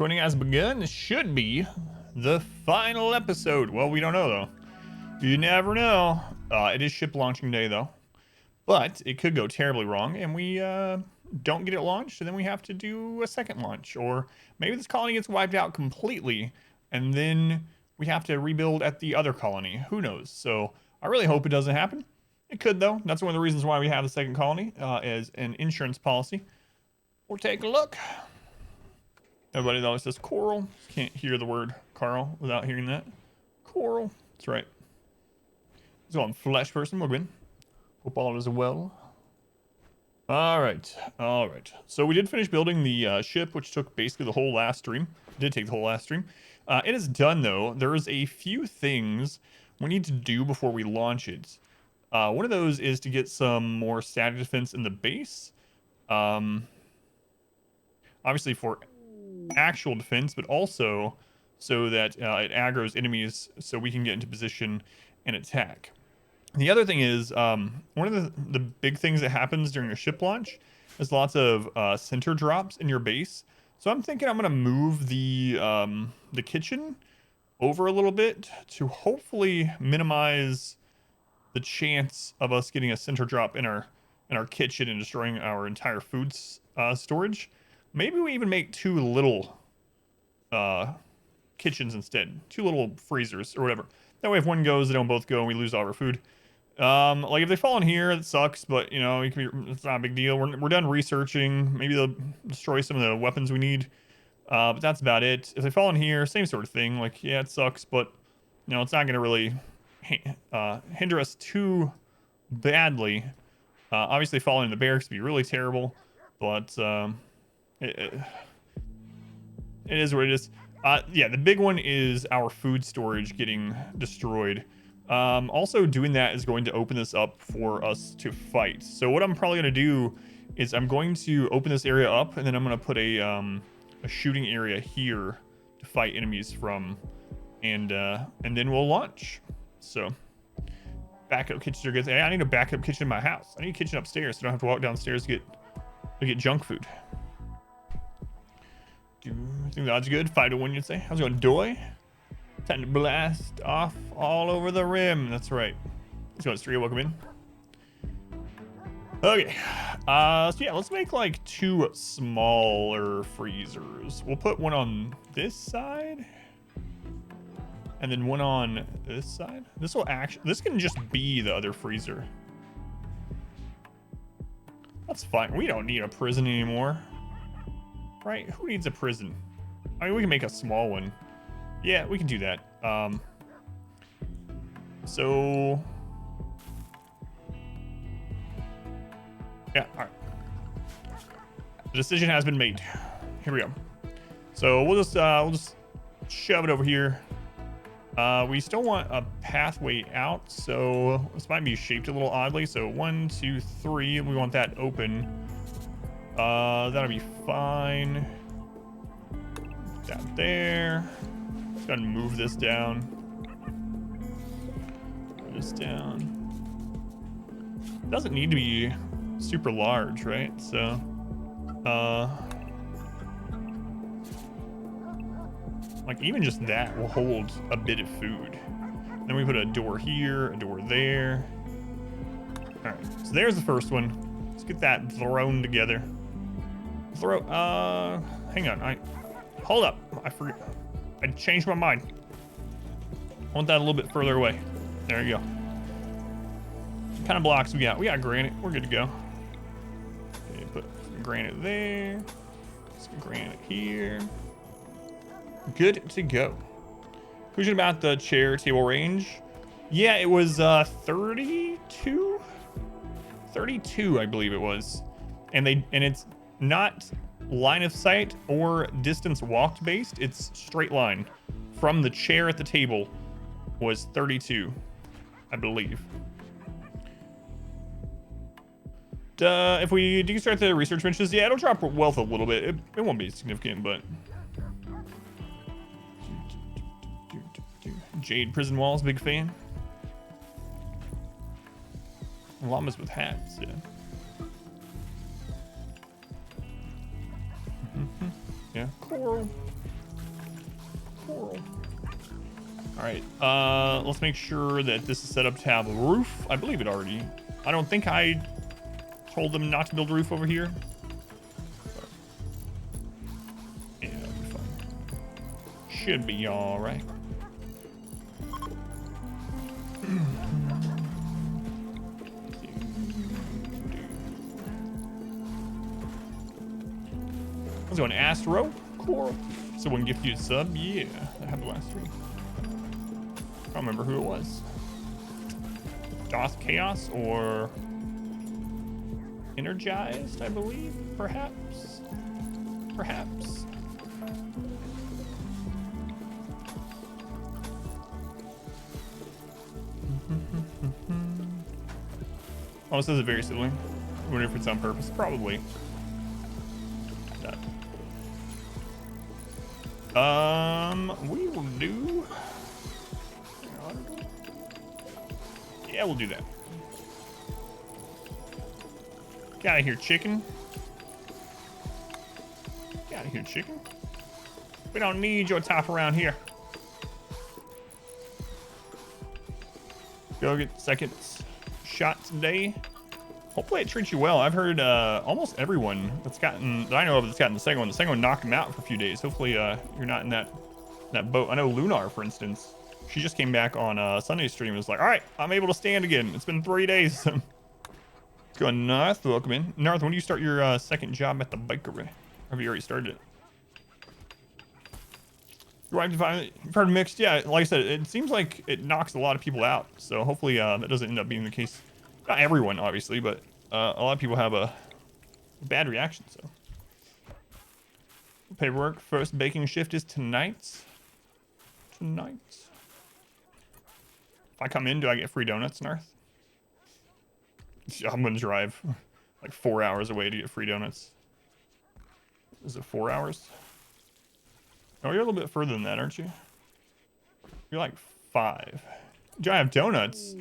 Recording has begun. This should be the final episode. Well, we don't know though. You never know. It is ship launching day though, but it could go terribly wrong, and we don't get it launched, and then we have to do a second launch, or maybe this colony gets wiped out completely, and then we have to rebuild at the other colony. Who knows? So I really hope it doesn't happen. It could though. That's one of the reasons why we have the second colony as an insurance policy. We'll take a look. Everybody always says coral. Can't hear the word Carl without hearing that. Coral. That's right. Let's go on flesh person. We'll win. Hope all is well. All right. All right. So we did finish building the ship, which took basically the whole last stream. It did take the whole last stream. It is done, though. There's a few things we need to do before we launch it. One of those is to get some more static defense in the base. Obviously for actual defense, but also so that it aggroes enemies so we can get into position and attack. The other thing is, one of the big things that happens during a ship launch is lots of center drops in your base. So I'm thinking I'm going to move the kitchen over a little bit to hopefully minimize the chance of us getting a center drop in our kitchen and destroying our entire food storage. Maybe we even make two little kitchens instead. Two little freezers or whatever. That way if one goes, they don't both go and we lose all our food. Like if they fall in here, it sucks, but you know, it's not a big deal. We're done researching. Maybe they'll destroy some of the weapons we need. But that's about it. If they fall in here, same sort of thing. Like, yeah, it sucks, but you know, it's not going to really hinder us too badly. Obviously falling in the barracks would be really terrible, but it is what it is. Yeah, the big one is our food storage getting destroyed. Also doing that is going to open this up for us to fight. So what I'm probably going to do is I'm going to open this area up, and then I'm going to put a shooting area here to fight enemies from, and then we'll launch. So backup kitchens are good. Hey, I need a backup kitchen in my house. I need a kitchen upstairs so I don't have to walk downstairs to get junk food. I think the odds are good. 5-1, you'd say. How's it going, Doy? Time to blast off all over the rim. That's right. Let's go, Stria. Welcome in. Okay. So yeah, let's make like two smaller freezers. We'll put one on this side, and then one on this side. This can just be the other freezer. That's fine. We don't need a prison anymore. Right? Who needs a prison? I mean, we can make a small one. Yeah, we can do that. So yeah, all right. The decision has been made. Here we go. So we'll just shove it over here. We still want a pathway out, so this might be shaped a little oddly. So 1, 2, 3. We want that open. That'll be fine. Put that there. Just gonna move this down. Move this down. Doesn't need to be super large, right? So, like even just that will hold a bit of food. Then we put a door here, a door there. All right, so there's the first one. Let's get that thrown together. Hang on. Hold up. I forget. I changed my mind. I want that a little bit further away. There you go. What kind of blocks we got? We got granite. We're good to go. Okay, put some granite there. Some granite here. Good to go. Question about the chair table range. Yeah, it was 32? 32, I believe it was. And it's not line of sight or distance walked based. It's straight line from the chair at the table was 32, I believe. If we deconstruct the research benches, yeah, it'll drop wealth a little bit. It won't be significant, but Jade prison walls, big fan. Llamas with hats, yeah. Yeah, coral. All right, let's make sure that this is set up to have a roof. I believe it already. I don't think I told them not to build a roof over here. Yeah, it'll be fine. Should be all right. Let's go an Astro Coral. Someone gift you a sub? Yeah, I have the last three. I don't remember who it was. DOS Chaos or Energized, I believe, perhaps. Perhaps. Oh, this is a very sibling. I wonder if it's on purpose. Probably. We will do. Yeah, we'll do that. Get out of here, chicken. Get out of here, chicken. We don't need your top around here. Go get second shot today. Hopefully it treats you well. I've heard almost everyone that I know of that's gotten the second one knocked him out for a few days. Hopefully you're not in that boat. I know Lunar, for instance, she just came back on Sunday's stream and was like, all right, I'm able to stand again. It's been 3 days. Let's go Narth. Welcome in. Narth, when do you start your second job at the bakery? Have you already started it? Your wife defined, you've heard mixed. Yeah, like I said, it seems like it knocks a lot of people out. So hopefully that doesn't end up being the case. Not everyone, obviously, but a lot of people have a bad reaction. So paperwork. First baking shift is tonight. Tonight. If I come in, do I get free donuts, Narth? I'm gonna drive like 4 hours away to get free donuts. Is it 4 hours? Oh, you're a little bit further than that, aren't you? You're like 5. Do I have donuts?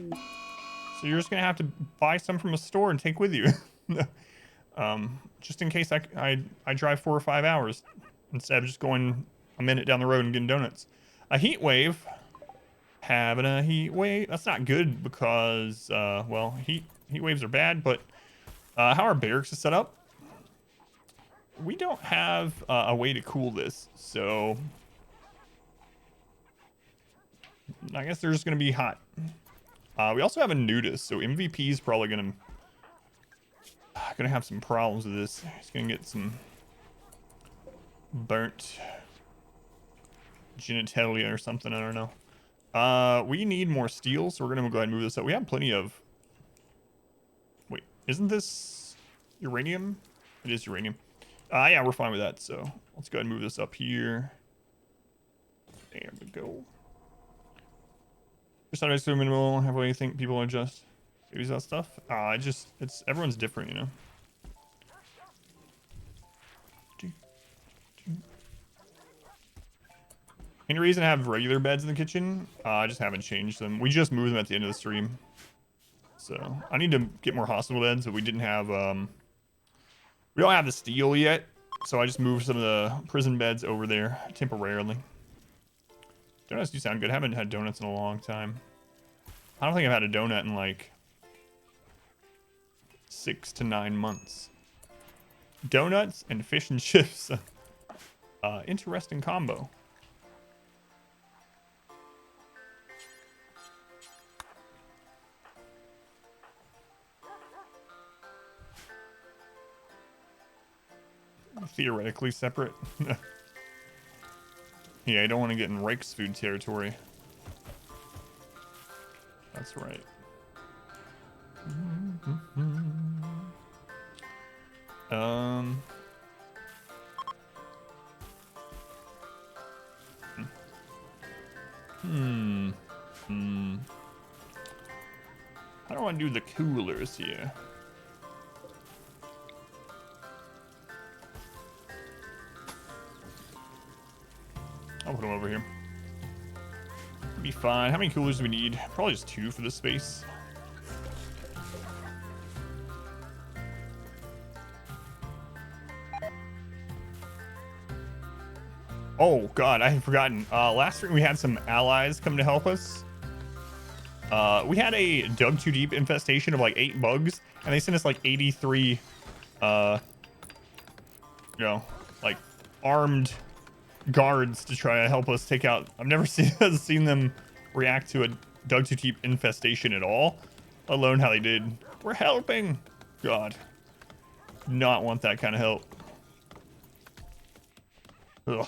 So you're just gonna have to buy some from a store and take with you. Just in case I drive 4 or 5 hours instead of just going a minute down the road and getting donuts. A heat wave. Having a heat wave. That's not good because, well, heat waves are bad, but how our barracks is set up, we don't have a way to cool this, so I guess they're just gonna be hot. We also have a nudist, so MVP is probably gonna have some problems with this. He's gonna get some burnt genitalia or something. I don't know. We need more steel, so we're gonna go ahead and move this up. We have plenty of. Wait, isn't this uranium? It is uranium. Yeah, we're fine with that. So let's go ahead and move this up here. There we go. Just not so minimal. How do you think people adjust? Use that stuff? It's everyone's different, you know. Any reason to have regular beds in the kitchen? I just haven't changed them. We just moved them at the end of the stream. So I need to get more hospital beds, but we didn't have we don't have the steel yet. So I just moved some of the prison beds over there temporarily. Donuts do sound good. I haven't had donuts in a long time. I don't think I've had a donut in like 6 to 9 months. Donuts and fish and chips. Interesting combo. Theoretically separate. Yeah, I don't want to get in Rake's food territory. That's right. I don't want to do the coolers here. I'll put them over here. Be fine. How many coolers do we need? Probably just 2 for this space. Oh god, I had forgotten. Last stream we had some allies come to help us. We had a dug too deep infestation of like 8 bugs, and they sent us like 83 you know, like armed guards to try to help us take out. I've never seen them react to a dug too deep infestation at all, let alone how they did. We're helping. God, not want that kind of help. Ugh.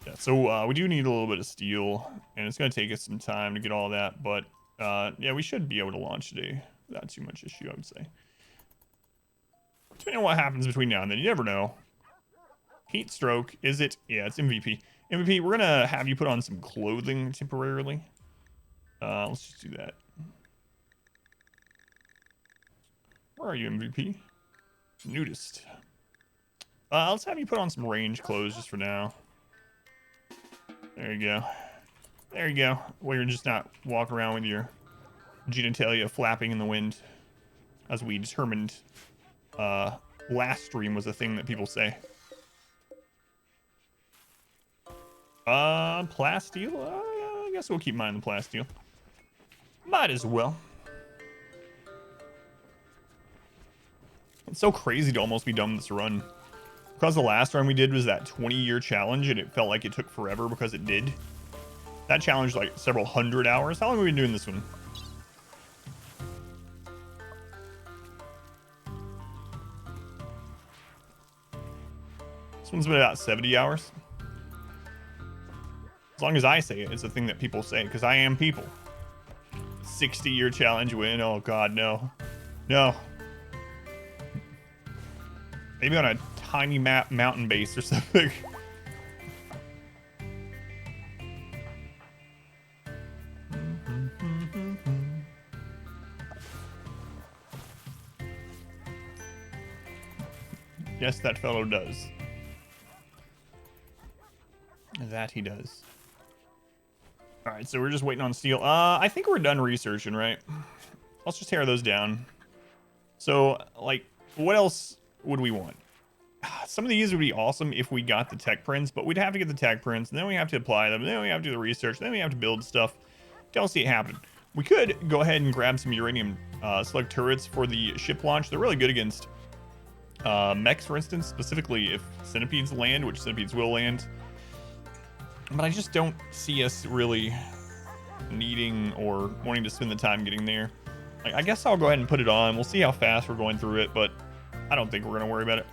Yeah, so we do need a little bit of steel, and it's going to take us some time to get all that, but yeah, we should be able to launch today without too much issue, I would say. Depending on what happens between now and then, you never know. Heat stroke, is it? Yeah, it's MVP. MVP, we're going to have you put on some clothing temporarily. Let's just do that. Where are you, MVP? Nudist. Let's have you put on some range clothes just for now. There you go. There you go. Where you're just not walking around with your genitalia flapping in the wind. As we determined last stream was a thing that people say. Plasteel? I guess we'll keep mine the plasteel. Might as well. It's so crazy to almost be done with this run. Because the last run we did was that 20-year challenge, and it felt like it took forever because it did. That challenge like several hundred hours. How long have we been doing this one? This one's been about 70 hours. As long as I say it, it's a thing that people say, because I am people. 60-year challenge win. Oh god, no. No. Maybe on a tiny map mountain base or something. Yes, that fellow does. That he does. Alright, so we're just waiting on steel. I think we're done researching, right? Let's just tear those down. So, like, what else would we want? Some of these would be awesome if we got the tech prints, but we'd have to get the tech prints, and then we have to apply them, and then we have to do the research, then we have to build stuff. Don't see it happen. We could go ahead and grab some uranium slug turrets for the ship launch. They're really good against mechs, for instance, specifically if centipedes land, which centipedes will land. But I just don't see us really needing or wanting to spend the time getting there. I guess I'll go ahead and put it on. We'll see how fast we're going through it, but I don't think we're going to worry about it.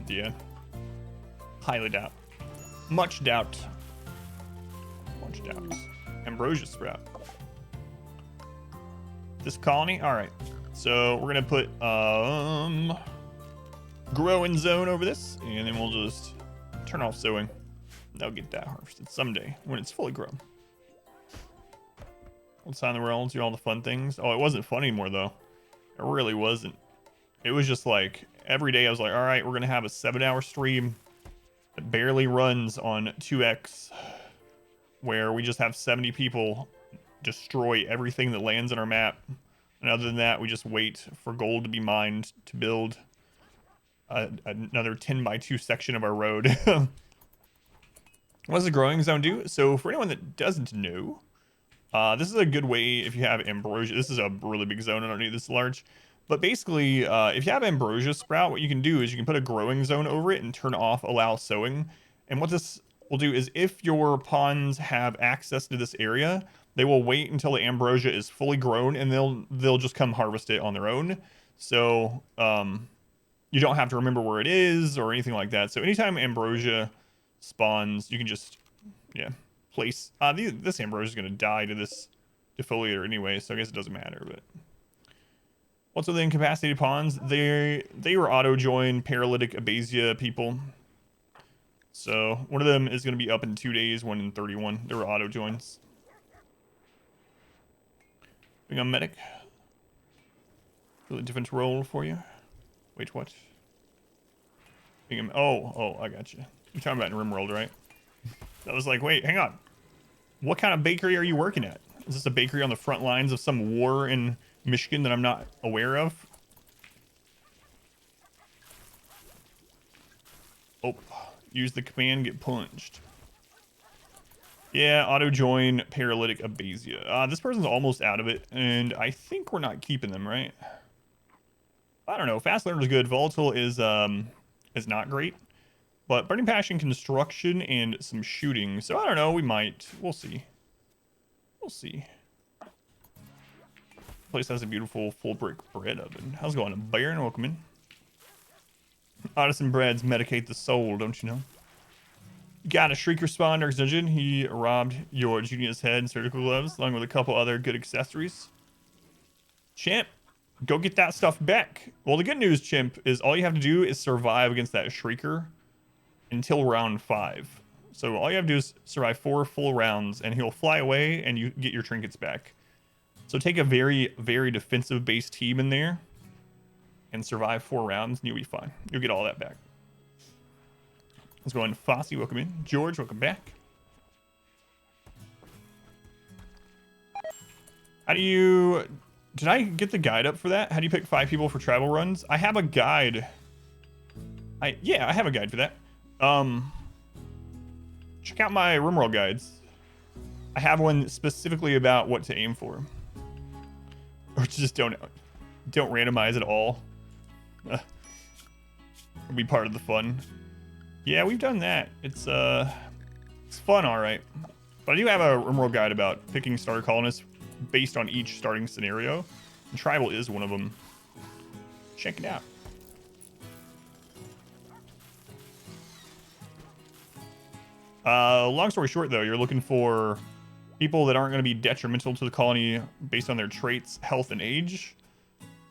Yeah. Highly doubt. Much doubt. Much doubt. Ambrosia sprout. This colony? Alright. So we're gonna put growing zone over this, and then we'll just turn off sowing. They'll get that harvested someday when it's fully grown. We'll sign the world, do all the fun things. Oh, it wasn't fun anymore though. It really wasn't. It was just like every day I was like, all right, we're gonna have a 7-hour stream that barely runs on 2x, where we just have 70 people destroy everything that lands on our map. And other than that, we just wait for gold to be mined to build another 10x2 section of our road. What does the growing zone do? So for anyone that doesn't know, this is a good way if you have ambrosia. This is a really big zone. I don't need this large. But basically, if you have ambrosia sprout, what you can do is you can put a growing zone over it and turn off allow sowing. And what this will do is if your pawns have access to this area, they will wait until the ambrosia is fully grown, and they'll just come harvest it on their own. So you don't have to remember where it is or anything like that. So anytime ambrosia spawns, you can just place. This ambrosia is going to die to this defoliator anyway, so I guess it doesn't matter. But what's with the incapacitated pawns? They were auto join paralytic abasia people. So one of them is going to be up in 2 days, one in 31. They were auto joins. Being a medic. Really different role for you. Wait, what? Oh, I got you. You're talking about in RimWorld, right? I was like, wait, hang on. What kind of bakery are you working at? Is this a bakery on the front lines of some war in Michigan that I'm not aware of? Oh, use the command, get punched. Yeah, auto join paralytic abasia. This person's almost out of it, and I think we're not keeping them, right? I don't know. Fast learner is good. Volatile is not great, but burning passion, construction, and some shooting. So I don't know. We might. We'll see. We'll see. Place has a beautiful full brick bread oven. How's it going, Baron? Welcome in. Artisan breads medicate the soul, don't you know? Got a Shrieker spawn, Dark Dungeon. He robbed your genius head and surgical gloves, along with a couple other good accessories. Chimp, go get that stuff back. Well, the good news, Chimp, is all you have to do is survive against that Shrieker until round 5. So all you have to do is survive 4 full rounds, and he'll fly away, and you get your trinkets back. So take a very, very defensive-based team in there and survive 4 rounds, and you'll be fine. You'll get all that back. Let's go on. Fossey, welcome in. George, welcome back. How do you... Did I get the guide up for that? How do you pick 5 people for travel runs? I have a guide. Yeah, I have a guide for that. Check out my RimWorld guides. I have one specifically about what to aim for. Or just don't randomize at all. It'll be part of the fun. Yeah, we've done that. It's fun, all right. But I do have a RimWorld guide about picking starter colonists based on each starting scenario. And tribal is one of them. Check it out. Long story short, though, you're looking for people that aren't going to be detrimental to the colony based on their traits, health, and age.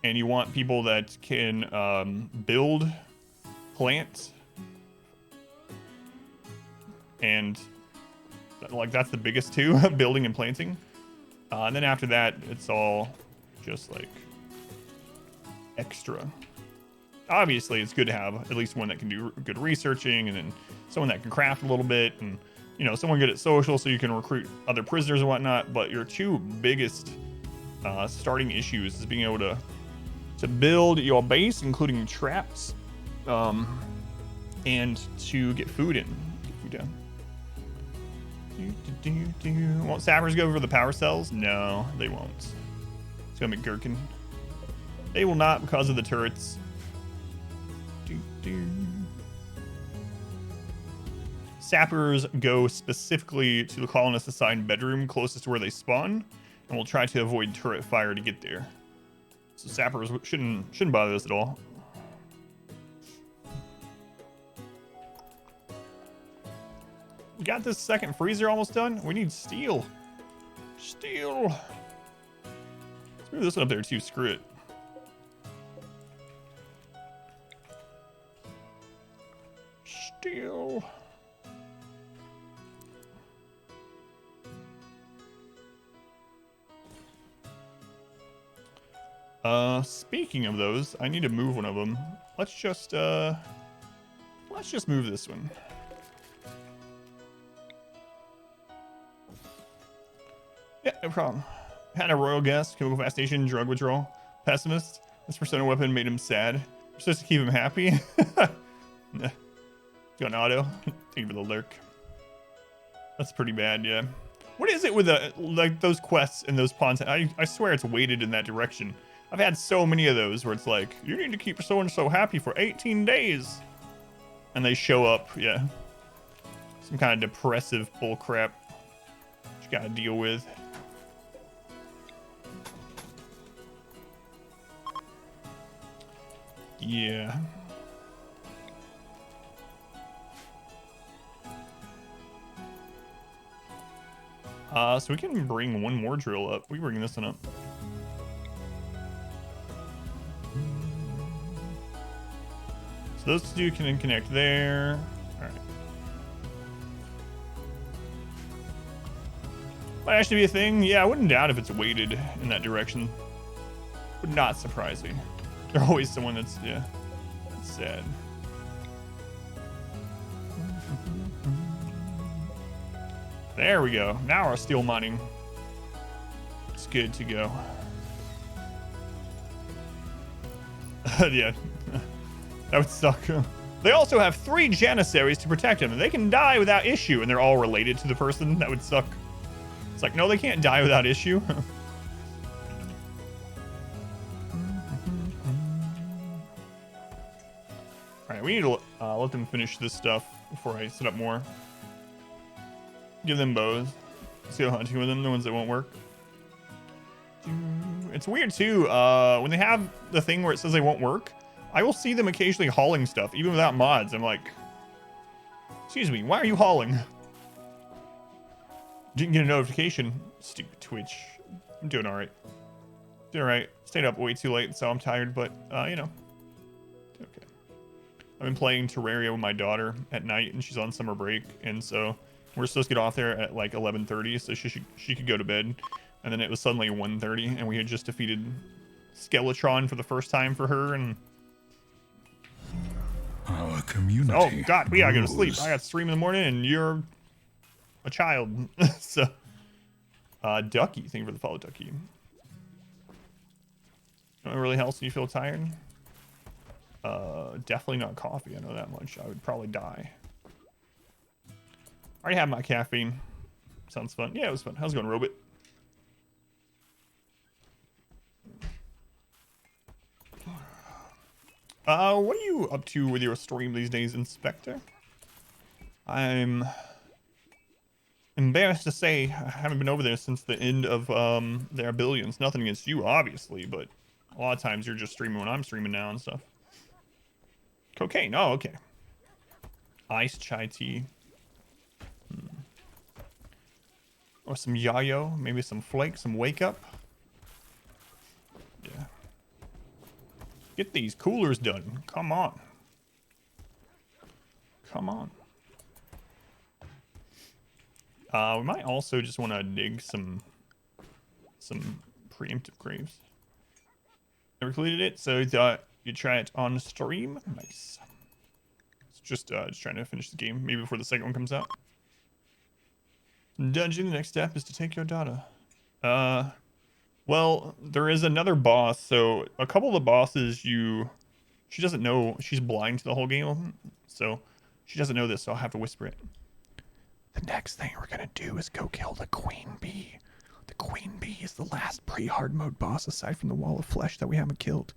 And you want people that can build, plant, and like that's the biggest two, building and planting. And then after that, it's all just like extra. Obviously, it's good to have at least one that can do good researching, and then someone that can craft a little bit, and you know, someone good at social so you can recruit other prisoners and whatnot. But your 2 biggest starting issues is being able to build your base, including traps, and to get food in. Get food down. Won't sappers go over the power cells? No, they won't. It's gonna be Gherkin. They will not because of the turrets. Sappers go specifically to the colonist assigned bedroom closest to where they spawn, and will try to avoid turret fire to get there. So sappers shouldn't bother us at all. We got this second freezer almost done. We need steel. Steel. Let's move this one up there too. Screw it. Steel. Speaking of those, I need to move one of them. Let's just move this one. Yeah, no problem. Had a royal guest, chemical fast station, drug withdrawal, pessimist. This persona weapon made him sad. We're supposed to keep him happy. Nah. Got an auto. Thank you for the lurk. That's pretty bad, yeah. What is it with like those quests and those pawns? I swear it's weighted in that direction. I've had so many of those where it's like, you need to keep so and so happy for 18 days. And they show up, yeah. Some kind of depressive bullcrap you gotta deal with. Yeah. So we can bring one more drill up. We bring this one up. So those 2 can connect there. All right. Might actually be a thing. Yeah, I wouldn't doubt if it's weighted in that direction. Would not surprise me. There's always someone that's, yeah, that's sad. There we go. Now our steel mining is good to go. Yeah, that would suck. They also have 3 Janissaries to protect them, and they can die without issue, and they're all related to the person. That would suck. It's like, no, they can't die without issue. Alright, we need to let them finish this stuff before I set up more. Give them bows. See how hunting with them, the ones that won't work. It's weird, too. When they have the thing where it says they won't work, I will see them occasionally hauling stuff, even without mods. I'm like, excuse me, why are you hauling? Didn't get a notification. Stupid Twitch. I'm doing all right. Doing all right. Stayed up way too late, so I'm tired, but, you know. Okay. I've been playing Terraria with my daughter at night, and she's on summer break, and so we're supposed to get off there at like 11:30, so she could go to bed. And then it was suddenly 1:30, and we had just defeated Skeletron for the first time for her, and... Our community. Oh, God, we gotta go to sleep. I got to stream in the morning, and you're a child. So, Ducky. Thank you for the follow, Ducky. It really helps when you feel tired? Definitely not coffee. I know that much. I would probably die. I already have my caffeine. Sounds fun. Yeah, it was fun. How's it going, Robot? What are you up to with your stream these days, Inspector? I'm embarrassed to say I haven't been over there since the end of their billions. Nothing against you, obviously, but a lot of times you're just streaming when I'm streaming now and stuff. Cocaine. Oh, okay. Iced chai tea. Or some yayo. Maybe some flake, some wake up. Yeah. Get these coolers done. Come on. Come on. We might also just want to dig some preemptive graves. Never completed it, so thought you'd try it on stream. Nice. It's just trying to finish the game, maybe before the second one comes out. Dungeon, the next step is to take your data. Well, there is another boss, so a couple of the bosses she doesn't know, she's blind to the whole game, so she doesn't know this, so I'll have to whisper it. The next thing we're gonna do is go kill the Queen Bee. The Queen Bee is the last pre-hard mode boss aside from the Wall of Flesh that we haven't killed.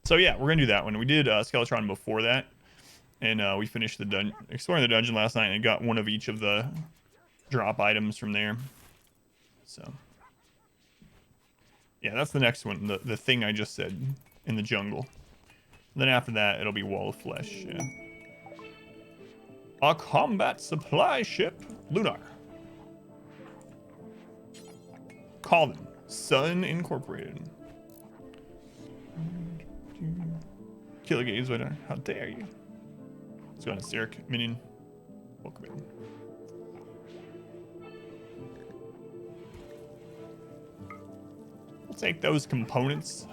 So yeah, we're gonna do that one. We did Skeletron before that, and we finished the exploring the dungeon last night and got one of each of the drop items from there. So yeah, that's the next one, the thing I just said in the jungle. And then after that, it'll be Wall of Flesh. Yeah. A combat supply ship, Lunar. Call them Sun Incorporated. Killer Gaze, how dare you? Let's go on, Sirik Minion. Welcome in. We'll take those components.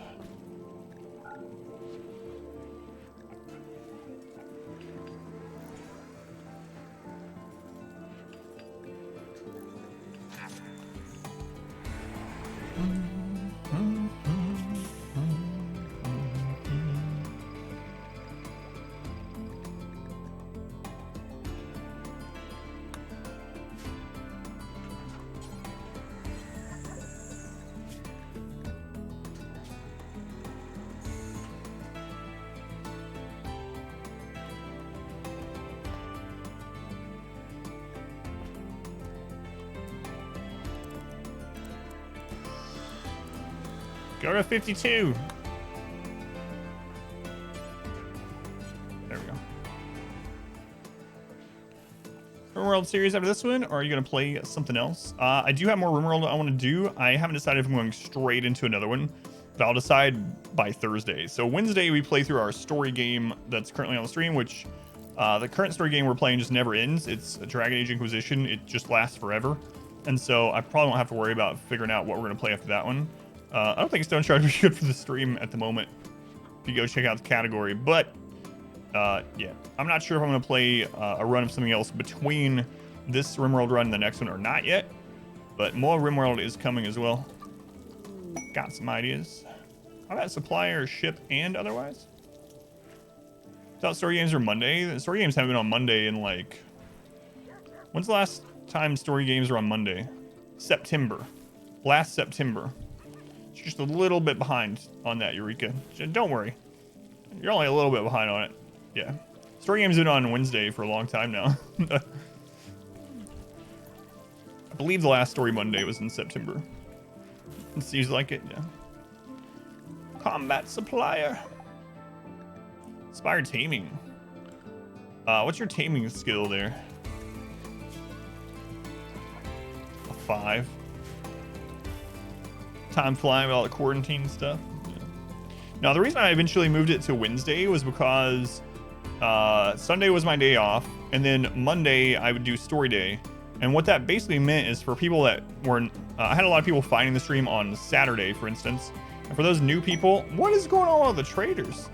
Go to 52. There we go. RimWorld series after this one, or are you going to play something else? I do have more RimWorld I want to do. I haven't decided if I'm going straight into another one, but I'll decide by Thursday. So Wednesday, we play through our story game that's currently on the stream, which the current story game we're playing just never ends. It's a Dragon Age Inquisition. It just lasts forever. And so I probably won't have to worry about figuring out what we're going to play after that one. I don't think Stone Shard would be good for the stream at the moment. If you go check out the category, but yeah, I'm not sure if I'm going to play a run of something else between this RimWorld run and the next one or not yet. But more RimWorld is coming as well. Got some ideas. How about supplier, ship, and otherwise? thought story games were Monday. The story games haven't been on Monday in like... When's the last time story games were on Monday? September. Last September. It's just a little bit behind on that, Eureka. Don't worry. You're only a little bit behind on it. Yeah. Story games have been on Wednesday for a long time now. I believe the last Story Monday was in September. It seems like it, yeah. Combat supplier. Inspired taming. What's your taming skill there? A 5. Time flying with all the quarantine stuff. Yeah. Now, the reason I eventually moved it to Wednesday was because Sunday was my day off, and then Monday I would do story day. And what that basically meant is for people that were, I had a lot of people finding the stream on Saturday, for instance. And for those new people, what is going on with the traders?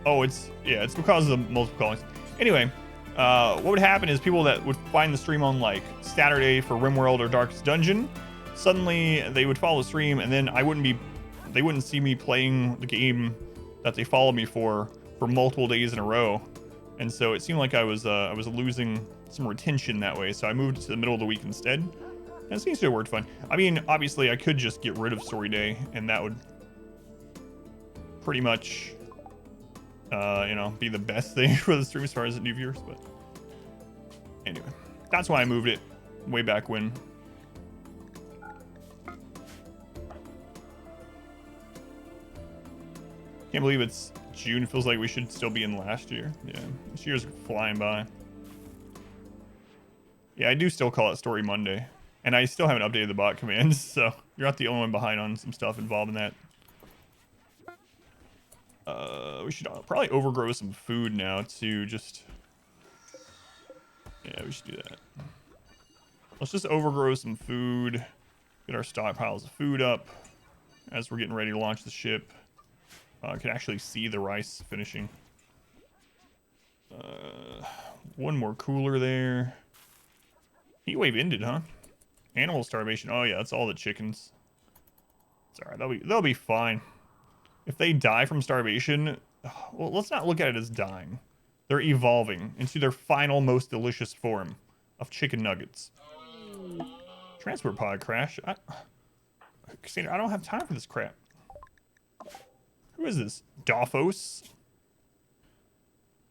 Oh, it's because of the multiple callings. Anyway, what would happen is people that would find the stream on like Saturday for RimWorld or Darkest Dungeon, suddenly they would follow the stream, and then they wouldn't see me playing the game that they followed me for multiple days in a row. And so it seemed like I was losing some retention that way. So I moved to the middle of the week instead. And it seems to have worked fine. I mean, obviously I could just get rid of story day, and that would pretty much, be the best thing for the stream as far as new viewers. But anyway, that's why I moved it way back when. Can't believe it's June. Feels like we should still be in last year. Yeah, this year's flying by. Yeah, I do still call it Story Monday. And I still haven't updated the bot commands, so you're not the only one behind on some stuff involved in that. We should probably overgrow some food now to just... Yeah, we should do that. Let's just overgrow some food. Get our stockpiles of food up as we're getting ready to launch the ship. I can actually see the rice finishing. One more cooler there. Heat wave ended, huh? Animal starvation. Oh yeah, that's all the chickens. It's all right. They'll be fine. If they die from starvation, well, let's not look at it as dying. They're evolving into their final, most delicious form of chicken nuggets. Transport pod crash. Cassandra, I don't have time for this crap. Who is this? Dophos?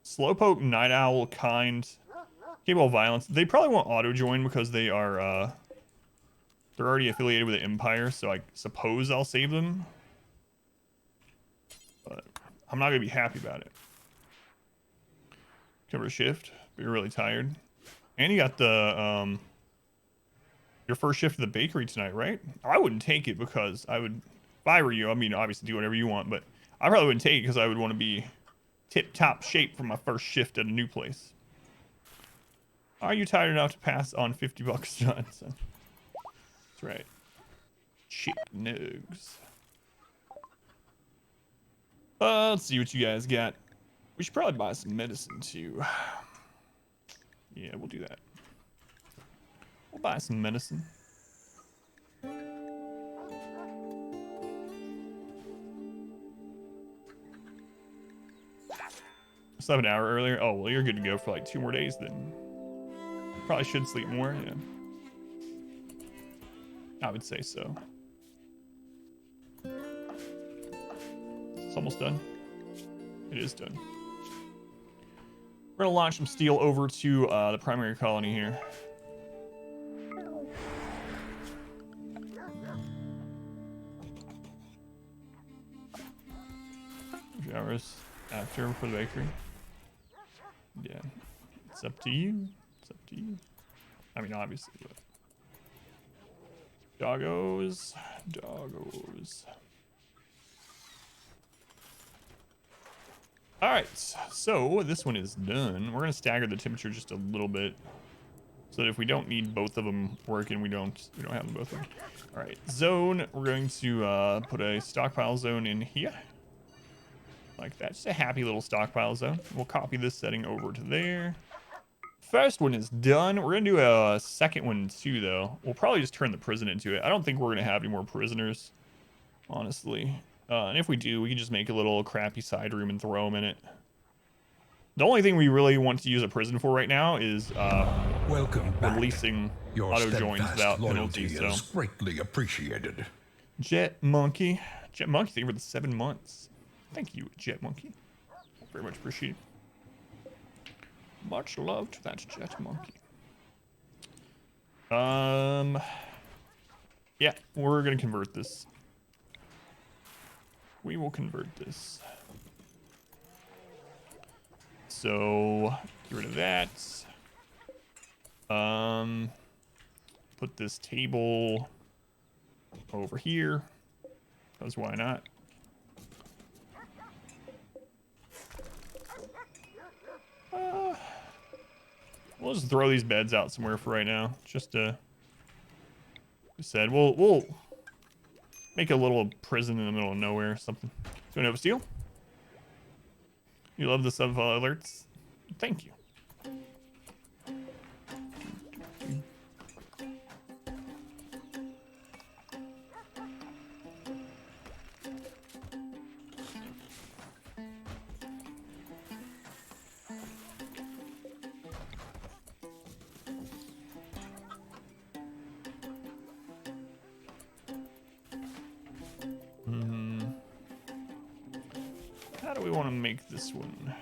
Slowpoke, Night Owl, Kind, Capable of Violence. They probably won't auto-join because they are, they're already affiliated with the Empire, so I suppose I'll save them. But I'm not going to be happy about it. Cover shift. But you're really tired. And you got the, your first shift at the bakery tonight, right? I wouldn't take it because I would, if I were you, I mean, obviously do whatever you want, but I probably wouldn't take it because I would want to be tip-top shape for my first shift at a new place. Are you tired enough to pass on $50 Johnson? That's right. Chick nugs. Let's see what you guys got. We should probably buy some medicine too. Yeah, we'll do that. We'll buy some medicine. Slept an hour earlier. Oh, well, you're good to go for like 2 more days then. Probably should sleep more, yeah. I would say so. It's almost done. It is done. We're gonna launch some steel over to the primary colony here. A few hours after for the bakery. Yeah, it's up to you. It's up to you. I mean, obviously, but doggos. All right, so this one is done. We're gonna stagger the temperature just a little bit, so that if we don't need both of them working, we don't have them both working. All right, zone. We're going to put a stockpile zone in here. Like that, just a happy little stockpile zone. We'll copy this setting over to there. First one is done. We're gonna do a second one too, though. We'll probably just turn the prison into it. I don't think we're gonna have any more prisoners, honestly. And if we do, we can just make a little crappy side room and throw them in it. The only thing we really want to use a prison for right now is Welcome back. releasing Your auto joins steadfast without loyalty penalty. So is greatly appreciated. Jet Monkey, thank you for the 7 months. Thank you, Jet Monkey. Very much appreciated. Much love to that Jet Monkey. Yeah, we're gonna convert this. We will convert this. So get rid of that. Put this table over here, because why not? We'll just throw these beds out somewhere for right now. Just said we'll make a little prison in the middle of nowhere or something. Do you have a steal? You love the sub alerts? Thank you. How do we want to make this one?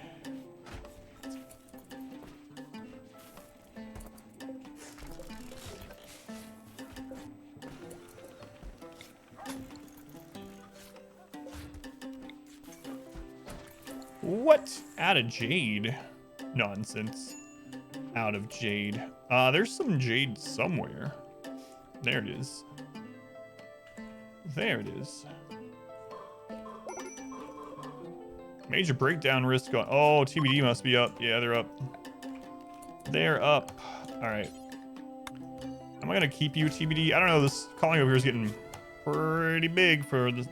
What? Out of jade? Nonsense. Out of jade. There's some jade somewhere. There it is. There it is. Major breakdown risk on. Oh, TBD must be up. Yeah, they're up. They're up. All right. Am I gonna keep you, TBD? I don't know. This calling over here is getting pretty big for the.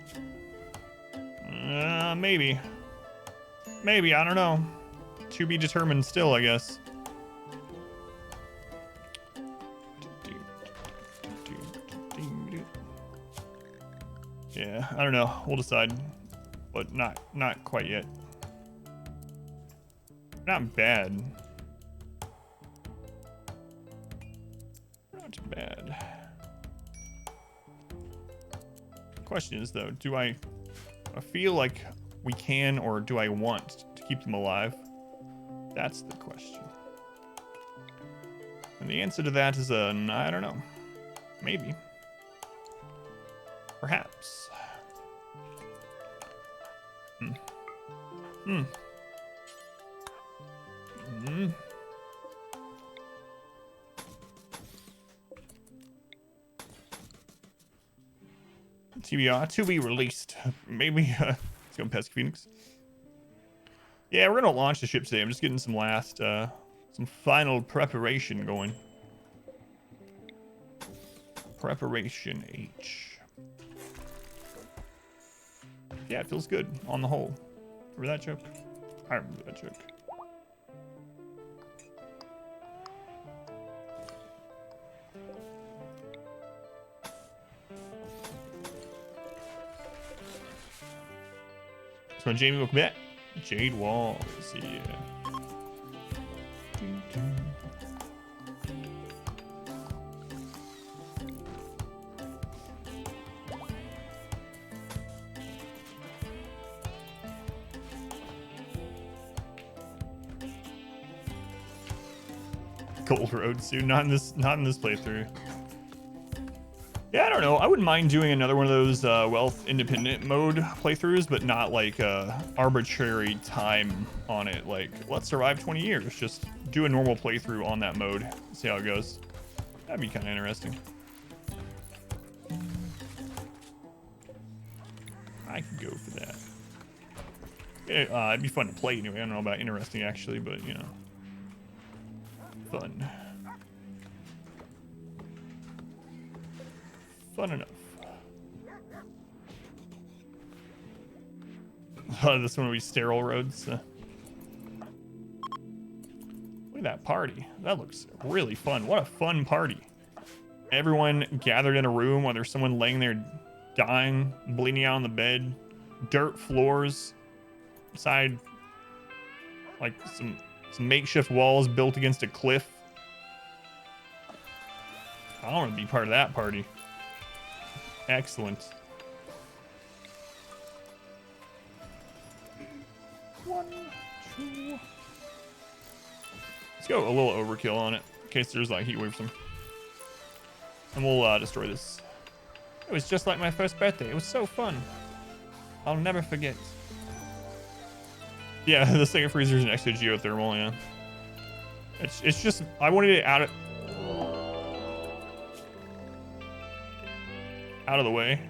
Maybe. Maybe. I don't know. To be determined still, I guess. Yeah, I don't know. We'll decide. But not quite yet. Not bad. Not bad. Question is though, do I feel like we can, or do I want to keep them alive? That's the question. And the answer to that is I don't know. Maybe. Perhaps. TBR, to be released. Maybe, let's go Pesky Phoenix. Yeah, we're gonna launch the ship today. I'm just getting some some final preparation going. Preparation H. Yeah, it feels good on the whole. Remember that joke? I remember that joke. So Jamie, welcome back. Jade Walls, yeah. Gold Road soon, not in this playthrough. Yeah, I don't know. I wouldn't mind doing another one of those wealth independent mode playthroughs, but not like arbitrary time on it. Like, let's survive 20 years. Just do a normal playthrough on that mode. See how it goes. That'd be kind of interesting. I could go for that. It'd be fun to play anyway. I don't know about interesting actually, but you know, fun. Fun enough. This one will be sterile roads. Look at that party. That looks really fun. What a fun party. Everyone gathered in a room while there's someone laying there dying, bleeding out on the bed. dirt floors, side, like some makeshift walls built against a cliff. I want to be part of that party. Excellent. 1, 2. Let's go a little overkill on it in case there's like heat waves. And we'll destroy this. It was just like my first birthday. It was so fun. I'll never forget. Yeah, the second freezer is next to geothermal. Yeah. It's just I wanted it out of the way.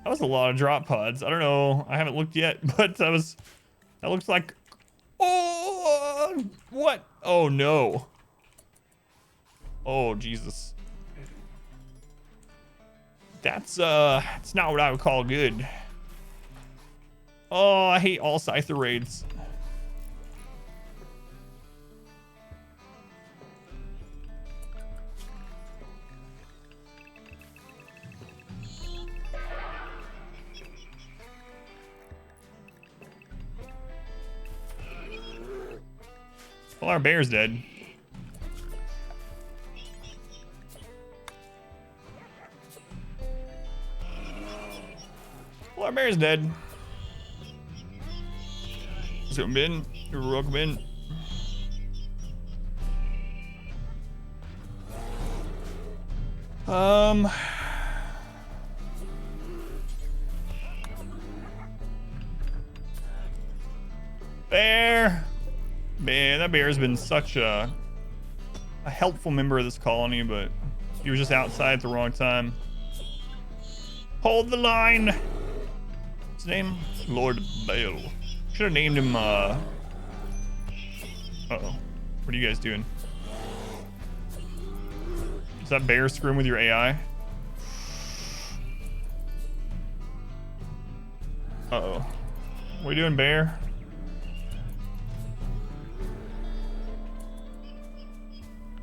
That was a lot of drop pods. I don't know. I haven't looked yet, but that looks like. Oh, what? Oh no. Oh Jesus. That's it's not what I would call good. Oh, I hate all Scyther raids. Well, our bear's dead. Well, our bear's dead. Zoom in. Welcome in. Bear. Man, that bear has been such a helpful member of this colony, but he was just outside at the wrong time. Hold the line. What's his name? Lord Bale. Should have named him, uh-oh. What are you guys doing? Is that bear screwing with your AI? Uh-oh. What are you doing, bear?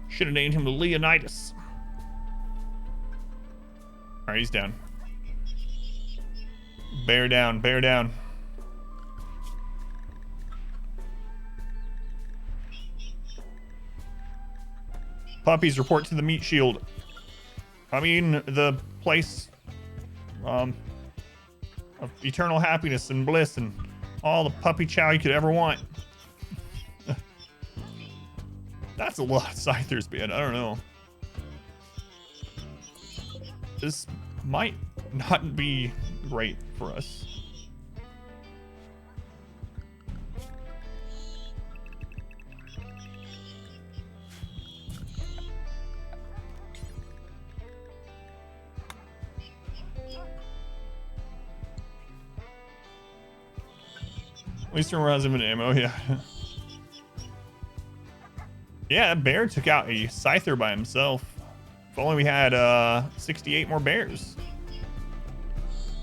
Should have named him Leonidas. All right, he's down. Bear down, bear down. Puppies, report to the meat shield. I mean, the place of eternal happiness and bliss and all the puppy chow you could ever want. That's a lot of Scythers, man. I don't know. This might not be great for us. At least we're has infinite ammo, yeah. Yeah, that bear took out a Scyther by himself. If only we had 68 more bears.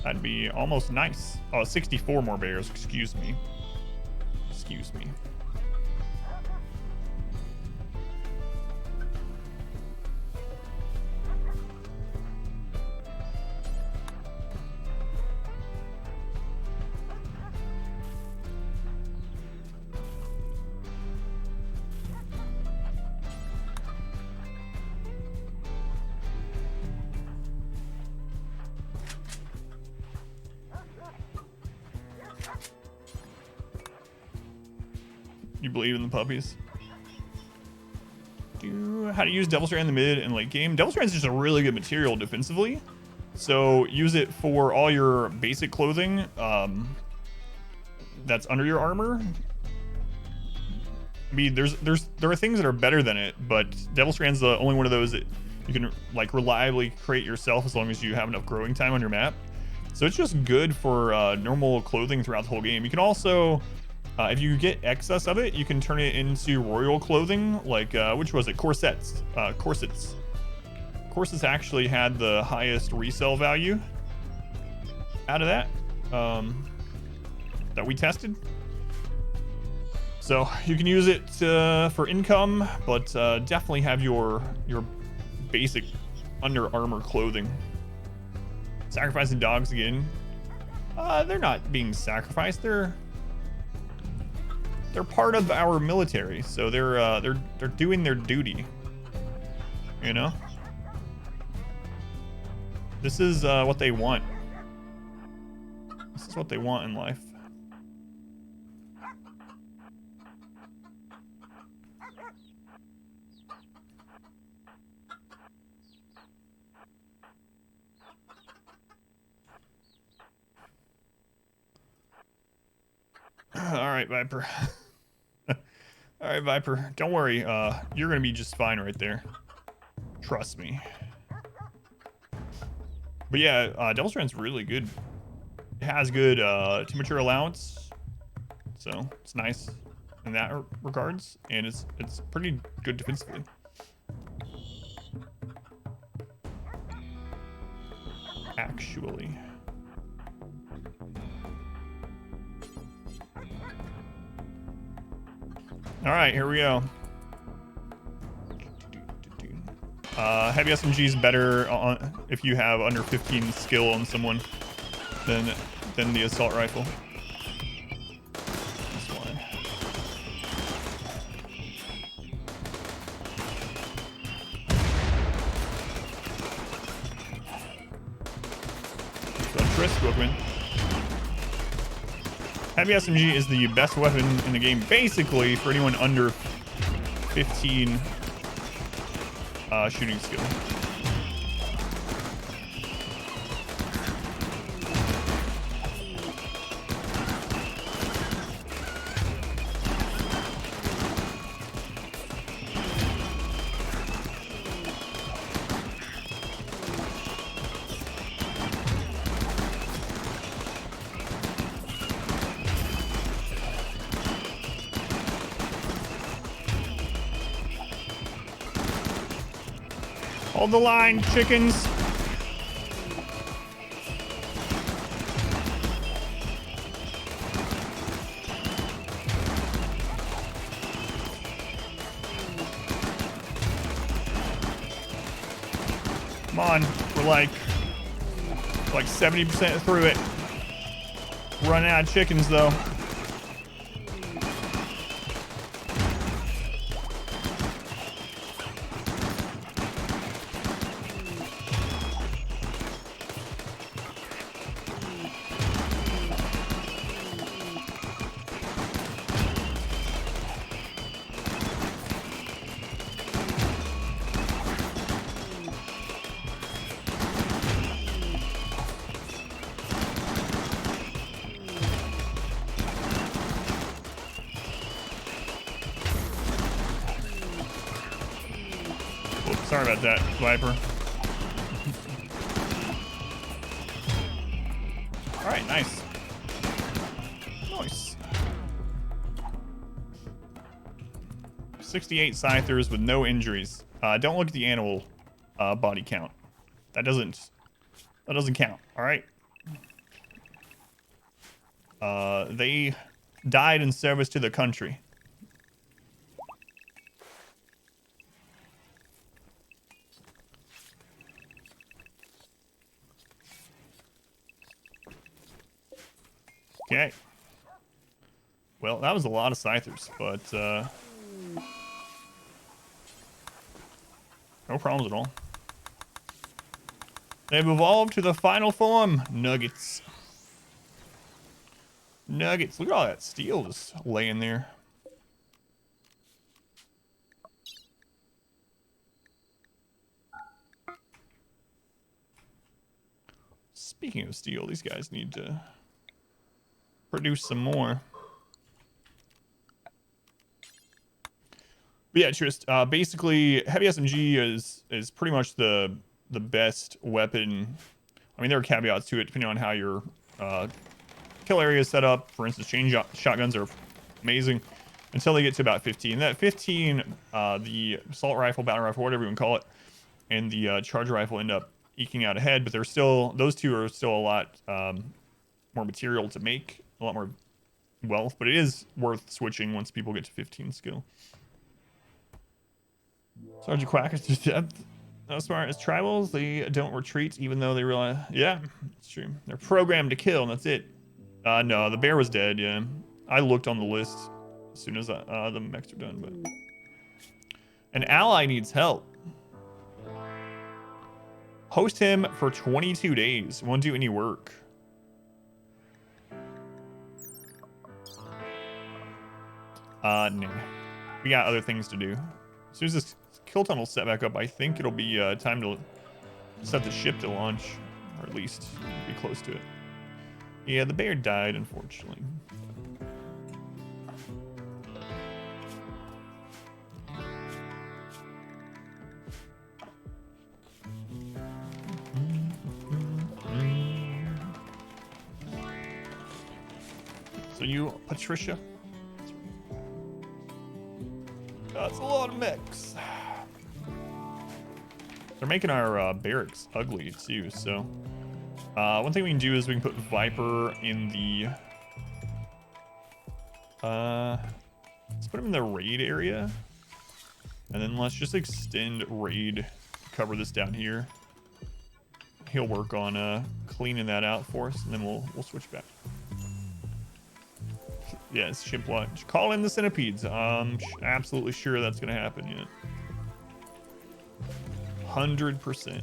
That'd be almost nice. Oh, 64 more bears, excuse me. Excuse me. You believe in the puppies? How to use Devil's Strand in the mid and late game. Devil's Strand is just a really good material defensively. So use it for all your basic clothing that's under your armor. I mean, there are things that are better than it, but Devil's Strand's the only one of those that you can like reliably create yourself as long as you have enough growing time on your map. So it's just good for normal clothing throughout the whole game. You can also if you get excess of it, you can turn it into royal clothing, like, which was it? Corsets. Corsets. Corsets actually had the highest resale value out of that, that we tested. So you can use it for income, but definitely have your basic under armor clothing. Sacrificing dogs again. They're not being sacrificed. They're part of our military, so they're doing their duty. You know? This is what they want. This is what they want in life. All right, Viper. All right, Viper. Don't worry. You're gonna be just fine right there. Trust me. But yeah, Devil's Strand's really good. It has good temperature allowance, so it's nice in that regards, and it's pretty good defensively. Actually. All right, here we go. Heavy SMG is better if you have under 15 skill on someone than the assault rifle. That's why. So Trisk weapon. Heavy SMG is the best weapon in the game, basically, for anyone under 15 shooting skill. Hold the line, chickens. Come on, we're like 70% through it. Running out of chickens though. Sorry about that, Viper. All right, nice. Nice. 68 Scythers with no injuries. Don't look at the animal body count. That doesn't count. All right. They died in service to the country. Okay. Well, that was a lot of Scythers, but no problems at all. They've evolved to the final form, Nuggets. Nuggets. Look at all that steel just laying there. Speaking of steel, these guys need to produce some more. But yeah, just basically, heavy SMG is pretty much the best weapon. I mean, there are caveats to it depending on how your kill area is set up. For instance, chain shotguns are amazing until they get to about 15. That 15, the assault rifle, battle rifle, whatever you want to call it, and the charge rifle end up eking out ahead. But they're still, those two are still a lot more material to make, a lot more wealth. But it is worth switching once people get to 15 skill. Sergeant Quack is to death. As smart as tribals, they don't retreat even though they realize. Yeah, it's true. They're programmed to kill, and that's it. No, the bear was dead. Yeah, I looked on the list as soon as the mechs are done. But an ally needs help. Host him for 22 days. Won't do any work. No. We got other things to do. As soon as this kill tunnel's set back up, I think it'll be time to set the ship to launch. Or at least be close to it. Yeah, the bear died, unfortunately. So you, Patricia? That's a lot of mechs. They're making our barracks ugly too, so one thing we can do is we can put Viper in the let's put him in the raid area, and then let's just extend raid, cover this down here. He'll work on cleaning that out for us, and then we'll switch back. Yeah, it's ship launch. Call in the centipedes. Absolutely sure that's gonna happen. Yeah, 100%.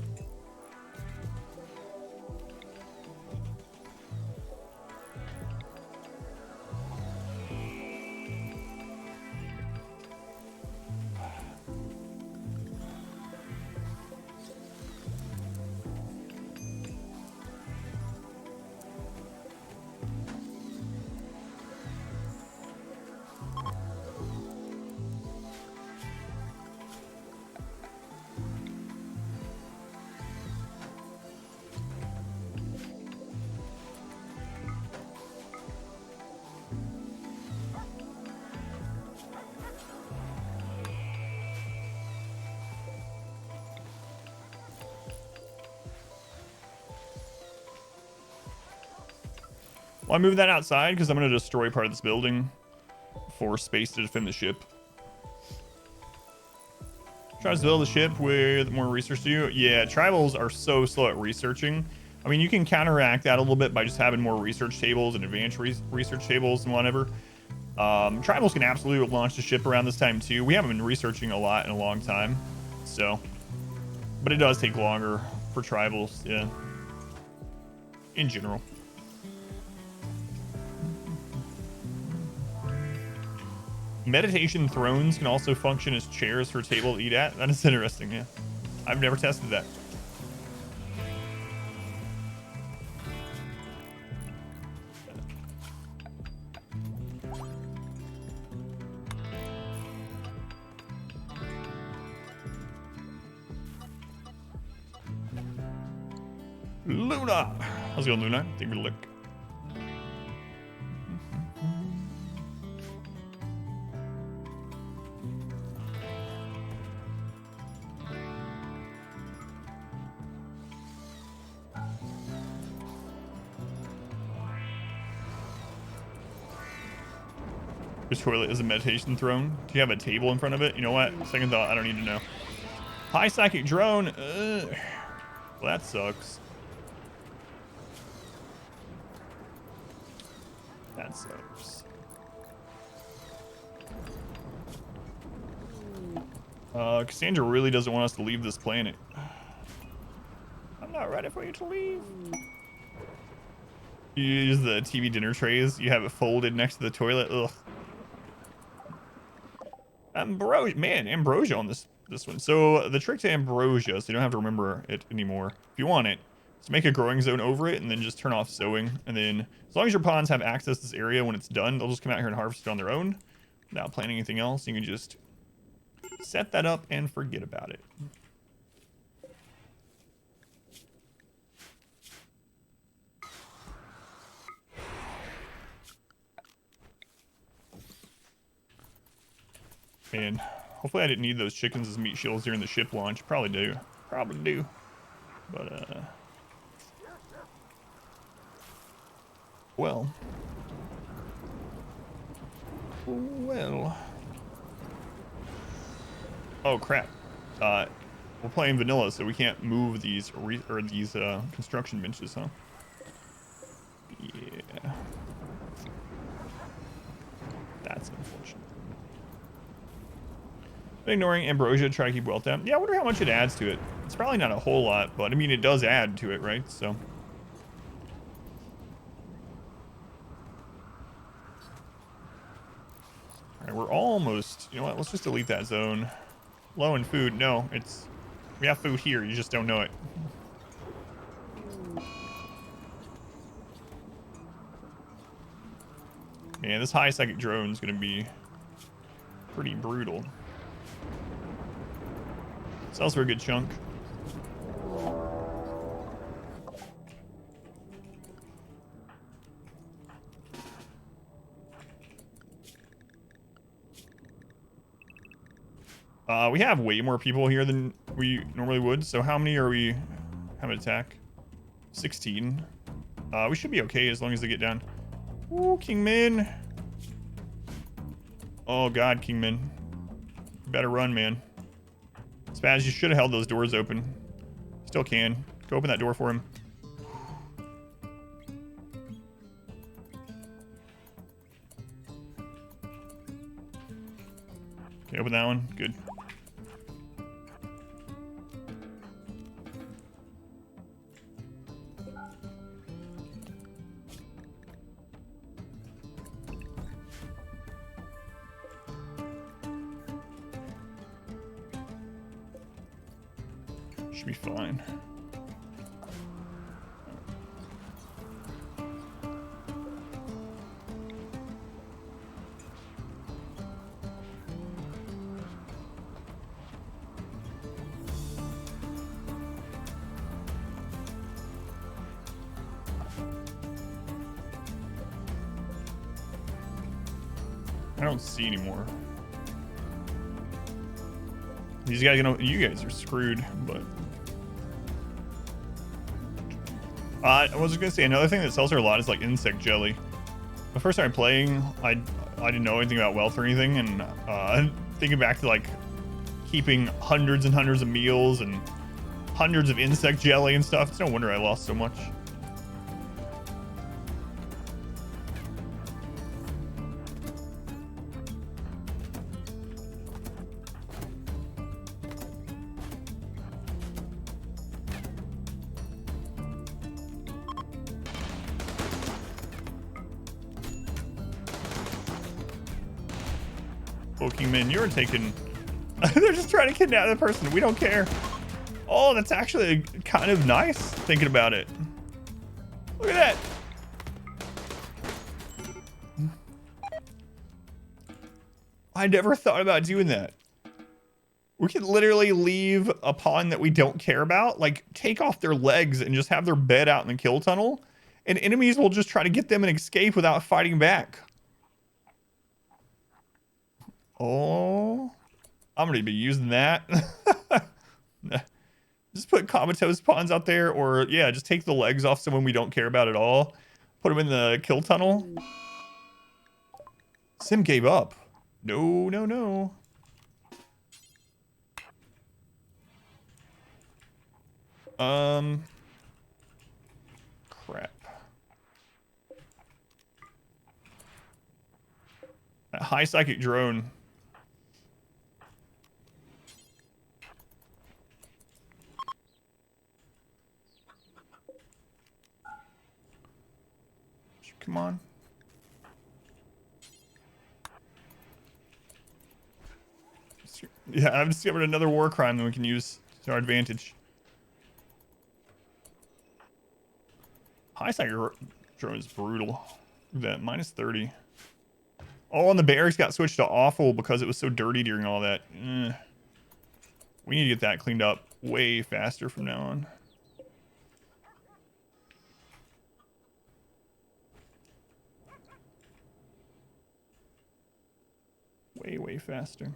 Well, I moved that outside because I'm going to destroy part of this building for space to defend the ship. Tries to build the ship with more research to do. Yeah, tribals are so slow at researching. I mean, you can counteract that a little bit by just having more research tables and advanced research tables and whatever. Tribals can absolutely launch the ship around this time too. We haven't been researching a lot in a long time, so. But it does take longer for tribals, yeah. In general. Meditation thrones can also function as chairs for a table to eat at. That is interesting, yeah. I've never tested that. Luna! How's it going, Luna? Take a look. Your toilet is a meditation throne. Do you have a table in front of it? You know what? Second thought, I don't need to know. High psychic drone. Ugh. Well, that sucks. That sucks. Cassandra really doesn't want us to leave this planet. I'm not ready for you to leave. You use the TV dinner trays. You have it folded next to the toilet. Ugh. Ambrosia on this one. So the trick to ambrosia, so you don't have to remember it anymore. If you want it, just make a growing zone over it and then just turn off sowing. And then as long as your pawns have access to this area when it's done, they'll just come out here and harvest it on their own without planning anything else. You can just set that up and forget about it. Man, hopefully I didn't need those chickens as meat shields during the ship launch. Probably do. But, well. Oh, crap. we're playing vanilla, so we can't move these these construction benches, huh? Yeah. That's unfortunate. Ignoring ambrosia, try to keep wealth down. Yeah, I wonder how much it adds to it. It's probably not a whole lot, but I mean, it does add to it, right? So. All right, we're almost, you know what? Let's just delete that zone. Low in food. No, we have food here. You just don't know it. Man, this high psychic drone is going to be pretty brutal. Sells for a good chunk. We have way more people here than we normally would. So how many are we have an attack? 16. We should be okay as long as they get down. Ooh, Kingman. Oh god, Kingman. You better run, man. Spaz, you should have held those doors open. Still can. Go open that door for him. Okay, open that one. Good. Should be fine. I don't see anymore. These guys, you guys are screwed, but. I was gonna say another thing that sells her a lot is like insect jelly. The first time playing, I didn't know anything about wealth or anything, and thinking back to like keeping hundreds and hundreds of meals and hundreds of insect jelly and stuff, it's no wonder I lost so much. Kingman, you're taking. They're just trying to kidnap the person. We don't care. Oh, that's actually kind of nice thinking about it. Look at that. I never thought about doing that. We could literally leave a pawn that we don't care about, like take off their legs and just have their bed out in the kill tunnel, and enemies will just try to get them and escape without fighting back. Oh, I'm gonna be using that. Just put comatose pawns out there, or yeah, just take the legs off someone we don't care about at all. Put them in the kill tunnel. Sim gave up. No, no, no. Crap. That high psychic drone. Come on. Yeah, I've discovered another war crime that we can use to our advantage. High psychic drone is brutal. Look at that, minus 30. Oh, and the barracks got switched to awful because it was so dirty during all that. We need to get that cleaned up way faster from now on. Way, way faster.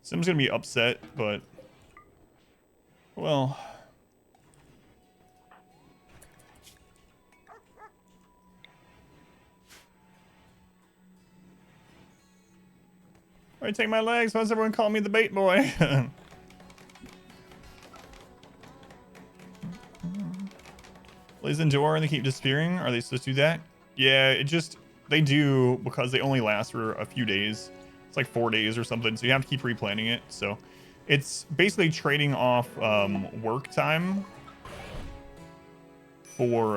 Sim's gonna be upset, but well. Why take my legs? Why does everyone call me the bait boy? Blaze endure and they keep disappearing. Are they supposed to do that? Yeah, they do because they only last for a few days. It's like 4 days or something, so you have to keep replanting it. So it's basically trading off work time for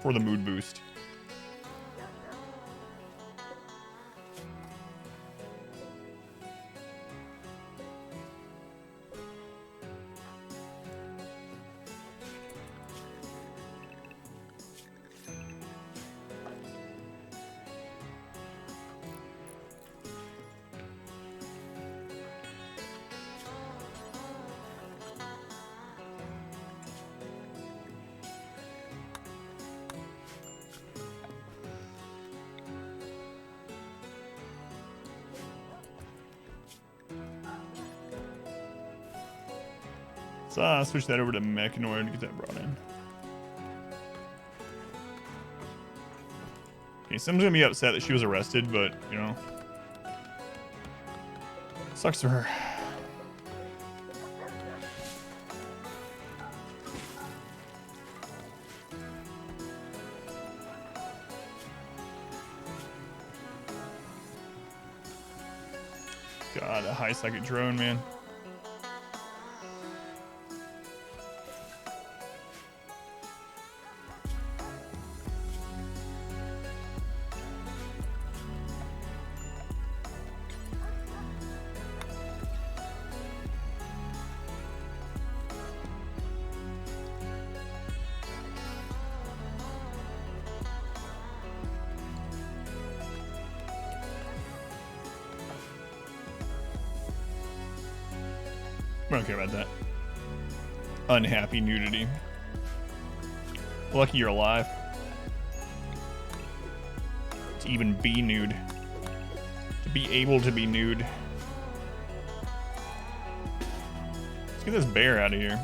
the mood boost. So switch that over to Mechanoid to get that brought in. Okay, someone's gonna be upset that she was arrested, but you know, sucks for her. God, a high psychic drone, man. I don't care about that. Unhappy nudity. Lucky you're alive. To even be nude. To be able to be nude. Let's get this bear out of here.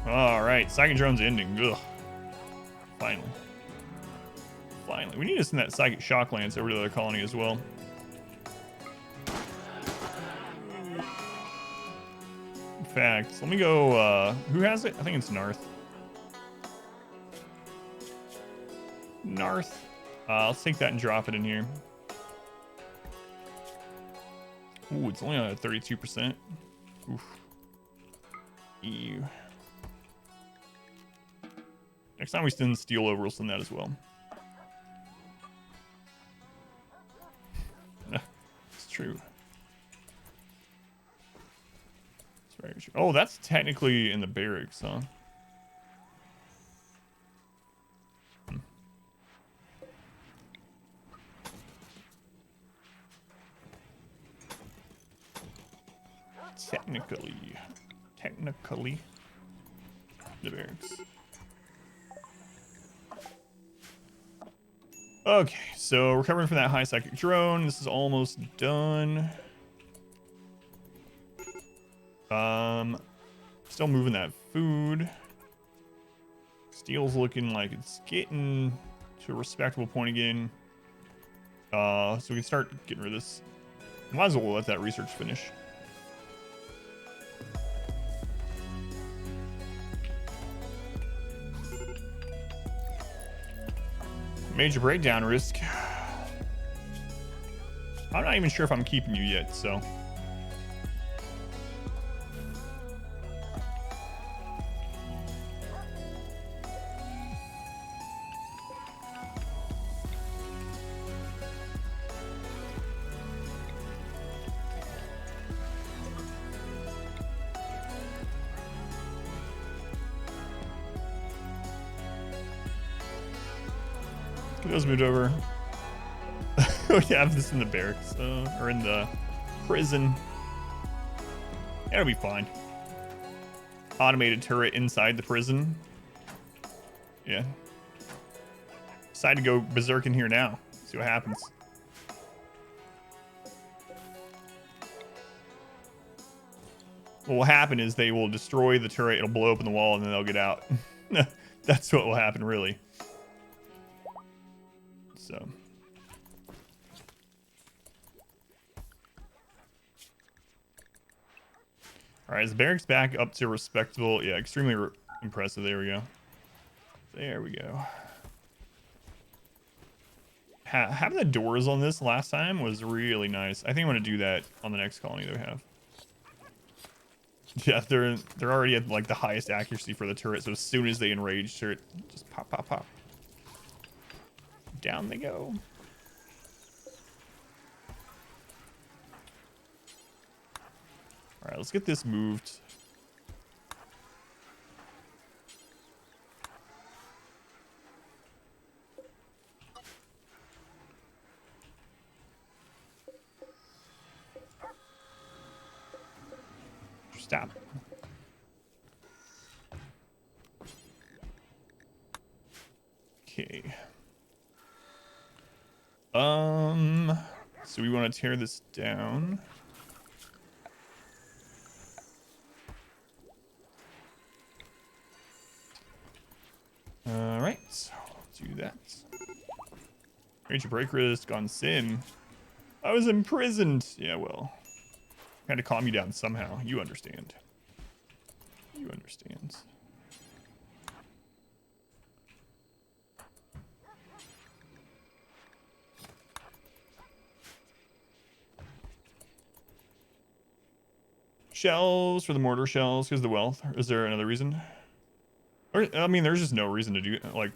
Alright, Psychic Drone's ending. Ugh. Finally. Finally. We need to send that Psychic Shock Lance over to the other colony as well. In fact, let me go, who has it? I think it's Narth. Narth. Let's take that and drop it in here. Ooh, it's only on 32%. Oof. Ew. Next time we send Steel over, we'll send that as well. It's true. Very true. Oh, that's technically in the barracks, huh? Technically, the barracks. Okay, so recovering from that high psychic drone. This is almost done. Still moving that food. Steel's looking like it's getting to a respectable point again. So we can start getting rid of this. Might as well let that research finish. Major breakdown risk. I'm not even sure if I'm keeping you yet, so. Get those moved over. We have this in the barracks, or in the prison. It'll be fine. Automated turret inside the prison. Yeah. Decide to go berserk in here now. See what happens. What will happen is they will destroy the turret, it'll blow open the wall, and then they'll get out. That's what will happen, really. So. All right, is the barracks back up to respectable? Yeah, extremely impressive. There we go. There we go. Having the doors on this last time was really nice. I think I'm gonna do that on the next colony that we have. Yeah, they're already at like the highest accuracy for the turret, so as soon as they enrage, turret just pop, pop, pop. Down they go. All right, let's get this moved. Stop. Okay. So we want to tear this down. All right, let's do that. Major break risk on sim. I was imprisoned. Yeah, well, had to calm you down somehow. You understand. You understand. Shells for the mortar shells because the wealth. Is there another reason? Or, I mean, there's just no reason to do it. Like,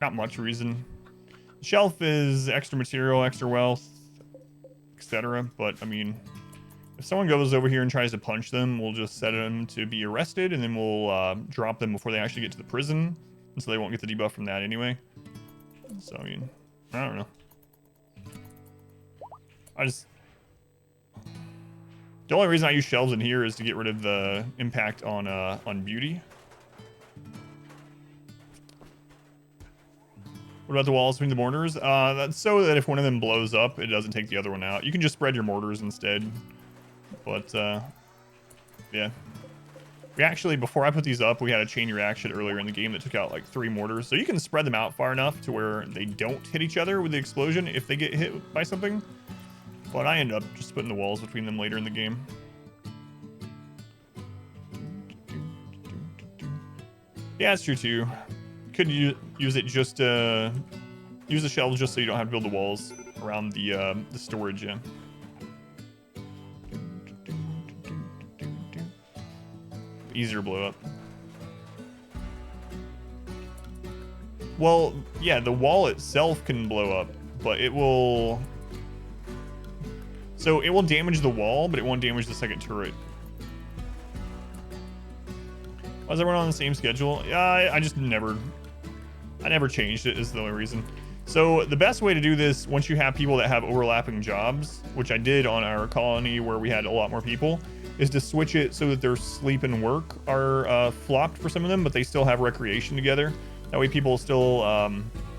not much reason. Shelf is extra material, extra wealth, etc. But I mean, if someone goes over here and tries to punch them, we'll just set them to be arrested, and then we'll drop them before they actually get to the prison, so they won't get the debuff from that anyway. So I mean, I don't know. The only reason I use shelves in here is to get rid of the impact on beauty. What about the walls between the mortars? That's so that if one of them blows up, it doesn't take the other one out. You can just spread your mortars instead. But, yeah. We actually, before I put these up, we had a chain reaction earlier in the game that took out like 3 mortars. So you can spread them out far enough to where they don't hit each other with the explosion if they get hit by something. But I end up just putting the walls between them later in the game. Yeah, that's true too. Could you use it just to use the shelves just so you don't have to build the walls around the storage, yeah. Easier to blow up. Well, yeah, the wall itself can blow up, but it will... So it will damage the wall, but it won't damage the second turret. Was everyone on the same schedule? Yeah, I just never changed it is the only reason. So the best way to do this, once you have people that have overlapping jobs, which I did on our colony where we had a lot more people, is to switch it so that their sleep and work are flopped for some of them, but they still have recreation together. That way people still,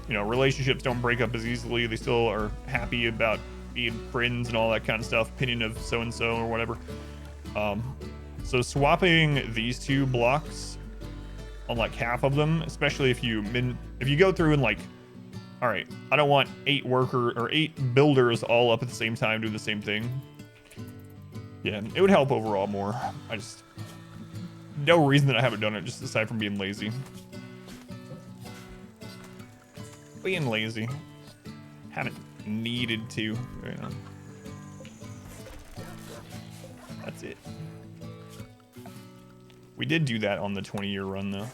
you know, relationships don't break up as easily. They still are happy about being friends and all that kind of stuff, opinion of so-and-so or whatever. So swapping these 2 blocks on like half of them, especially if you go through and like, all right, I don't want 8 builders all up at the same time doing the same thing. Yeah, it would help overall more. I just, no reason that I haven't done it, just aside from being lazy. Being lazy. Haven't needed to, you know. That's it. We did do that on the 20-year run, though.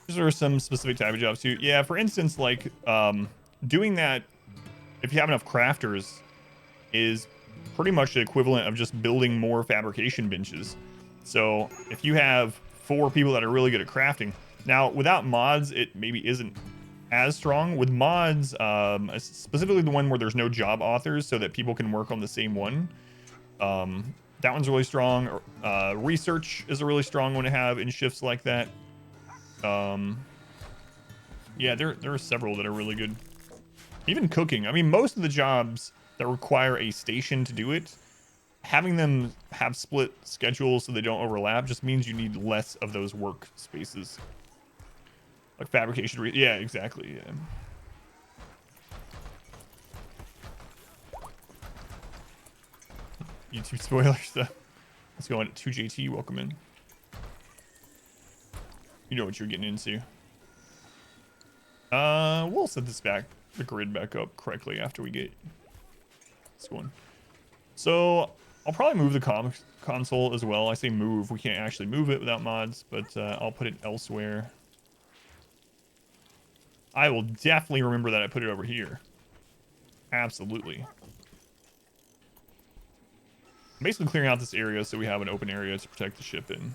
These are some specific type of jobs, too. Yeah, for instance, like, doing that, if you have enough crafters, is pretty much the equivalent of just building more fabrication benches. So if you have 4 people that are really good at crafting, now without mods, it maybe isn't as strong. With mods, specifically the one where there's no job authors so that people can work on the same one, that one's really strong. Research is a really strong one to have in shifts like that. Yeah, there are several that are really good. Even cooking. I mean, most of the jobs that require a station to do it, having them have split schedules so they don't overlap just means you need less of those work spaces. Like fabrication. Yeah, exactly. Yeah. YouTube spoilers stuff. Let's go on to 2JT. Welcome in. You know what you're getting into. We'll set this back, the grid back up correctly after we get this one. So I'll probably move the console as well. I say move. We can't actually move it without mods, but I'll put it elsewhere. I will definitely remember that I put it over here. Absolutely. I'm basically clearing out this area so we have an open area to protect the ship in.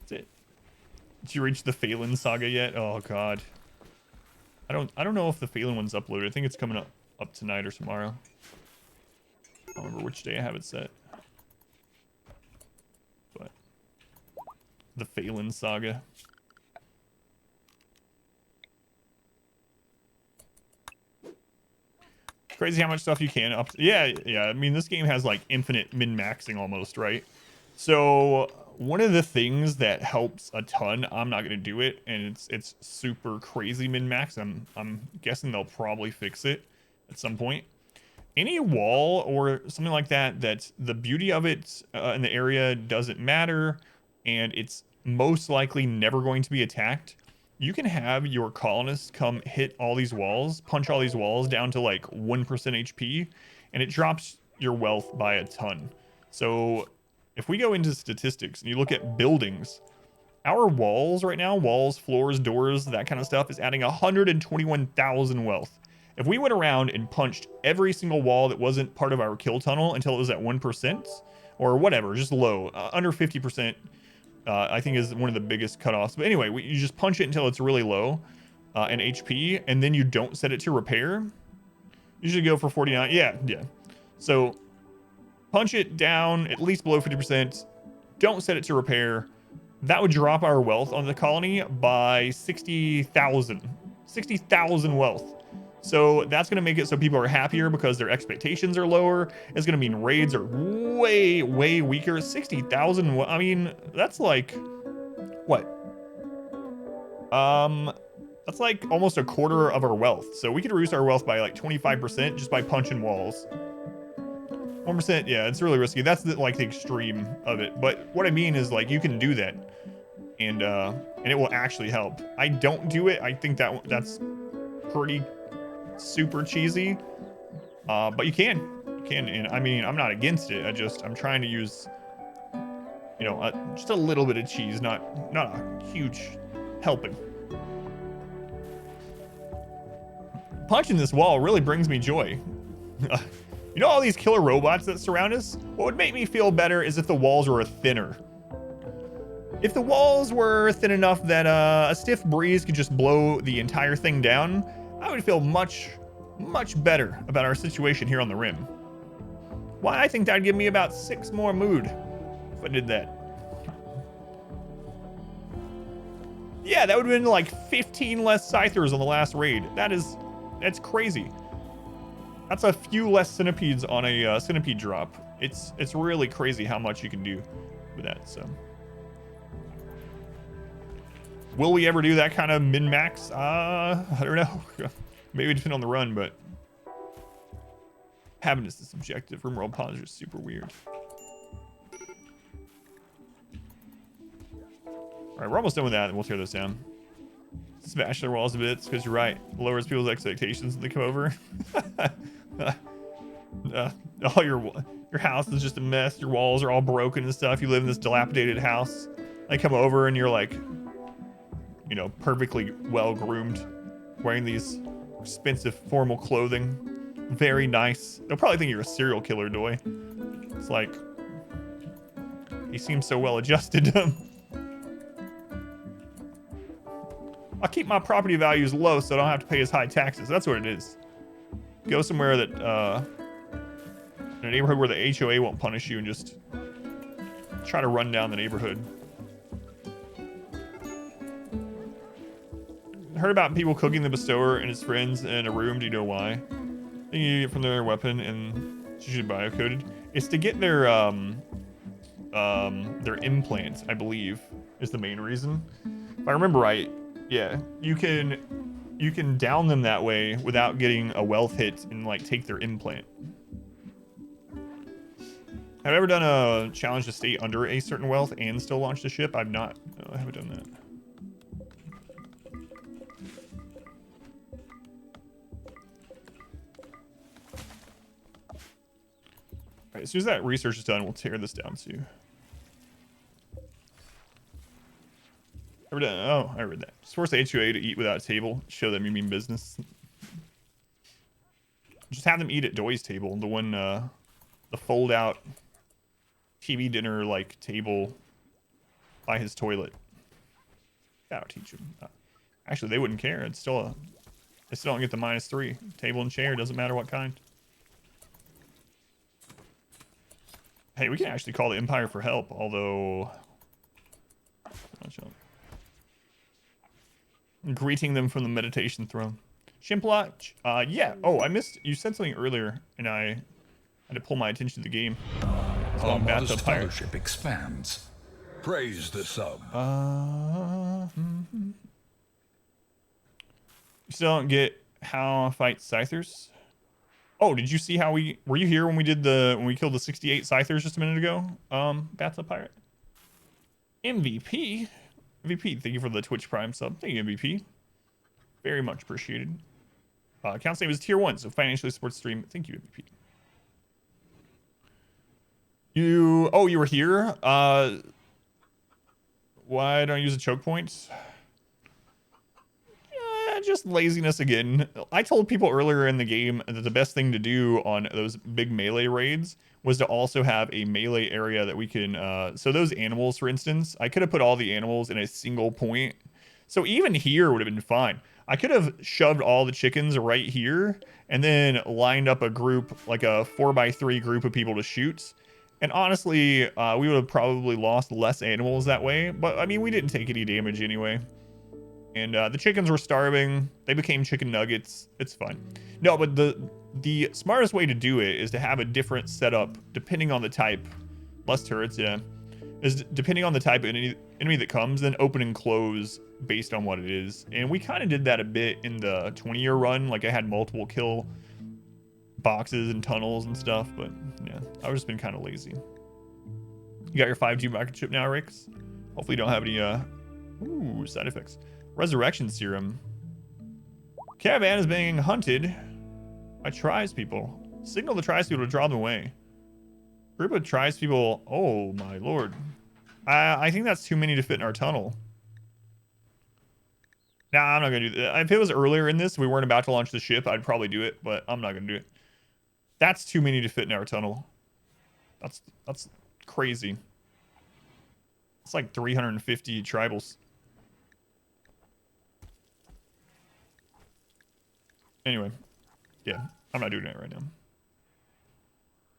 That's it. Did you reach the Phelan saga yet? Oh god. I don't know if the Phelan one's uploaded. I think it's coming up tonight or tomorrow. I don't remember which day I have it set. But the Phelan saga. Crazy how much stuff you can up. Yeah. I mean, this game has like infinite min-maxing almost, right? So one of the things that helps a ton, I'm not gonna do it, and it's super crazy min-max. I'm guessing they'll probably fix it at some point. Any wall or something like that, the beauty of it in the area doesn't matter, and it's most likely never going to be attacked. You can have your colonists come hit all these walls, punch all these walls down to like 1% HP, and it drops your wealth by a ton. So if we go into statistics and you look at buildings, our walls right now, walls, floors, doors, that kind of stuff, is adding 121,000 wealth. If we went around and punched every single wall that wasn't part of our kill tunnel until it was at 1%, or whatever, just low, under 50%, I think is one of the biggest cutoffs. But anyway, you just punch it until it's really low in HP, and then you don't set it to repair. Usually go for 49. Yeah. So punch it down at least below 50%. Don't set it to repair. That would drop our wealth on the colony by 60,000. 60,000 wealth. So that's going to make it so people are happier because their expectations are lower. It's going to mean raids are way, way weaker. 60,000. I mean, that's like, what? That's like almost a quarter of our wealth. So we could reduce our wealth by like 25% just by punching walls. 1%, yeah, it's really risky. That's like the extreme of it. But what I mean is like you can do that, and it will actually help. I don't do it. I think that's pretty super cheesy, but you can, and I mean, I'm not against it. I'm trying to use, you know, just a little bit of cheese, not a huge helping. Punching this wall really brings me joy. You know all these killer robots that surround us? What would make me feel better is if the walls were thinner. If the walls were thin enough that a stiff breeze could just blow the entire thing down, I would feel much, much better about our situation here on the Rim. Why, I think that'd give me about 6 more mood if I did that. Yeah, that would have been like 15 less Scythers on the last raid. That's crazy. That's a few less centipedes on a centipede drop. It's really crazy how much you can do with that. So, will we ever do that kind of min-max? I don't know. Maybe depend on the run, but happiness is subjective. RimWorld pause is super weird. All right, we're almost done with that, and we'll tear this down. Smash their walls a bit, because you're right. It lowers people's expectations when they come over. All your house is just a mess. Your walls are all broken and stuff. You live in this dilapidated house. They come over and you're like, you know, perfectly well groomed, wearing these expensive formal clothing. Very nice. They'll probably think you're a serial killer, Doy. It's like, he seems so well adjusted. I'll keep my property values low so I don't have to pay as high taxes. That's what it is. Go somewhere that, in a neighborhood where the HOA won't punish you and just try to run down the neighborhood. I heard about people cooking the bestower and his friends in a room. Do you know why? I think you get from their weapon and it's usually biocoded. It's to get their implants, I believe, is the main reason. If I remember right, Yeah, you can down them that way without getting a wealth hit and like take their implant. Have I ever done a challenge to stay under a certain wealth and still launch the ship? I've not. No, I haven't done that. All right, as soon as that research is done, we'll tear this down too. Ever done? Oh, I read that. Just force the HUA to eat without a table. Show them you mean business. Just have them eat at Doy's table. The one, the fold-out TV dinner like table by his toilet. That'll teach him. Actually, they wouldn't care. It's still they still don't get the -3. Table and chair, doesn't matter what kind. Hey, we can actually call the Empire for help, although greeting them from the meditation throne. Shimplot, yeah. Oh, I missed. You said something earlier, and I had to pull my attention to the game. So Our I'm back modest to pirate. fellowship expands. Praise the sub. You still don't get how I fight Scythers? Oh, did you see how were you here when we killed the 68 Scythers just a minute ago? Bathtub Pirate. MVP. MVP, thank you for the Twitch Prime sub. Thank you, MVP. Very much appreciated. Account name is tier 1, so financially supports stream. Thank you, MVP. You were here? Why don't I use a choke point? Just laziness again. I told people earlier in the game that the best thing to do on those big melee raids was to also have a melee area that we can so those animals, for instance, I could have put all the animals in a single point. So even here would have been fine. I could have shoved all the chickens right here and then lined up a group, like a 4x3 group of people to shoot. And honestly, we would have probably lost less animals that way. But I mean, we didn't take any damage anyway. And the chickens were starving. They became chicken nuggets. It's fine. No, but the smartest way to do it is to have a different setup depending on the type. Less turrets, yeah. Is depending on the type of enemy that comes, then open and close based on what it is. And we kind of did that a bit in the 20-year run. Like I had multiple kill boxes and tunnels and stuff. But yeah, I've just been kind of lazy. You got your 5G microchip now, Rix? Hopefully you don't have any side effects. Resurrection serum. Caravan is being hunted by tribespeople. Signal the tribespeople to draw them away. Group of tribespeople. Oh my lord. I think that's too many to fit in our tunnel. Nah, I'm not gonna do that. If it was earlier in this, we weren't about to launch the ship, I'd probably do it, but I'm not gonna do it. That's too many to fit in our tunnel. That's crazy. It's like 350 tribals. Anyway, yeah, I'm not doing that right now.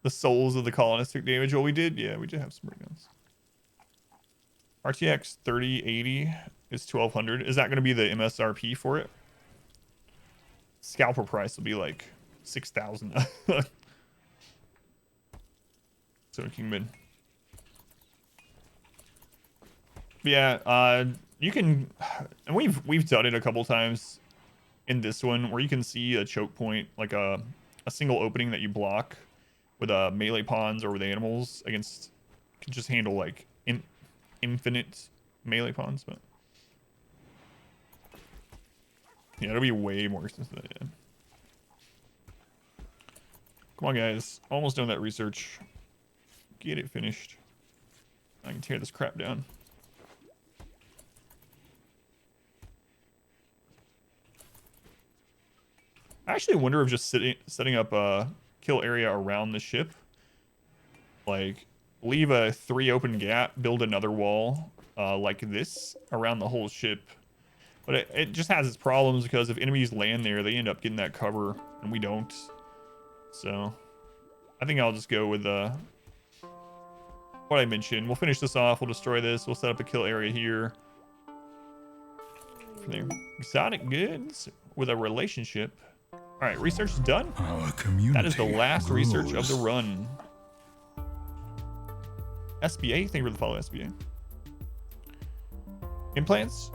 The souls of the colonists took damage. Well, we did. Yeah, we did have some breakdowns. RTX 3080 is 1200. Is that going to be the MSRP for it? Scalper price will be like 6,000. So Kingman. Yeah, you can, and we've done it a couple times in this one where you can see a choke point, like a single opening that you block with melee pawns or with animals against, can just handle like infinite melee pawns, but yeah, it'll be way more expensive than that. Yeah. Come on, guys, almost done that research. Get it finished. I can tear this crap down. I actually wonder if just setting up a kill area around the ship, like leave a 3 open gap, build another wall like this around the whole ship. But it just has its problems because if enemies land there, they end up getting that cover and we don't. So I think I'll just go with what I mentioned. We'll finish this off. We'll destroy this. We'll set up a kill area here. Exotic goods with a relationship. All right, research is done. Our community That is the last grows. research of the run. SBA, thank you for the follow, SBA. Implants.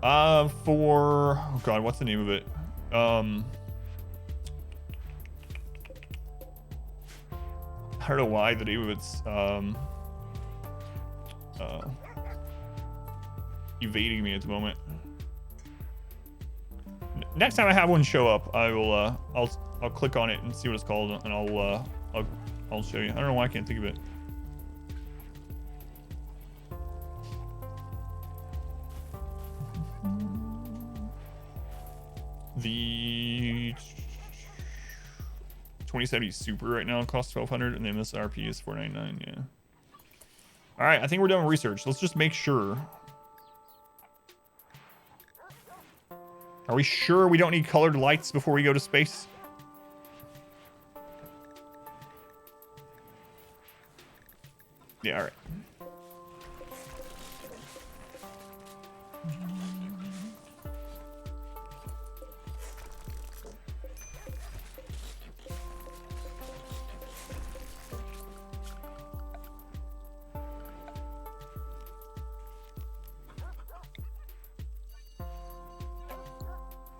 For oh god, what's the name of it? I don't know why the name of it's evading me at the moment. Next time I have one show up, I will I'll click on it and see what it's called, and I'll show you. I don't know why I can't think of it. The 2070 Super right now costs $1,200, and the MSRP is $499. Yeah. All right, I think we're done with research. Let's just make sure. Are we sure we don't need colored lights before we go to space? Yeah, all right.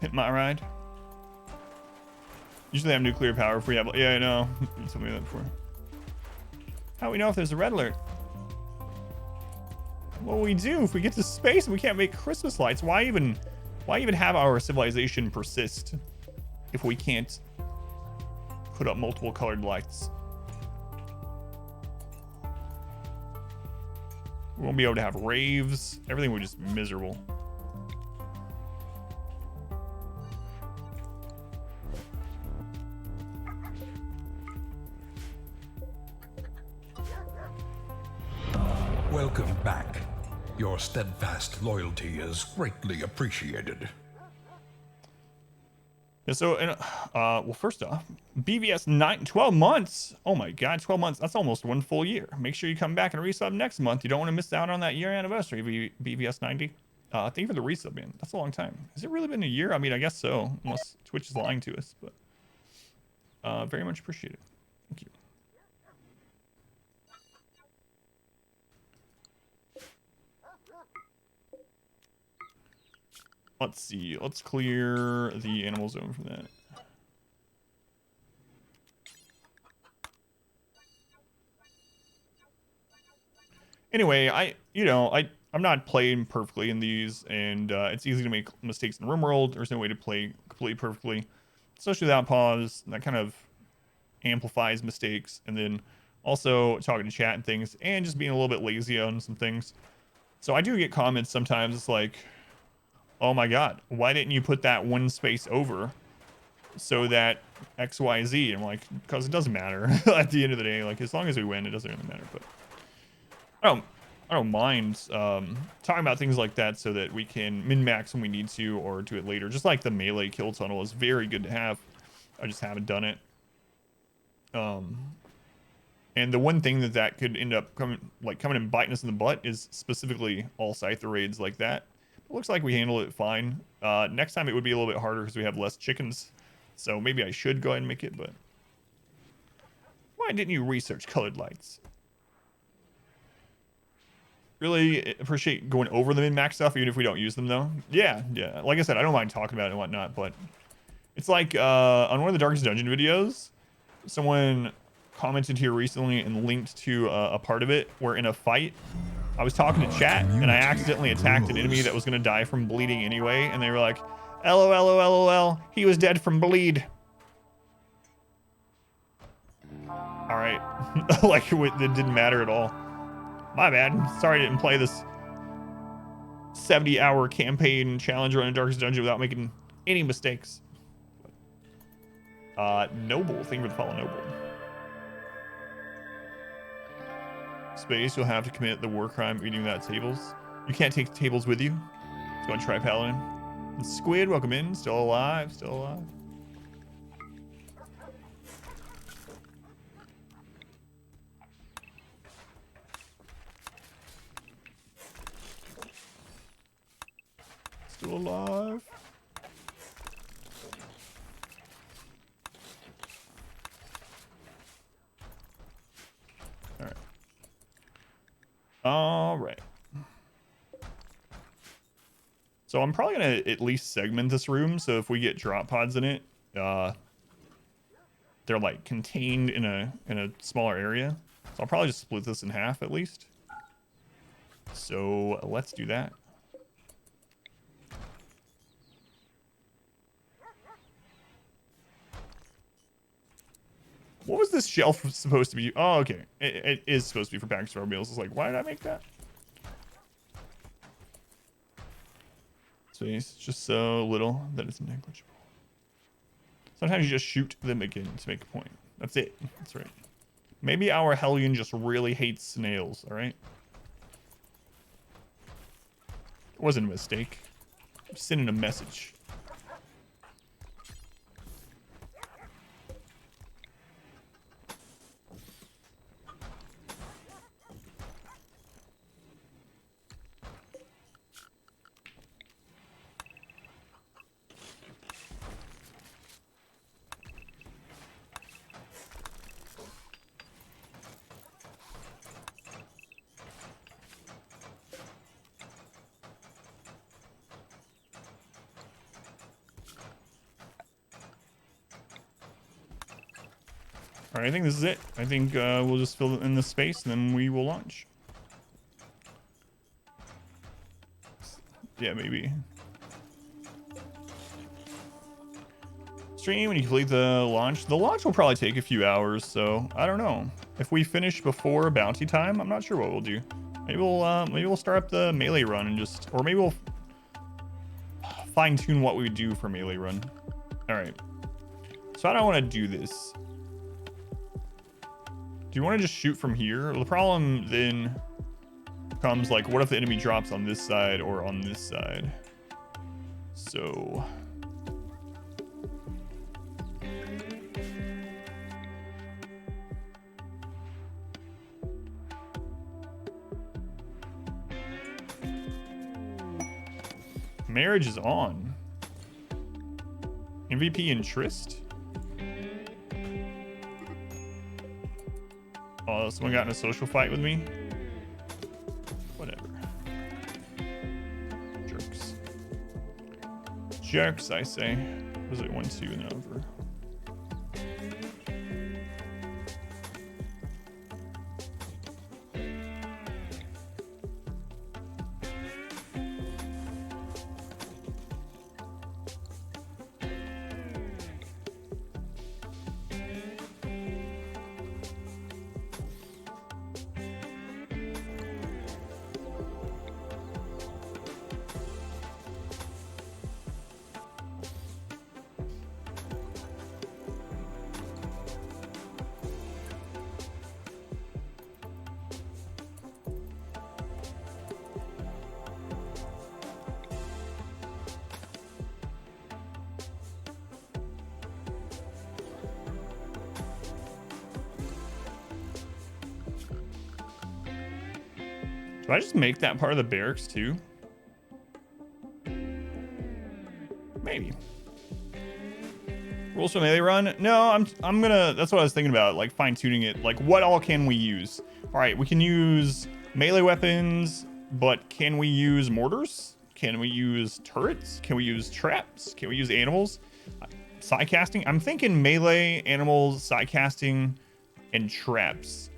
Hit my ride. Usually have nuclear power if we have. Yeah, I know. You told me that before. How do we know if there's a red alert? What will we do if we get to space and we can't make Christmas lights? Why even have our civilization persist if we can't put up multiple colored lights? We won't be able to have raves. Everything will just be miserable. Welcome back. Your steadfast loyalty is greatly appreciated. Yeah, so, well, first off, BVS 12 months. Oh my God, 12 months. That's almost one full year. Make sure you come back and resub next month. You don't want to miss out on that year anniversary, BVS 90. Thank you for the resub, man. That's a long time. Has it really been a year? I mean, I guess so, unless Twitch is lying to us, but very much appreciated. Thank you. Let's see. Let's clear the animal zone from that. Anyway, I'm not playing perfectly in these, and it's easy to make mistakes in RimWorld. There's no way to play completely perfectly, especially without pause. That kind of amplifies mistakes, and then also talking to chat and things, and just being a little bit lazy on some things. So I do get comments sometimes. It's like, oh my God, why didn't you put that one space over so that XYZ? I'm like, because it doesn't matter at the end of the day. Like, as long as we win, it doesn't really matter. But I don't mind talking about things like that so that we can min-max when we need to, or do it later. Just like the melee kill tunnel is very good to have. I just haven't done it. And the one thing that could end up coming and biting us in the butt is specifically all Scyther raids like that. It looks like we handle it fine. Next time it would be a little bit harder because we have less chickens. So maybe I should go ahead and make it, but why didn't you research colored lights? Really appreciate going over the min-max stuff, even if we don't use them, though. Yeah. Like I said, I don't mind talking about it and whatnot, but it's like on one of the Darkest Dungeon videos, someone commented here recently and linked to a part of it where in a fight, I was talking to chat and I accidentally attacked an enemy that was going to die from bleeding anyway, and they were like, LOL, he was dead from bleed. All right. Like, it didn't matter at all. My bad. Sorry I didn't play this 70-hour campaign challenge run in Darkest Dungeon without making any mistakes. Noble. Thank you for the follow, Noble. Space, you'll have to commit the war crime of eating without tables. You can't take tables with you. So go and try Paladin. And Squid, welcome in. Still alive. Still alive. All right. So I'm probably gonna at least segment this room, so if we get drop pods in it, they're like contained in a smaller area. So I'll probably just split this in half at least. So let's do that. What was this shelf supposed to be? Oh, okay. It is supposed to be for package store meals. It's like, why did I make that? Space just so little that it's negligible. Sometimes you just shoot them again to make a point. That's it. That's right. Maybe our Hellion just really hates snails, all right? It wasn't a mistake. I'm sending a message. All right, I think this is it. I think we'll just fill in the space and then we will launch. Yeah, maybe. Stream when you complete the launch. The launch will probably take a few hours, so I don't know. If we finish before bounty time, I'm not sure what we'll do. Maybe we'll start up the melee run and just, or maybe we'll fine tune what we do for melee run. All right. So I don't want to do this. Do you want to just shoot from here? Well, the problem then comes like, what if the enemy drops on this side or on this side? So marriage is on. MVP and Trist. Oh, someone got in a social fight with me? Whatever. Jerks. Jerks, I say. Was it 1, 2, and over? Do I just make that part of the barracks too? Maybe. Rules for melee run? No, I'm gonna, that's what I was thinking about, like fine tuning it. Like what all can we use? All right, we can use melee weapons, but can we use mortars? Can we use turrets? Can we use traps? Can we use animals? Side casting? I'm thinking melee, animals, side casting, and traps.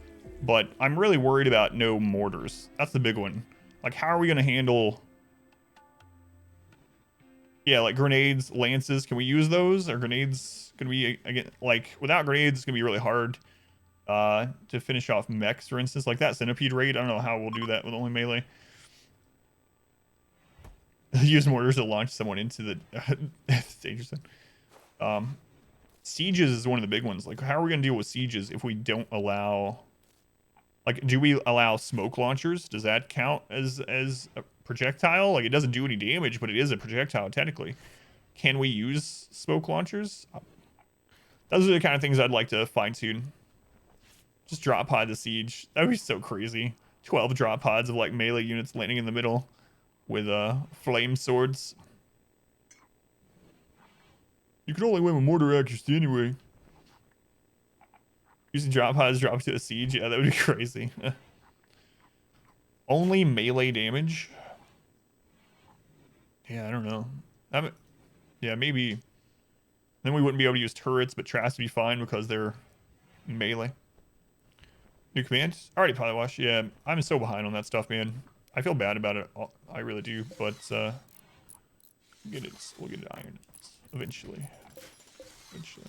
But I'm really worried about no mortars. That's the big one. Like, how are we going to handle... Yeah, like grenades, lances. Can we use those? Are grenades going to be, again, like, without grenades, it's going to be really hard to finish off mechs, for instance. Like that centipede raid, I don't know how we'll do that with only melee. Use mortars to launch someone into the danger zone. Sieges is one of the big ones. Like, how are we going to deal with sieges if we don't allow... Like, do we allow smoke launchers? Does that count as a projectile? Like, it doesn't do any damage, but it is a projectile, technically. Can we use smoke launchers? Those are the kind of things I'd like to fine-tune. Just drop pod the siege. That would be so crazy. 12 drop pods of, like, melee units landing in the middle with flame swords. You can only win with mortar accuracy anyway. Using drop pods drop to a siege. Yeah, that would be crazy. Only melee damage. Yeah, I don't know. Yeah, maybe. Then we wouldn't be able to use turrets, but traps would be fine because they're melee. New command? Already pilot wash. Yeah, I'm so behind on that stuff, man. I feel bad about it. I really do, but we'll get it ironed eventually. Eventually.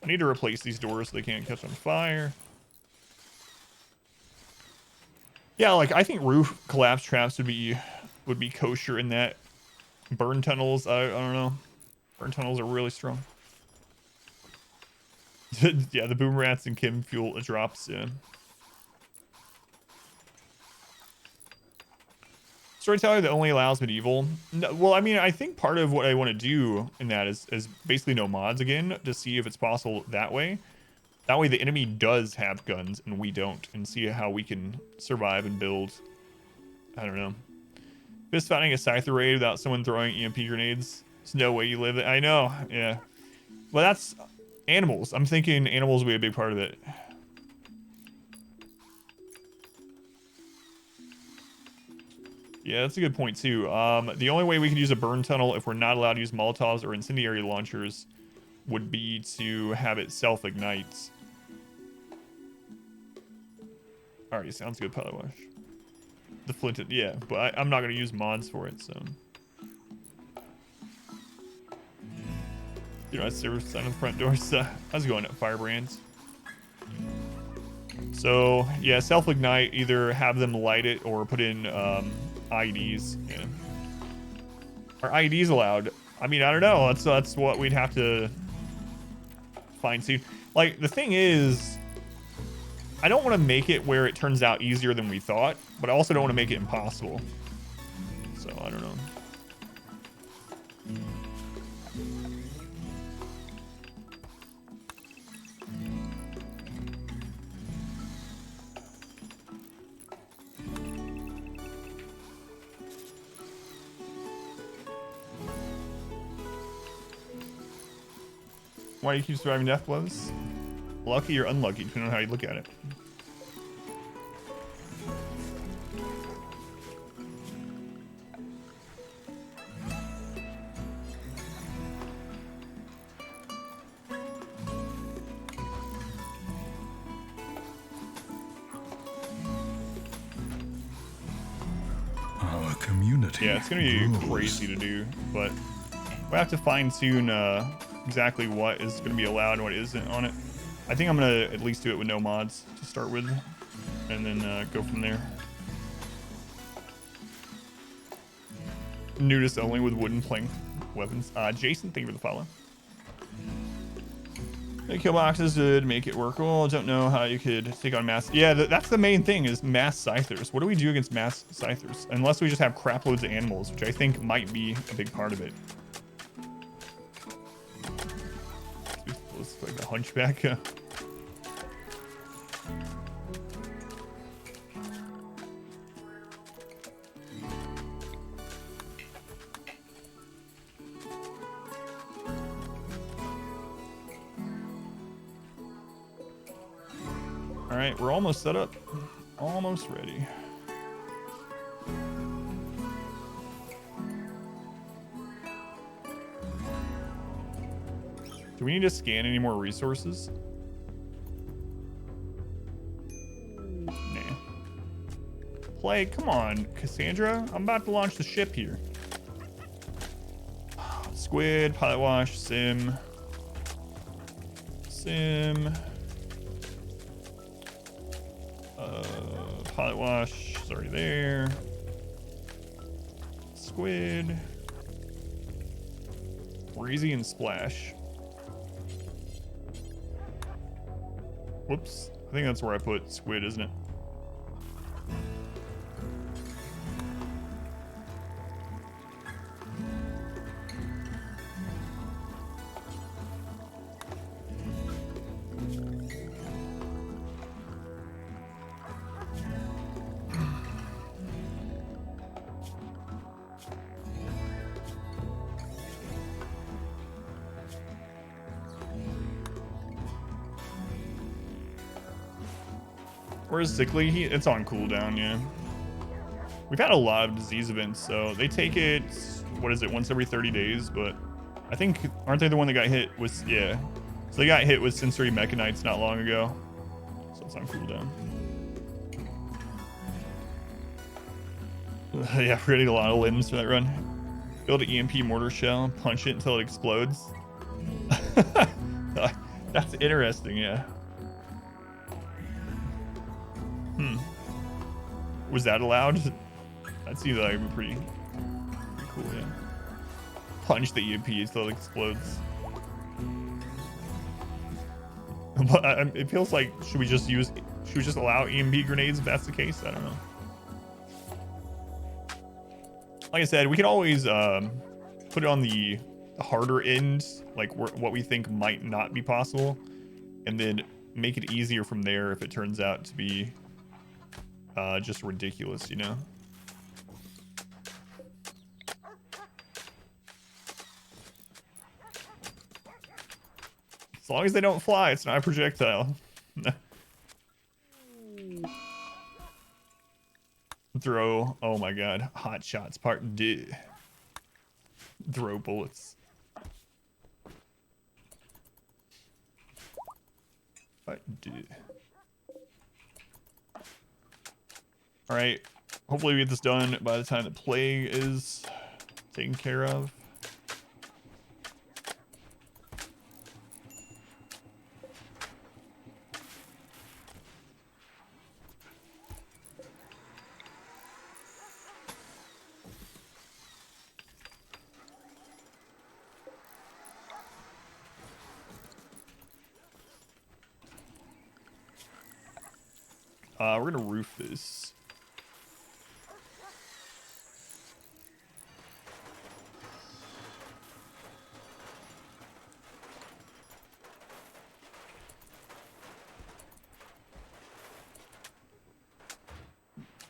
I need to replace these doors so they can't catch on fire. Yeah, like I think roof collapse traps would be kosher in that. Burn tunnels, I don't know. Burn tunnels are really strong. Yeah, the boom rats and chem fuel drops. Yeah. Storyteller that only allows medieval. No, well, I mean, I think part of what I want to do in that is basically no mods again to see if it's possible that way. That way the enemy does have guns and we don't, and see how we can survive and build. I don't know. Just finding a Scyther raid without someone throwing EMP grenades. There's no way you live it. I know, yeah. Well, that's animals. I'm thinking animals will be a big part of it. Yeah, that's a good point too. The only way we could use a burn tunnel if we're not allowed to use Molotovs or incendiary launchers would be to have it self-ignite. Alright, sounds good, pilot wash. The flinted, yeah, but I'm not going to use mods for it, so. You know, I serve sign on the front door, so how's it going, Firebrands? So, yeah, self-ignite, either have them light it or put in IEDs. Yeah. Are IEDs allowed? I mean, I don't know. That's what we'd have to find soon. Like, the thing is, I don't want to make it where it turns out easier than we thought, but I also don't want to make it impossible. So, I don't know. Why do you keep surviving death blows? Lucky or unlucky, depending on how you look at it. Our community. Yeah, it's gonna be grows. crazy to do, but we'll have to fine tune exactly what is gonna be allowed and what isn't on it. I think I'm gonna at least do it with no mods to start with, and then go from there. Nudist only with wooden plank weapons. Jason, thank you for the follow. The kill boxes did make it workable. I don't know how you could take on mass. Yeah, that's the main thing is mass scythers. What do we do against mass scythers? Unless we just have crap loads of animals, which I think might be a big part of it. Looks like a hunchback. All right, we're almost set up. Almost ready. Do we need to scan any more resources? Nah. Play, come on, Cassandra. I'm about to launch the ship here. Squid, pilot wash, sim. Pilot wash is already there. Squid. Breezy and splash. Whoops. I think that's where I put squid, isn't it? Where's Sickly? It's on cooldown, yeah. We've had a lot of disease events, so they take it, what is it, once every 30 days, but I think, aren't they the one that got hit with, yeah. So they got hit with sensory mechanites not long ago. So it's on cooldown. Yeah, we're getting a lot of limbs for that run. Build an EMP mortar shell, punch it until it explodes. That's interesting, yeah. Was that allowed? That seems like pretty cool, yeah. Punch the EMP until it explodes. But it feels like, should we just allow EMP grenades if that's the case? I don't know. Like I said, we can always put it on the harder end, like what we think might not be possible, and then make it easier from there if it turns out to be just ridiculous, you know? As long as they don't fly, it's not a projectile. Throw, oh my god, hot shots part 2. Throw bullets. Part 2. All right, hopefully we get this done by the time the plague is taken care of. We're gonna roof this.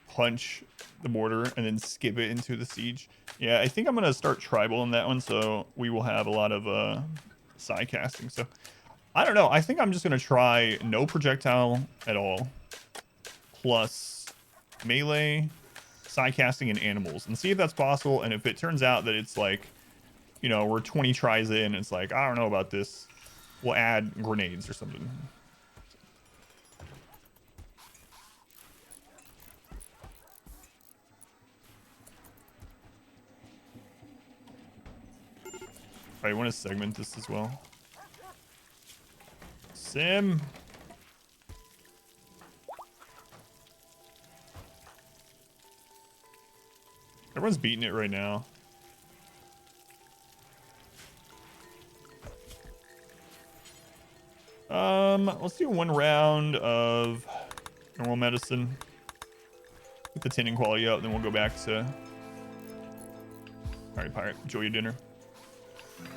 Punch the mortar and then skip it into the siege. Yeah, I think I'm gonna start tribal in that one, so we will have a lot of side casting. So I don't know. I think I'm just gonna try no projectile at all, plus melee, side casting, and animals, and see if that's possible. And if it turns out that it's like, you know, we're 20 tries in, it's like, I don't know about this, we'll add grenades or something. I want to segment this as well. Sim. Everyone's beating it right now. Let's do one round of normal medicine. Get the tinning quality up, then we'll go back to... Alright, pirate, enjoy your dinner.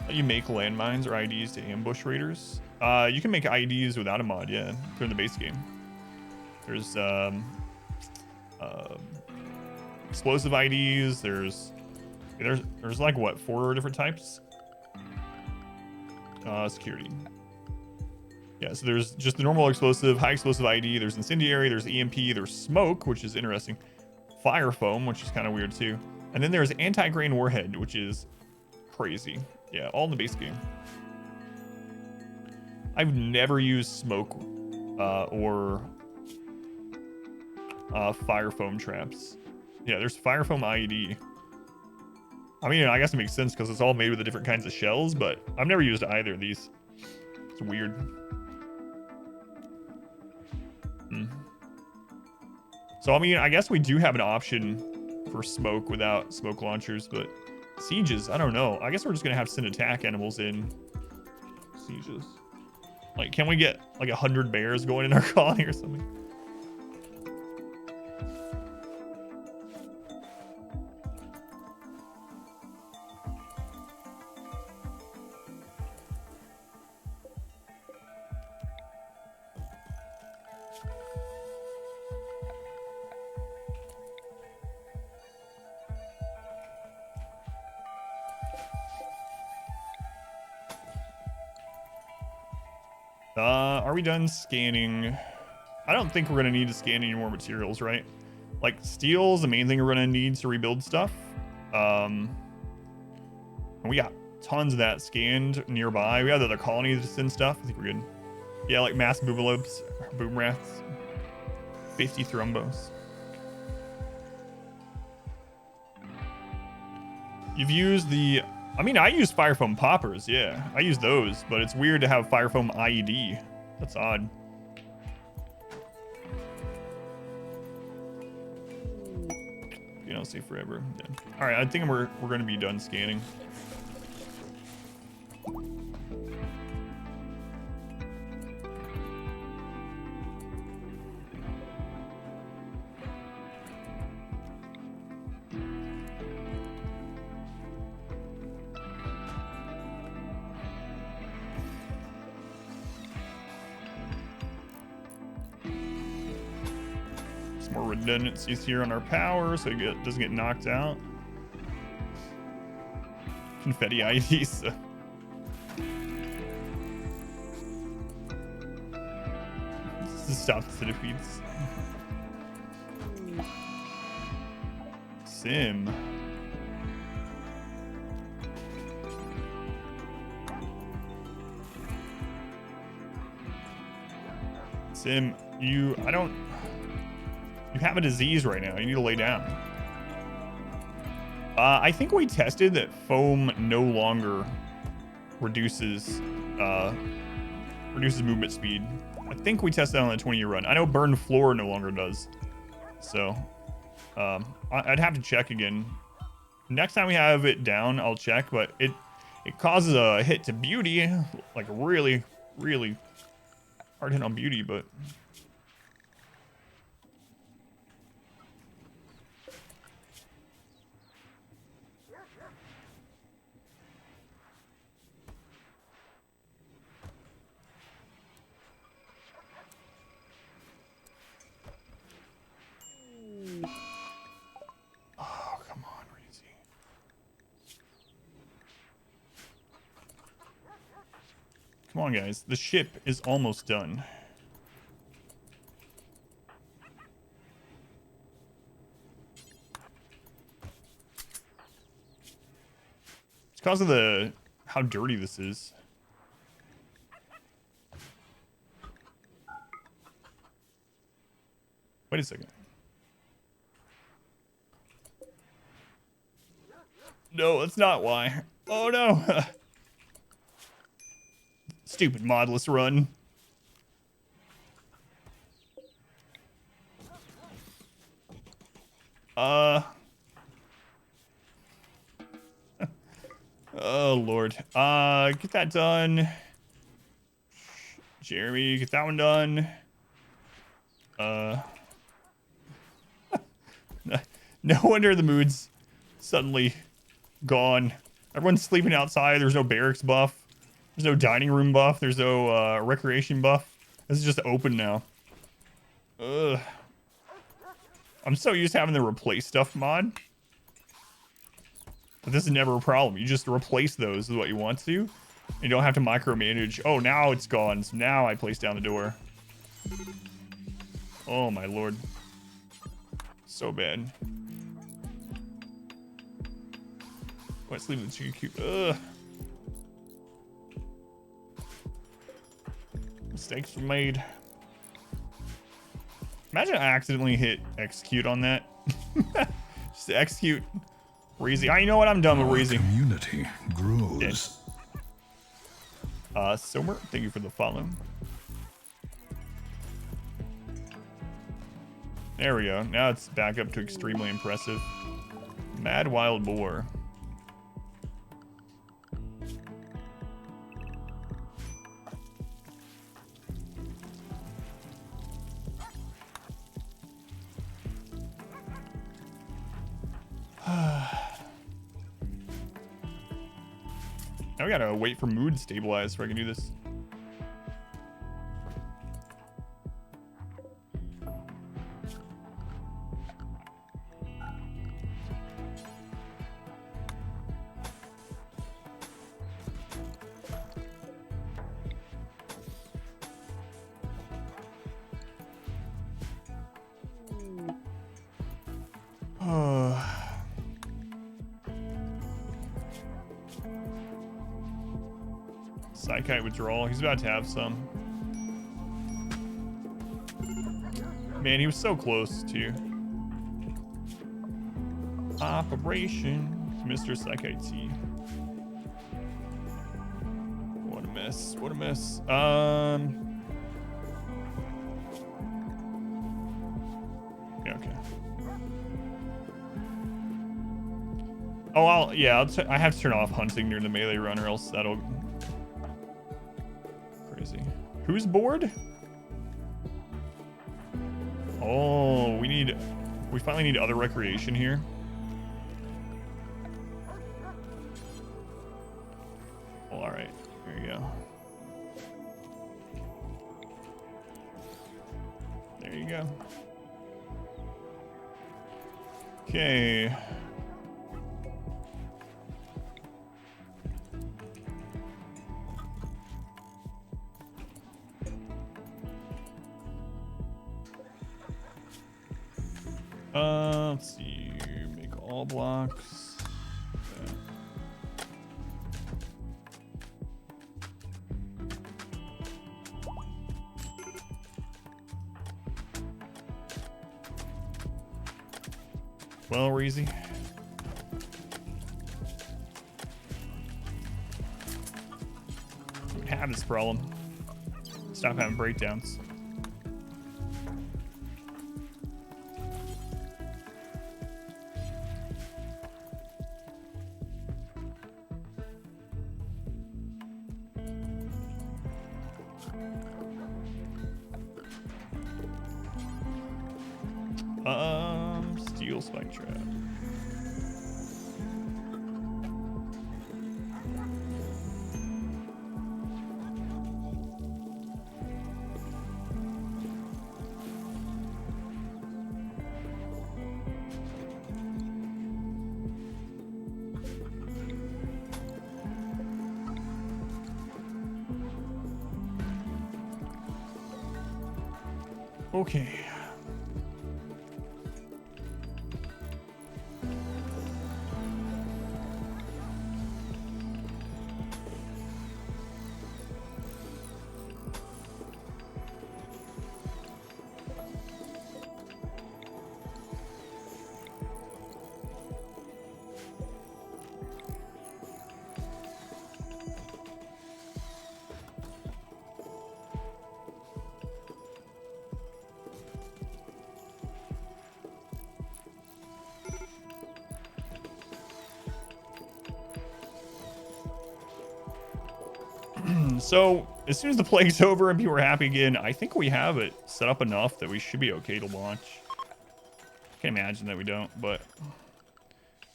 You make landmines or IDs to ambush raiders. You can make IDs without a mod, yeah. They're in the base game. There's explosive IDs. There's like what, 4 different types? Security. Yeah, so there's just the normal explosive, high explosive ID. There's incendiary. There's EMP. There's smoke, which is interesting. Fire foam, which is kind of weird too. And then there's anti-grain warhead, which is crazy. Yeah, all in the base game. I've never used smoke or fire foam traps. Yeah, there's fire foam IED. I mean, I guess it makes sense because it's all made with the different kinds of shells, but I've never used either of these. It's weird. So, I mean, I guess we do have an option for smoke without smoke launchers, but sieges, I don't know. I guess we're just going to have send attack animals in sieges. Like, can we get like 100 bears going in our colony or something? Are we done scanning? I don't think we're gonna need to scan any more materials, right? Like steel is the main thing we're gonna need to rebuild stuff. And we got tons of that scanned nearby. We have the other colonies and stuff. I think we're good. Yeah, like mass boobalopes, boom rats, 50 thrombos. You've used the, I mean, I use fire foam poppers. Yeah, I use those, but it's weird to have fire foam IED. That's odd. You don't see forever. Yeah. All right, I think we're gonna be done scanning. More redundancies here on our power so it doesn't get knocked out. Confetti IDs. This is stop the defeats. Sim. Sim, you have a disease right now. You need to lay down. I think we tested that foam no longer reduces movement speed. I think we tested that on the 20-year run. I know burn floor no longer does. So I'd have to check again. Next time we have it down, I'll check, but it causes a hit to beauty, like a really, really hard hit on beauty, but oh, come on, Reezy. Come on, guys. The ship is almost done. It's because of how dirty this is. Wait a second. No, that's not why. Oh no. Stupid modless run. Oh Lord. Get that done. Jeremy, get that one done. No wonder the mood's suddenly gone. Everyone's sleeping outside. There's no barracks buff. There's no dining room buff. There's no recreation buff. This is just open now. Ugh. I'm so used to having the replace stuff mod. But this is never a problem. You just replace those with what you want to. You don't have to micromanage. Oh, now it's gone. So now I place down the door. Oh my Lord. So bad. Let's leave the chicken coop. Ugh. Mistakes were made. Imagine I accidentally hit execute on that. Just execute. Reezy. You know what? I'm done with Reezy. Community grows. Somer, thank you for the follow. There we go. Now it's back up to extremely impressive. Mad Wild Boar. Now we gotta wait for mood to stabilize so I can do this. Psychite withdrawal. He's about to have some. Man, he was so close to Operation Mr. Psychite T. What a miss. What a miss. Yeah, okay. Oh, I have to turn off hunting near the melee run or else that'll... Crazy. Who's bored? Oh, we finally need other recreation here. Well, all right, there you go. There you go. Okay. Let's see. Make all blocks. Okay. Well, we're easy. We have this problem. Stop having breakdowns. Steel spike trap. Okay. So as soon as the plague's over and people are happy again, I think we have it set up enough that we should be okay to launch. Can't imagine that we don't, but I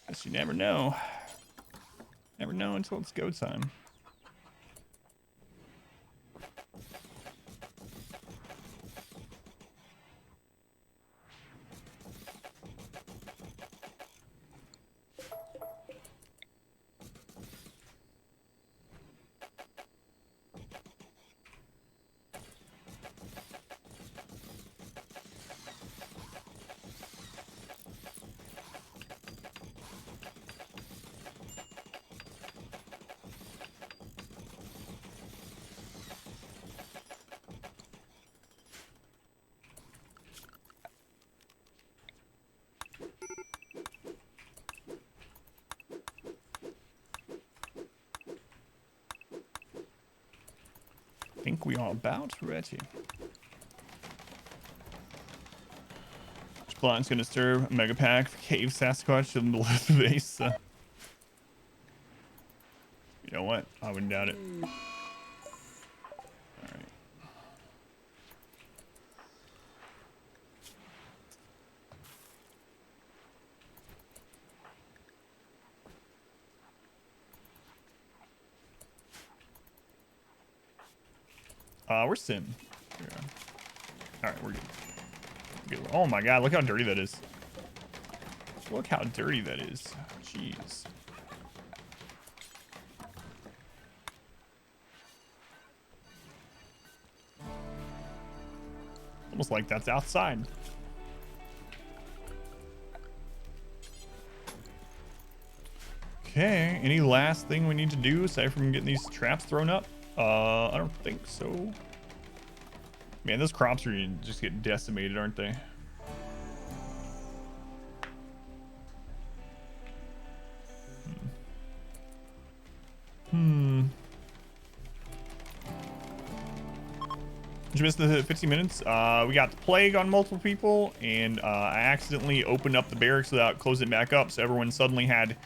guess you never know. Never know until it's go time. I think we are about ready. Blind's gonna stir a mega pack for Cave Sasquatch in the middle of the base. You know what? I wouldn't doubt it. We're sim. Yeah. Alright, we're good. Oh my god, look how dirty that is. Look how dirty that is. Jeez. Almost like that's outside. Okay, any last thing we need to do aside from getting these traps thrown up? I don't think so. Man, those crops are just getting decimated, aren't they? Did you miss the 15 minutes? We got the plague on multiple people, and I accidentally opened up the barracks without closing it back up, so everyone suddenly had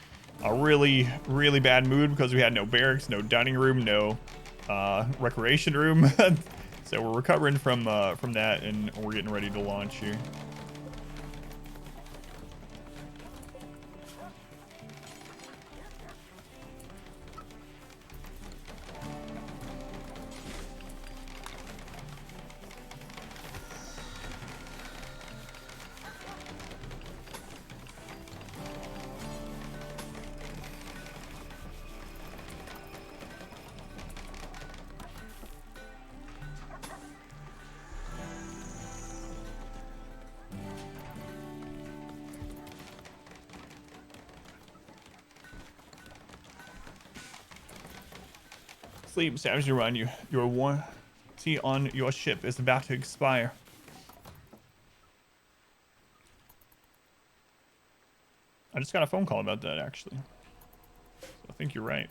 a really, really bad mood because we had no barracks, no dining room, no recreation room. So we're recovering from that, and we're getting ready to launch here. Sleep, savage around you. Your warranty on your ship is about to expire. I just got a phone call about that, actually. So I think you're right.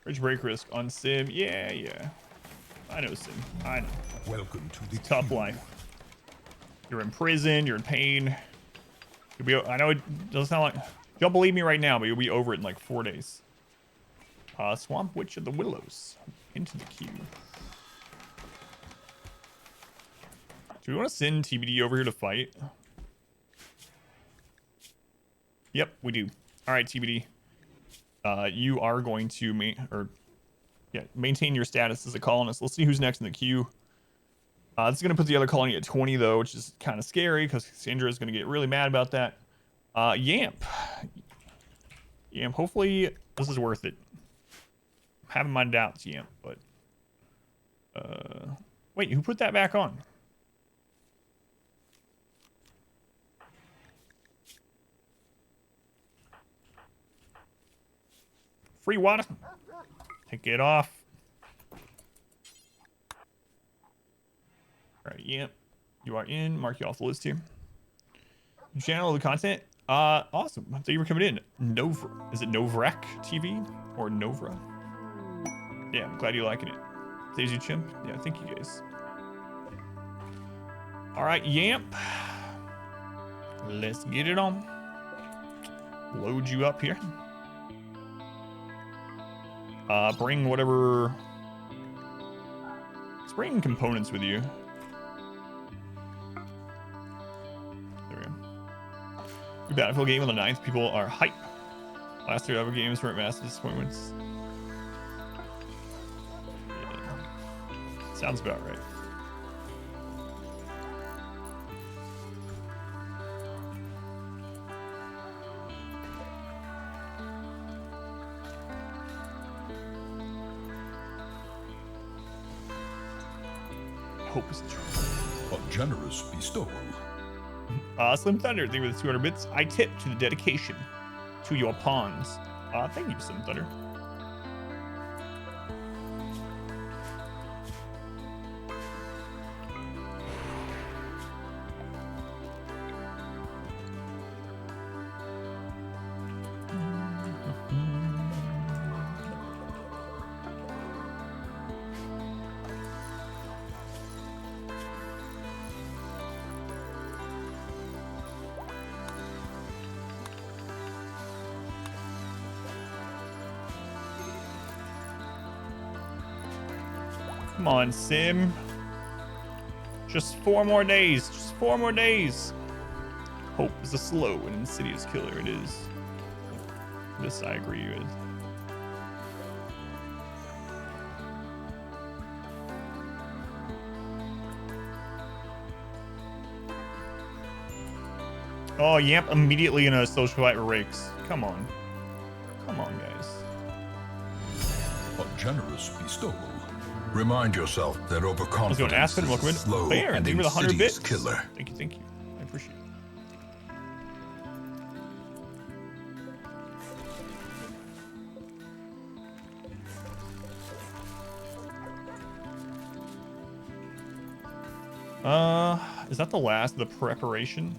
Bridge break risk on Sim. Yeah. I know Sim. I know. Welcome to the Tough life. You're in prison. You're in pain. You'll be. I know it doesn't sound like. Don't believe me right now, but you'll be over it in like 4 days. Swamp Witch of the Willows. Into the queue. Do we want to send TBD over here to fight? Yep, we do. All right, TBD. You are going to maintain your status as a colonist. Let's see who's next in the queue. This is going to put the other colony at 20, though, which is kind of scary because Cassandra is going to get really mad about that. Yamp, hopefully this is worth it. I'm having my doubts, Yamp, but... wait, who put that back on? Free water. Take it off. All right, yep. You are in. Mark you off the list here. Channel the content. Awesome. Thank you for coming in. Nova. Is it Novrek TV or Novra? Yeah, I'm glad you're liking it. Daisy Chimp. Yeah, thank you guys. All right, Yamp. Let's get it on. Load you up here. Bring whatever. Let's bring components with you. There we go. New Battlefield game on the 9th. People are hype. Last 3 other games weren't massive disappointments. Yeah. Sounds about right. Hope is true. A generous bestowal. Slim Thunder, thank you for the 200 bits. I tip to the dedication to your pawns. Thank you, Slim Thunder. Come on, Sim. Just 4 more days. Just 4 more days. Hope is a slow and insidious killer. It is. This I agree with. Oh, Yamp immediately in a social fight with Rakes. Come on. Come on, guys. A generous bestowal. Remind yourself that overconfidence Aspen, is a welcome slow Baron, and give me the 100 insidious bits. killer. Thank you, thank you. I appreciate it. Is that the last of the preparation?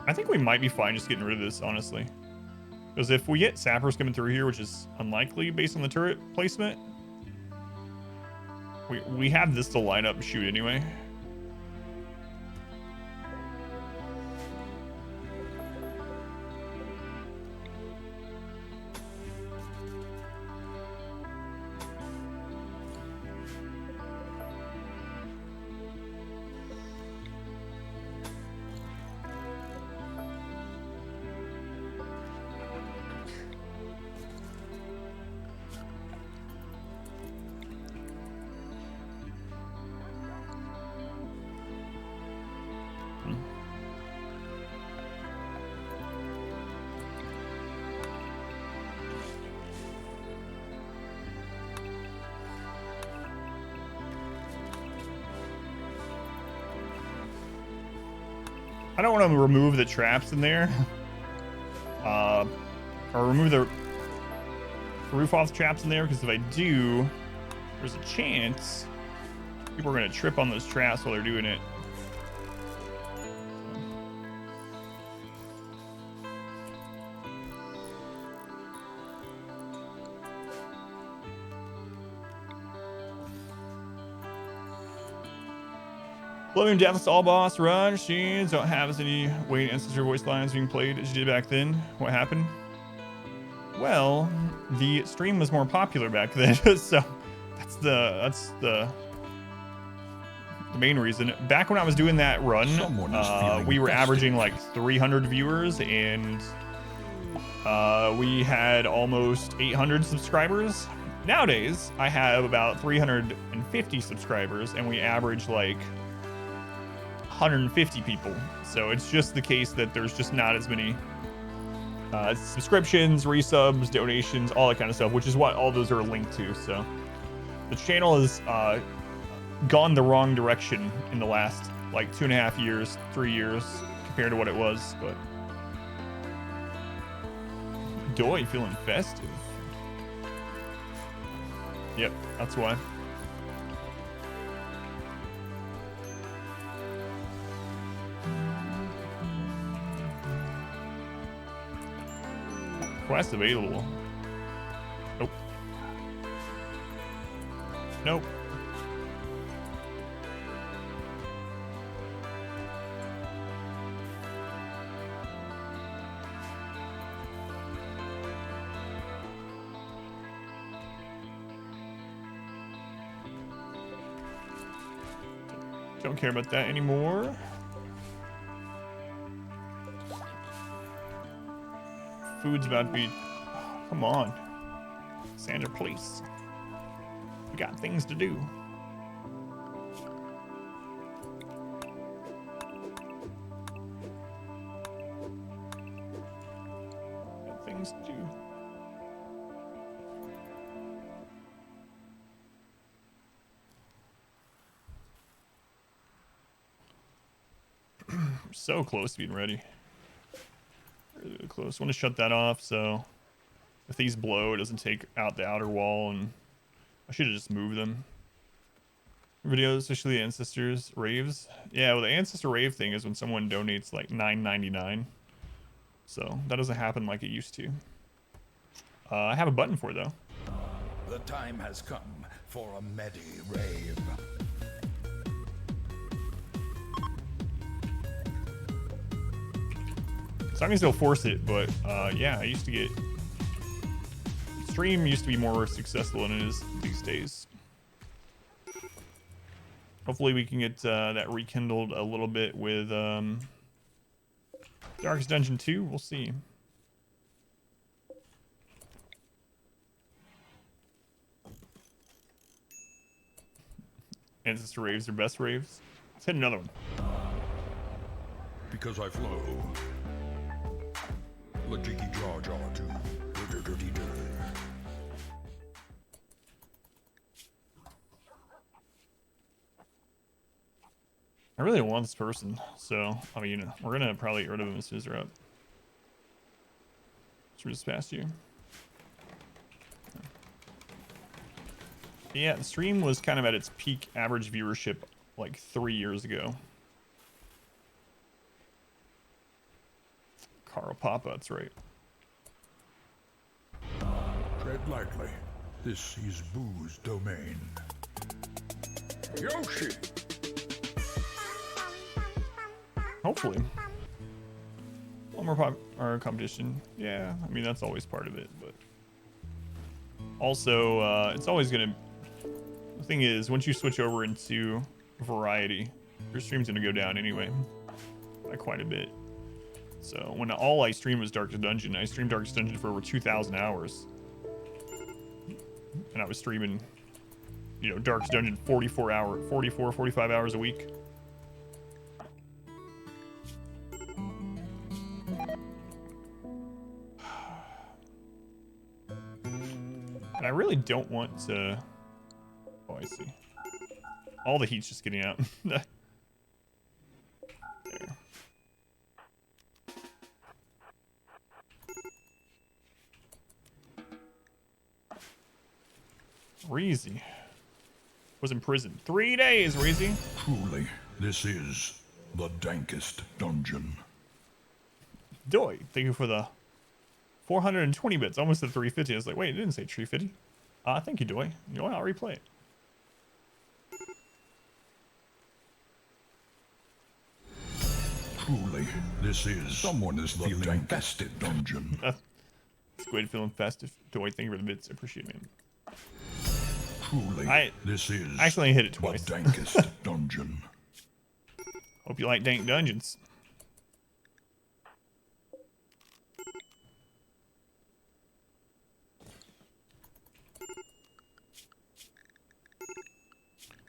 I think we might be fine just getting rid of this, honestly. Because if we get sappers coming through here, which is unlikely based on the turret placement, we have this to line up and shoot anyway. I don't want to remove the traps in there. Or remove the roof off the traps in there, because if I do, there's a chance people are going to trip on those traps while they're doing it. Loving Death's all boss run. Machines don't have as any weight ancestor voice lines being played as you did back then. What happened? Well, the stream was more popular back then, so that's the main reason. Back when I was doing that run, we were averaging like 300 viewers, and we had almost 800 subscribers. Nowadays, I have about 350 subscribers, and we average like 150 people. So it's just the case that there's just not as many subscriptions, resubs, donations, all that kind of stuff, which is what all those are linked to. So the channel has gone the wrong direction in the last like 2.5 years, 3 years compared to what it was. But Doy feeling festive. Yep, that's why. Quest available. Nope. Nope. Don't care about that anymore. Food's about to be... Come on. Cassandra, please. We got things to do. Got things to do. We're so close to being ready. Really close. I want to shut that off, so if these blow, it doesn't take out the outer wall, and I should have just moved them. Videos, especially the Ancestors Raves. Yeah, well, the Ancestor Rave thing is when someone donates like $9.99. So that doesn't happen like it used to. I have a button for it, though. The time has come for a Medi rave. So I can still force it, but yeah, I used to get... Stream used to be more successful than it is these days. Hopefully we can get that rekindled a little bit with Darkest Dungeon 2. We'll see. Ancestor Raves are best raves. Let's hit another one. Because I flow. a jiggy jar jar too. I really want this person, so I mean, we're gonna probably get rid of him as soon as they're up. Should we just pass you? Yeah, the stream was kind of at its peak average viewership like 3 years ago. Carl Papa, that's right. Tread lightly. This is Boo's domain. Yoshi! Hopefully. One more competition. Yeah, I mean, that's always part of it, but also, it's always gonna... The thing is, once you switch over into variety, your stream's gonna go down anyway by quite a bit. So when all I streamed was Darkest Dungeon, I streamed Darkest Dungeon for over 2,000 hours. And I was streaming, you know, Darkest Dungeon 45 hours a week. And I really don't want to... Oh, I see. All the heat's just getting out. There. Reezy was in prison 3 days. Reezy. Truly, this is the dankest dungeon. Doy, thank you for the 420 bits, almost the 350. I was like, wait, it didn't say 350. Thank you, Doy. You know what? I'll replay it. Truly, this is someone is the dankest dungeon. It's great feeling festive. Doy, thank you for the bits. I appreciate it, man. Truly, this is I accidentally hit it twice. The dankest dungeon. Hope you like dank dungeons.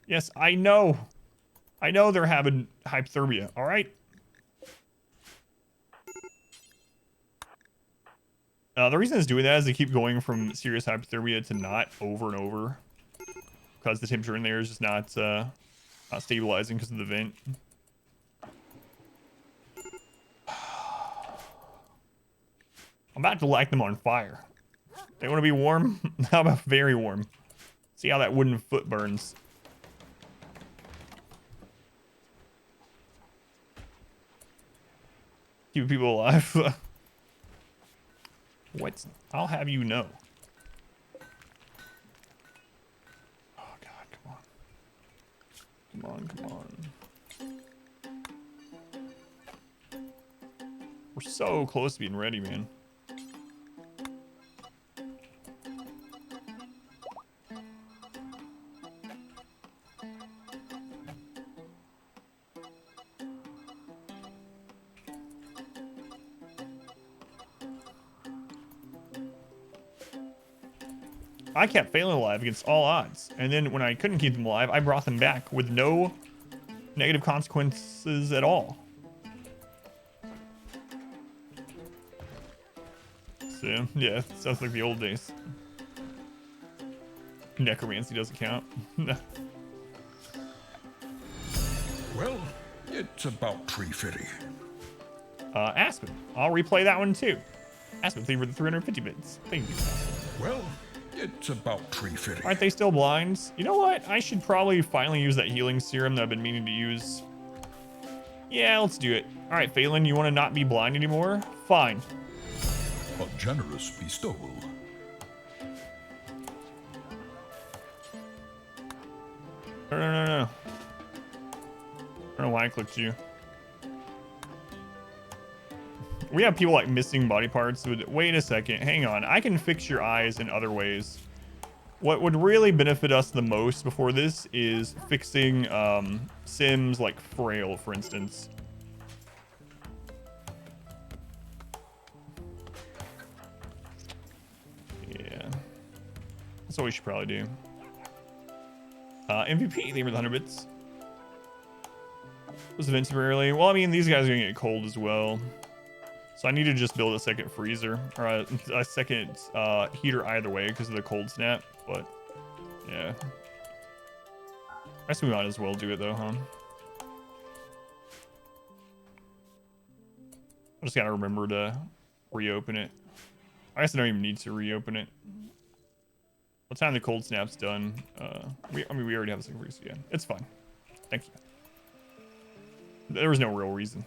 Yes, I know. I know they're having hypothermia, all right? The reason it's doing that is they keep going from serious hypothermia to not over and over. Because the temperature in there is just not stabilizing because of the vent. I'm about to light them on fire. They want to be warm? How about very warm? See how that wooden foot burns. Keep people alive. What? I'll have you know. Oh God, come on. Come on, come on. We're so close to being ready, man. I kept failing alive against all odds. And then when I couldn't keep them alive, I brought them back with no negative consequences at all. So, yeah, sounds like the old days. Necromancy doesn't count. Well, it's about 350. Aspen. I'll replay that one too. Aspen, thank you for the 350 bits. Thank you, Aspen. Well, it's about 350. Aren't they still blind? You know what? I should probably finally use that healing serum that I've been meaning to use. Yeah, let's do it. All right, Phelan, you want to not be blind anymore? Fine. A generous bestowal. No. I don't know why I clicked you. We have people like missing body parts. Wait a second. Hang on. I can fix your eyes in other ways. What would really benefit us the most before this is fixing Sims like Frail, for instance. Yeah. That's what we should probably do. MVP, thank you for the 100 bits. Was event temporarily? Well, I mean, these guys are gonna get cold as well. So I need to just build a second freezer or a second heater either way because of the cold snap. But yeah, I guess we might as well do it though, huh? I just gotta remember to reopen it. I guess I don't even need to reopen it. By the time the cold snap's done, we already have a second freezer. Yeah, it's fine. Thank you. There was no real reason.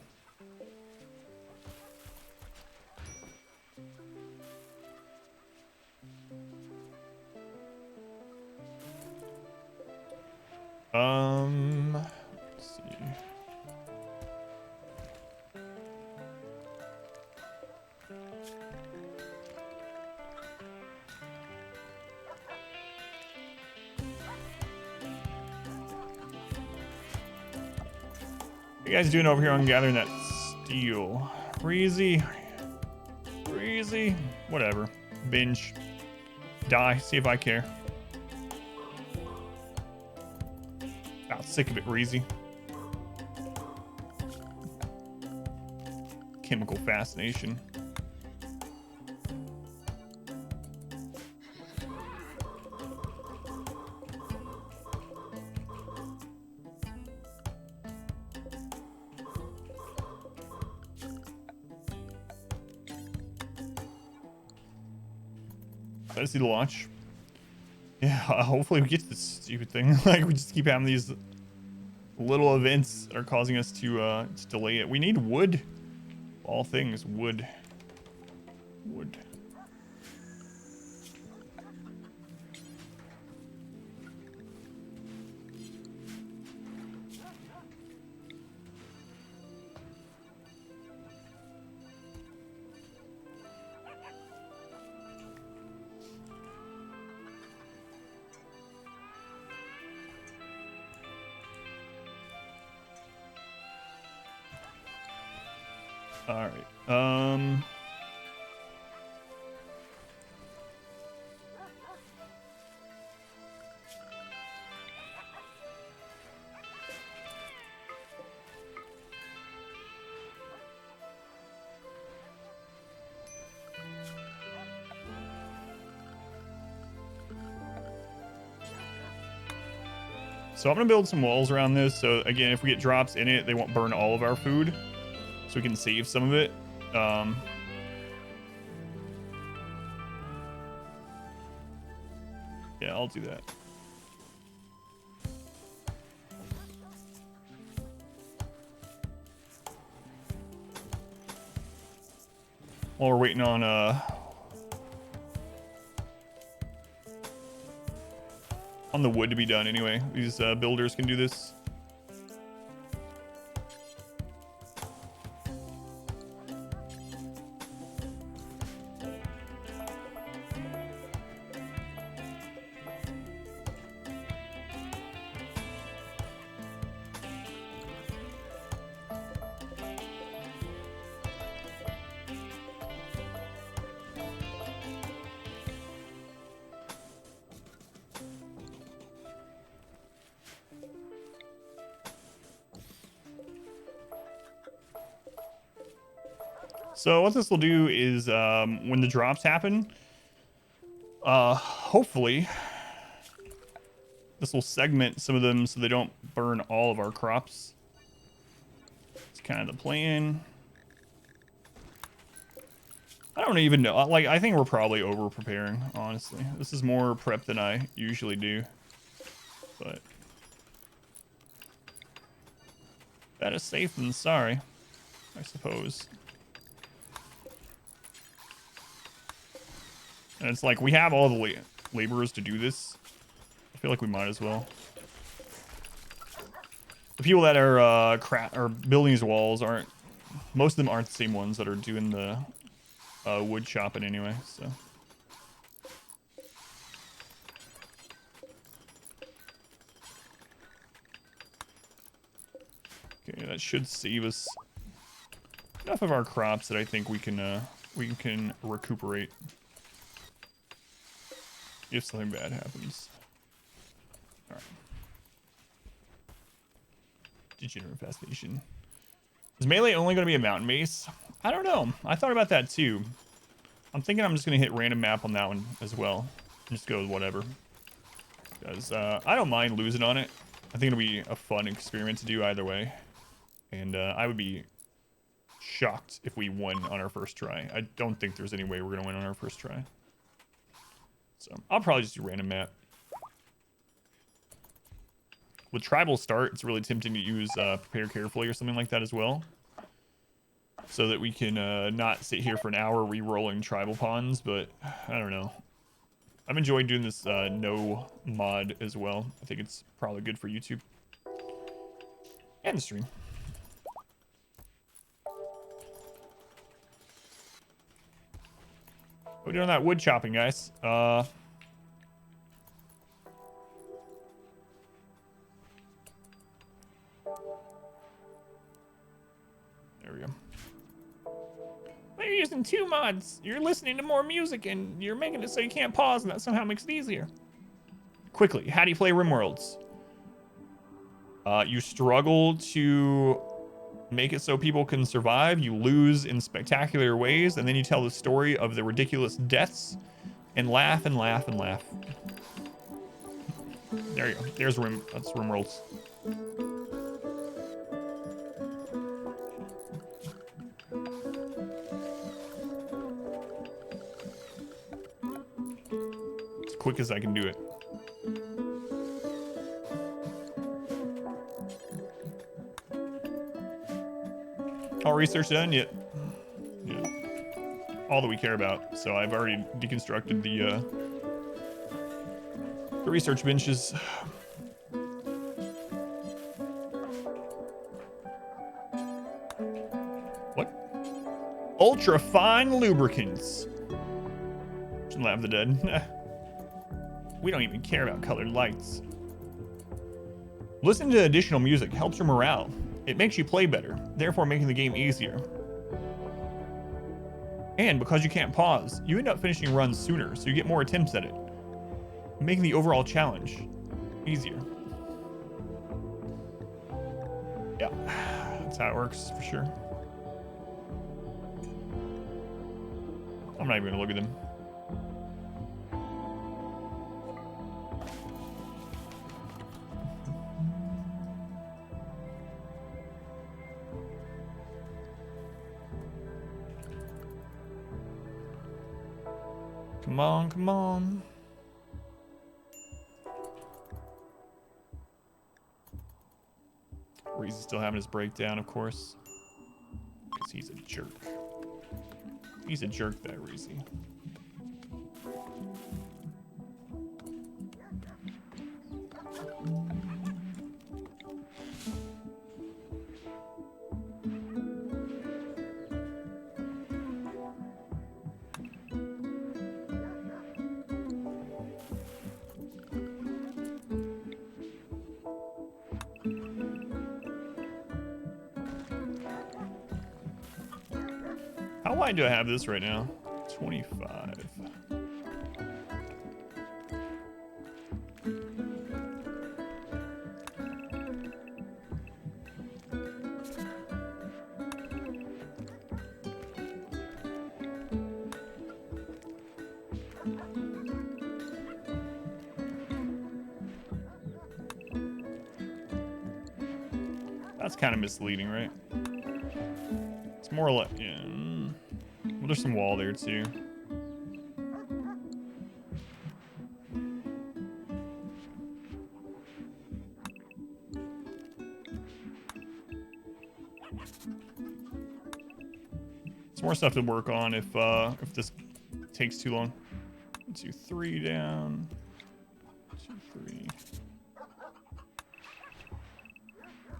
Let's see. What you guys doing over here on gathering that steel? Breezy. Breezy. Whatever. Binge. Die. See if I care. Sick of it, Reezy. Chemical fascination. I see the launch. Yeah, hopefully we get to this stupid thing. Like, we just keep having these little events that are causing us to delay it. We need wood. All things wood. Wood. All right. So I'm gonna build some walls around this. So again, if we get drops in it, they won't burn all of our food. So we can save some of it. Yeah, I'll do that. While we're waiting on the wood to be done anyway. These builders can do this. So what this will do is when the drops happen, hopefully this will segment some of them so they don't burn all of our crops. It's kind of the plan. I don't even know. Like, I think we're probably over preparing, honestly. This is more prep than I usually do. But better safe than sorry, I suppose. And it's like, we have all the laborers to do this. I feel like we might as well. The people that are building these walls aren't... Most of them aren't the same ones that are doing the wood chopping anyway, so... Okay, that should save us enough of our crops that I think we can recuperate. If something bad happens. Alright. Degenerate infestation. Is melee only going to be a mountain base? I don't know. I thought about that too. I'm thinking I'm just going to hit random map on that one as well. Just go with whatever. Because I don't mind losing on it. I think it'll be a fun experiment to do either way. And I would be shocked if we won on our first try. I don't think there's any way we're going to win on our first try. So I'll probably just do random map. With tribal start, it's really tempting to use prepare carefully or something like that as well. So that we can not sit here for an hour re-rolling tribal pawns, but I don't know. I've enjoyed doing this no mod as well. I think it's probably good for YouTube. And the stream. We're doing that wood chopping, guys. There we go. Well, you're using 2 mods. You're listening to more music and you're making it so you can't pause, and that somehow makes it easier. Quickly, how do you play RimWorlds? You struggle to make it so people can survive. You lose in spectacular ways, and then you tell the story of the ridiculous deaths and laugh and laugh and laugh. There you go. That's RimWorlds. As quick as I can do it. All research done yet? Yeah. All that we care about. So I've already deconstructed the research benches. What? Ultra fine lubricants. Shouldn't laugh the dead. We don't even care about colored lights. Listening to additional music helps your morale. It makes you play better, therefore making the game easier. And because you can't pause, you end up finishing runs sooner, so you get more attempts at it, making the overall challenge easier. Yeah, that's how it works for sure. I'm not even gonna look at them. Come on, come on. Reezy's still having his breakdown, of course. Because he's a jerk. He's a jerk, that Reezy. How wide do I have this right now? 25. That's kind of misleading, right? It's more like, yeah. Well, there's some wall there too. Some more stuff to work on if this takes too long. 1, 2, 3 down. 2, 3.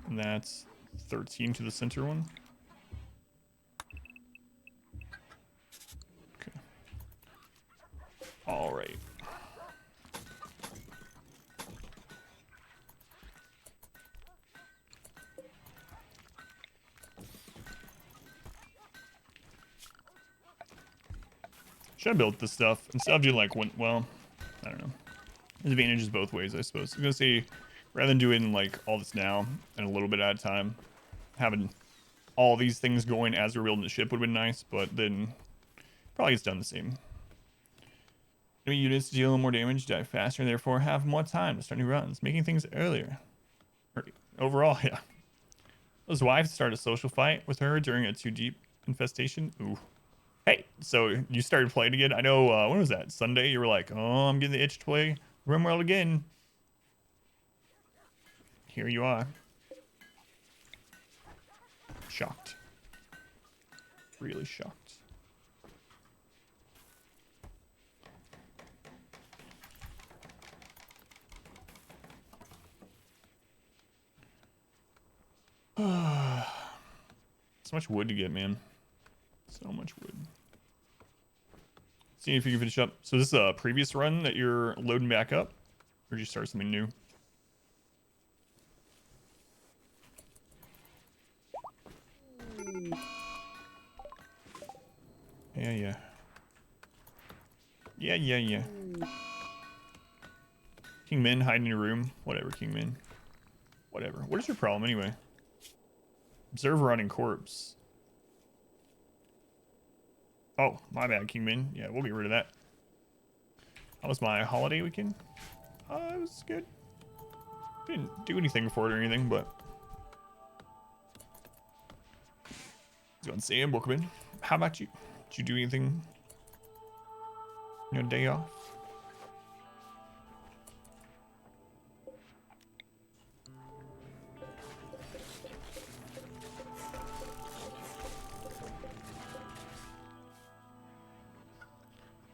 And that's 13 to the center one. Okay. All right. Should have built this stuff instead of doing like one. Well, I don't know. There's advantages both ways, I suppose. I'm gonna say, rather than doing like all this now and a little bit at a time, having all these things going as we're building the ship would have been nice, but then probably gets done the same. Enemy units deal more damage, die faster, and therefore have more time to start new runs, making things earlier. Overall, yeah. His wife started a social fight with her during a too deep infestation. Ooh. Hey, so you started playing again? I know, when was that? Sunday? You were like, oh, I'm getting the itch to play RimWorld again. Here you are. Shocked. Really shocked. So much wood to get, man. So much wood. See if you can finish up. So this is a previous run that you're loading back up? Or did you start something new? Yeah. Yeah. King Min hiding in your room. Whatever, King Min. Whatever. What is your problem anyway? Observe rotting corpse. Oh, my bad, King Min. Yeah, we'll get rid of that. How was my holiday weekend? It was good. Didn't do anything for it or anything, but... Let's go and Sam, welcome in. How about you? Did you do anything on your day off?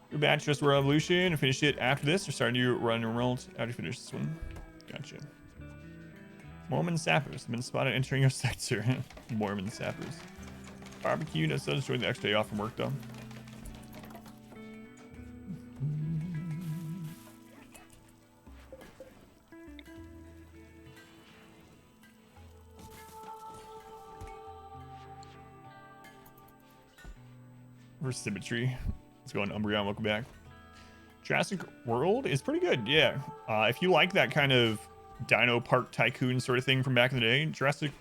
Your batch just were Evolution and finish it after this, or starting to run RimWorld after you finish this one? Gotcha. Mormon sappers have been spotted entering your sector. Mormon sappers. Barbecue, no, still enjoying the extra day off from work though. For symmetry. Let's go on Umbreon, welcome back. Jurassic World is pretty good, yeah. If you like that kind of Dino Park Tycoon sort of thing from back in the day, Jurassic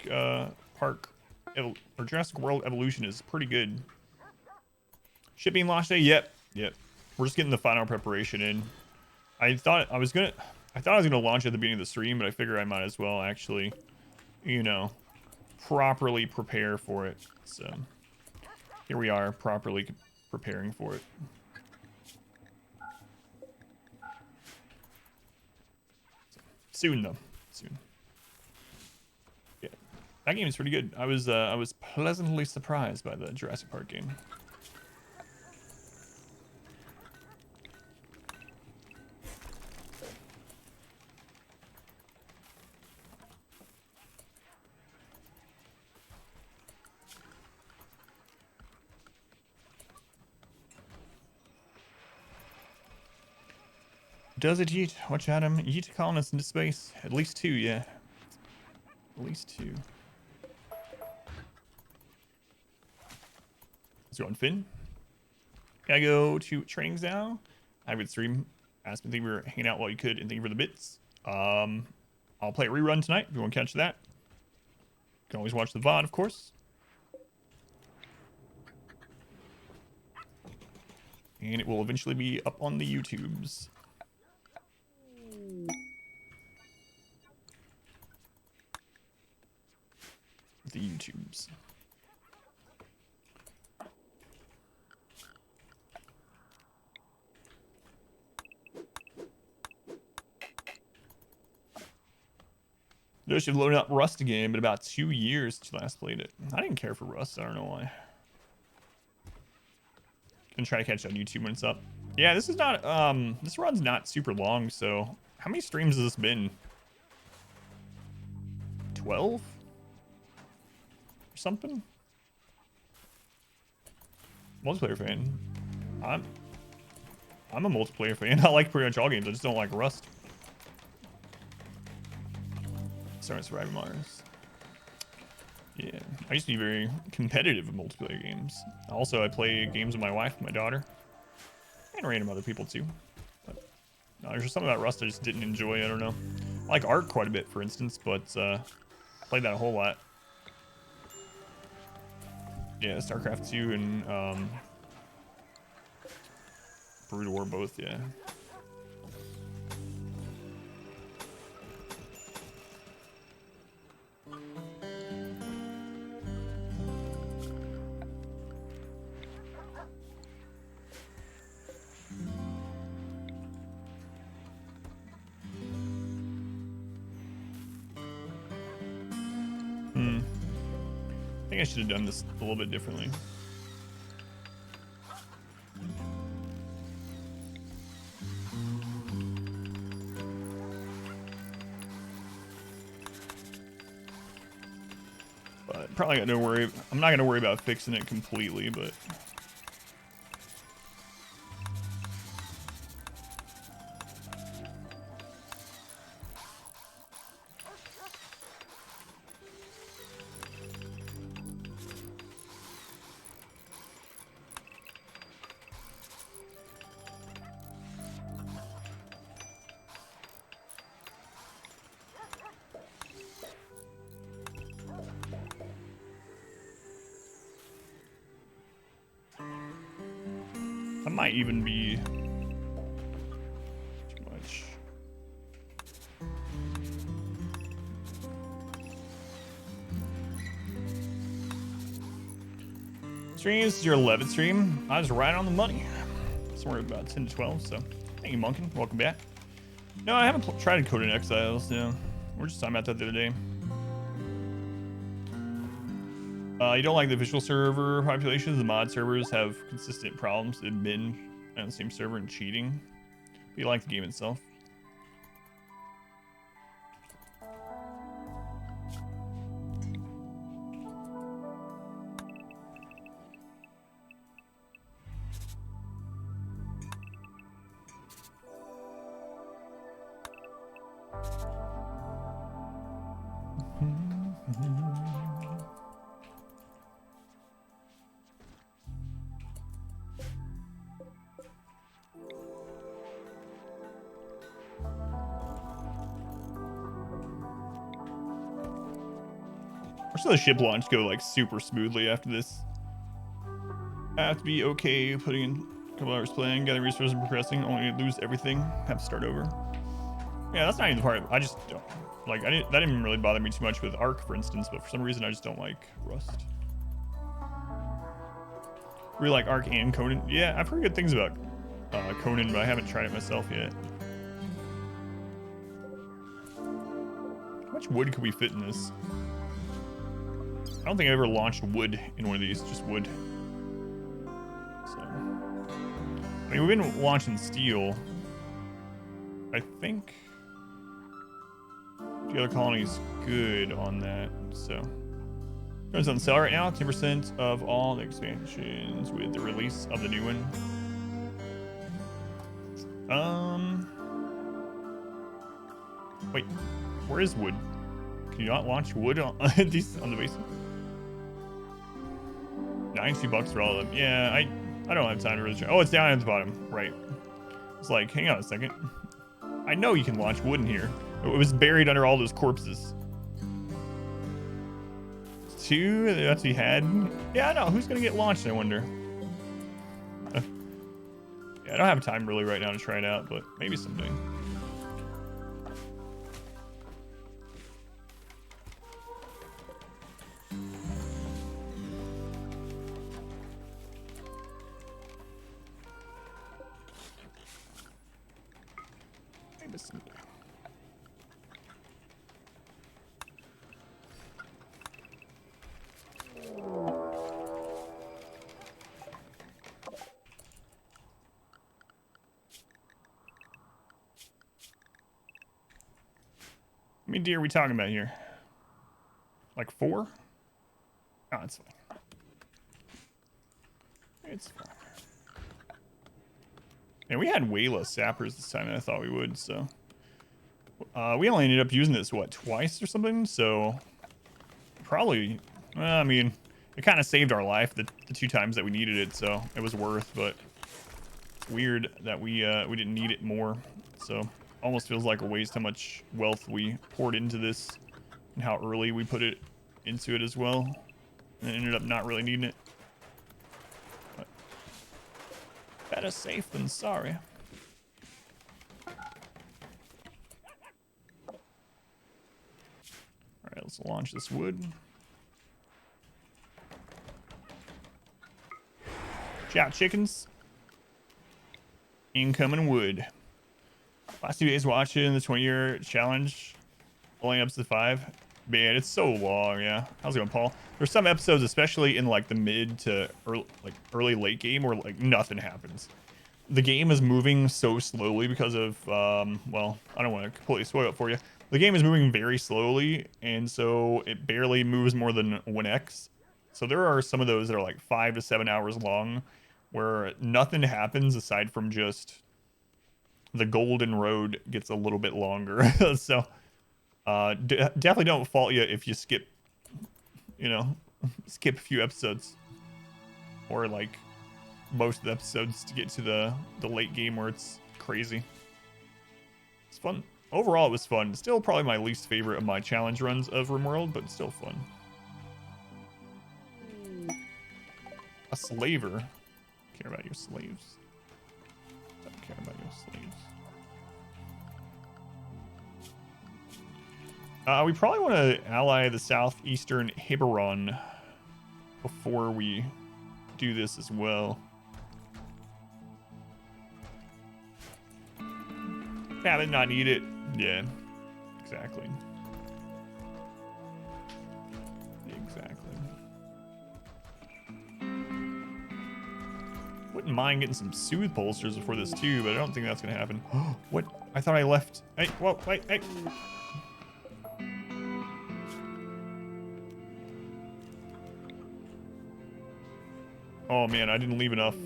Jurassic World Evolution is pretty good. Shipping launch day, yep. We're just getting the final preparation in. I thought I was gonna launch at the beginning of the stream, but I figure I might as well actually, you know, properly prepare for it. So here we are, properly preparing for it. Soon though, soon. Yeah, that game is pretty good. I was pleasantly surprised by the Jurassic Park game. Does it yeet? Watch out, him yeet colonists into space. At least 2, yeah. At least 2. Let's go on Finn. Gotta go to trainings now. I would stream. Ask me, thank you for hanging out while you could, and thank you for the bits. I'll play a rerun tonight if you want to catch that. You can always watch the VOD, of course. And it will eventually be up on the YouTubes. The YouTubes. Though should load up Rust again, but about 2 years since last played it. I didn't care for Rust. I don't know why. Gonna try to catch it on YouTube when it's up. Yeah, this is not this run's not super long, so how many streams has this been? 12? Or something? Multiplayer fan. I'm a multiplayer fan. I like pretty much all games. I just don't like Rust. Starting to survive Mars. Yeah, I used to be very competitive in multiplayer games. Also, I play games with my wife, my daughter, and random other people too. But no, there's just something about Rust I just didn't enjoy. I don't know. I like Ark quite a bit, for instance, but I played that a whole lot. Yeah, StarCraft 2 and Brood War both, yeah. I think I should have done this a little bit differently. But probably got no worry. I'm not gonna worry about fixing it completely, but that might even be too much. Stream, this is your 11th stream. I was right on the money. Somewhere about 10 to 12, so thank you, Monkin. Welcome back. No, I haven't tried Code in Exiles, yeah. We're just talking about that the other day. You don't like the official server populations. The mod servers have consistent problems with admin on the same server and cheating. But you like the game itself. So the ship launch go like super smoothly after this. I have to be okay putting in a couple hours playing, gathering resources and progressing, only to lose everything, have to start over. Yeah, that's not even the part I just don't like. That didn't really bother me too much with Ark, for instance, but for some reason I just don't like Rust. Really like Ark and Conan. Yeah, I've heard good things about Conan, but I haven't tried it myself yet. How much wood could we fit in this? I don't think I ever launched wood in one of these, just wood. So, I mean, we've been launching steel. I think the other colony's good on that, so. It's on sale right now, 10% of all the expansions with the release of the new one. Wait, where is wood? Can you not launch wood on these on the base? $92 for all of them. Yeah, I don't have time to really try. Oh, it's down at the bottom, right? It's like, hang on a second. I know you can launch wood in here. It was buried under all those corpses. 2, that's what he had. Yeah, I know. Who's gonna get launched, I wonder? Yeah, I don't have time really right now to try it out, but maybe someday. Maybe someday. How many deer are we talking about here? Like 4? Oh, it's fine. It's fine. And we had way less sappers this time than I thought we would, so. We only ended up using this, what, twice or something? So, probably, I mean, it kind of saved our life the 2 times that we needed it, so it was worth, but it's weird that we didn't need it more. So, almost feels like a waste how much wealth we poured into this and how early we put it into it as well. And ended up not really needing it. Better safe than sorry. Alright, let's launch this wood. Ciao, chickens. Incoming wood. Last 2 days watching the 20-year challenge. Only up to 5. Man, it's so long, yeah. How's it going, Paul? There's some episodes, especially in like the mid to early late game, where like nothing happens. The game is moving so slowly because of well, I don't want to completely spoil it for you. The game is moving very slowly, and so it barely moves more than 1x. So there are some of those that are like 5 to 7 hours long, where nothing happens aside from just the golden road gets a little bit longer. So definitely don't fault you if you skip, you know, skip a few episodes, or like most of the episodes to get to the late game where it's crazy. It's fun. Overall, it was fun. Still probably my least favorite of my challenge runs of RimWorld, but still fun. A slaver. Care about your slaves. Don't care about your slaves. We probably want to ally the southeastern Hiberon before we do this as well. Have it, not need it. Yeah, exactly. Exactly. Wouldn't mind getting some soothe bolsters before this too, but I don't think that's gonna happen. What? I thought I left. Hey, whoa, wait, hey. Oh man, I didn't leave enough.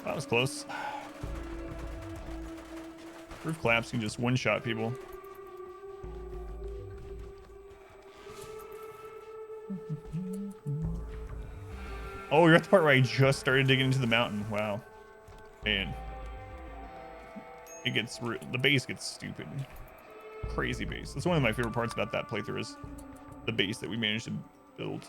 That was close. Roof collapse can just one-shot people. Oh, you're at the part where I just started digging into the mountain. Wow. Man. It gets... the base gets stupid. Crazy base. That's one of my favorite parts about that playthrough is the base that we managed to build.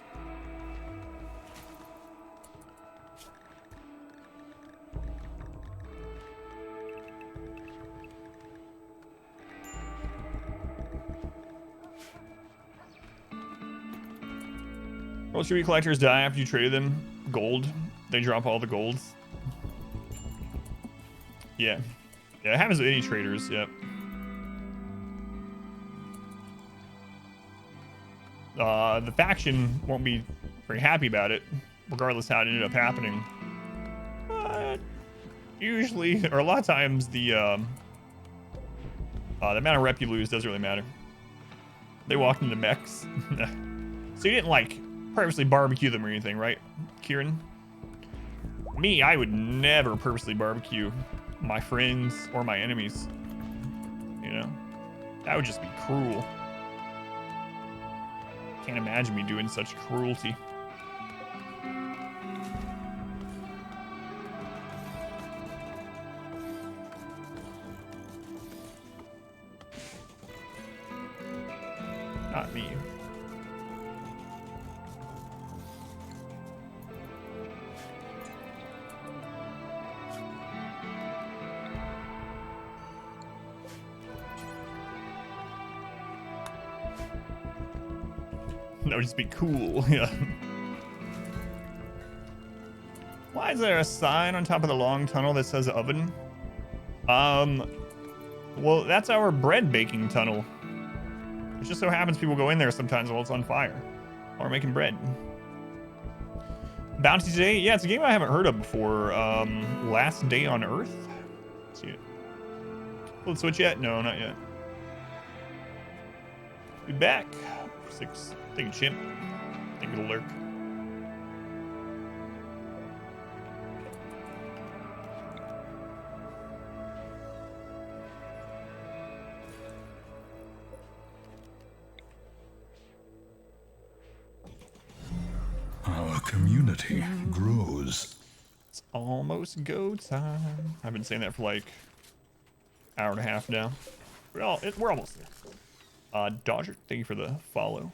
World Tribute collectors die after you trade them. Gold. They drop all the golds. Yeah. Yeah, it happens with any traders, yep. The faction won't be very happy about it, regardless how it ended up happening. But usually, or a lot of times, the amount of rep you lose doesn't really matter. They walked into mechs. So you didn't, like, purposely barbecue them or anything, right, Kieran? Me, I would never purposely barbecue my friends or my enemies. You know? That would just be cruel. Can't imagine me doing such cruelty. Not me. That would just be cool, yeah. Why is there a sign on top of the long tunnel that says oven? Well, that's our bread baking tunnel. It just so happens people go in there sometimes while it's on fire. Or making bread. Bounty Today? Yeah, it's a game I haven't heard of before. Last Day on Earth? Let's see it. Flip switch yet? No, not yet. Be back. 6. Thank you, Chimp. Think it'll lurk. Our community grows. It's almost go time. I've been saying that for like an hour and a half now. We're almost there. Dodger, thank you for the follow.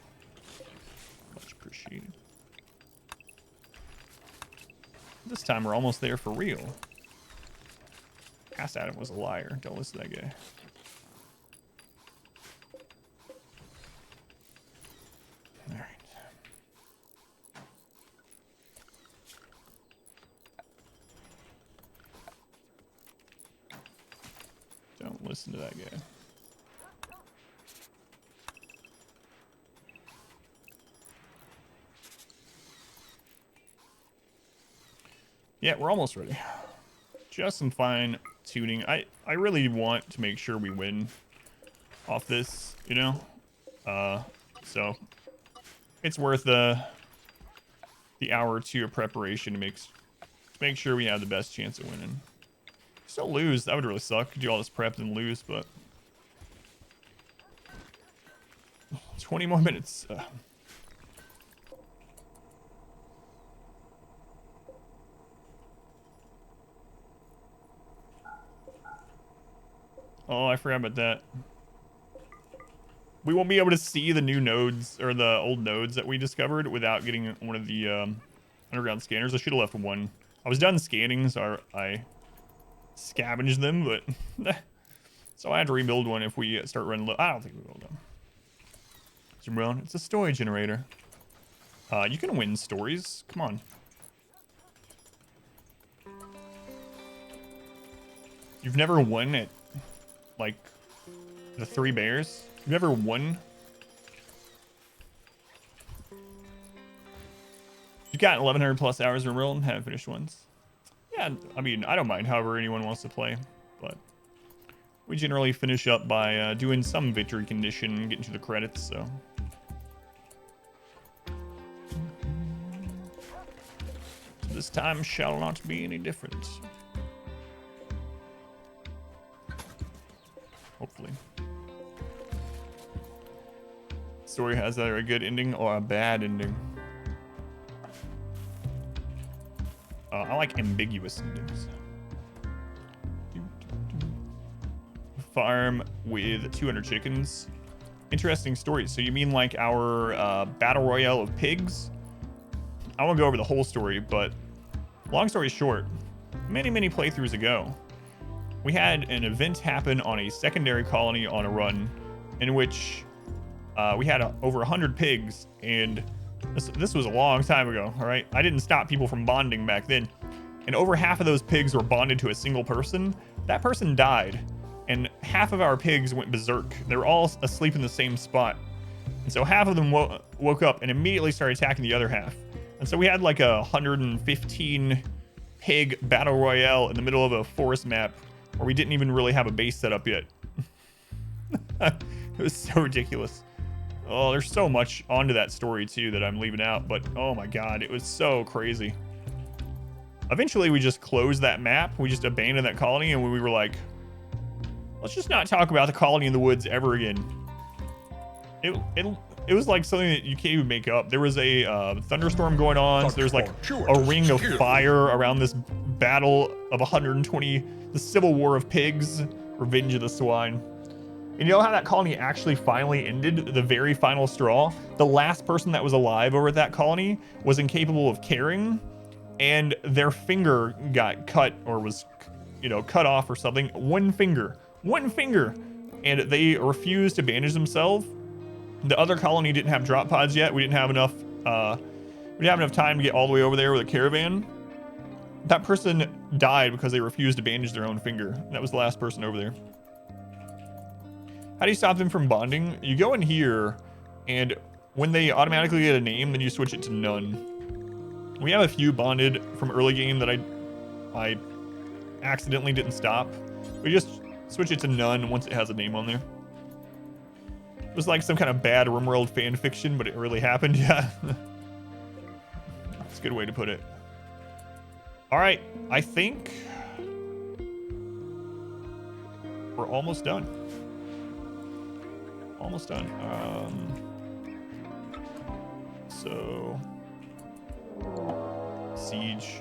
Much appreciated. This time we're almost there for real. Asked Adam was a liar. Don't listen to that guy. All right. Don't listen to that guy. Yeah, we're almost ready. Just some fine tuning. I really want to make sure we win off this, you know? So it's worth the hour or two of preparation to make sure we have the best chance of winning. Still lose, that would really suck. Do all this prep and lose, but 20 more minutes. Oh, I forgot about that. We won't be able to see the new nodes or the old nodes that we discovered without getting one of the underground scanners. I should have left one. I was done scanning, so I scavenged them, but so I had to rebuild one if we start running low. I don't think we will though. Jim Brown, it's a story generator. You can win stories. Come on. You've never won at like the 3 bears? You've never won? You've got 1,100 plus hours in RimWorld and haven't finished ones. Yeah, I mean, I don't mind however anyone wants to play, but we generally finish up by doing some victory condition, getting to the credits, so. This time shall not be any different. Hopefully. Story has either a good ending or a bad ending. I like ambiguous endings. Farm with 200 chickens. Interesting story. So you mean like our battle royale of pigs? I won't go over the whole story, but long story short, many playthroughs ago, we had an event happen on a secondary colony on a run in which we had over 100 pigs, and this was a long time ago, all right? I didn't stop people from bonding back then, and over half of those pigs were bonded to a single person. That person died, and half of our pigs went berserk. They were all asleep in the same spot, and so half of them woke up and immediately started attacking the other half. And so we had like a 115 pig battle royale in the middle of a forest map where we didn't even really have a base set up yet. It was so ridiculous. Oh, there's so much onto that story too that I'm leaving out, but oh my god, it was so crazy. Eventually we just closed that map. We just abandoned that colony, and we were like, let's just not talk about the colony in the woods ever again. It was like something that you can't even make up. There was a thunderstorm going on, so there's like a ring of fire around this battle of 120, the Civil War of Pigs, Revenge of the Swine. And you know how that colony actually finally ended? The very final straw? The last person that was alive over at that colony was incapable of caring, and their finger got cut or was, you know, cut off or something. One finger. And they refused to bandage themselves. The other colony didn't have drop pods yet. We didn't have enough time to get all the way over there with a caravan. That person died because they refused to bandage their own finger. That was the last person over there. How do you stop them from bonding? You go in here, and when they automatically get a name, then you switch it to none. We have a few bonded from early game that I accidentally didn't stop. We just switch it to none once it has a name on there. It was like some kind of bad RimWorld fan fiction, but it really happened. Yeah. That's a good way to put it. All right, I think we're almost done. Almost done. So siege.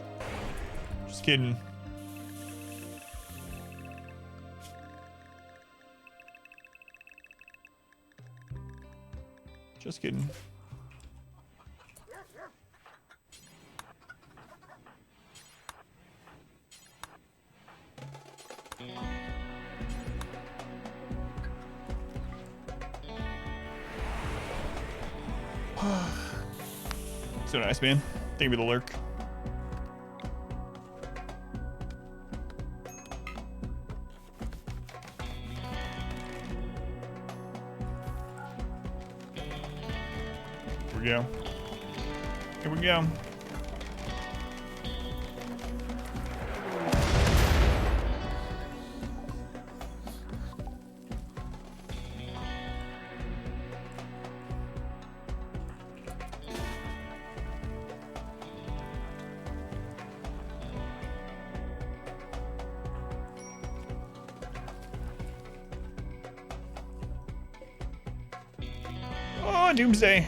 Just kidding. Just kidding. So nice, man. Thank you for the lurk. Here we go. Here we go. Oh, Doomsday.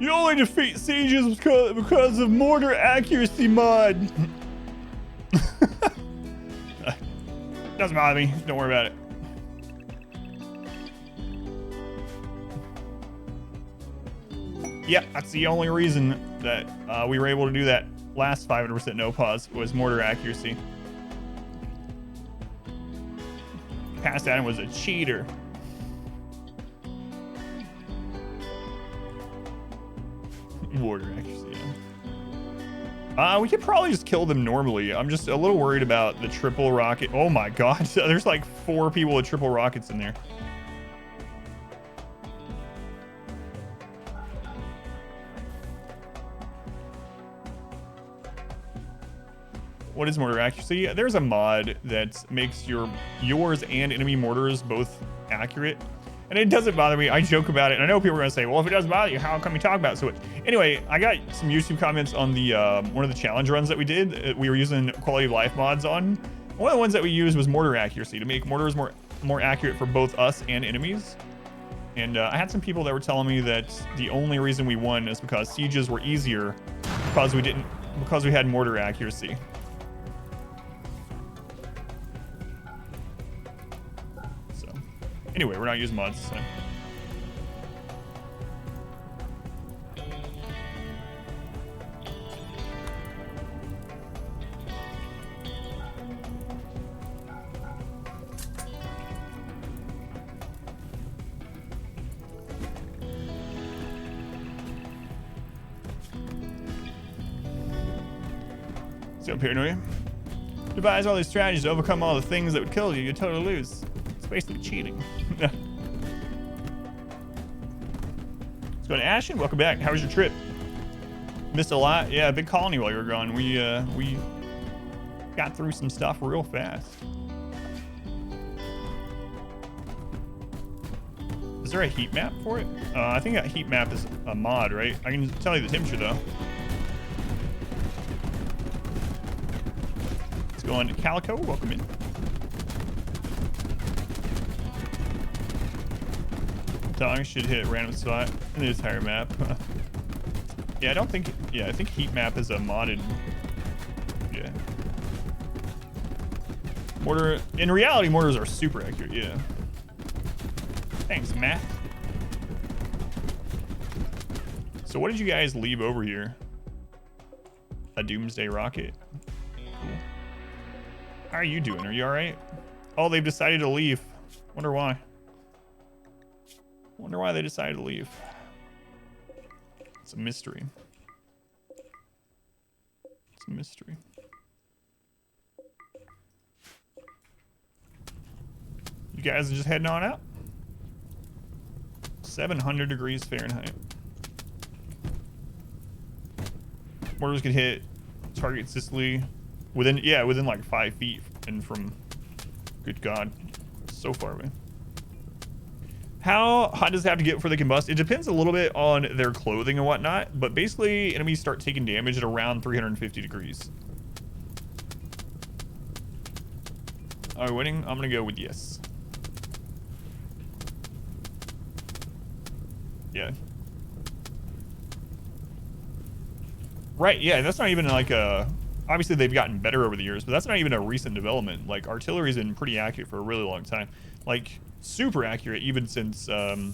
You only defeat sieges because of mortar accuracy mod. Doesn't bother me. Don't worry about it. Yep, that's the only reason that we were able to do that last 500% no pause was mortar accuracy. Past Adam was a cheater. Mortar accuracy, yeah. We could probably just kill them normally. I'm just a little worried about the triple rocket. Oh my god, there's like 4 people with triple rockets in there. What is mortar accuracy? There's a mod that makes yours and enemy mortars both accurate. And it doesn't bother me. I joke about it. And I know people are going to say, well, if it doesn't bother you, how come you talk about it so much? Anyway, I got some YouTube comments on the one of the challenge runs that we did. We were using quality of life mods on. One of the ones that we used was mortar accuracy to make mortars more accurate for both us and enemies. And I had some people that were telling me that the only reason we won is because sieges were easier because we had mortar accuracy. Anyway, we're not using mods, so. So paranoia. Devise all these strategies to overcome all the things that would kill you. You totally lose. It's basically cheating. Let's go to Ashton. Welcome back. How was your trip? Missed a lot. Yeah, big colony while you were gone. We got through some stuff real fast. Is there a heat map for it? I think that heat map is a mod, right? I can tell you the temperature though. Let's go on to Calico. Welcome in. Tongue should hit a random spot in the entire map. Yeah, I don't think. Yeah, I think heat map is a modded. Yeah. Mortar. In reality, mortars are super accurate. Yeah. Thanks, Matt. So, what did you guys leave over here? A doomsday rocket. Cool. How are you doing? Are you all right? Oh, they've decided to leave. Wonder why. Wonder why they decided to leave. It's a mystery. It's a mystery. You guys are just heading on out? 700 degrees Fahrenheit. Mortars could hit target Sicily within like 5 feet and from, good God, so far away. How hot does it have to get for the combust? It depends a little bit on their clothing and whatnot, but basically enemies start taking damage at around 350 degrees. Are we winning? I'm gonna go with yes. Yeah. Right, yeah, that's not even like a... Obviously, they've gotten better over the years, but that's not even a recent development. Like, artillery's been pretty accurate for a really long time. Like, super accurate, even since the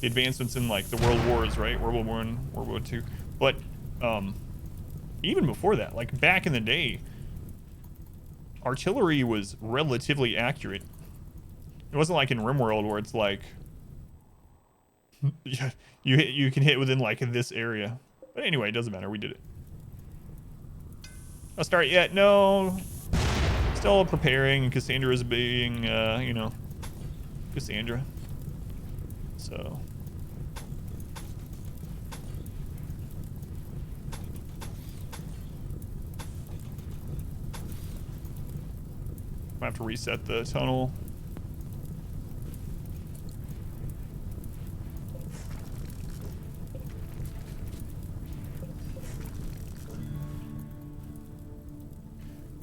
advancements in, like, the World Wars, right? World War I, World War II. But, even before that, like, back in the day, artillery was relatively accurate. It wasn't like in RimWorld where it's like... you can hit within, like, this area. But anyway, it doesn't matter. We did it. I'll start yet. No. Still preparing. Cassandra is being, you know, Cassandra. So. I have to reset the tunnel.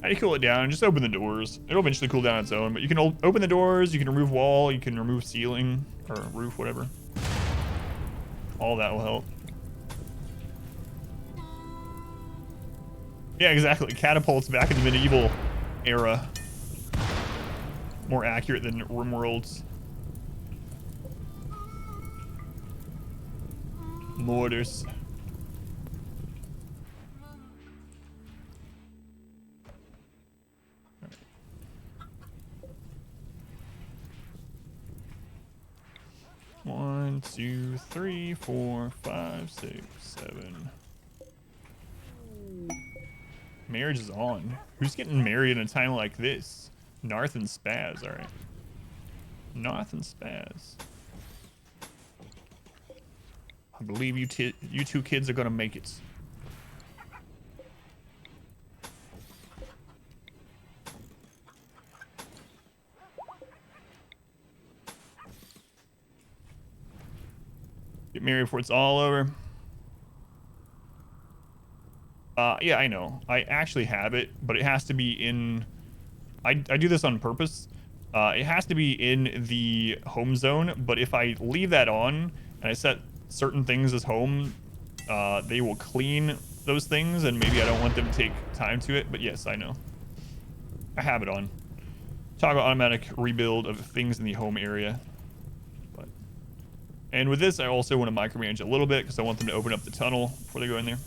How do you cool it down? Just open the doors. It'll eventually cool down on its own, but you can open the doors, you can remove wall, you can remove ceiling, or roof, whatever. All that will help. Yeah, exactly. Catapults back in the medieval era. More accurate than RimWorld's. Mortars. One, 2, 3, 4, 5, 6, 7. Marriage is on. Who's getting married in a time like this? Narth and Spaz, alright. Narth and Spaz. I believe you two kids are gonna make it. Get married before it's all over. Yeah, I know. I actually have it, but it has to be in... I do this on purpose. It has to be in the home zone, but if I leave that on and I set certain things as home, they will clean those things, and maybe I don't want them to take time to it, but yes, I know. I have it on. Toggle automatic rebuild of things in the home area. And with this, I also want to micromanage a little bit because I want them to open up the tunnel before they go in there.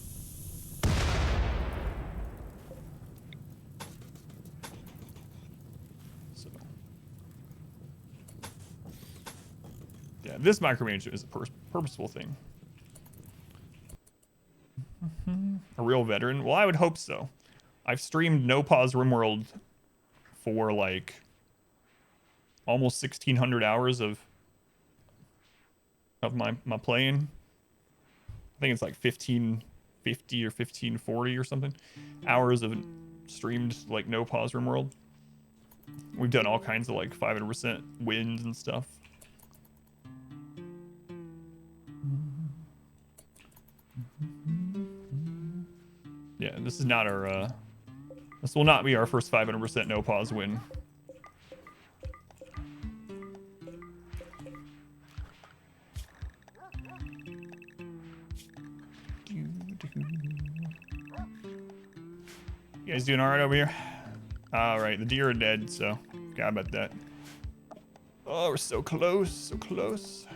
So, yeah, this micromanagement is a purposeful thing. A real veteran? Well, I would hope so. I've streamed No Pause RimWorld for like almost 1,600 hours of my playing. I think it's like 1,550 or 1,540 or something hours of streamed like No Pause RimWorld. We've done all kinds of like 500% wins and stuff. Yeah, this is not our this will not be our first 500% No Pause win. You guys doing all right over here? All right, the deer are dead, so forgot about that. Oh, we're so close, so close.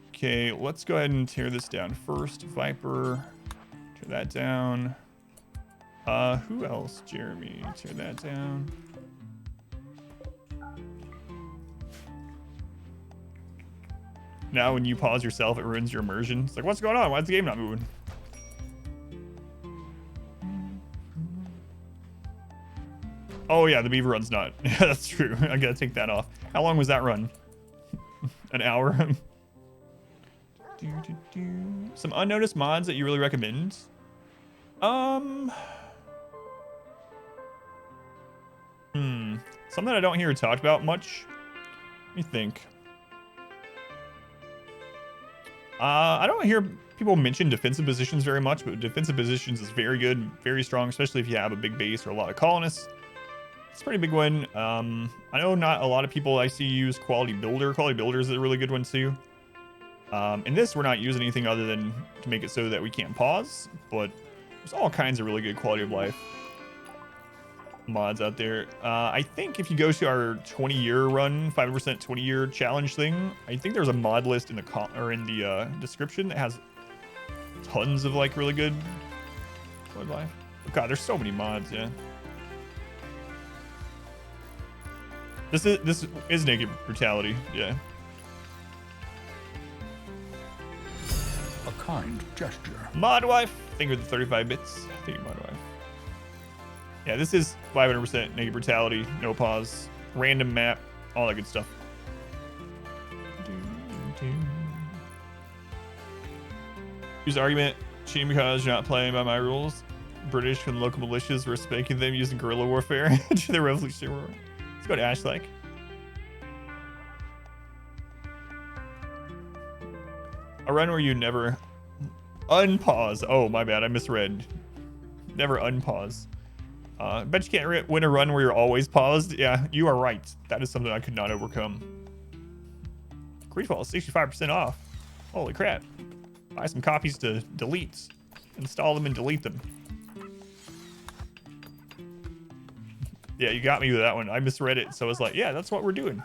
Okay, let's go ahead and tear this down first. Viper, tear that down. Who else? Jeremy, tear that down. Now when you pause yourself, it ruins your immersion. It's like, what's going on? Why is the game not moving? Oh yeah, the beaver run's not. Yeah, that's true. I gotta take that off. How long was that run? An hour? Some unnoticed mods that you really recommend? Something I don't hear talked about much. Let me think. I don't hear people mention defensive positions very much, but defensive positions is very good, very strong, especially if you have a big base or a lot of colonists. It's a pretty big one. I know not a lot of people I see use quality builder. Quality builder is a really good one too. In this, we're not using anything other than to make it so that we can't pause, but there's all kinds of really good quality of life mods out there. I think if you go to our 20-year run, 5% 20-year challenge thing, I think there's a mod list in the description that has tons of like really good quality of life. Oh, God, there's so many mods. Yeah. This is Naked Brutality. Yeah. A kind gesture. Mod wife. Think with the 35 bits. Thank you, mod wife. Yeah, this is 500% Naked Brutality, no pause, random map, all that good stuff. Use argument, cheating because you're not playing by my rules. British and local militias were spanking them using guerrilla warfare to the Revolutionary War. Let's go to Ashlike. A run where you never unpause. Oh, my bad, I misread. Never unpause. Bet you can't win a run where you're always paused. Yeah, you are right. That is something I could not overcome. Greedfall is 65% off. Holy crap. Buy some copies to delete. Install them and delete them. Yeah, you got me with that one. I misread it, so I was like, yeah, that's what we're doing.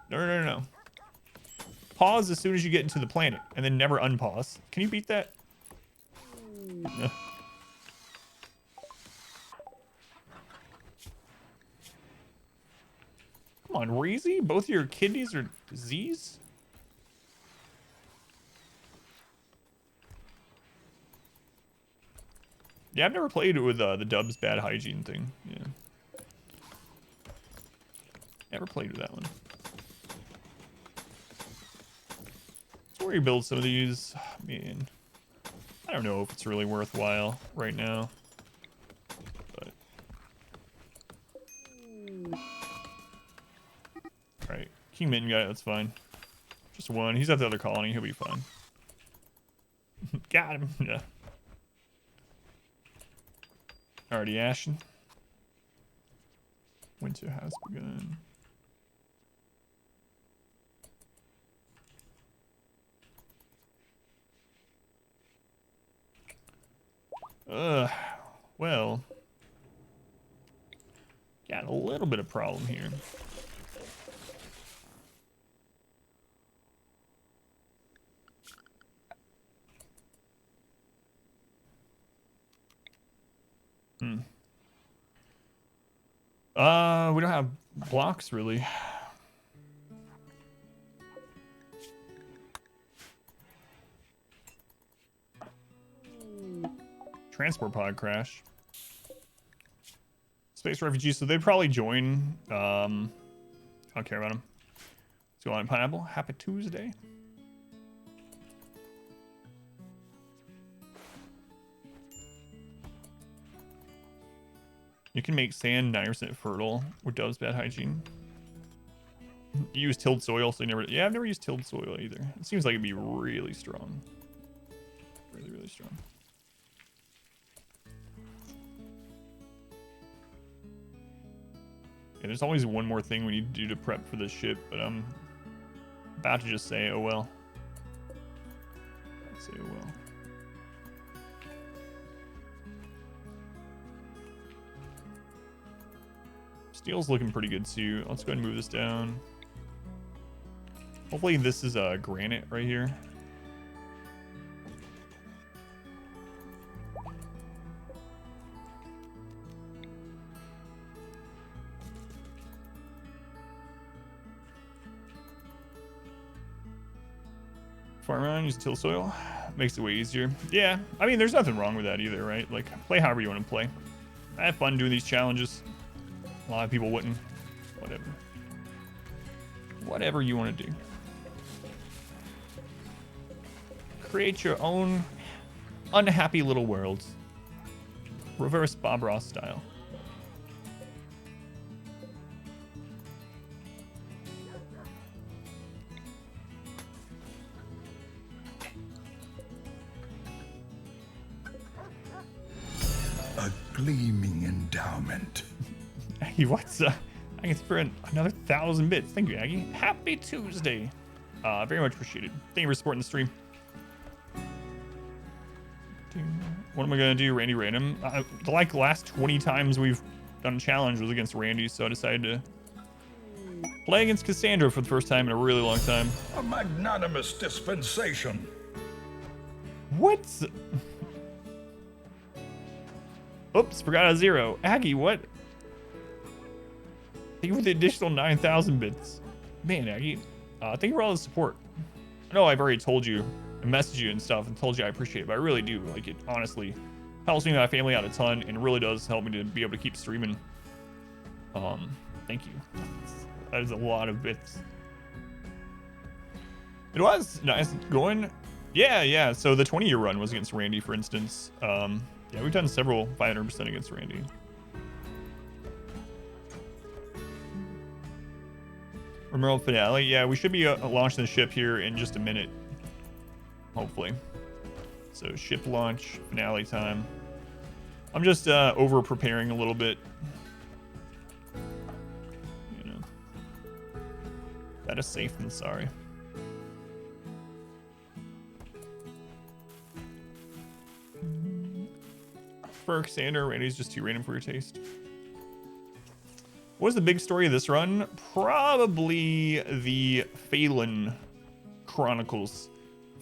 No. Pause as soon as you get into the planet, and then never unpause. Can you beat that? No. Come on, Reezy? Both of your kidneys are Z's? Yeah, I've never played it with the Dubs bad hygiene thing. Yeah. Never played with that one. So where you build some of these, man, I don't know if it's really worthwhile right now. But alright, King Mitten guy, that's fine. Just one. He's at the other colony, he'll be fine. Got him. Yeah. Already ashen. Winter has begun. Well, got a little bit of problem here. We don't have blocks really. Transport pod crash. Space refugees, so they'd probably join. I don't care about them. Let's go on Pineapple. Happy Tuesday. You can make sand 90% fertile with Dove's bad hygiene. You use tilled soil, so you never. Yeah, I've never used tilled soil either. It seems like it'd be really strong. Really strong. Yeah, there's always one more thing we need to do to prep for this ship, but I'm about to just say, oh well. I'd say, oh well. Steel's looking pretty good too. Let's go ahead and move this down. Hopefully this is granite right here. Farm around, use till soil. Makes it way easier. Yeah, I mean, there's nothing wrong with that either, right? Like, play however you want to play. I have fun doing these challenges. A lot of people wouldn't. Whatever. Whatever you want to do. create your own unhappy little world. Reverse Bob Ross style. A gleaming endowment. Aggie, what's I can spend another 1,000 bits. Thank you, Aggie. Happy Tuesday. Very much appreciated. Thank you for supporting the stream. What am I gonna do, Randy Random? The last 20 times we've done a challenge was against Randy, so I decided to play against Cassandra for the first time in a really long time. A magnanimous dispensation. What? Oops, forgot a 0. Aggie, what? Thank you for the additional 9,000 bits. Man, Aggie, thank you for all the support. I know I've already told you and messaged you and stuff and told you I appreciate it, but I really do. Like, it honestly helps me and my family out a ton and really does help me to be able to keep streaming. Thank you. That is a lot of bits. It was nice going. Yeah. So the 20-year run was against Randy, for instance. Yeah, we've done several 500% against Randy. RimWorld finale. Yeah, we should be launching the ship here in just a minute. Hopefully. So ship launch, finale time. I'm just over preparing a little bit. You know. Better safe than sorry. For Cassandra, Randy's just too random for your taste. What was the big story of this run? Probably the Phelan Chronicles.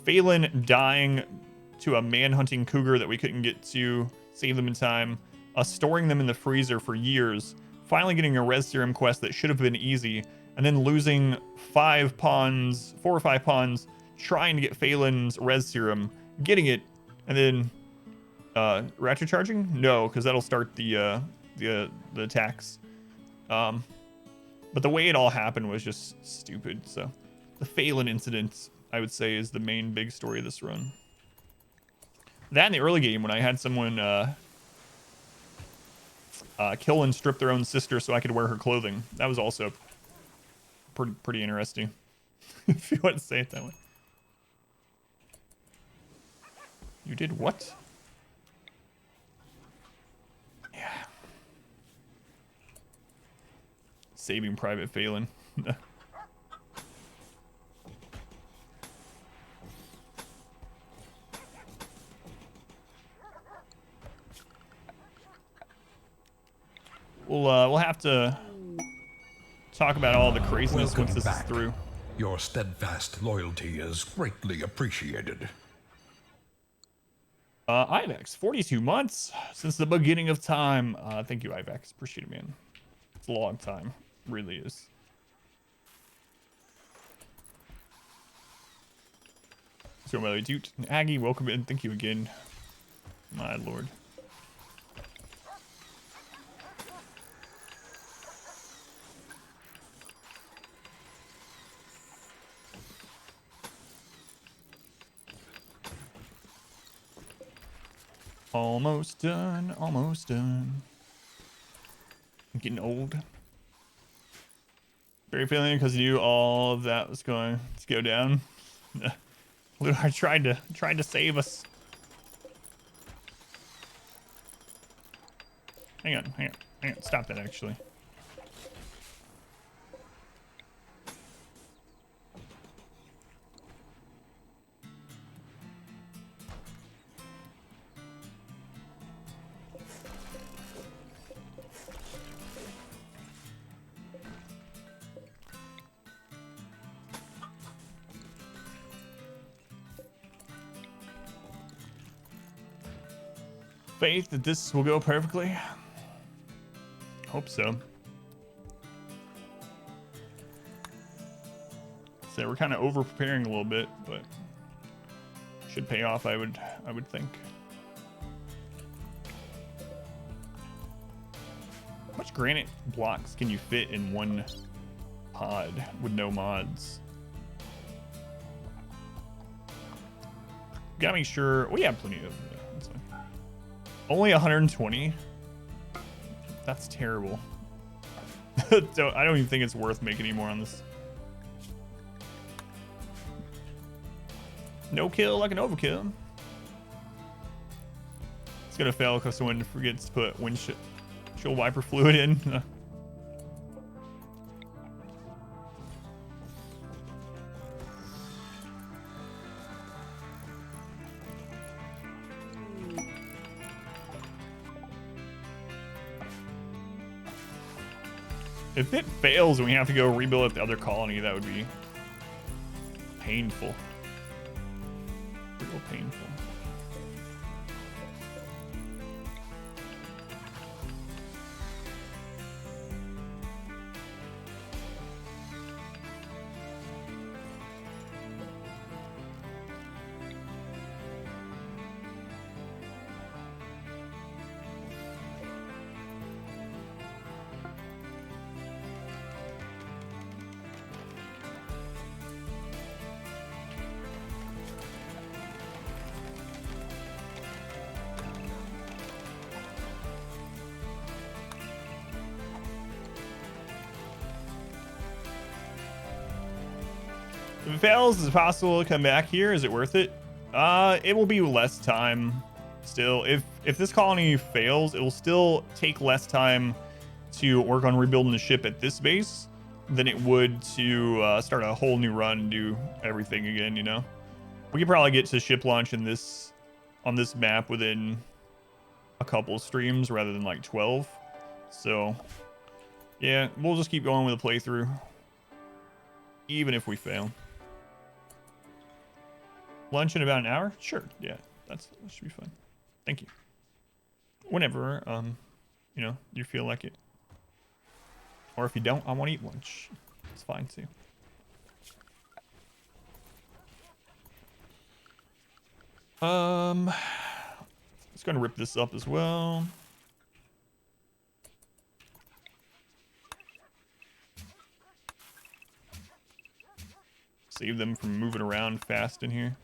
Phelan dying to a man-hunting cougar that we couldn't get to save them in time. Us storing them in the freezer for years. Finally getting a res serum quest that should have been easy. And then losing 4 or 5 pawns trying to get Phelan's res serum. Getting it. And then ratchet charging? No, because that'll start the attacks. But the way it all happened was just stupid. So the Phelan incident, I would say, is the main big story of this run. That in the early game when I had someone kill and strip their own sister so I could wear her clothing. That was also pretty interesting. If you want to say it that way. You did what? Yeah. Saving Private Phelan. We'll have to talk about all the craziness once this is through. Your steadfast loyalty is greatly appreciated. Ivex, 42 months since the beginning of time. Thank you, Ivex. Appreciate it, man. It's a long time. It really is. So, by the way, dude, Aggie, welcome in. Thank you again. My lord. Almost done, almost done. I'm getting old. Very feeling because you knew all of that was going to go down. I tried to save us. Hang on. Stop that, actually. Faith that this will go perfectly. Hope so. So we're kind of over preparing a little bit, but should pay off, I would think. How much granite blocks can you fit in one pod with no mods? Gotta make sure. We have plenty of. Yeah, that's fine. Only 120. That's terrible. I don't even think it's worth making any more on this. No kill like an overkill. It's gonna fail because someone forgets to put windshield wiper fluid in. If it fails and we have to go rebuild at the other colony, that would be painful. Real painful. If it fails, is it possible to come back here? Is it worth it? It will be less time still. If this colony fails, it will still take less time to work on rebuilding the ship at this base than it would to start a whole new run and do everything again, you know? We could probably get to ship launch on this map within a couple streams rather than like 12. So, yeah, we'll just keep going with the playthrough, even if we fail. Lunch in about an hour? Sure. Yeah, that should be fun. Thank you. Whenever, you know, you feel like it. Or if you don't, I want to eat lunch. It's fine too. Just gonna rip this up as well. Save them from moving around fast in here.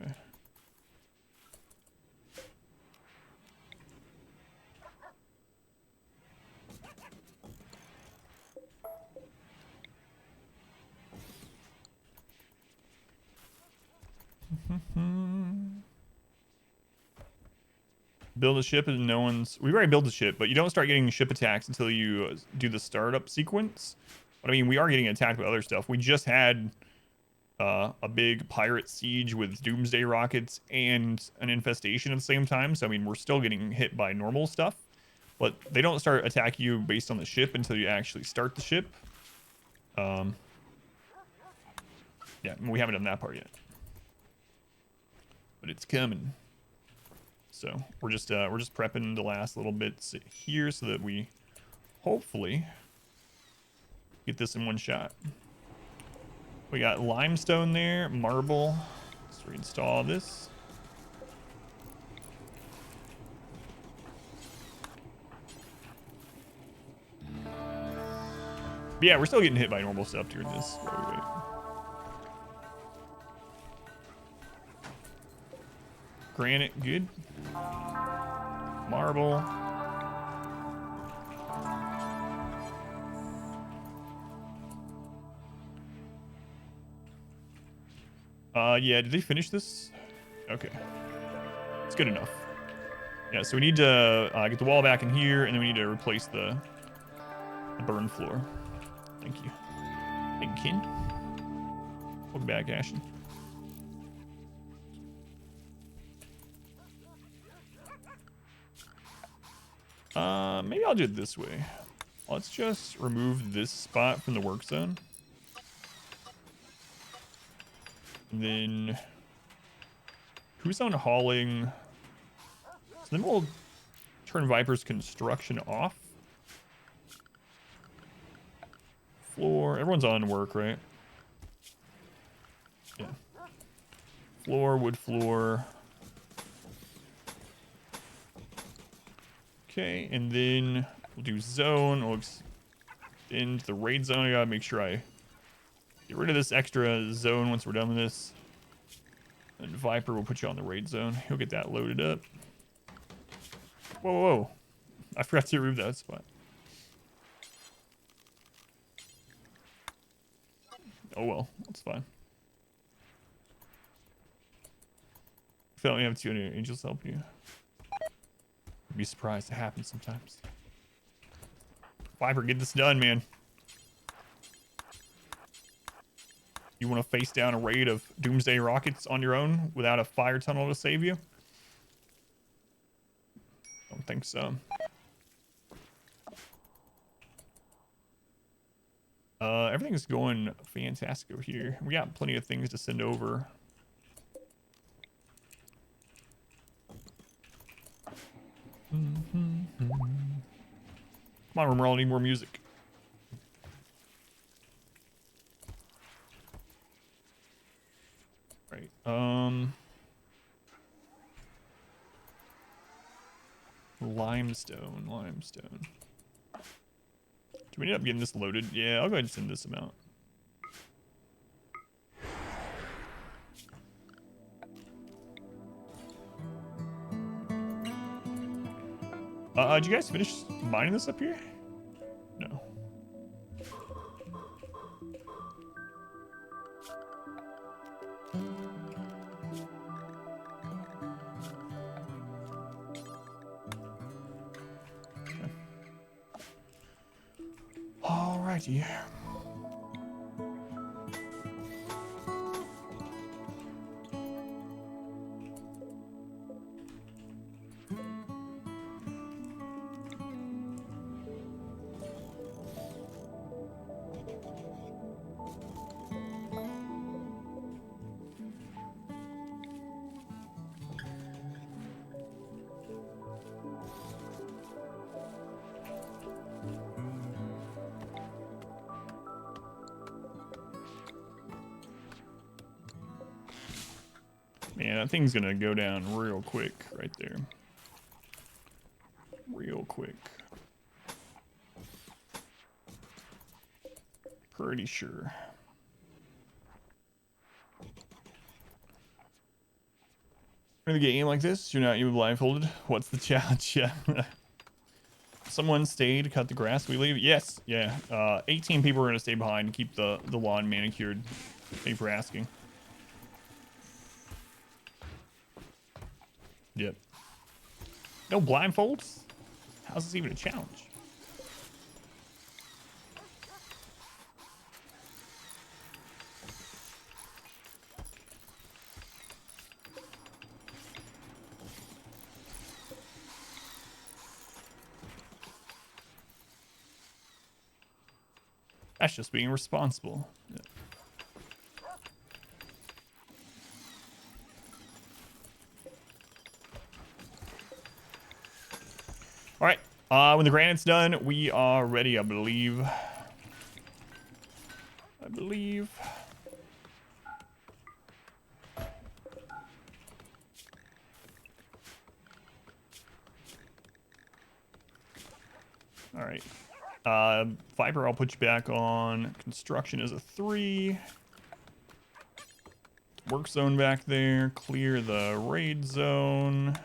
Okay. Build a ship and no one's... We've already built a ship, but you don't start getting ship attacks until you do the startup sequence. But I mean, we are getting attacked by other stuff. We just had a big pirate siege with doomsday rockets and an infestation at the same time. So I mean, we're still getting hit by normal stuff, but they don't start attacking you based on the ship until you actually start the ship. Yeah, we haven't done that part yet, but it's coming. So we're just prepping the last little bits here so that we hopefully get this in one shot. We got limestone there, marble. Let's reinstall this. But yeah, we're still getting hit by normal stuff during this while we wait. Granite, good. Marble. Yeah, did they finish this? Okay. It's good enough. Yeah, so we need to get the wall back in here, and then we need to replace the burn floor. Thank you. Thank you. Welcome back, Ashton. Maybe I'll do it this way. Let's just remove this spot from the work zone. And then who's on hauling? So then we'll turn Viper's construction off. Floor, everyone's on work, right? Yeah. Floor, wood floor. Okay, and then we'll do zone. We'll extend the raid zone. I gotta make sure I get rid of this extra zone once we're done with this. And Viper will put you on the raid zone. He'll get that loaded up. Whoa, whoa. I forgot to remove that spot. Oh well, that's fine. If you don't have two angels help you. You'd be surprised. It happens sometimes. Viper, get this done, man. You want to face down a raid of Doomsday rockets on your own without a fire tunnel to save you? Don't think so. Everything's going fantastic over here. We got plenty of things to send over. Come on, RimWorld, I need more music. Right. Limestone. Do we end up getting this loaded? Yeah, I'll go ahead and send this amount. Did you guys finish mining this up here? No. Okay. Alrighty. Man, that thing's gonna go down real quick right there. Real quick. Pretty sure. In the game like this, you're not even blindfolded. What's the challenge? Yeah. Someone stay to cut the grass. We leave. Yes. Yeah. 18 people are gonna stay behind and keep the lawn manicured. Thank you for asking. Yep. No blindfolds? How's this even a challenge? That's just being responsible. Yeah. All right. When the granite's done, we are ready, I believe. All right. Viper, I'll put you back on construction as a 3. Work zone back there. Clear the raid zone.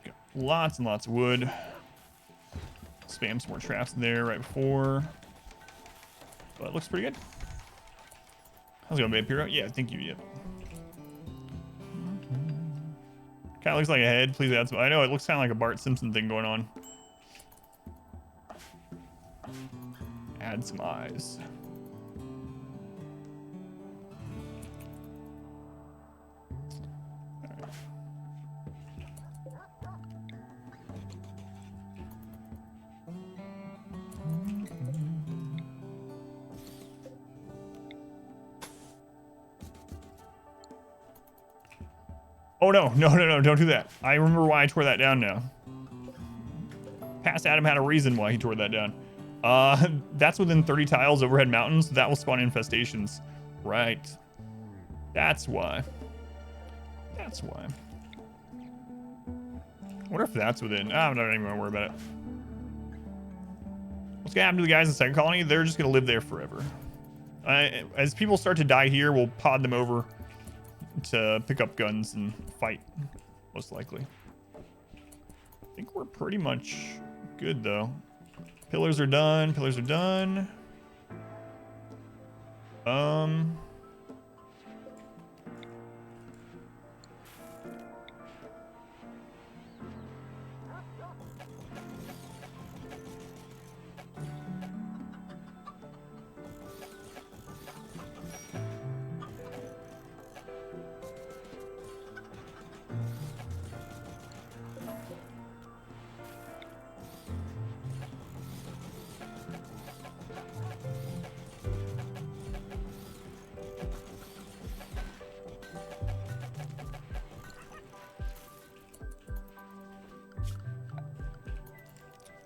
Got lots and lots of wood. Spam some more traps in there right before. But it looks pretty good. How's it going, Vampiro? Yeah, thank you. Yep. Kind of looks like a head. Please add some. I know it looks kind of like a Bart Simpson thing going on. Add some eyes. All right. Oh, no, don't do that. I remember why I tore that down now. Past Adam had a reason why he tore that down. That's within 30 tiles overhead mountains. That will spawn infestations. Right. That's why. I wonder if that's within. I'm not even gonna worry about it. What's gonna happen to the guys in the second colony? They're just gonna live there forever. As people start to die here, we'll pod them over to pick up guns and fight, most likely. I think we're pretty much good, though. Pillars are done. Pillars are done.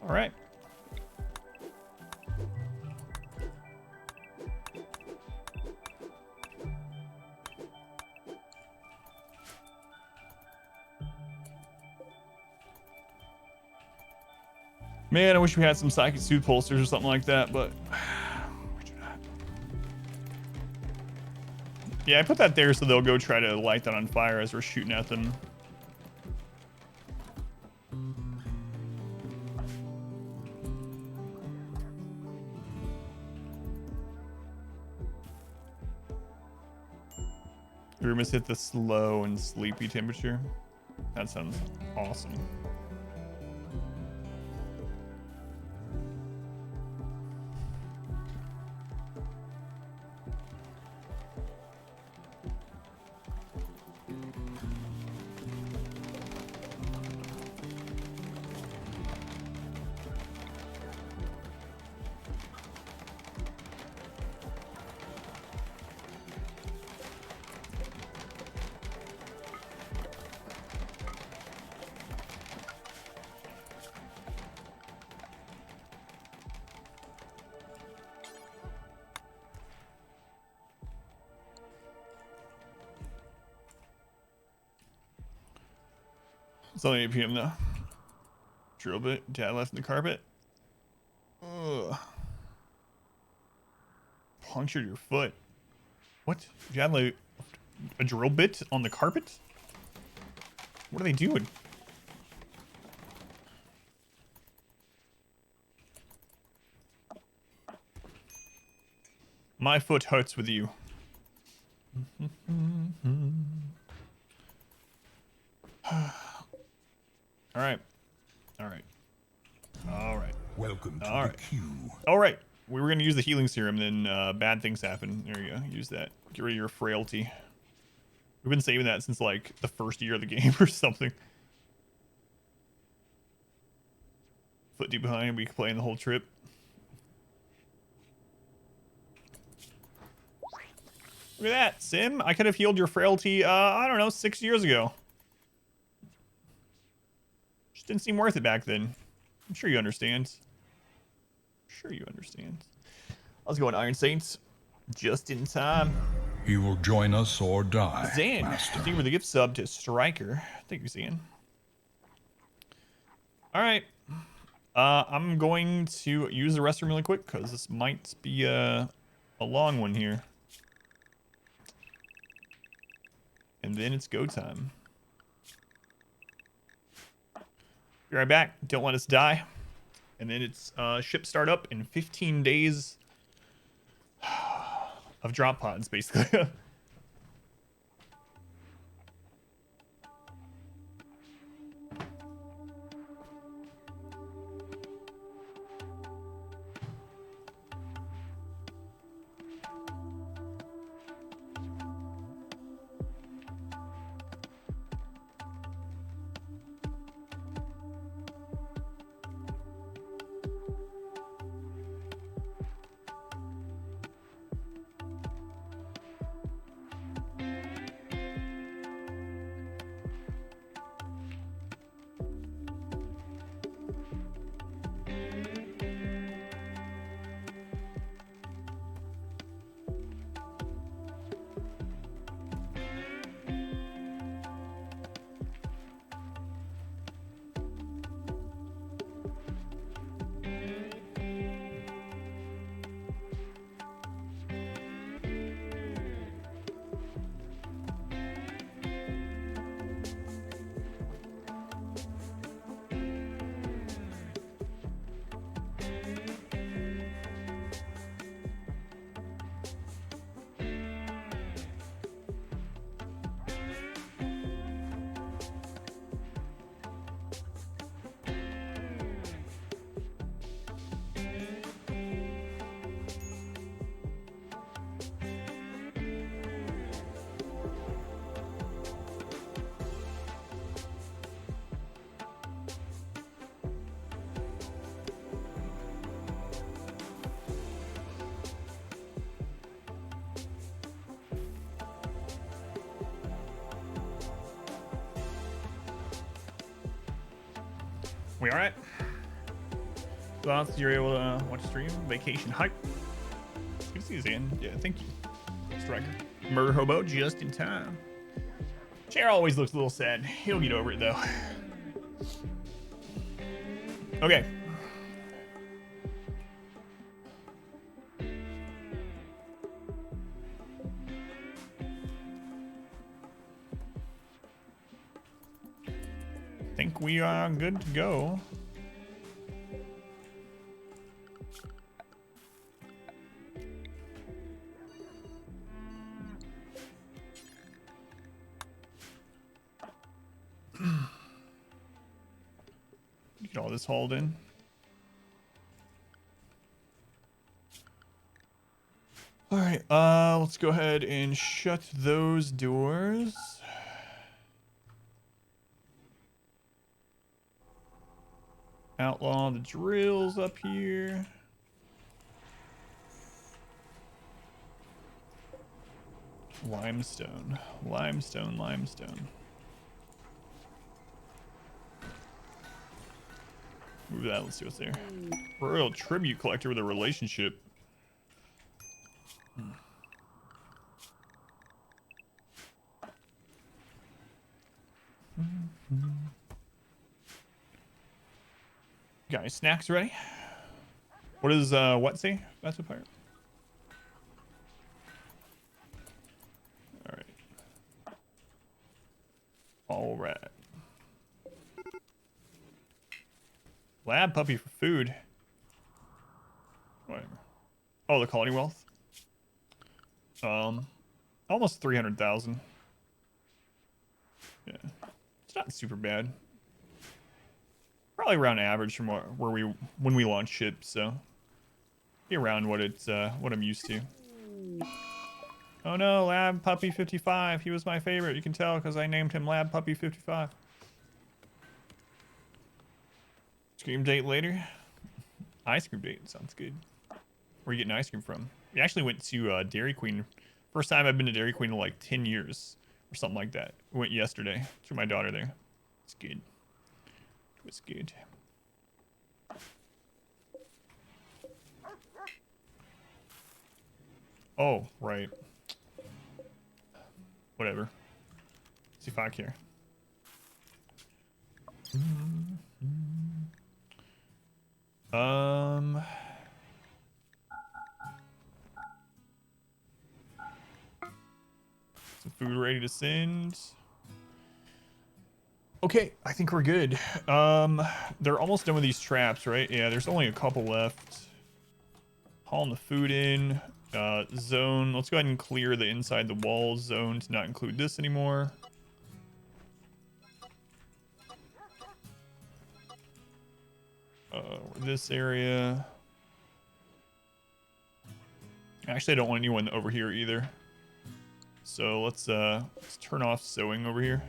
All right. Man, I wish we had some psychic suit pulsers or something like that, but we do not. Yeah, I put that there so they'll go try to light that on fire as we're shooting at them. The room has hit the slow and sleepy temperature. That sounds awesome. It's only 8 p.m. though. Drill bit. Dad left in the carpet. Ugh. Punctured your foot. What? Dad left a drill bit on the carpet? What are they doing? My foot hurts with you. All right. All right. All right. Welcome to All the right. queue. All right. We were going to use the healing serum, then bad things happen. There you go. Use that. Get rid of your frailty. We've been saving that since like the first year of the game or something. Foot deep behind. We playing the whole trip. Look at that, Sim. I could have healed your frailty, I don't know, 6 years ago. Just didn't seem worth it back then. I'm sure you understand. Sure you understand. Let's go on Iron Saints. Just in time. You will join us or die, Zan, Master. thank you for the gift sub to Striker. Thank you, Zan. All right. I'm going to use the restroom really quick because this might be a long one here. And then it's go time. Be right back. Don't let us die. And then it's ship startup in 15 days of drop pods, basically. We all right? Thoughts you're able to watch stream? Vacation hype. Good to see you, Zan. Yeah, thank you. Striker. Murder hobo just in time. Chair always looks a little sad. He'll get over it though. Okay. Think we are good to go. Get all this hauled in. All right, let's go ahead and shut those doors. Outlaw the drills up here. Limestone, limestone, limestone. Move that, let's see what's there. Royal tribute collector with a relationship. Got any snacks ready? What does what say? That's a pirate. All right. Lab puppy for food. Whatever. Oh, the colony wealth. Almost 300,000. Yeah, it's not super bad. Probably around average from when we launch ships, so be around what it's what I'm used to. Oh no, Lab Puppy 55. He was my favorite. You can tell because I named him Lab Puppy 55. Stream date later. Ice cream date sounds good. Where are you getting ice cream from? We actually went to Dairy Queen. First time I've been to Dairy Queen in like 10 years or something like that. We went yesterday. Took my daughter there. It's good. It was good. Oh, right. Whatever. See if I care. Some food ready to send. Okay, I think we're good. They're almost done with these traps, right? Yeah, there's only a couple left. Hauling the food in. Zone. Let's go ahead and clear the inside the wall zone to not include this anymore. This area. Actually, I don't want anyone over here either. So let's turn off sewing over here.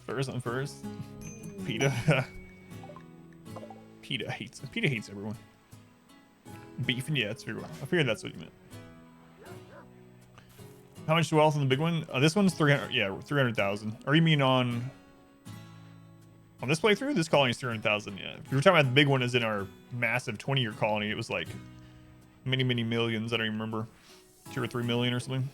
First on first. PETA. PETA hates everyone. Beef and yeah, it's everyone. I figured that's what you meant. How much wealth on the big one? This one's 300. Yeah, 300,000. Or you mean on this playthrough? This colony is 300,000. Yeah. If you were talking about the big one, as in our massive 20-year colony, it was like many millions. I don't even remember, 2 or 3 million or something.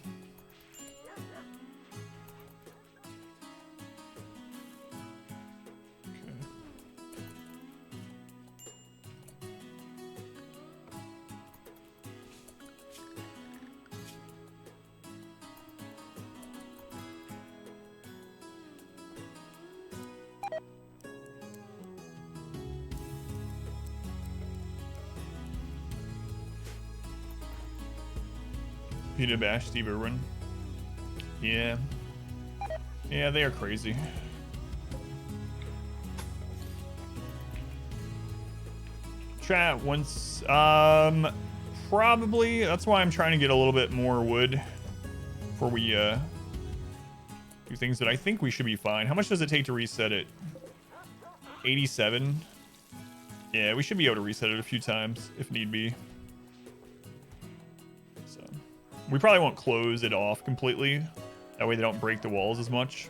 PETA bash Steve Irwin. Yeah. Yeah, they are crazy. Chat once, probably. That's why I'm trying to get a little bit more wood. before we do things, but I think we should be fine. How much does it take to reset it? 87. Yeah, we should be able to reset it a few times if need be. So we probably won't close it off completely. That way they don't break the walls as much.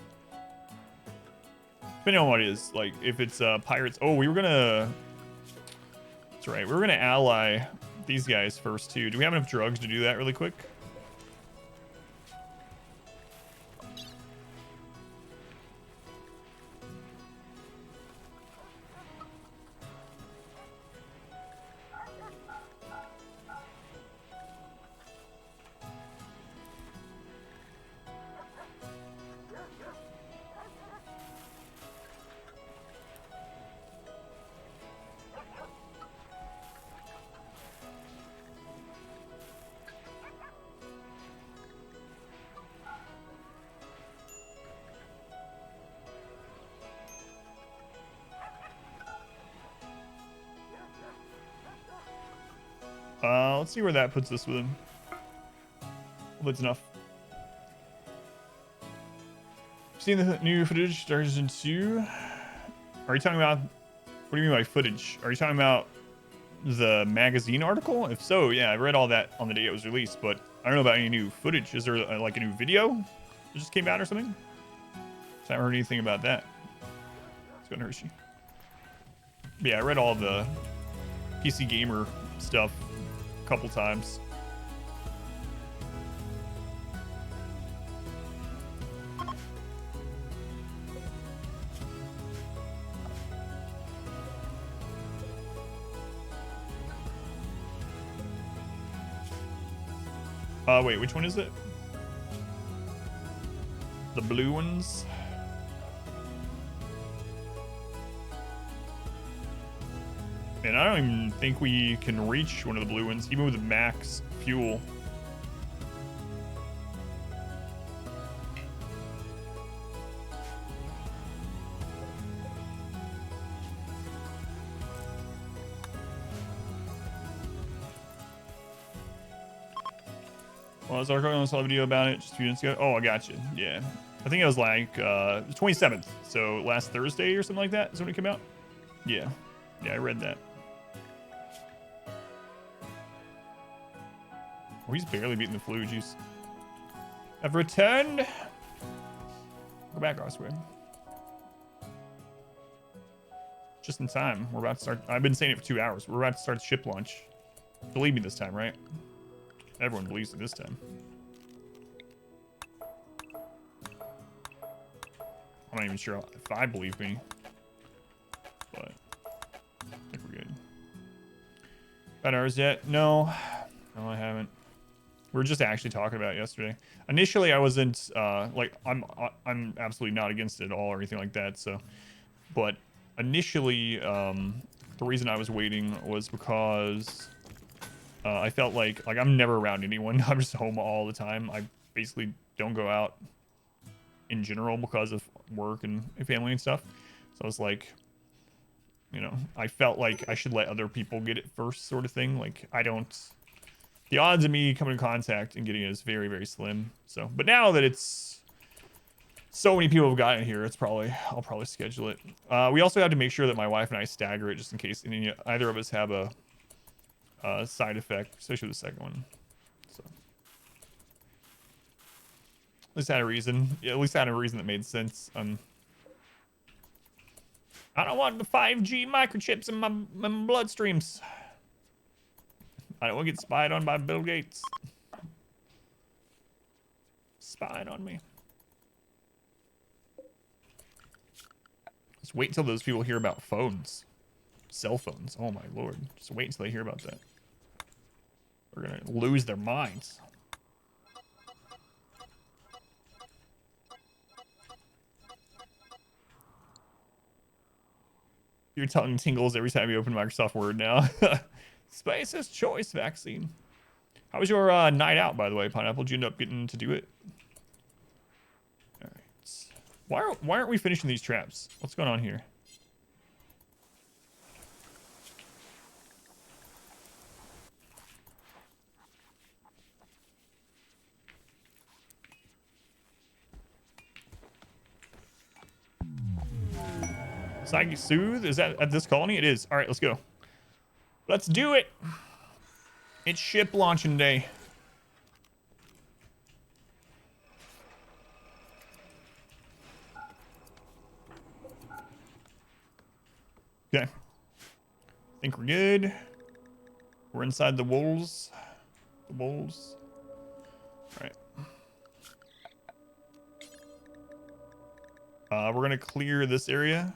Depending on what it is. Like if it's pirates. Oh, we were gonna. That's right. We were gonna ally these guys first too. Do we have enough drugs to do that really quick? Let's see where that puts us with him. If that's enough. Seen the new footage, Tarzan 2? Are you talking about... What do you mean by footage? Are you talking about the magazine article? If so, yeah, I read all that on the day it was released, but I don't know about any new footage. Is there like a new video that just came out or something? I haven't heard anything about that. Let's go to Hershey. Yeah, I read all the PC Gamer stuff a couple times. Wait, which one is it? The blue ones? And I don't even think we can reach one of the blue ones, even with max fuel. Well, I was archiving, I saw a video about it just a few minutes ago. Oh, I got you. Yeah. I think it was like the 27th. So last Thursday or something like that is when it came out. Yeah. Yeah, I read that. Oh, he's barely beating the flu juice. I've returned. Go back, Oswald. Just in time. We're about to start. I've been saying it for 2 hours. We're about to start the ship launch. Believe me this time, right? Everyone believes it this time. I'm not even sure if I believe me. But I think we're good. Got ours yet? No. No, I haven't. We were just actually talking about it yesterday. Initially, I wasn't like I'm absolutely not against it at all or anything like that. So, but initially, the reason I was waiting was because I felt like I'm never around anyone. I'm just home all the time. I basically don't go out in general because of work and family and stuff. So I was like, you know, I felt like I should let other people get it first, sort of thing. Like I don't. The odds of me coming in contact and getting it is very, very slim. So, but now that it's so many people have gotten it here, it's probably I'll probably schedule it. We also have to make sure that my wife and I stagger it just in case either of us have a side effect, especially the second one. So, at least I had a reason. Yeah, at least I had a reason that made sense. I don't want the 5G microchips in my bloodstreams. I don't want to get spied on by Bill Gates. Spied on me. Just wait until those people hear about phones. Cell phones. Oh my lord. Just wait until they hear about that. They're gonna lose their minds. Your tongue tingles every time you open Microsoft Word now. Space's choice vaccine. How was your night out, by the way, Pineapple? Did you end up getting to do it? All right. Why aren't we finishing these traps? What's going on here? Psychic Soothe? Is that at this colony? It is. All right, let's go. Let's do it. It's ship launching day. Okay. I think we're good. We're inside the walls. The walls. All right. We're gonna clear this area.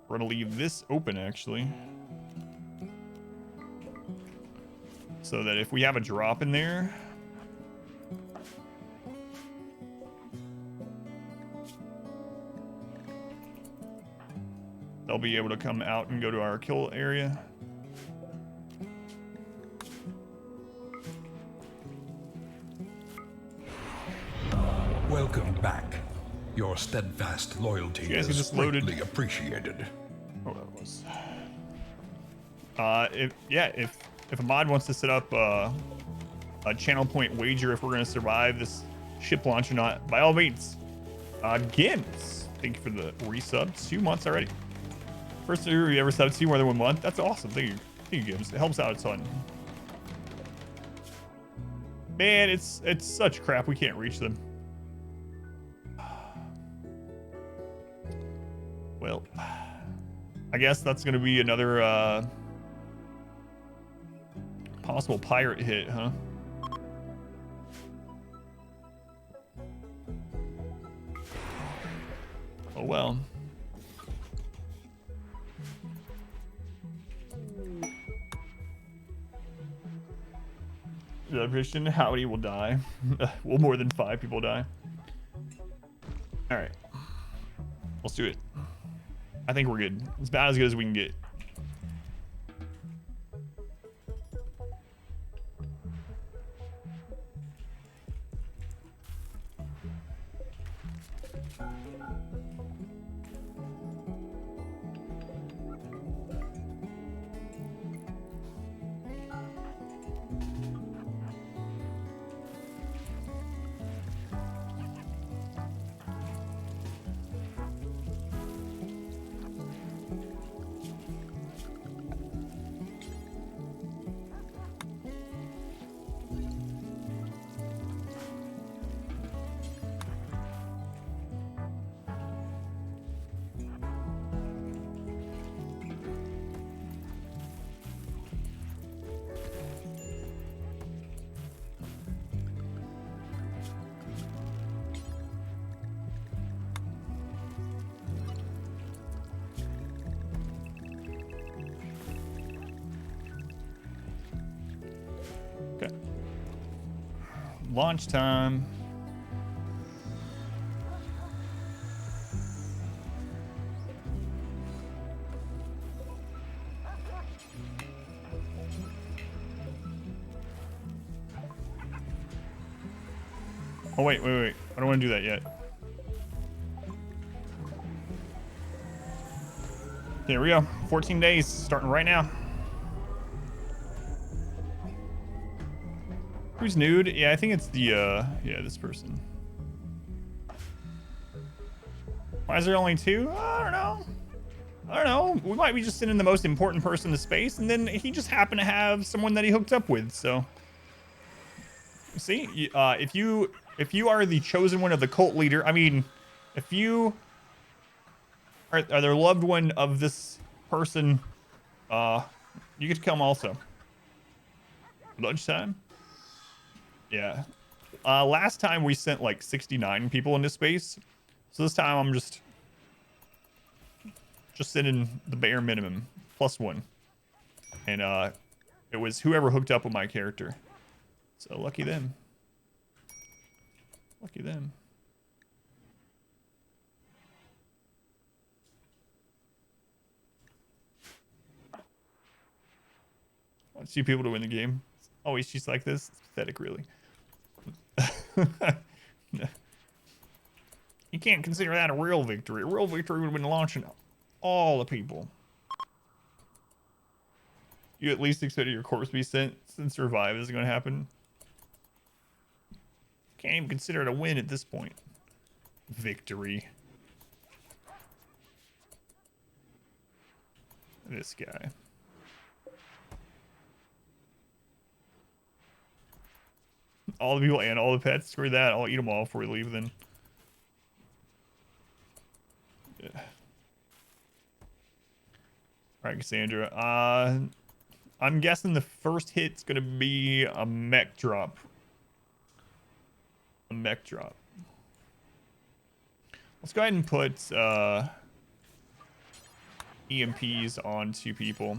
We're gonna leave this open actually, so that if we have a drop in there, they'll be able to come out and go to our kill area. Welcome back. Your steadfast loyalty You guys is just loaded. greatly appreciated. Oh, that was. If a mod wants to set up a channel point wager if we're gonna survive this ship launch or not, by all means. Gims, thank you for the resub. 2 months already. First year you ever subbed to more than 1 month. That's awesome. Thank you, Gims. It helps out a ton. Man, it's such crap. We can't reach them. Well, I guess that's gonna be another possible pirate hit, huh? Oh well. Christian, howdy will die. Will more than 5 people die? All right, let's do it. I think we're good. It's about as good as we can get. Okay. Launch time. Oh, wait. I don't want to do that yet. Here we go. 14 days, starting right now. Who's nude? Yeah, I think it's the, yeah, this person. Why is there only 2? I don't know. We might be just sending the most important person to space, and then he just happened to have someone that he hooked up with, so. See, if you are the chosen one of the cult leader, I mean, if you are the loved one of this person, you get to come also. Lunchtime? Yeah. Last time we sent like 69 people into space, so this time I'm just sending the bare minimum, +1. And it was whoever hooked up with my character. So lucky them. Lucky them. I want to see people to win the game. Always just like this. It's pathetic, really. You can't consider that a real victory. A real victory would have been launching all the people. You at least expected your corpse to be sent since revive isn't going to happen. Can't even consider it a win at this point. Victory. this guy. All the people and all the pets. Screw that. I'll eat them all before we leave then. Yeah. All right, Cassandra. I'm guessing the first hit's gonna be a mech drop. A mech drop. Let's go ahead and put EMPs on 2 people.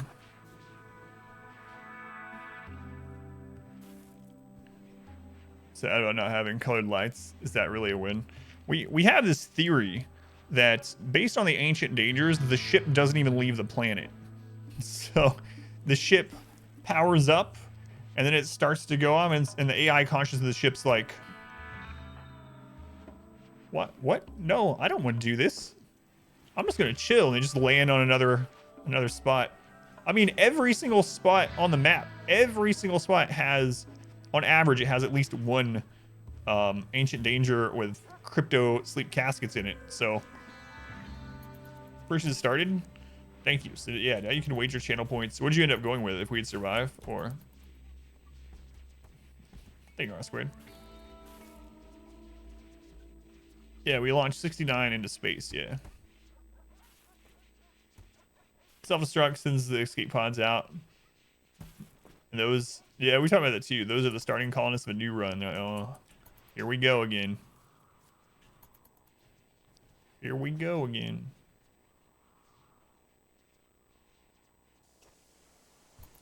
Sad about not having colored lights. Is that really a win? We have this theory that based on the ancient dangers, the ship doesn't even leave the planet. So the ship powers up and then it starts to go on, and the AI conscious of the ship's like, what? No, I don't want to do this. I'm just gonna chill, and they just land on another spot. I mean, every single spot on the map, every single spot has, on average, it has at least one ancient danger with crypto sleep caskets in it. So first started. Thank you. So yeah, now you can wager channel points. What'd you end up going with if we'd survive? Or there you go, squared. Yeah, we launched 69 into space. Yeah. Self-destruct sends the escape pods out. And those, yeah, we talked about that too. Those are the starting colonists of a new run. Oh, here we go again. Here we go again.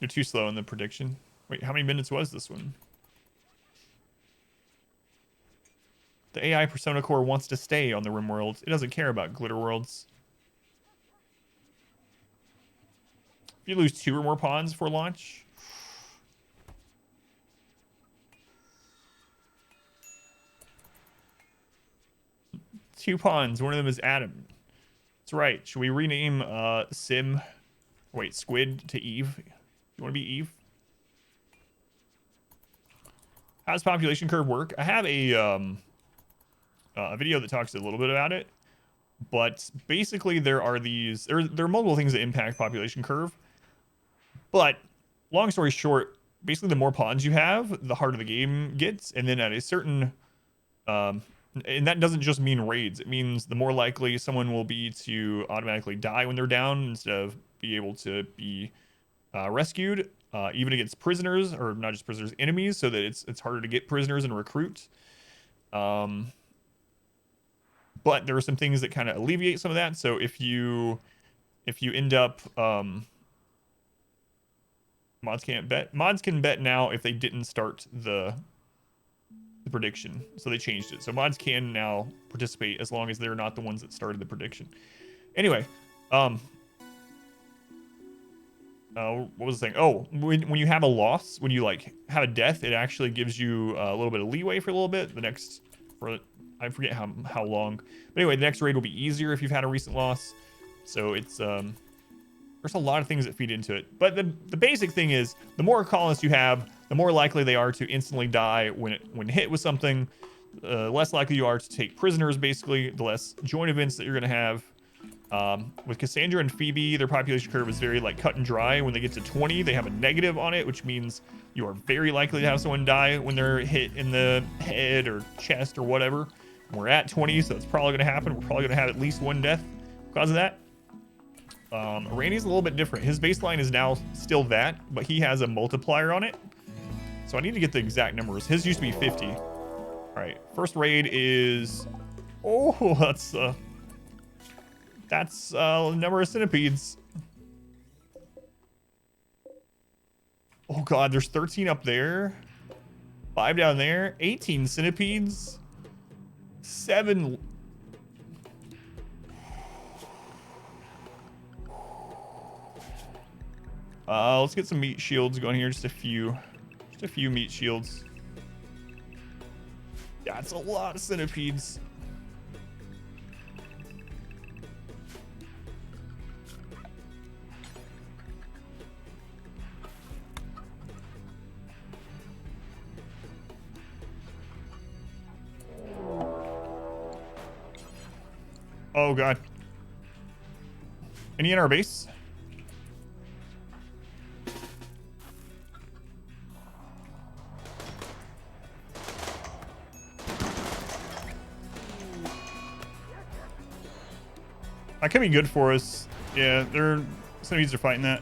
You're too slow in the prediction. Wait, how many minutes was this one? The AI Persona Core wants to stay on the RimWorld. It doesn't care about Glitter Worlds. If you lose 2 or more pawns for launch. Two pawns. One of them is Adam. That's right. Should we rename Squid to Eve? You want to be Eve? How does population curve work? I have a video that talks a little bit about it, but basically there are multiple things that impact population curve. But long story short, basically the more pawns you have, the harder the game gets, and then at a certain and that doesn't just mean raids. It means the more likely someone will be to automatically die when they're down instead of be able to be rescued, even against prisoners, or not just prisoners, enemies, so that it's harder to get prisoners and recruit. But there are some things that kind of alleviate some of that. So if you end up mods can't bet. Mods can bet now if they didn't start the prediction. So they changed it. So mods can now participate as long as they're not the ones that started the prediction. Anyway, what was the thing? Oh, when you have a loss, when you like have a death, it actually gives you a little bit of leeway for a little bit. I forget how long. But anyway, the next raid will be easier if you've had a recent loss. So it's there's a lot of things that feed into it. But the basic thing is the more colonists you have, the more likely they are to instantly die when hit with something. Less likely you are to take prisoners, basically. The less joint events that you're going to have. With Cassandra and Phoebe, their population curve is very like cut and dry. When they get to 20, they have a negative on it, which means you are very likely to have someone die when they're hit in the head or chest or whatever. We're at 20, so it's probably going to happen. We're probably going to have at least one death because of that. Randy's a little bit different. His baseline is now still that, but he has a multiplier on it. So I need to get the exact numbers. His used to be 50. All right, first raid is... Oh, that's the number of centipedes. Oh god, there's 13 up there. 5 down there. 18 centipedes. 7... let's get some meat shields going here. Just a few meat shields. That's a lot of centipedes. Oh god. Any in our base? That could be good for us. Yeah, centipedes are fighting that.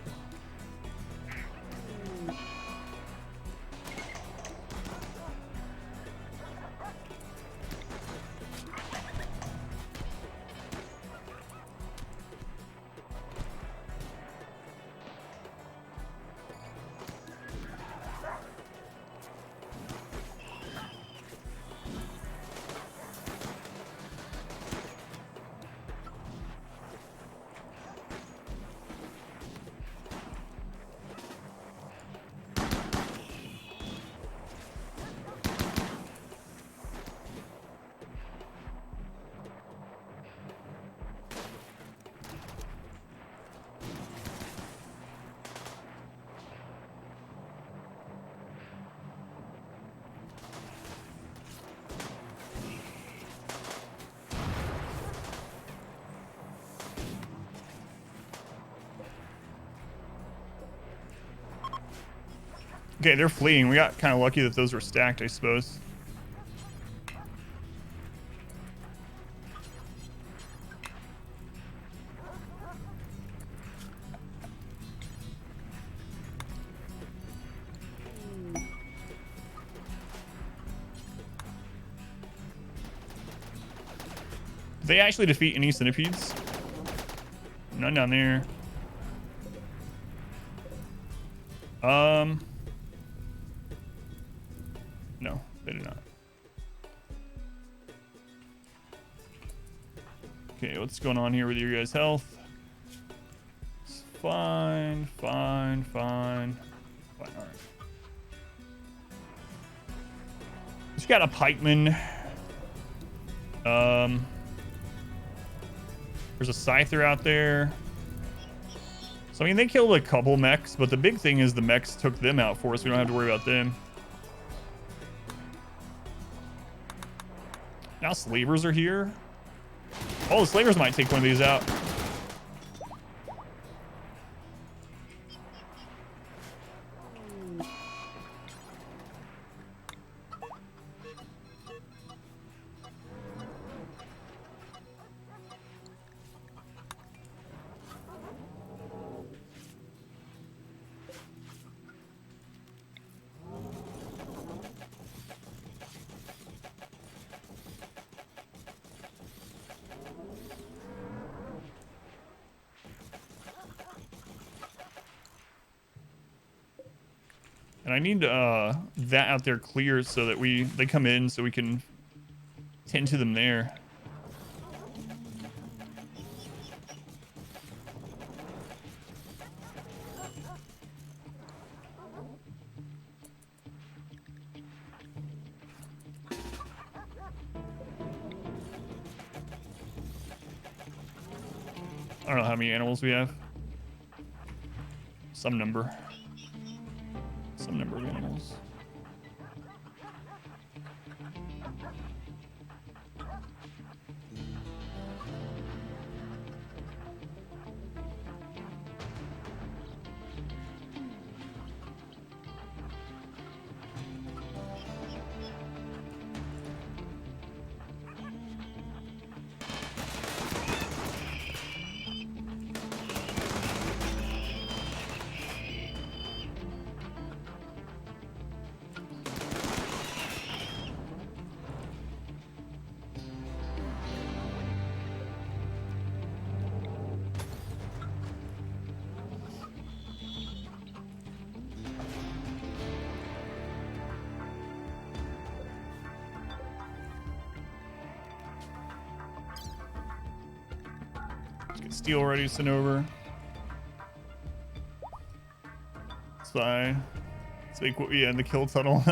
Okay, they're fleeing. We got kind of lucky that those were stacked, I suppose. Did they actually defeat any centipedes? None down there. No, they did not. Okay, what's going on here with your guys' health? It's fine. All right. Just got a pikeman. There's a scyther out there. So, I mean, they killed a couple mechs, but the big thing is the mechs took them out for us. We don't have to worry about them. Now slavers are here. Oh, the slavers might take one of these out. And I need that out there clear so that they come in so we can tend to them there. I don't know how many animals we have. Some number of animals. Steel already sent over. It's fine. Let's make what we in the kill tunnel.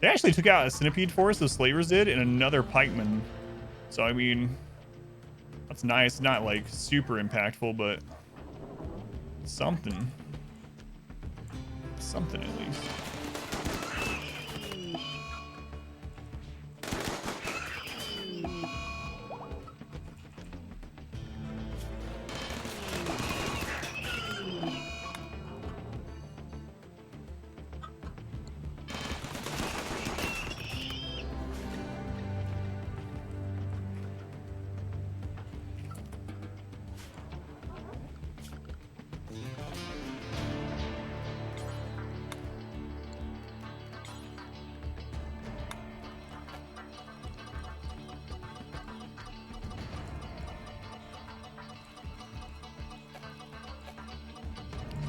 They actually took out a centipede for us, the slavers did, and another pikeman. So I mean, that's nice. Not like super impactful, but something. Something at least.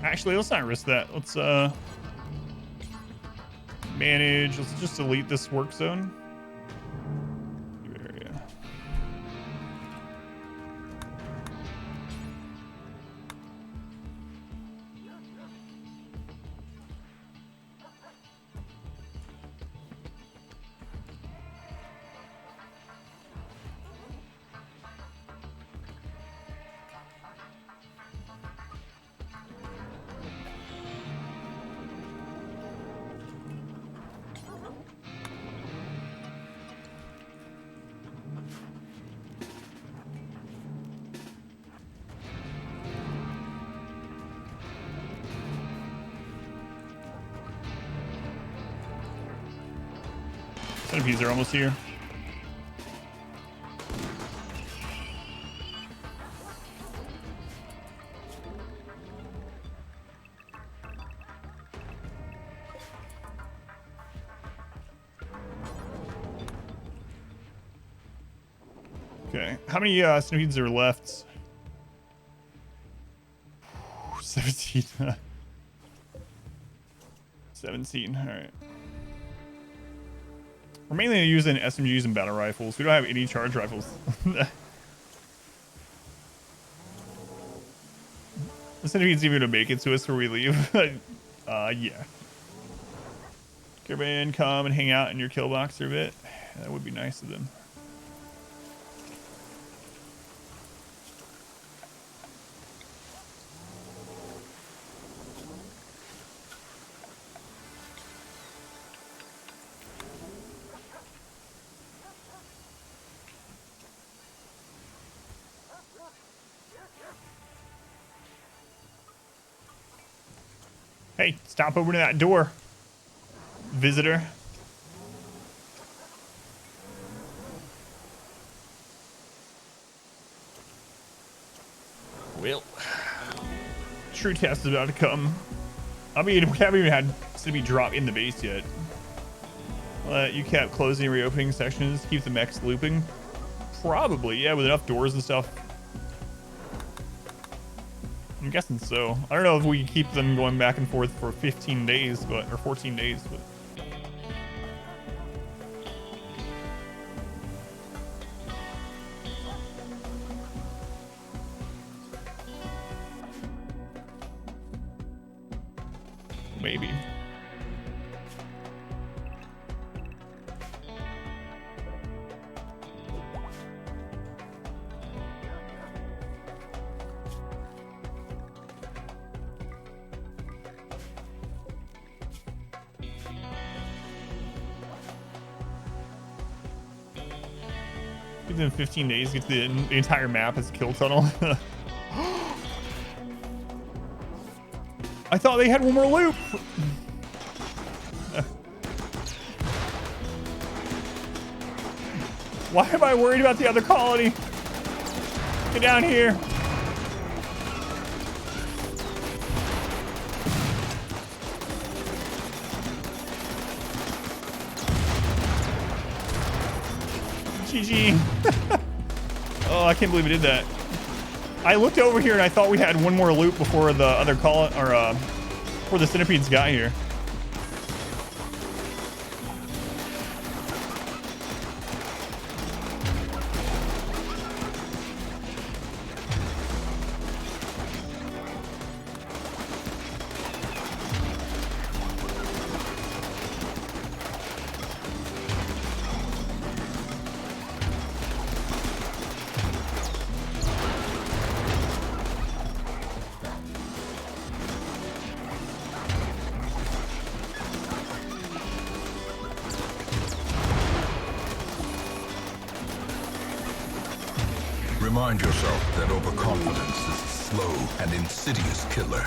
Actually, let's not risk that. Let's manage. Let's just delete this work zone. Area. Centipedes are almost here. Okay, how many centipedes are left? 17. 17, all right. We're mainly using SMGs and battle rifles. We don't have any charge rifles. The centipede's even to make it to us where we leave. Yeah. Everybody come and hang out in your kill box for a bit. That would be nice of them. Hey, stop opening that door, visitor. Well, true test is about to come. I mean, we haven't even had City drop in the base yet. You kept closing and reopening sections, keep the mechs looping. Probably, yeah, with enough doors and stuff. I'm guessing so. I don't know if we can keep them going back and forth for 15 days, but or 14 days, but maybe. Within 15 days, get the entire map as kill tunnel. I thought they had one more loop. Why am I worried about the other colony? Get down here. GG. Oh, I can't believe we did that. I looked over here and I thought we had one more loop before the other call or before the centipedes got here. Remind yourself that overconfidence is a slow and insidious killer.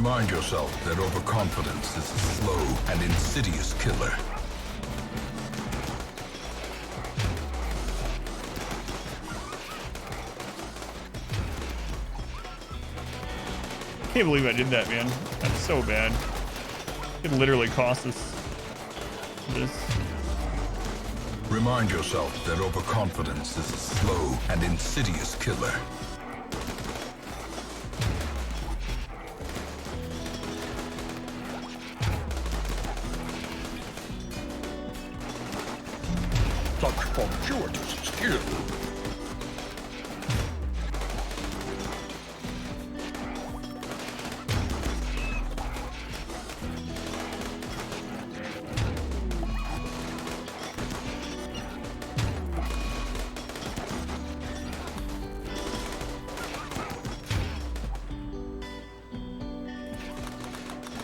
Remind yourself that overconfidence is a slow and insidious killer. Can't believe I did that, man. That's so bad. It literally cost us this. Remind yourself that overconfidence is a slow and insidious killer. Such fortuitous skill.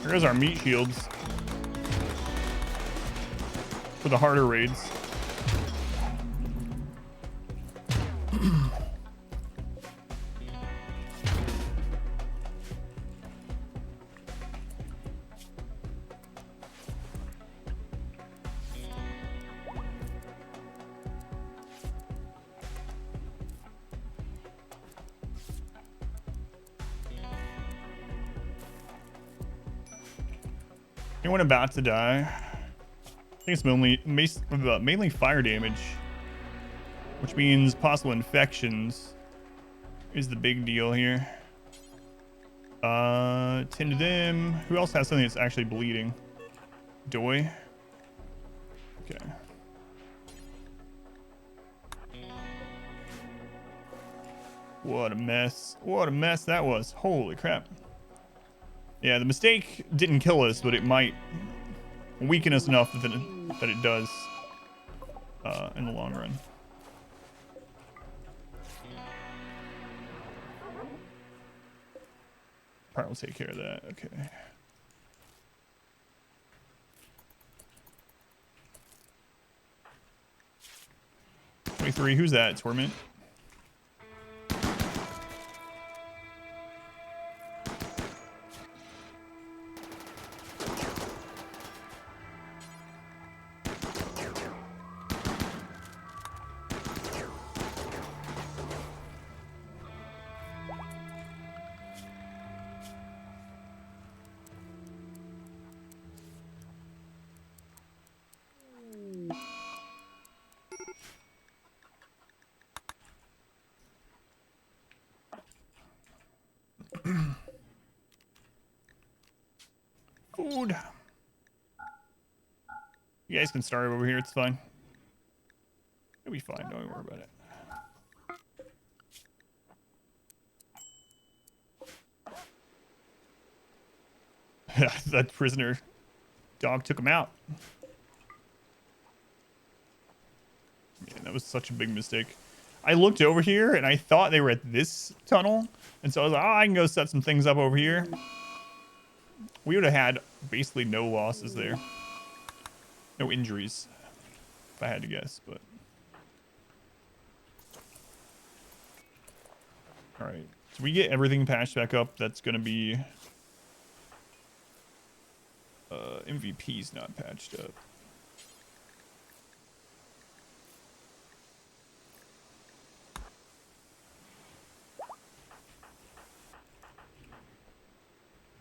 Here's our meat shields for the harder raids. Anyone about to die? I think it's mainly fire damage, which means possible infections is the big deal here. Tend to them. Who else has something that's actually bleeding? Doi. Okay. What a mess. What a mess that was. Holy crap. Yeah, the mistake didn't kill us, but it might weaken us enough that it does in the long run. Probably will take care of that. Okay. Who's that? Torment? Food. You guys can start over here. It's fine. It'll be fine. Don't worry about it. That prisoner dog took him out. Man, that was such a big mistake. I looked over here and I thought they were at this tunnel. And so I was like, oh, I can go set some things up over here. We would have had basically no losses there. No injuries, if I had to guess, but. All right, so we get everything patched back up. That's going to be MVP's not patched up.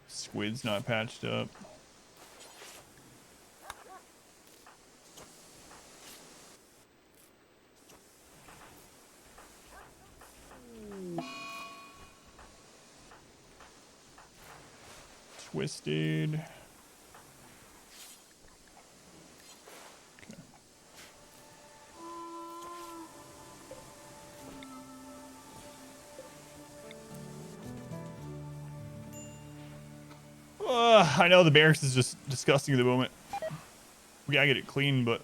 Squid's not patched up. Twisted. I know the barracks is just disgusting at the moment. We gotta get it clean, but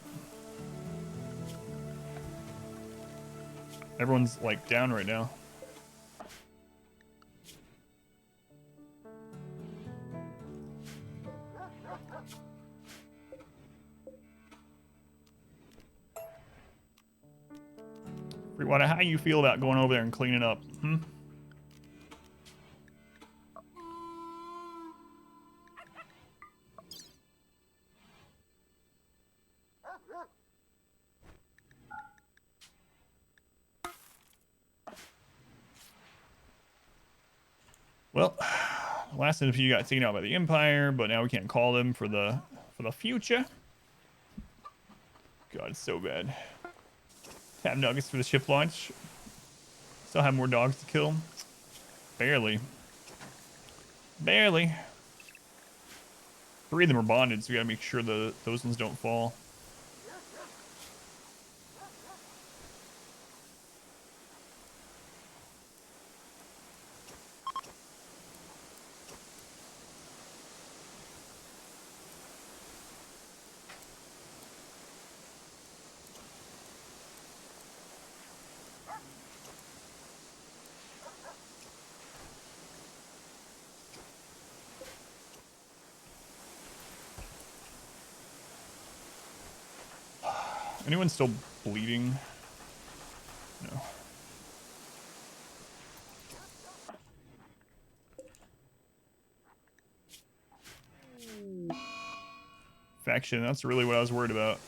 everyone's like down right now. Freewater, how you feel about going over there and cleaning up? Well, last NPC got taken out by the Empire, but now we can't call them for the future. God, it's so bad. Have nuggets for the ship launch. Still have more dogs to kill. Barely. Barely. 3 of them are bonded, so we gotta make sure those ones don't fall. Anyone still bleeding? No. Faction, that's really what I was worried about.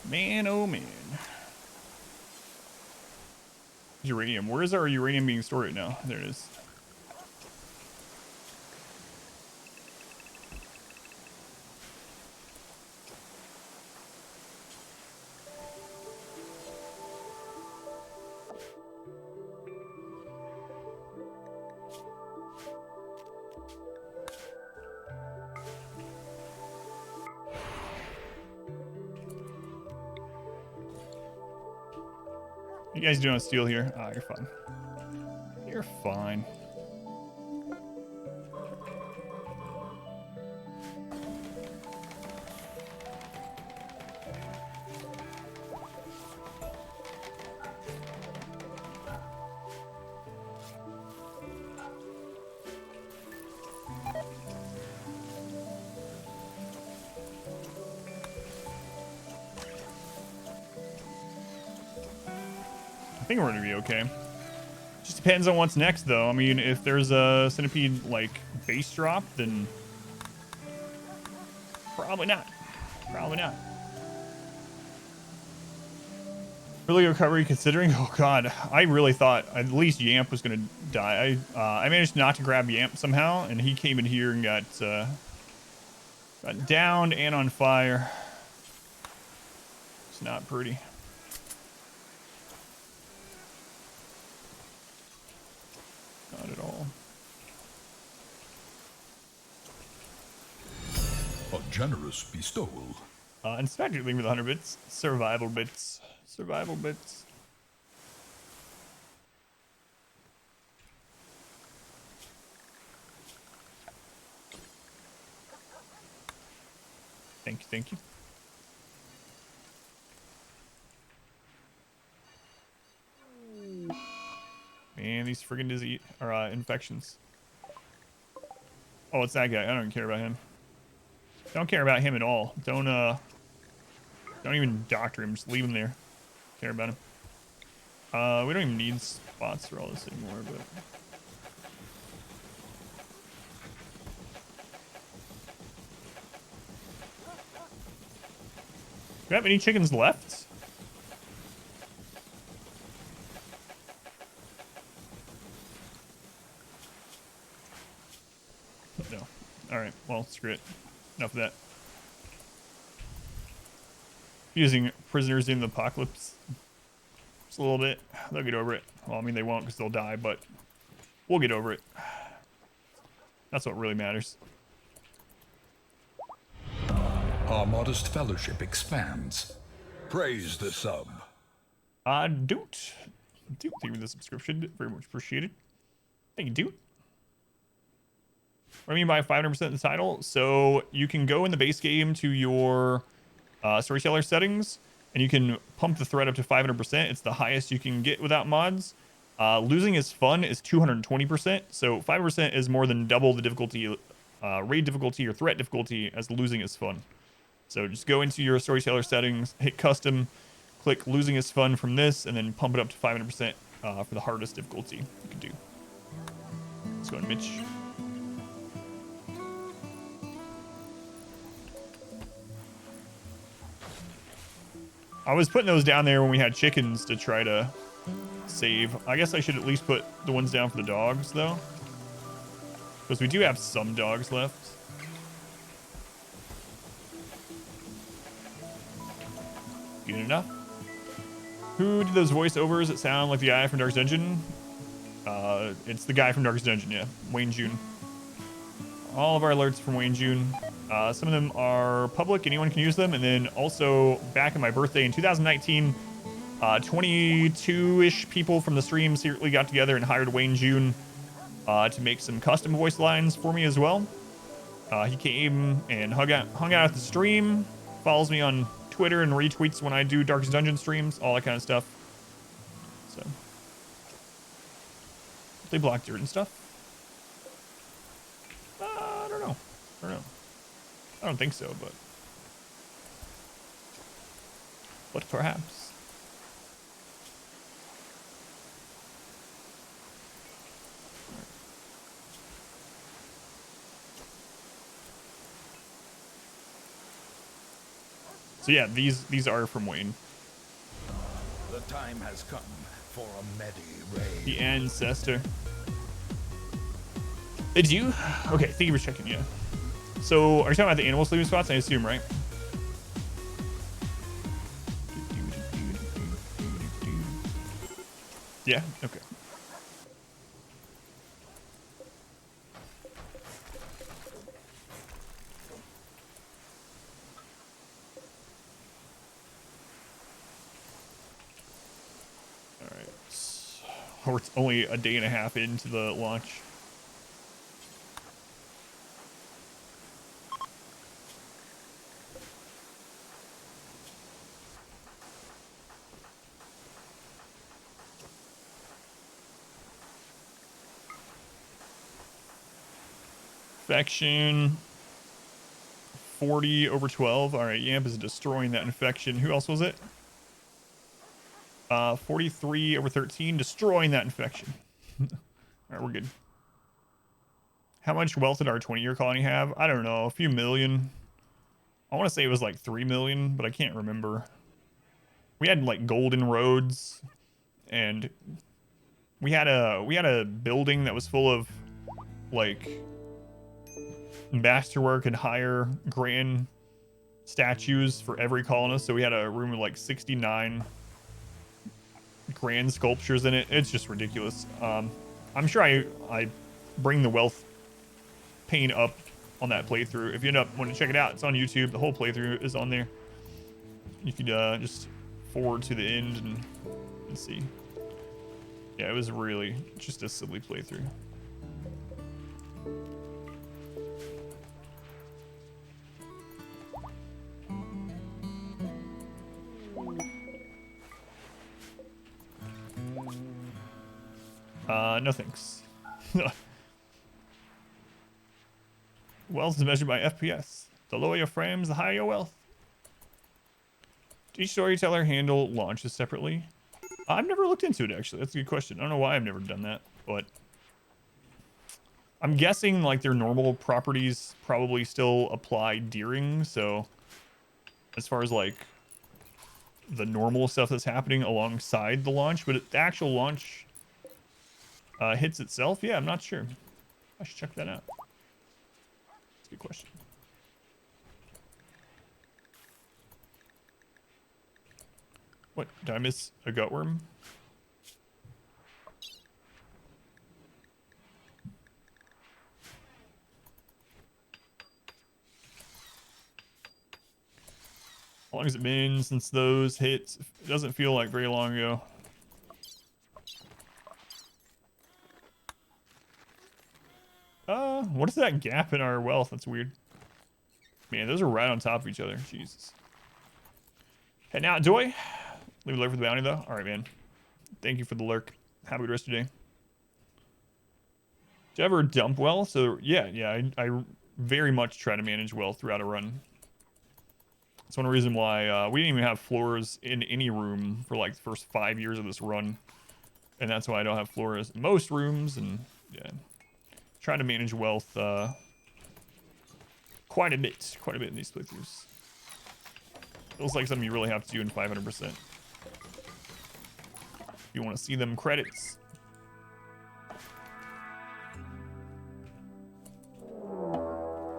Man, oh man. Uranium. Where is our uranium being stored right now? There it is. You guys doing steel here? Ah, you're fine. You're fine. I think we're gonna be okay. Just depends on what's next, though. I mean, if there's a centipede like base drop, then probably not. Probably not. Early recovery, considering. Oh God, I really thought at least Yamp was gonna die. I managed not to grab Yamp somehow, and he came in here and got downed and on fire. It's not pretty. Not at all. A generous bestowal. Inspector, leave me the 100 bits. Survival bits. Survival bits. Thank you, thank you. Man, these friggin' disease or infections. Oh, it's that guy. I don't care about him. Don't care about him at all. Don't even doctor him. Just leave him there. Care about him. We don't even need spots for all this anymore, but. You have any chickens left? No. Alright, well, screw it. Enough of that. Using prisoners in the apocalypse. Just a little bit. They'll get over it. Well, I mean, they won't because they'll die, but we'll get over it. That's what really matters. Our modest fellowship expands. Praise the sub. Doot. Thank you for the subscription. Very much appreciated. Thank you, Doot. What do I mean by 500% of the title? So you can go in the base game to your storyteller settings, and you can pump the threat up to 500%. It's the highest you can get without mods. Losing is fun is 220%, so 5% is more than double the difficulty, raid difficulty or threat difficulty as losing is fun. So just go into your storyteller settings, hit custom, click losing is fun from this, and then pump it up to 500% for the hardest difficulty you can do. Let's go on Mitch. I was putting those down there when we had chickens to try to save. I guess I should at least put the ones down for the dogs, though. Because we do have some dogs left. Good enough. Who did those voiceovers that sound like the guy from Darkest Dungeon? It's the guy from Darkest Dungeon, yeah. Wayne June. All of our alerts from Wayne June. Some of them are public, anyone can use them. And then also, back on my birthday in 2019, 22-ish people from the stream secretly got together and hired Wayne June to make some custom voice lines for me as well. He came and hung out at the stream, follows me on Twitter and retweets when I do Darkest Dungeon streams, all that kind of stuff. So they block dirt and stuff. I don't know. I don't think so, but perhaps. So yeah, these are from Wayne. The time has come for a Medi-Raid. The ancestor. Did you? Okay, thank you for checking, yeah. So, are you talking about the animal sleeping spots? I assume, right? Yeah, okay. Alright. We're only a day and a half into the launch. Infection 40 over 12. All right, Yamp is destroying that infection. Who else was it? 43 over 13, destroying that infection. All right, we're good. How much wealth did our 20-year colony have? I don't know, a few million. I want to say it was like 3 million, but I can't remember. We had like golden roads, and we had a building that was full of like masterwork and higher grand statues for every colonist. So we had a room with like 69 grand sculptures in it. It's just ridiculous. I'm sure I bring the wealth pane up on that playthrough. If you end up wanting to check it out, it's on YouTube. The whole playthrough is on there. You could just forward to the end and see. Yeah, it was really just a silly playthrough. No thanks. Wealth is measured by FPS. The lower your frames, the higher your wealth. Do each storyteller handle launches separately? I've never looked into it, actually. That's a good question. I don't know why I've never done that, but I'm guessing like their normal properties probably still apply during. So as far as like the normal stuff that's happening alongside the launch, but the actual launch hits itself, yeah, I'm not sure. I should check that out. That's a good question. What, did I miss a gutworm? How long has it been since those hits? It doesn't feel like very long ago. What is that gap in our wealth? That's weird. Man, those are right on top of each other. Jesus. Heading out, Joy. Leave a lurk for the bounty, though. All right, man. Thank you for the lurk. Have a good rest of your day. Do you ever dump well? So, yeah, I very much try to manage well throughout a run. That's one reason why we didn't even have floors in any room for like the first 5 years of this run. And that's why I don't have floors in most rooms. And, yeah. Trying to manage wealth quite a bit in these playthroughs. Feels like something you really have to do in 500%. You want to see them credits.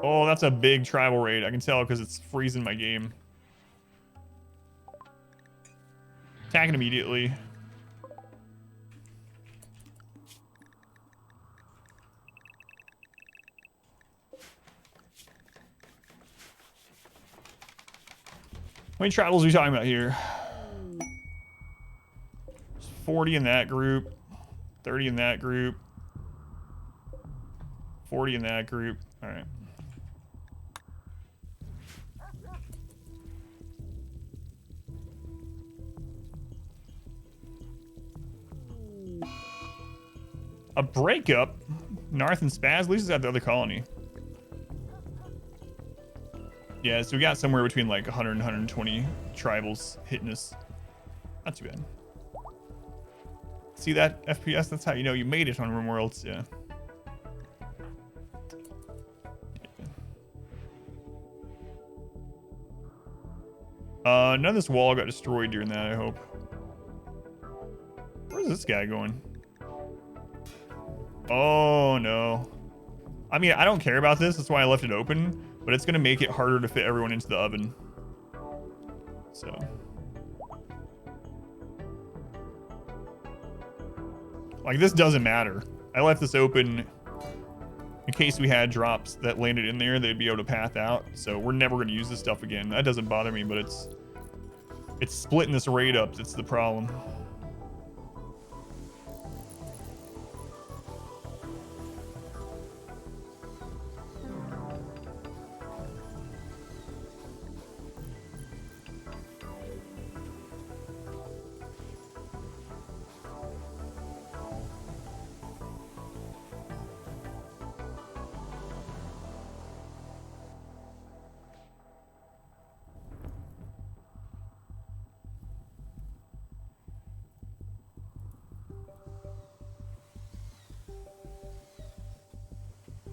Oh, that's a big tribal raid. I can tell because it's freezing my game. Attacking immediately. How many tribals are we talking about here? 40 in that group, 30 in that group, 40 in that group. All right. A breakup? Narth and Spaz? At least it's at the other colony. Yeah, so we got somewhere between like 100 and 120 tribals hitting us. Not too bad. See that FPS? That's how you know you made it on RimWorld. Yeah. None of this wall got destroyed during that, I hope. Where's this guy going? Oh, no. I mean, I don't care about this. That's why I left it open. But it's going to make it harder to fit everyone into the oven. So. Like, this doesn't matter. I left this open in case we had drops that landed in there. They'd be able to path out. So we're never going to use this stuff again. That doesn't bother me, but it's splitting this raid up that's the problem.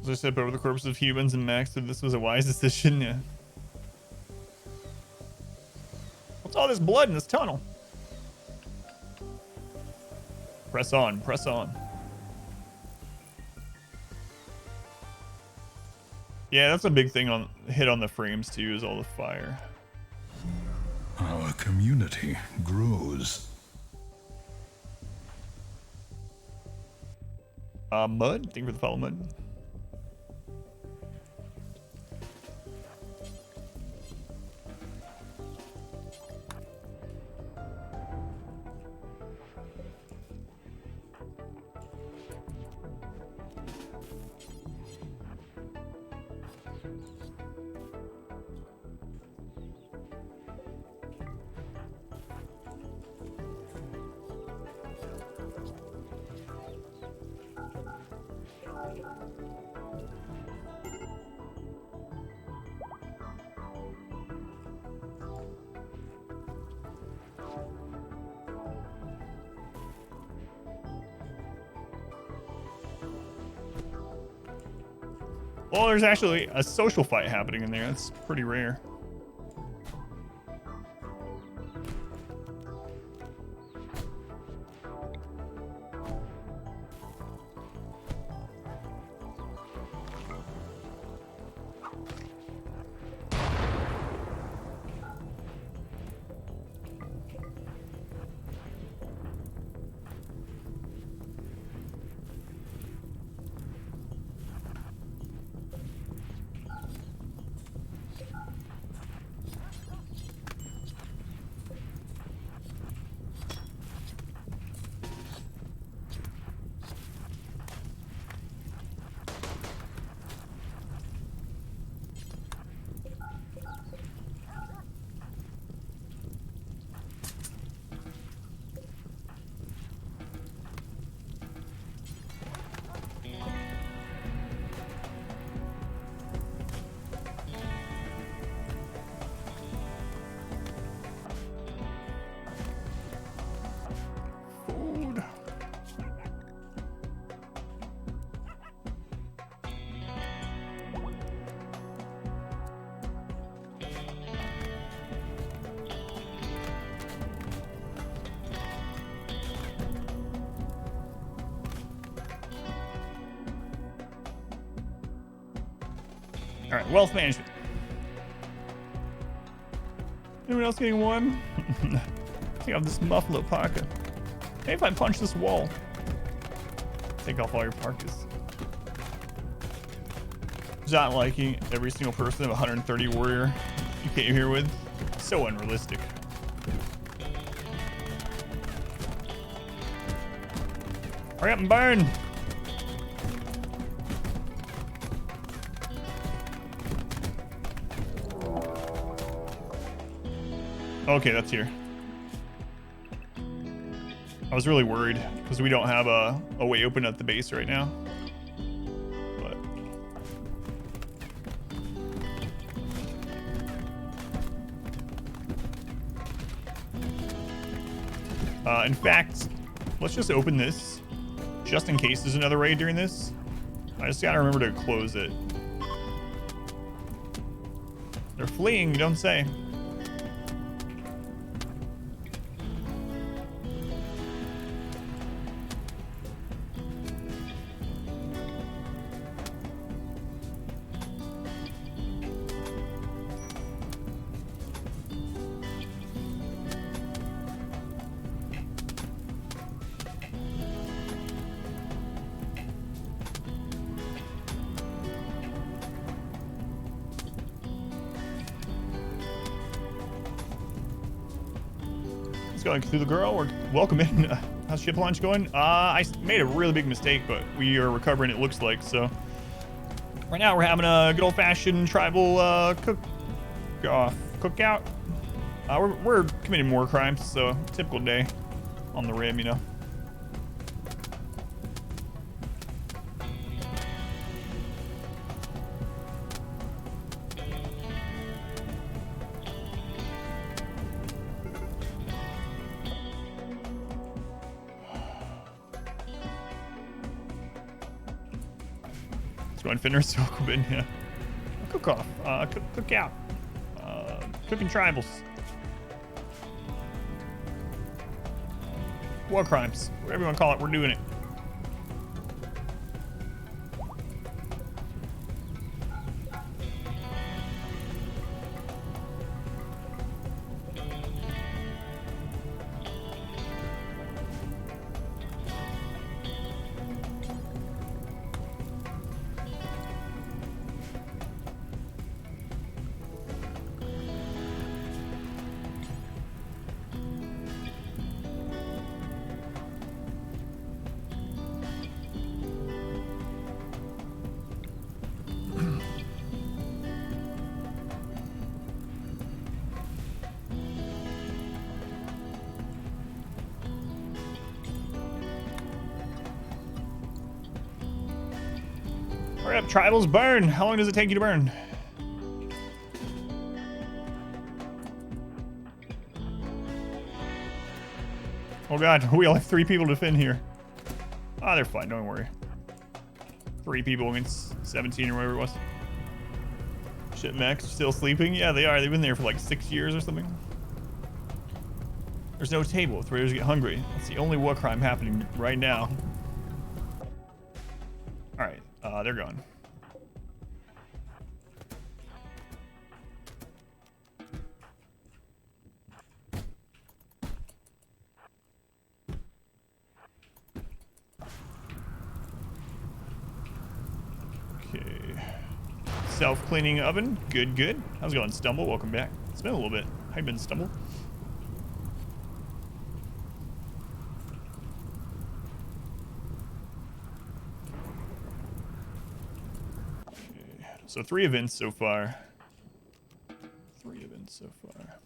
As I step over the corpses of humans and Max, that this was a wise decision. Yeah. What's all this blood in this tunnel? Press on, press on. Yeah, that's a big thing on hit on the frames too, is all the fire. Our community grows. Mud. Thank you for the follow, Mud. Well, there's actually a social fight happening in there. That's pretty rare. All right, wealth management. Anyone else getting one? I think I have this muffalo parka. Maybe if I punch this wall. Take off all your parkas. Not liking every single person of 130 warrior you came here with. So unrealistic. Hurry up and burn! Okay, that's here. I was really worried because we don't have a way open at the base right now. But in fact, let's just open this just in case there's another raid during this. I just gotta remember to close it. They're fleeing, you don't say. Going through the girl, or welcome in. How's ship launch going? I made a really big mistake, but we are recovering, it looks like. So right now we're having a good old-fashioned tribal cookout. We're committing war crimes, so typical day on the rim, you know. Join Finner's circle bin, yeah. Cook off, cook out. Cooking tribals. War crimes, whatever you want to call it, we're doing it. Hurry up, tribals, burn! How long does it take you to burn? Oh god, we only have 3 people to defend here. Ah, they're fine, don't worry. 3 people against 17 or whatever it was. Shit, Max, still sleeping? Yeah, they are. They've been there for like 6 years or something. There's no table if raiders get hungry. That's the only war crime happening right now. Alright, they're gone. Okay. Self-cleaning oven. Good, good. How's it going, Stumble? Welcome back. It's been a little bit. How you been, Stumble? So 3 events so far. 3 events so far.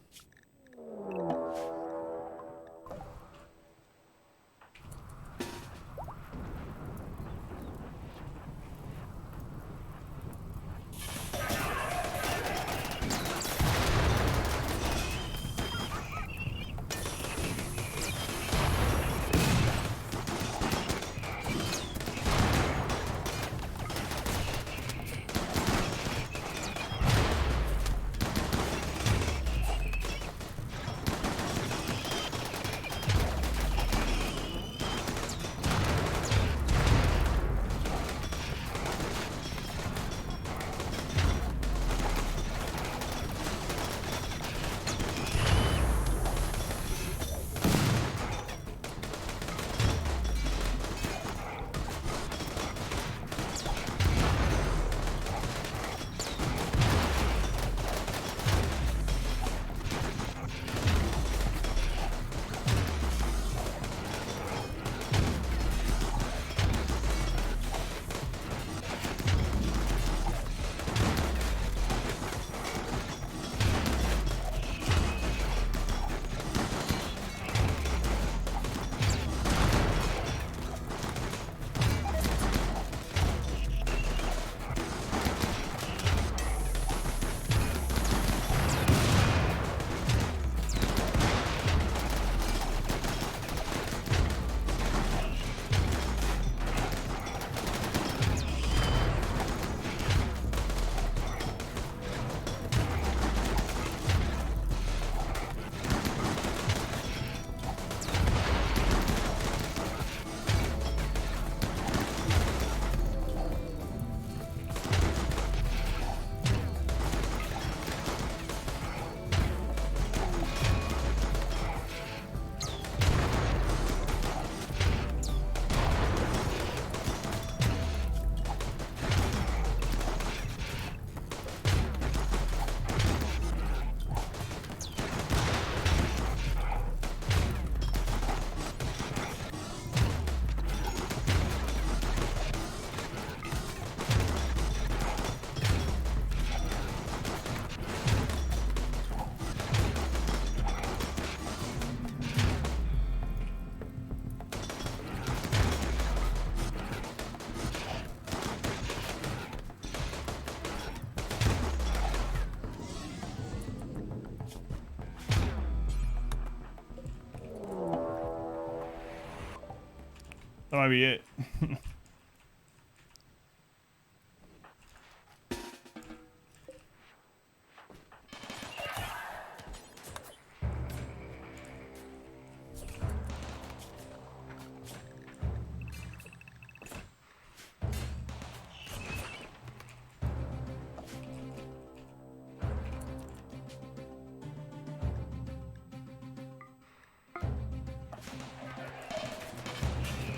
That might be it.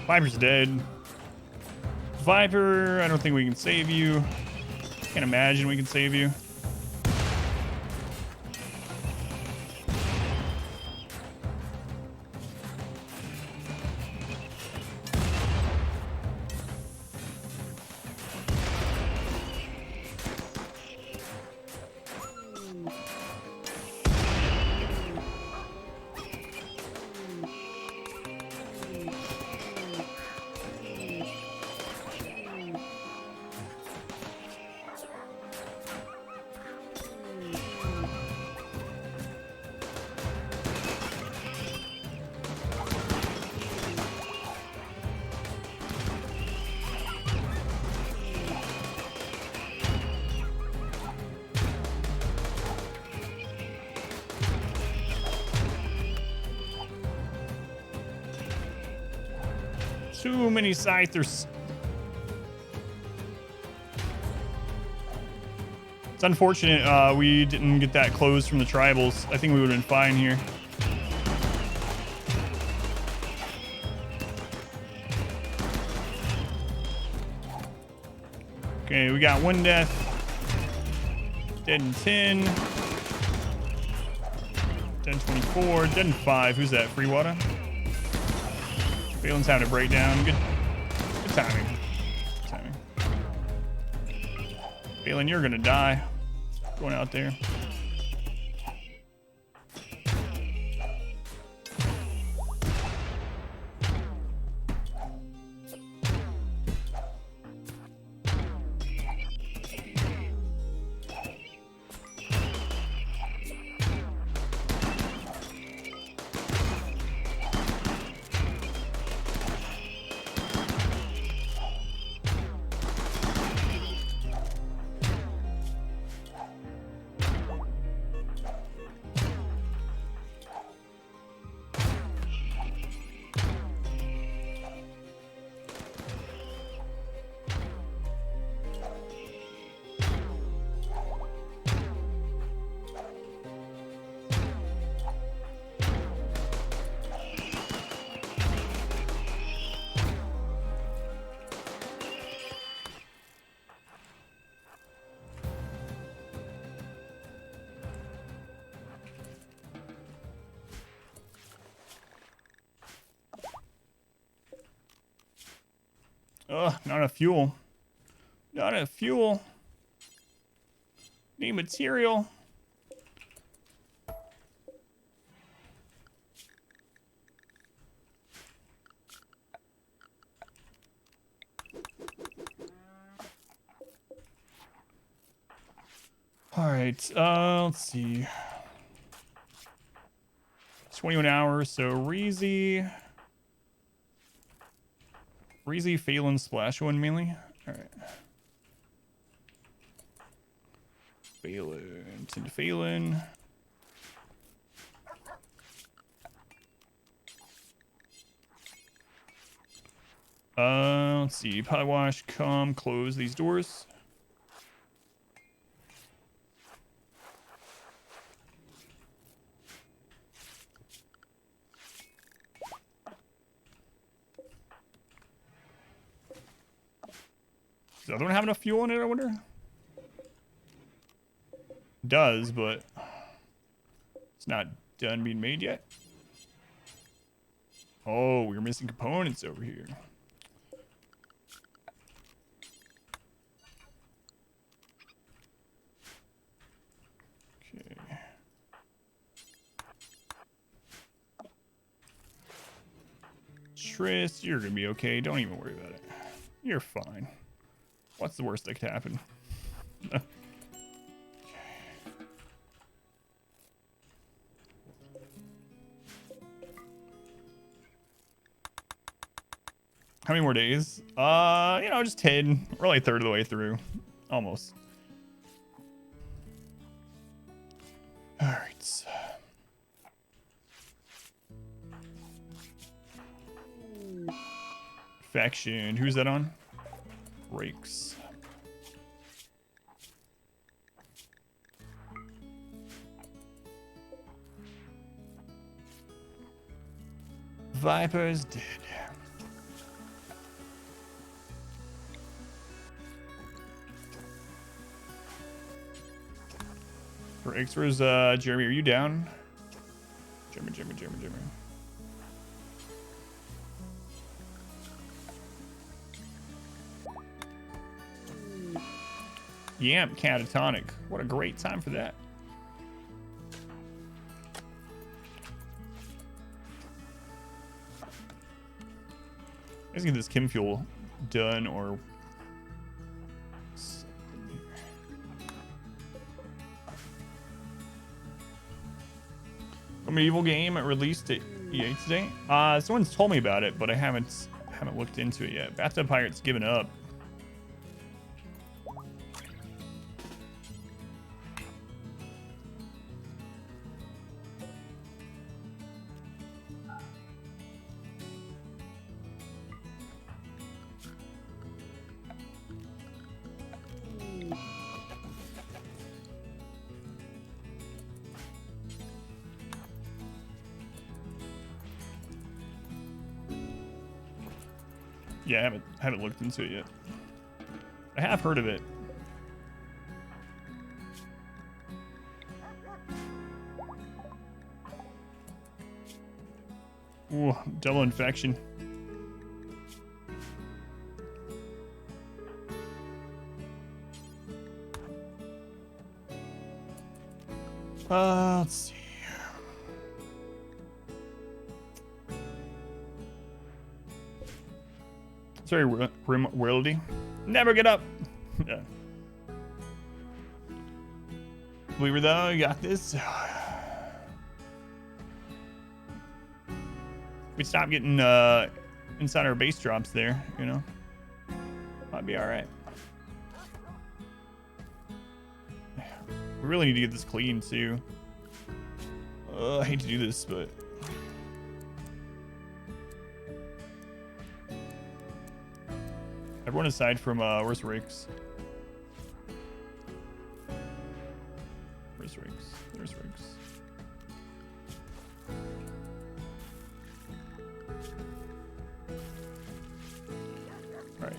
Viper's dead. Viper, I don't think we can save you. Can't imagine we can save you. Too many scythers. It's unfortunate we didn't get that close from the tribals. I think we would have been fine here. Okay, we got one death. Dead in 10. Dead in 24. Dead in 5. Who's that? Free water? Phelan's having a breakdown. Good timing. Good timing. Phelan, you're gonna die. Going out there. Ugh, not enough fuel. Not enough fuel. Need material. All right, let's see. 21 hours, so Reezy, Phelan, Splash one mainly. All right. Phelan, to Phelan. Let's see. Pot wash, come close these doors. Does the other one have enough fuel in it, I wonder? Does, but it's not done being made yet. Oh, we're missing components over here. Okay. Tris, you're gonna be okay. Don't even worry about it. You're fine. What's the worst that could happen? How many more days? You know, just 10. We're like a third of the way through. Almost. All right. Faction. Who's that on? Rakes. Viper's dead. For X, where's Jeremy? Are you down? Jeremy. Yamp catatonic. What a great time for that. Let's get this chem fuel done or a medieval game released at EA today. Someone's told me about it, but I haven't looked into it yet. Bathtub Pirate's given up. Yeah, I haven't looked into it yet. I have heard of it. Ooh, double infection. Let's see. Sorry, RimWorldy. Never get up. Yeah. Weaver, though, you got this. We stop getting inside our base drops there, you know. Might be all right. We really need to get this clean too. I hate to do this, but everyone aside from where's Riggs? Where's Riggs? There's Riggs. All right.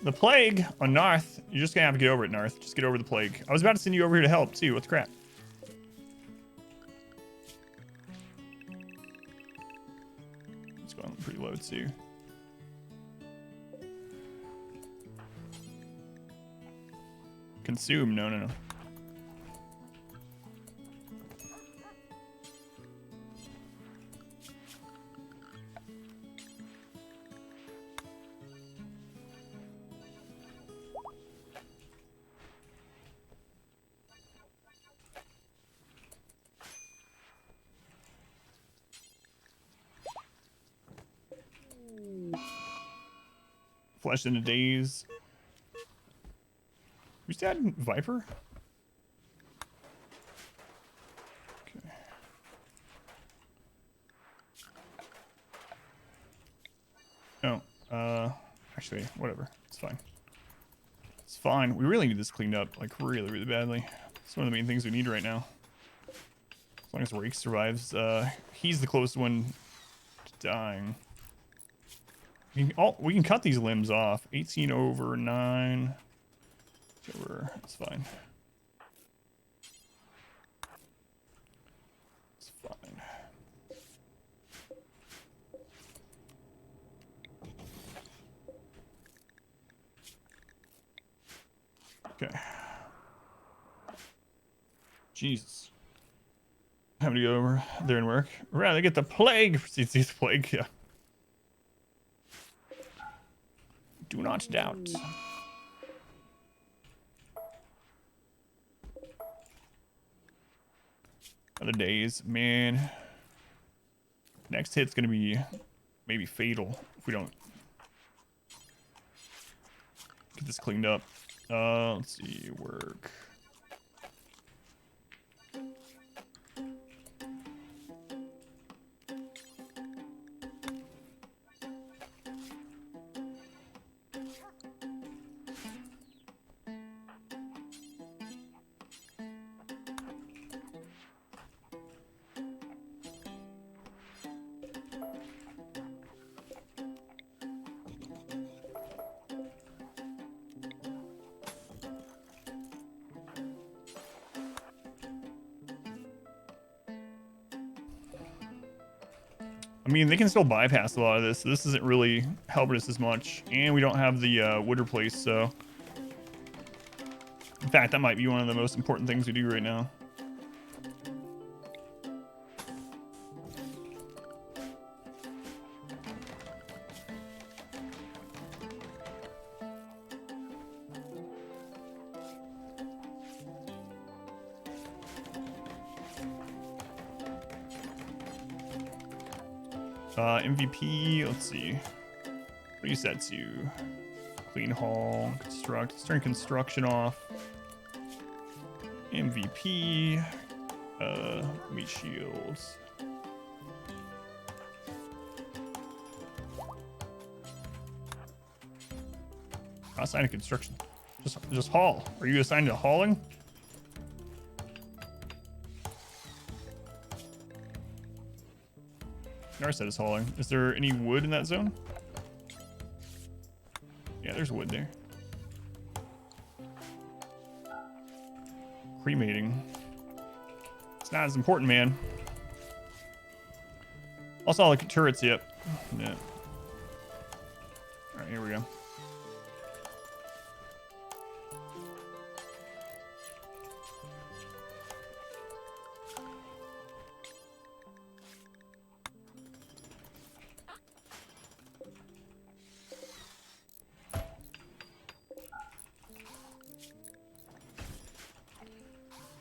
The plague on Narth. You're just gonna have to get over it, Narth. Just get over the plague. I was about to send you over here to help too. What the crap? It's going pretty low too. Consume. No. Flesh in a daze. We still had Viper? Okay. Oh, actually, whatever. It's fine. It's fine. We really need this cleaned up, like really, really badly. It's one of the main things we need right now. As long as Rake survives, he's the closest one to dying. We can cut these limbs off. 18 over 9. Over. It's fine. It's fine. Okay. Jesus. Having to go over there and work. Rather get the plague. See the plague. Yeah. Do not doubt. Other days, man. Next hit's gonna be maybe fatal if we don't get this cleaned up. Let's see, work. I mean, they can still bypass a lot of this. So this isn't really helping us as much. And we don't have the wood replace, so... In fact, that might be one of the most important things we do right now. MVP, let's see. What do you set to? Clean haul, construct. Let's turn construction off. MVP, meat shields. Not assigned to construction. Just haul. Are you assigned to hauling? Narset is hauling. Is there any wood in that zone? Yeah, there's wood there. Cremating. It's not as important, man. Also, I like turrets, yep. Yeah. Alright, here we go.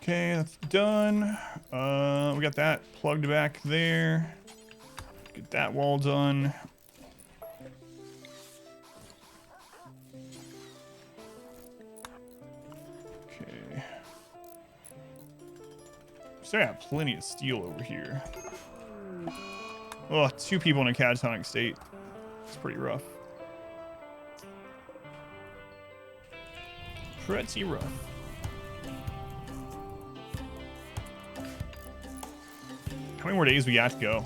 Okay, that's done. We got that plugged back there. Get that wall done. Okay. Still got plenty of steel over here. Oh, 2 people in a catatonic state. It's pretty rough. Pretty rough. How many more days we got to go?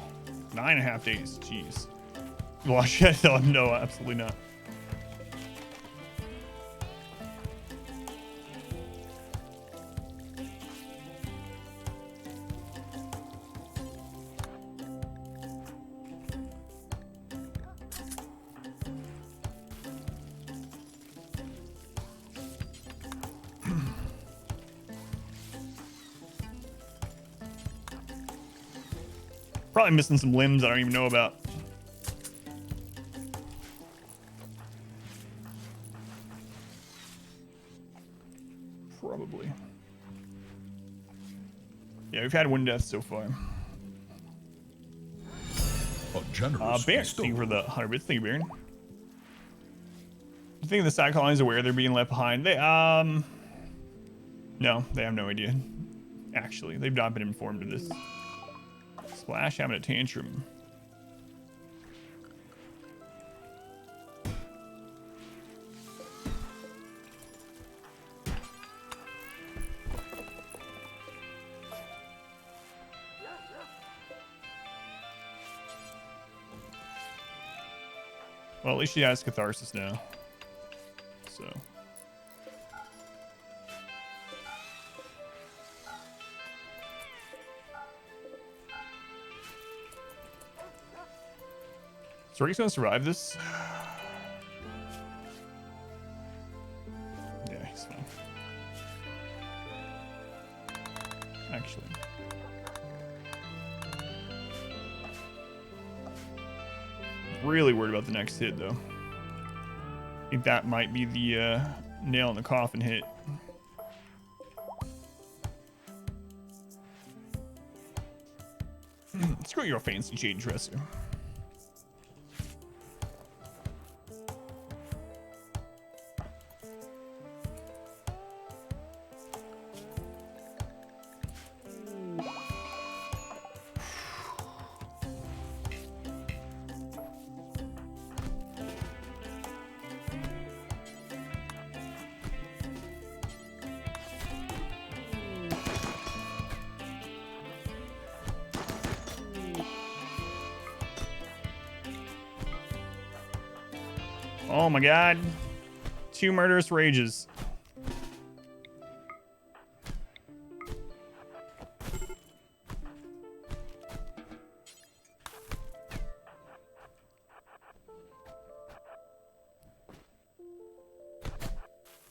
9.5 days. Jeez. Well, shit. No, absolutely not. Probably missing some limbs I don't even know about. Probably. Yeah, we've had one death so far. Baron, thank you for the 100 bits. Thank you, Baron. You think the side colonies are aware they're being left behind? They, no, they have no idea. Actually, they've not been informed of this. Splash having a tantrum. Well, at least she has catharsis now. So. So are you gonna survive this? Yeah, he's fine. Actually. Really worried about the next hit, though. I think that might be the nail in the coffin hit. Screw your fancy jade dresser. Oh my god. 2 murderous rages.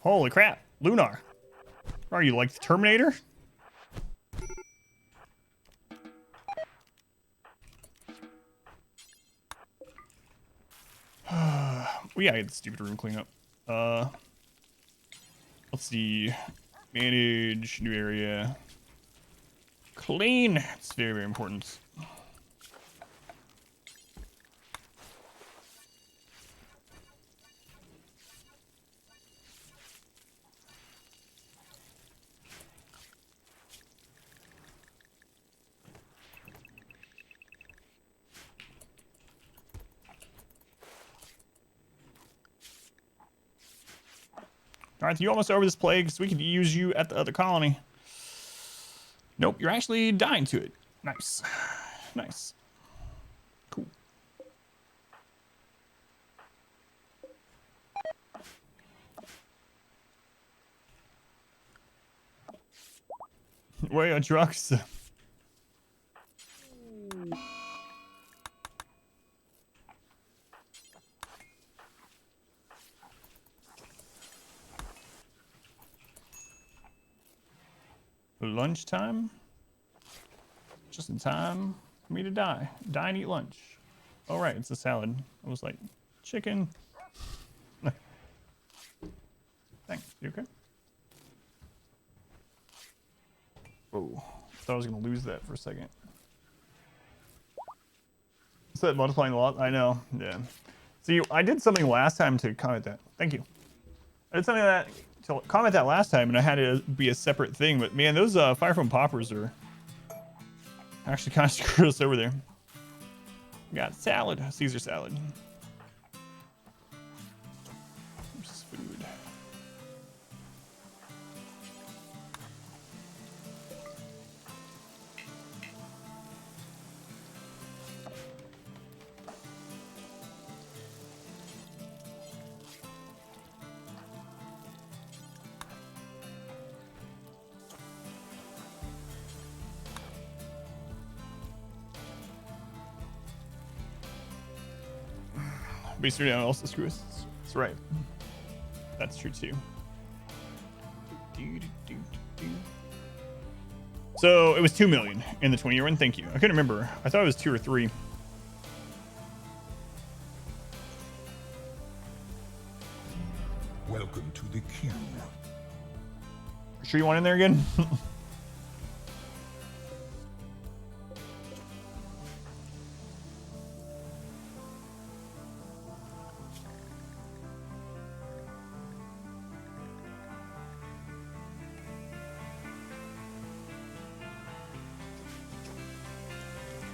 Holy crap. Lunar. Are you like the Terminator? We gotta get the stupid room cleaned up. Let's see. Manage, new area. Clean. It's very, very important. All right, you almost over this plague, so we could use you at the other colony. Nope, you're actually dying to it. Nice. Nice. Cool. Where are trucks? Lunchtime? Just in time for me to die. Die and eat lunch. Oh, right, it's a salad. I was like, chicken. Thanks. You okay? Oh, thought I was going to lose that for a second. Is that multiplying a lot? I know. Yeah. See, I did something last time to comment that. Thank you. I did something that to comment that last time, and I had it be a separate thing. But man, those fire foam poppers are actually kind of screwed us over there. We got salad, Caesar salad. There's food. Basically, down also screw us. That's right. That's true too. So it was 2 million in the 20-year run. Thank you. I couldn't remember. I thought it was 2 or 3. Welcome to the queue. Sure you want in there again?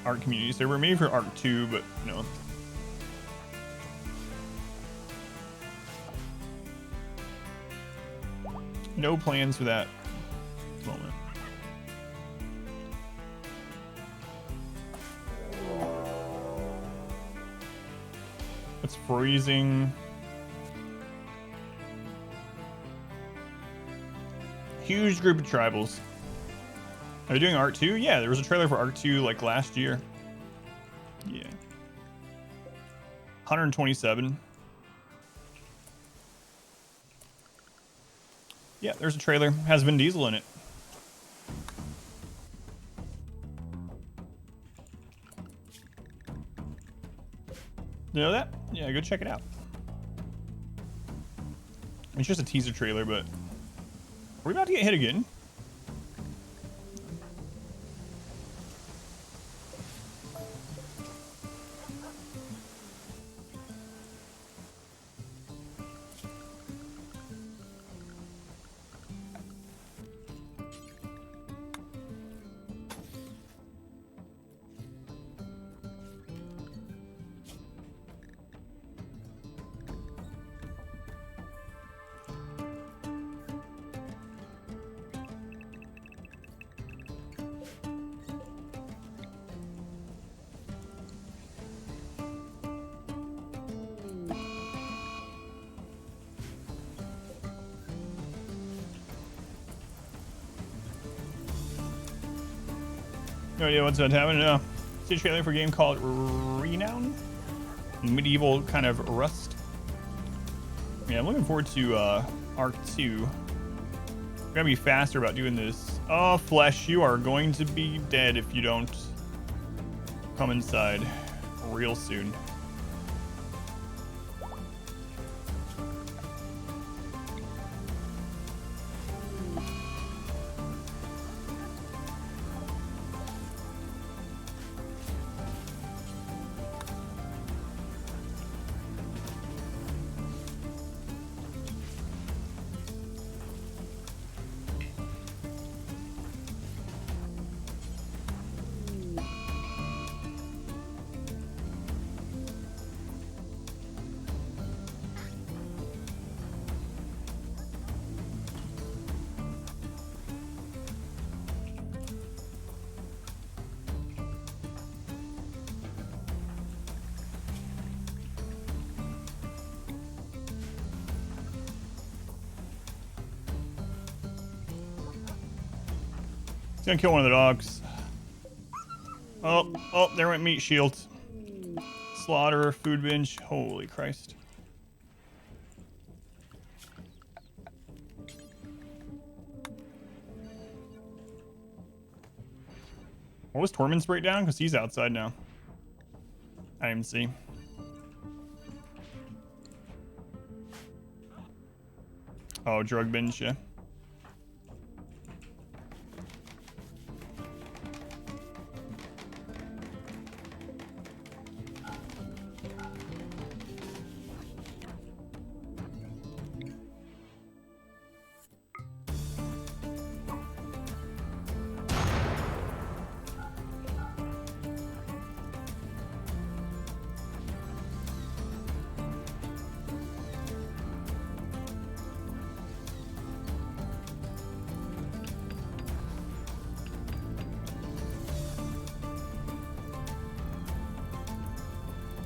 Art community server, maybe for Art 2, but no. No plans for that at the moment. It's freezing. Huge group of tribals. Are you doing Art 2? Yeah, there was a trailer for Art 2 like last year. Yeah. 127. Yeah, there's a trailer. Has Vin Diesel in it. You know that? Yeah, go check it out. It's just a teaser trailer, but... Are we about to get hit again? No idea what's happening. No. See a trailer for a game called Renown? Medieval kind of Rust. Yeah, I'm looking forward to Arc 2. We're gonna be faster about doing this. Oh, Flesh, you are going to be dead if you don't come inside real soon. He's gonna kill one of the dogs. Oh, there went meat shield. Slaughter, food binge. Holy Christ. What was Tormund's breakdown? Because he's outside now. I didn't see. Oh, drug binge, yeah.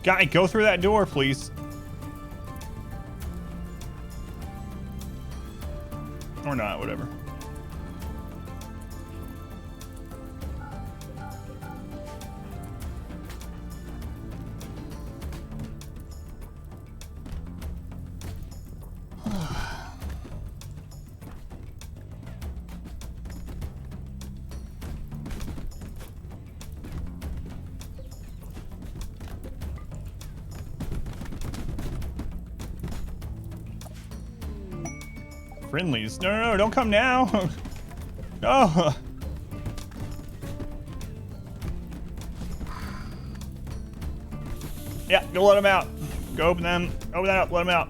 Guy, go through that door, please. Or not, whatever. Friendlies. No, don't come now. No. Yeah, go let them out. Go open them. Open that up. Let them out.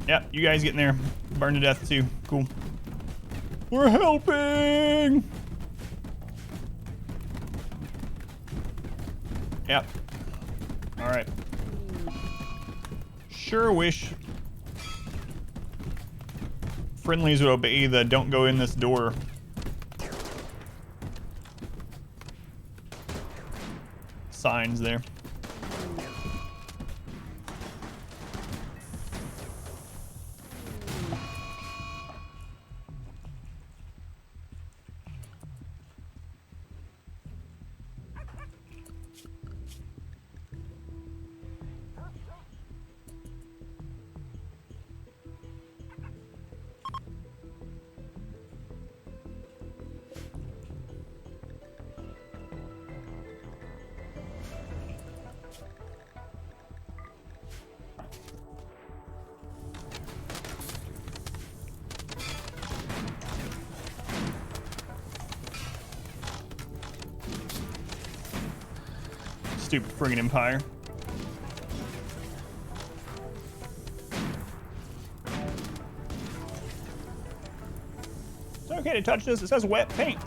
Yeah, you guys get in there. Burn to death too. Cool. We're helping. Yep. All right. Sure wish friendlies would obey the don't go in this door signs there. Stupid friggin' Empire. It's okay to touch this. It says wet paint.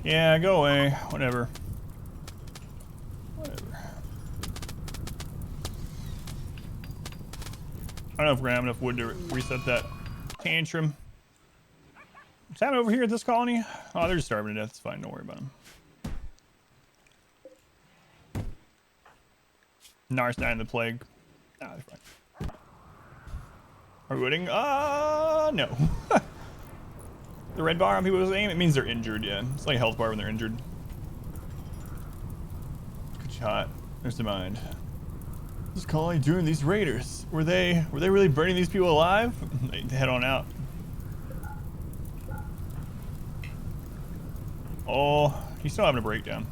Yeah, go away. Whatever. Whatever. I don't know if we're gonna have enough wood to reset that tantrum. What's happening over here at this colony? Oh, they're just starving to death. It's fine. Don't worry about them. Nars dying of the plague. Nah, they're fine. Are we winning? No. The red bar on people's aim, it means they're injured, yeah. It's like a health bar when they're injured. Good shot. There's the mind. What's colony doing these raiders? Were they really burning these people alive? They head on out. Oh, he's still having a breakdown.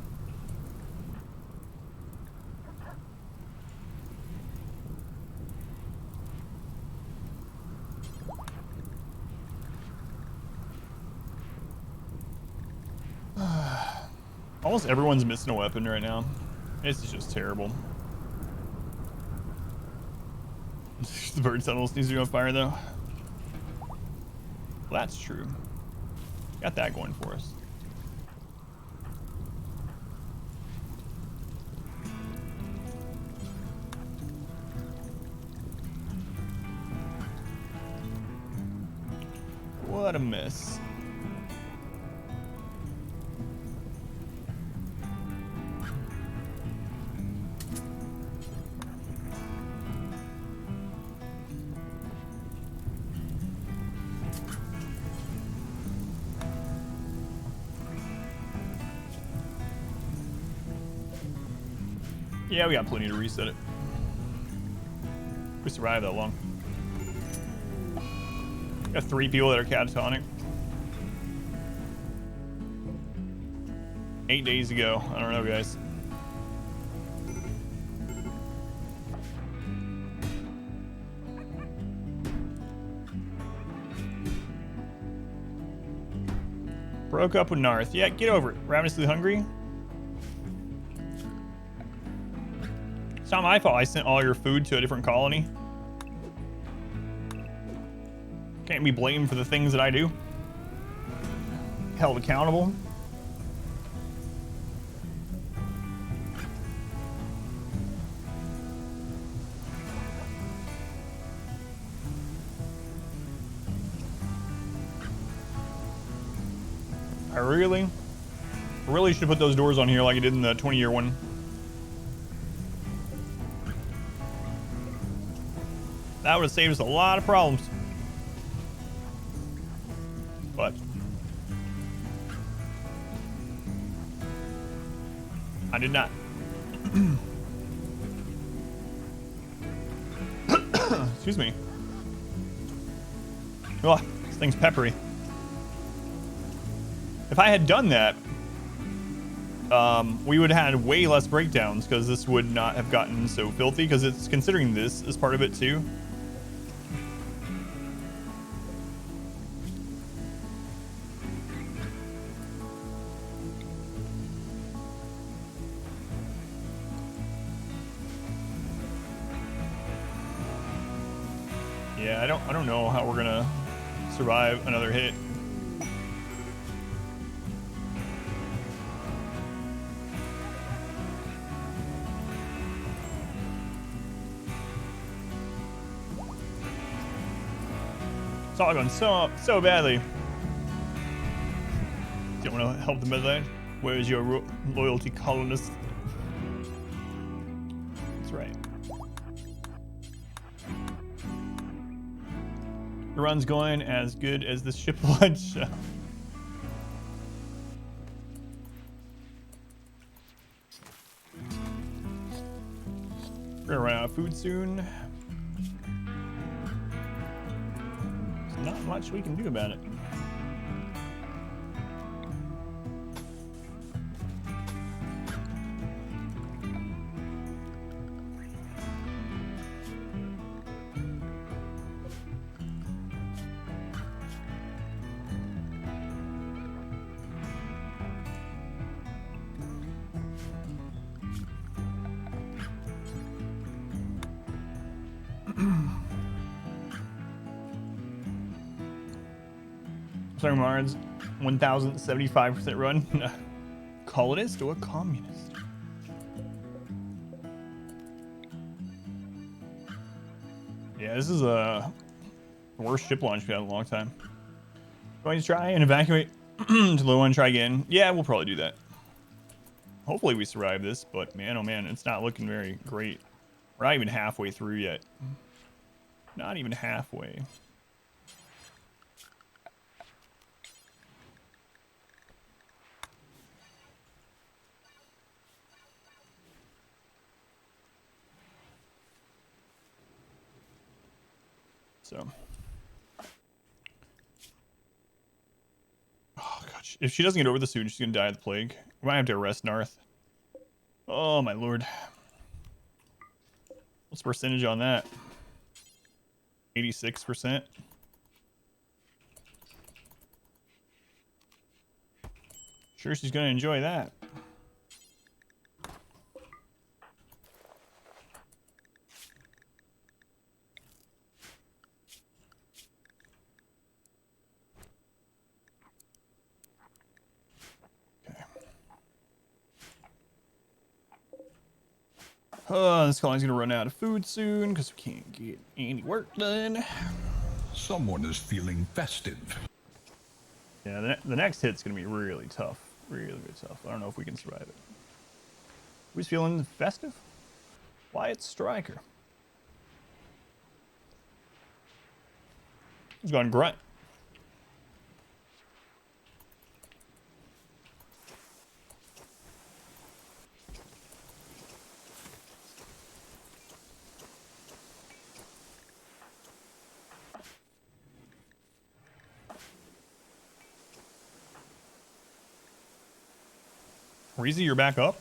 Almost everyone's missing a weapon right now. This is just terrible. The bird tunnels needs to be on fire though. Well, that's true. Got that going for us. What a mess. Yeah, we got plenty to reset it. We survived that long. Got 3 people that are catatonic. 8 days ago. I don't know, guys. Broke up with Narth. Yeah, get over it. Ravenously hungry. It's not my fault I sent all your food to a different colony. Can't be blamed for the things that I do. Held accountable. I really should put those doors on here like I did in the 20-year one. That would have saved us a lot of problems. But I did not. Excuse me. Oh, this thing's peppery. If I had done that, we would have had way less breakdowns because this would not have gotten so filthy because it's considering this as part of it too. Yeah, I don't know how we're gonna survive another hit. It's all going so badly. Don't want to help the Midland. Where is your loyalty colonist? That's right. The run's going as good as the ship launch. We're gonna run out of food soon. There's not much we can do about it. Sorry, Mards. 1075% run. Colonist or communist? Yeah, this is the worst ship launch we've had in a long time. Going to try and evacuate to the one, try again. Yeah, we'll probably do that. Hopefully we survive this, but man, oh man, it's not looking very great. We're not even halfway through yet. Not even halfway. So. Oh, gosh. If she doesn't get over this soon, she's going to die of the plague. We might have to arrest Narth. Oh, my lord. What's the percentage on that? 86%. Sure, she's going to enjoy that. This colony's gonna run out of food soon because we can't get any work done. Someone is feeling festive. Yeah, the next hit's gonna be really tough. Really, really tough. I don't know if we can survive it. Who's feeling festive? Wyatt Striker. Who's gone grunt? Reezy, you're back up?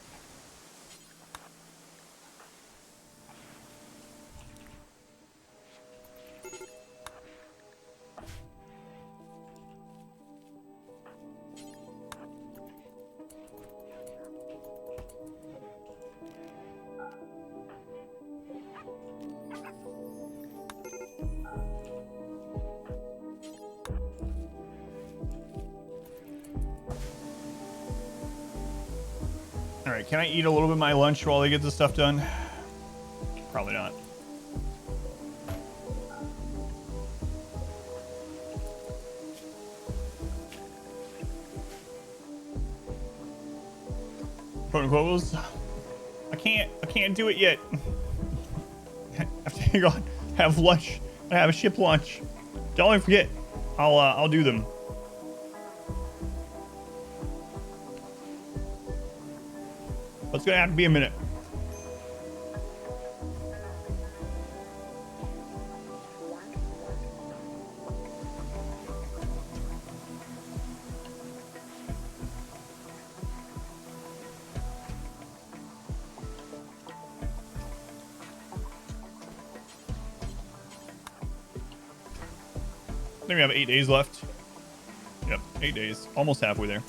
All right, can I eat a little bit of my lunch while they get this stuff done? Probably not. Quote unquote. I can't do it yet. I have to go have lunch. I have a ship lunch. Don't forget. I'll do them. It's gonna have to be a minute. I think we have 8 days left. Yep, 8 days. Almost halfway there.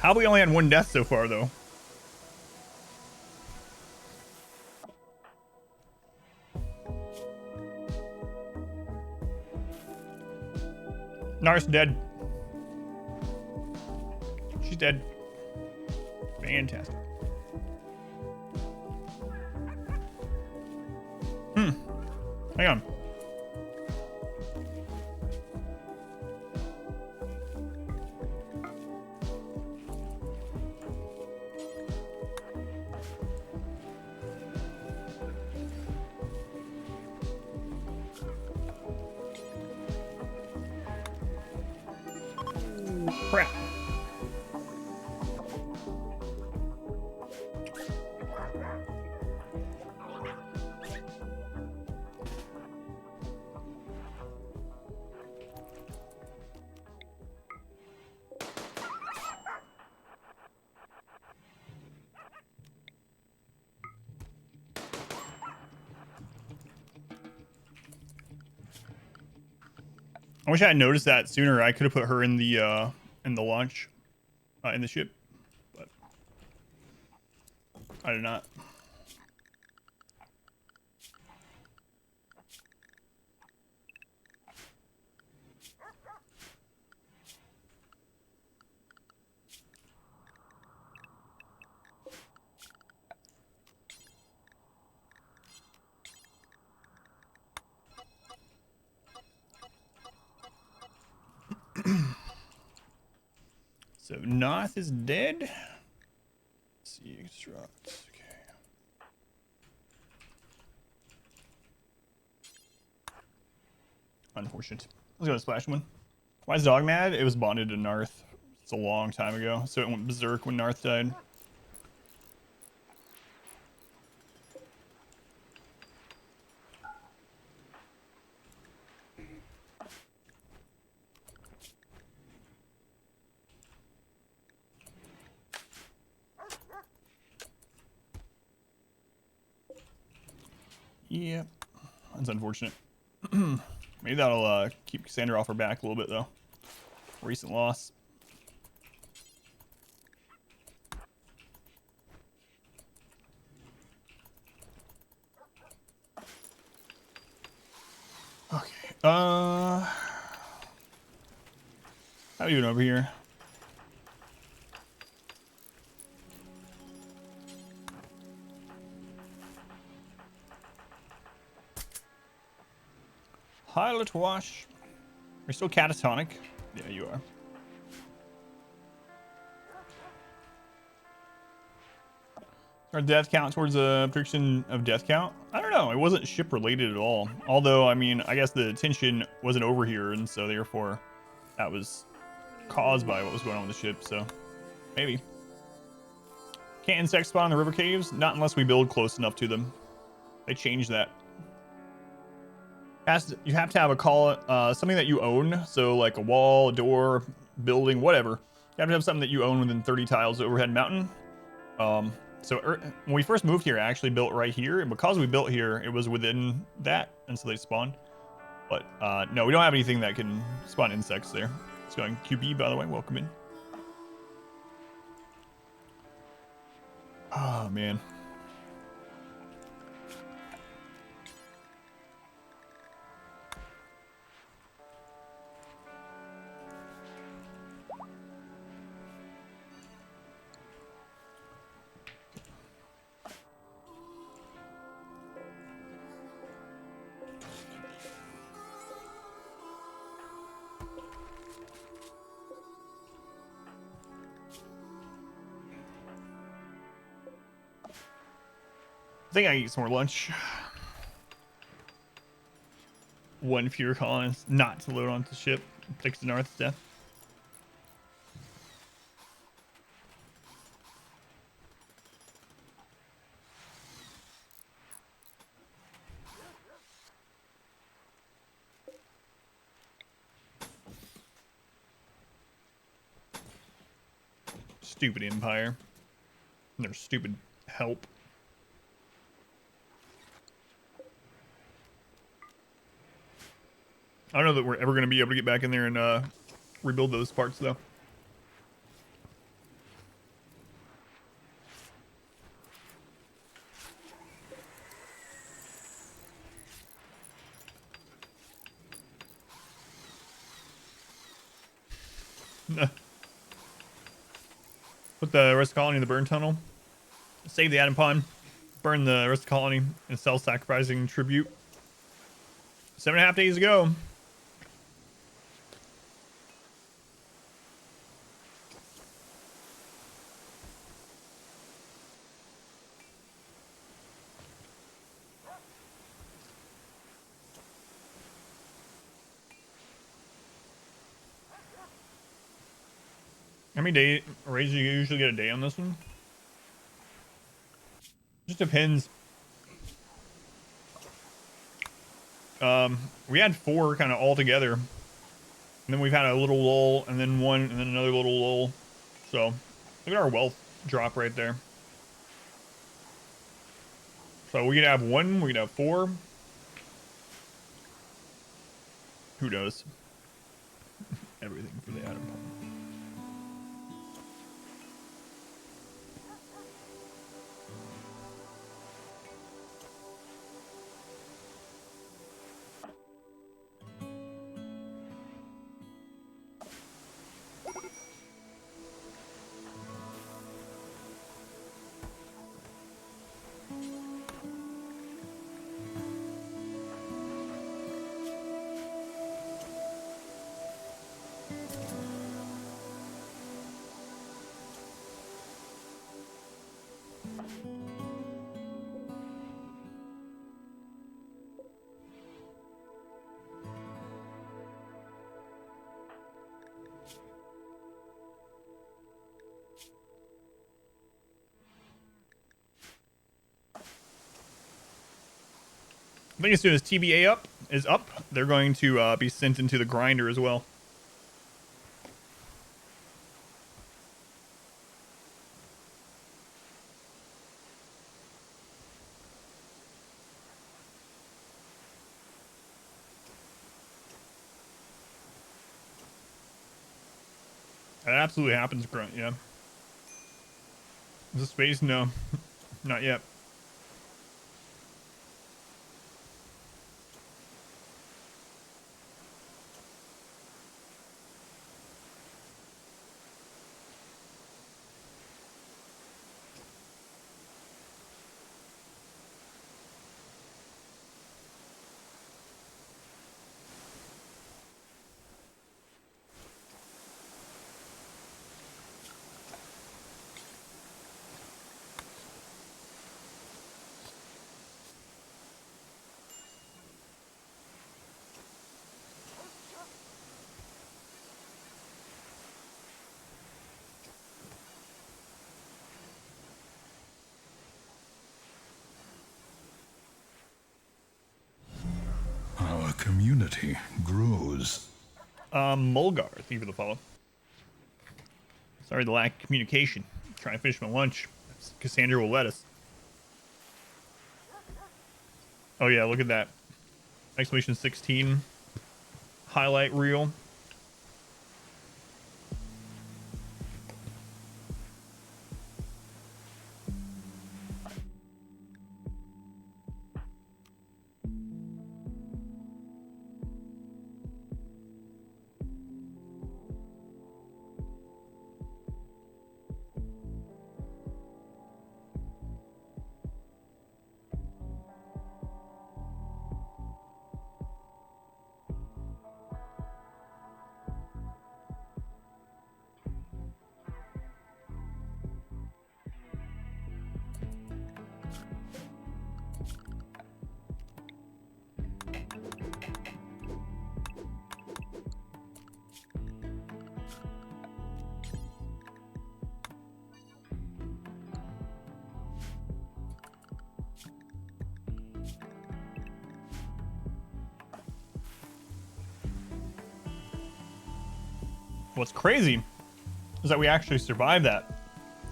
How we only had 1 death so far, though? Nar's dead. She's dead. Fantastic. Hang on. Crap. I wish I had noticed that sooner. I could have put her in the launch, in the ship, but I did not. So Noth is dead. Let's see, extract. Okay. Unfortunate. Let's go to Splash one. Why is Dog mad? It was bonded to Narth. It's a long time ago, so it went berserk when Narth died. Yep. That's unfortunate. Maybe that'll keep Cassandra off her back a little bit, though. Recent loss. Okay. How are you doing over here? Pilot wash. You're still catatonic. Yeah, you are. Our death count towards a prediction of death count? I don't know. It wasn't ship related at all. Although, I mean, I guess the tension wasn't over here, and so therefore that was caused by what was going on with the ship. So maybe. Can't insects spawn in the river caves? Not unless we build close enough to them. They changed that. You have to have something that you own. So like a wall, a door, building, whatever. You have to have something that you own within 30 tiles of overhead mountain. So when we first moved here, I actually built right here, and because we built here, it was within that, and so they spawned. But no, we don't have anything that can spawn insects there. It's going QB, by the way. Welcome in. Oh man. I think I eat some more lunch. One fewer colonists not to load onto the ship. Fix the North's death. Stupid Empire. And their stupid help. I don't know that we're ever going to be able to get back in there and rebuild those parts, though. Put the rest of the colony in the burn tunnel. Save the atom pond. Burn the rest of the colony and self-sacrificing tribute. 7.5 days ago. How many raids do you usually get a day on this one? Just depends. We had 4 kind of all together. And then we've had a little lull, and then one, and then another little lull. So, look at our wealth drop right there. So we could have 1, we could have 4. Who knows? everything for the atom bomb. I think as soon as TBA is up, they're going to be sent into the grinder as well. That absolutely happens, Grunt, yeah. Is it space? No. Not yet. Our community grows. Mulgar, thank you for the follow. Sorry, the lack of communication. Trying to finish my lunch. Cassandra will let us. Oh yeah, look at that. Exclamation 16 highlight reel. What's crazy is that we actually survived that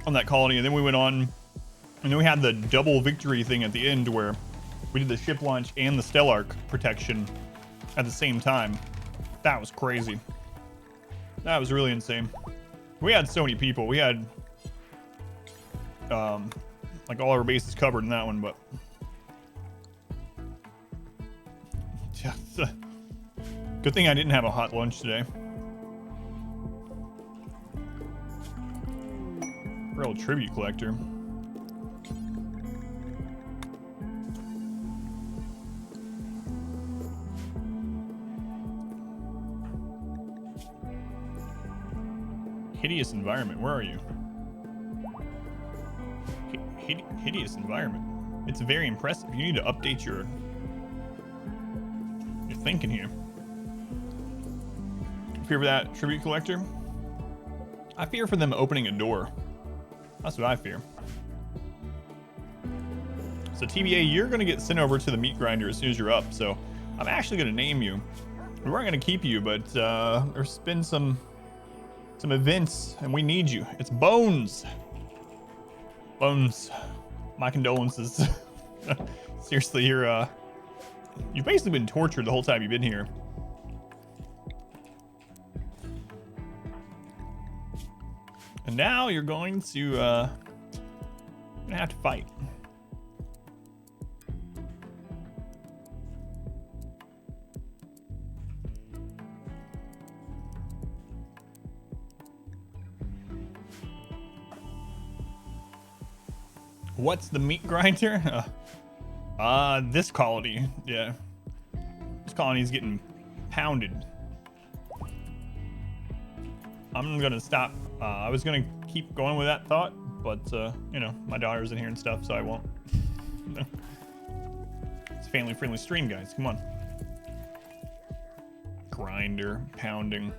on that colony, and then we went on, and then we had the double victory thing at the end where we did the ship launch and the Stellark protection at the same time. That was crazy. That was really insane. We had so many people. We had like all our bases covered in that one, but yeah, good thing I didn't have a hot lunch today. Real tribute collector. Hideous environment. Where are you? Hideous environment. It's very impressive. You need to update your thinking here. Fear for that tribute collector? I fear for them opening a door. That's what I fear. So TBA, you're going to get sent over to the meat grinder as soon as you're up. So I'm actually going to name you. We weren't going to keep you, but there's been some events and we need you. It's Bones. Bones, my condolences. Seriously, you've basically been tortured the whole time you've been here. And now you're going to gonna have to fight. What's the meat grinder? This colony. Yeah. This colony's getting pounded. I'm gonna stop. I was gonna keep going with that thought, but you know, my daughter's in here and stuff, so I won't. It's a family-friendly stream, guys. Come on. Grinder, pounding.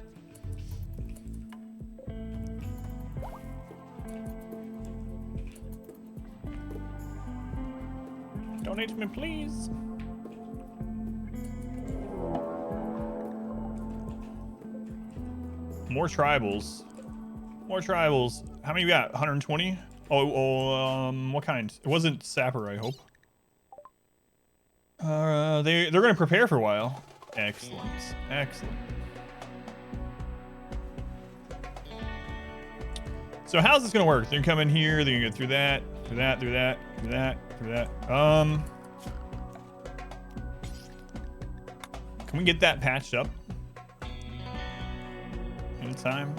Donate to me, please. More tribals. More tribals. How many you got? 120? What kind? It wasn't sapper, I hope. They're gonna prepare for a while. Excellent. Excellent. So how's this gonna work? They're coming here, they're gonna go through that, through that, through that, through that, through that. Can we get that patched up? In time?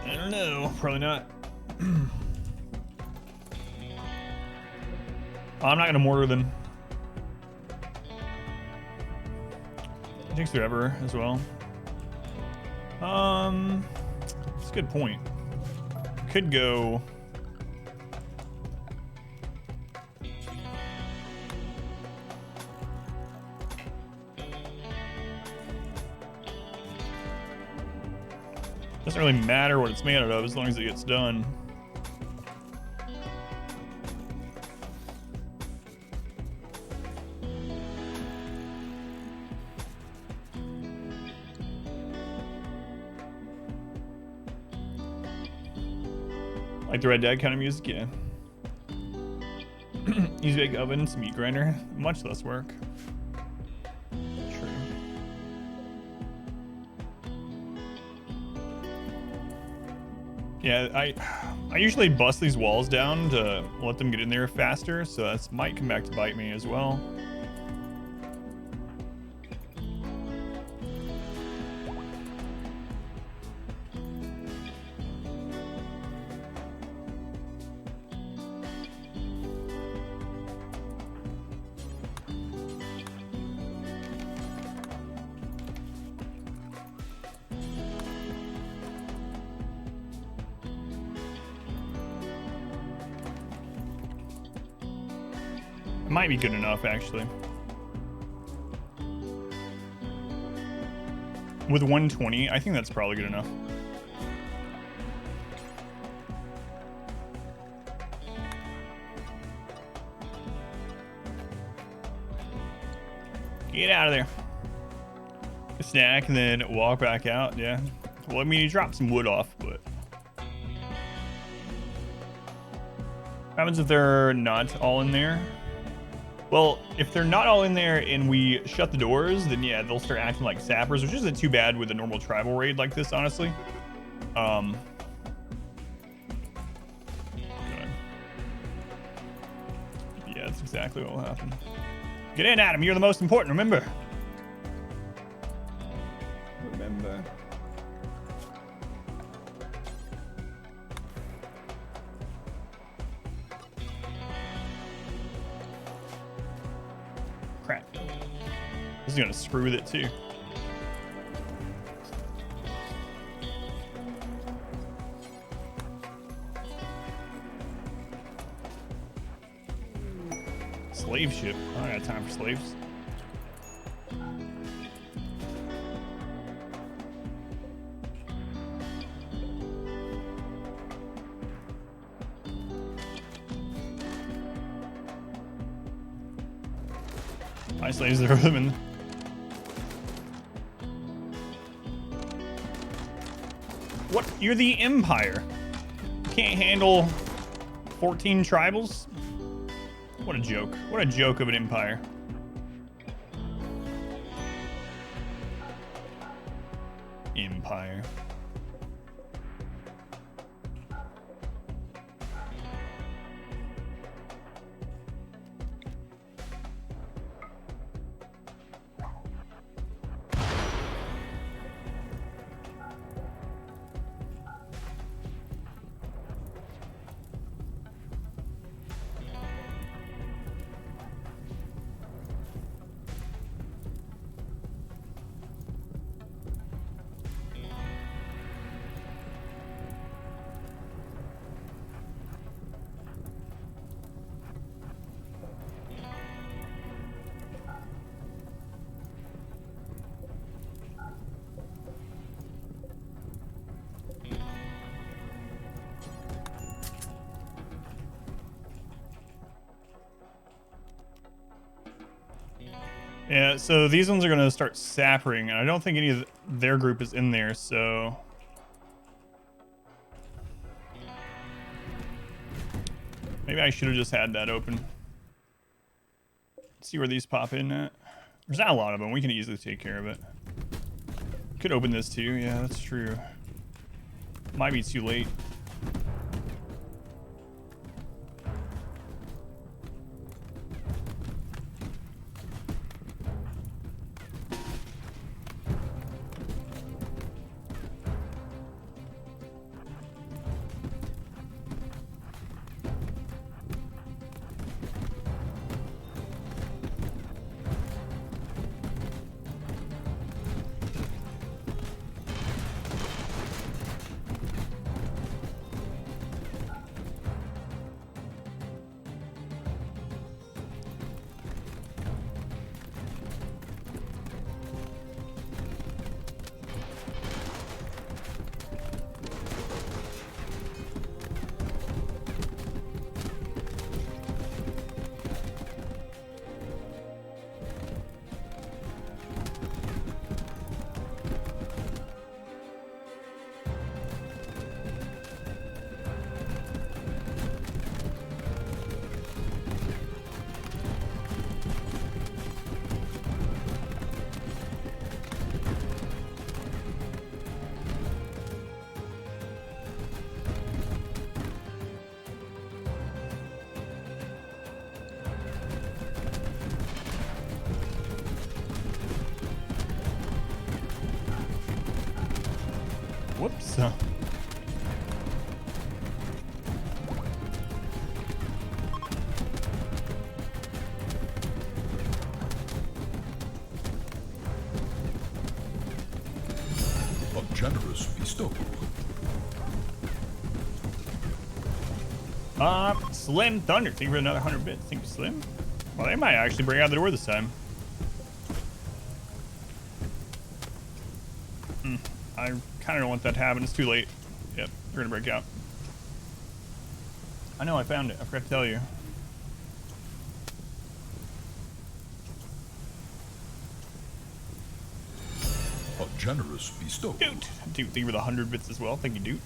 I don't know, probably not. I'm not gonna mortar them. It takes forever as well. It's a good point. Could go. Doesn't really matter what it's made out of as long as it gets done. Like the Red Dead kind of music, yeah. Easy bake oven, some meat grinder, much less work. True. Yeah, I usually bust these walls down to let them get in there faster, so that might come back to bite me as well. Might be good enough, actually. With 120, I think that's probably good enough. Get out of there. A snack and then walk back out, yeah. Well, I mean, you drop some wood off, but... What happens if they're not all in there? Well, if they're not all in there and we shut the doors, then yeah, they'll start acting like sappers, which isn't too bad with a normal tribal raid like this, honestly. Good. Yeah, that's exactly what will happen. Get in, Adam. You're the most important, remember? Remember. Crap. This is gonna screw with it too. Slave ship. I don't got time for slaves. My slaves are women. What? You're the Empire. You can't handle 14 tribals? What a joke. What a joke of an empire. Empire. Yeah, so these ones are going to start sapping, and I don't think any of their group is in there, so... Maybe I should have just had that open. Let's see where these pop in at. There's not a lot of them. We can easily take care of it. Could open this too. Yeah, that's true. Might be too late. Whoops. A generous bestowal. Slim Thunder. Think for another 100 bits. Think Slim? Well, they might actually bring out the door this time. I kind of don't want that to happen. It's too late. Yep, they're gonna break out. I know I found it. I forgot to tell you. A generous bestowal. Dude, think for the 100 bits as well. Thank you, dude.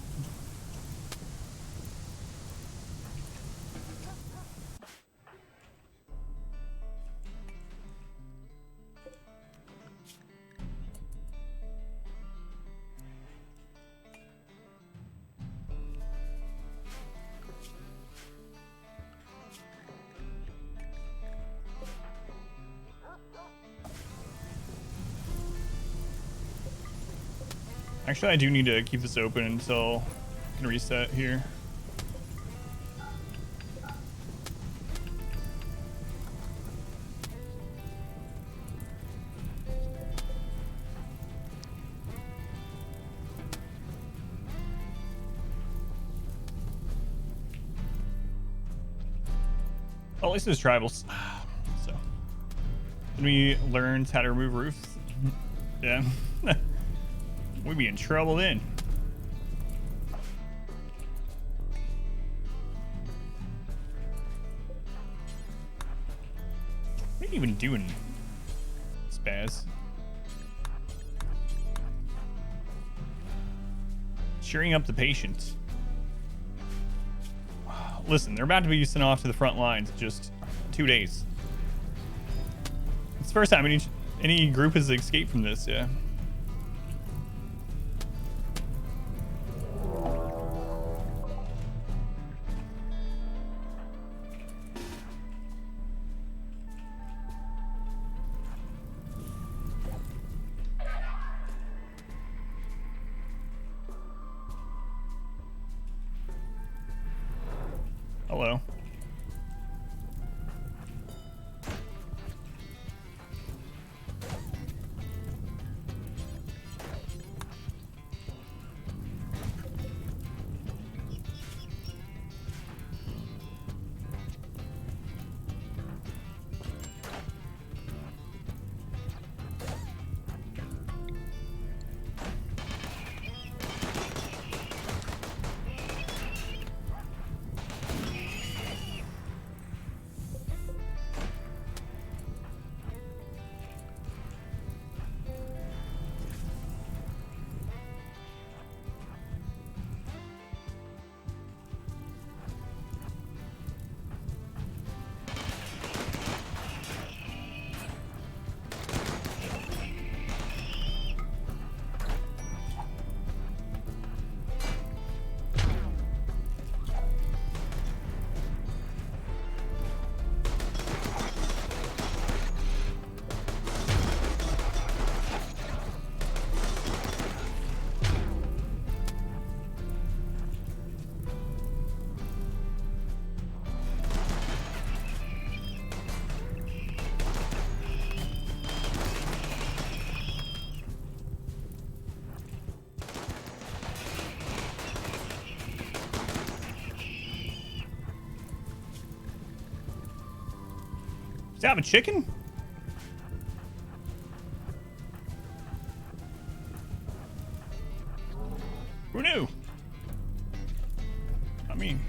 Actually, I do need to keep this open until I can reset here. Oh, at least there's tribals. So, when we learned how to remove roofs, yeah. We'd be in trouble then. What are you even doing, Spaz? Cheering up the patients. Listen, they're about to be sent off to the front lines. Just 2 days. It's the first time any group has escaped from this, yeah. Hello. Does that have a chicken? Who knew? I mean...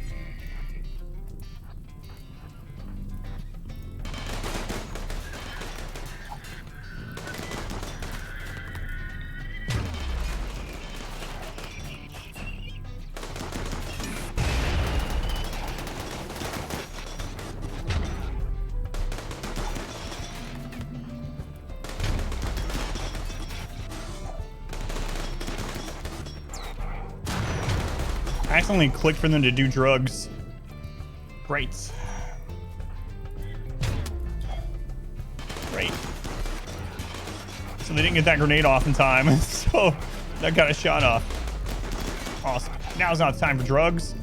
I accidentally clicked for them to do drugs. Great. Great. So they didn't get that grenade off in time, so that got a shot off. Awesome. Now's not the time for drugs.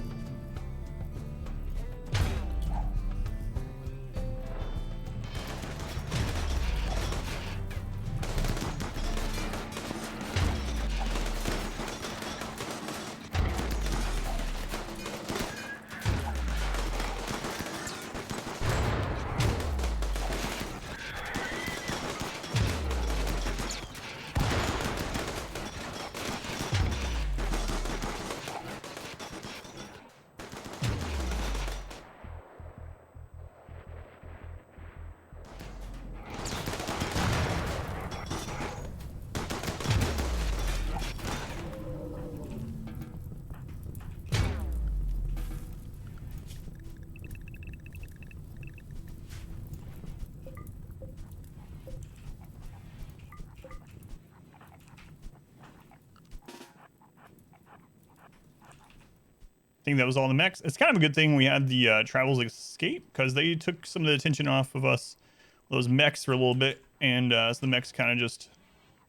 I think that was all the mechs. It's kind of a good thing we had the Travel's Escape, because they took some of the attention off of us, those mechs, for a little bit, and so the mechs kind of just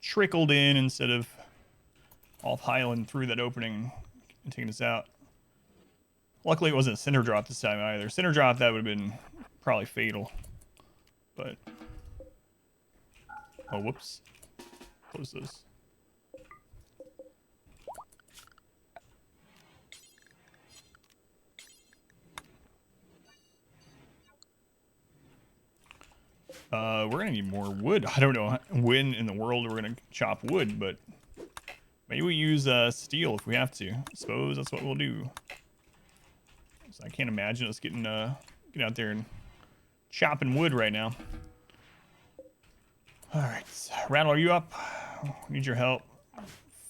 trickled in instead of all piling through that opening and taking us out. Luckily, it wasn't a center drop this time either. Center drop, that would have been probably fatal. But... oh, whoops. Close this. We're gonna need more wood. I don't know when in the world we're gonna chop wood, but maybe we use steel if we have to. I suppose that's what we'll do. So I can't imagine us getting get out there and chopping wood right now. All right, Rattle, are you up? Need your help.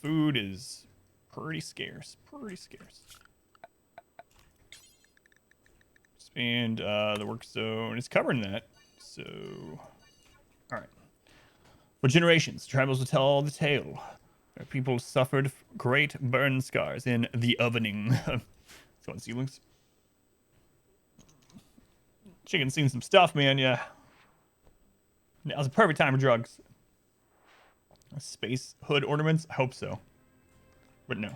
Food is pretty scarce. Pretty scarce. and the work zone is covering that. So, all right. For generations, tribals will tell the tale. Where people suffered great burn scars in the ovening. So on ceilings. Chicken's seen some stuff, man. Yeah. Now's the perfect time for drugs. Space hood ornaments? I hope so. But no.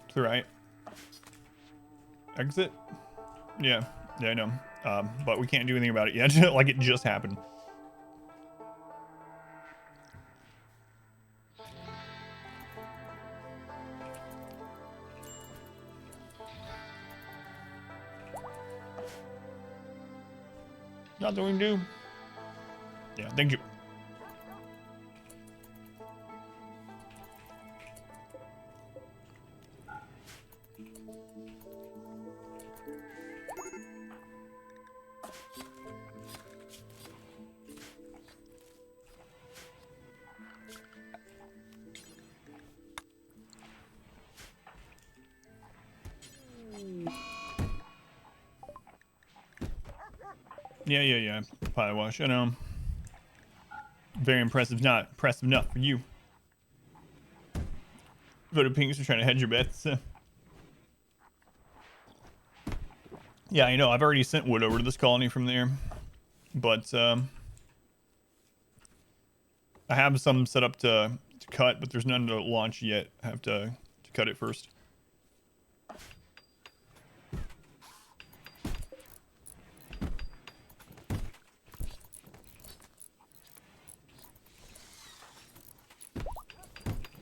To the right. Exit? Yeah. Yeah, I know. But we can't do anything about it yet. Like it just happened. Nothing we can do. Yeah, thank you. Yeah. Pie wash. I know. Very impressive. Not impressive enough for you. Voted pinks for trying to hedge your bets. Yeah, I know. I've already sent wood over to this colony from there. But I have some set up to cut, but there's none to launch yet. I have to cut it first.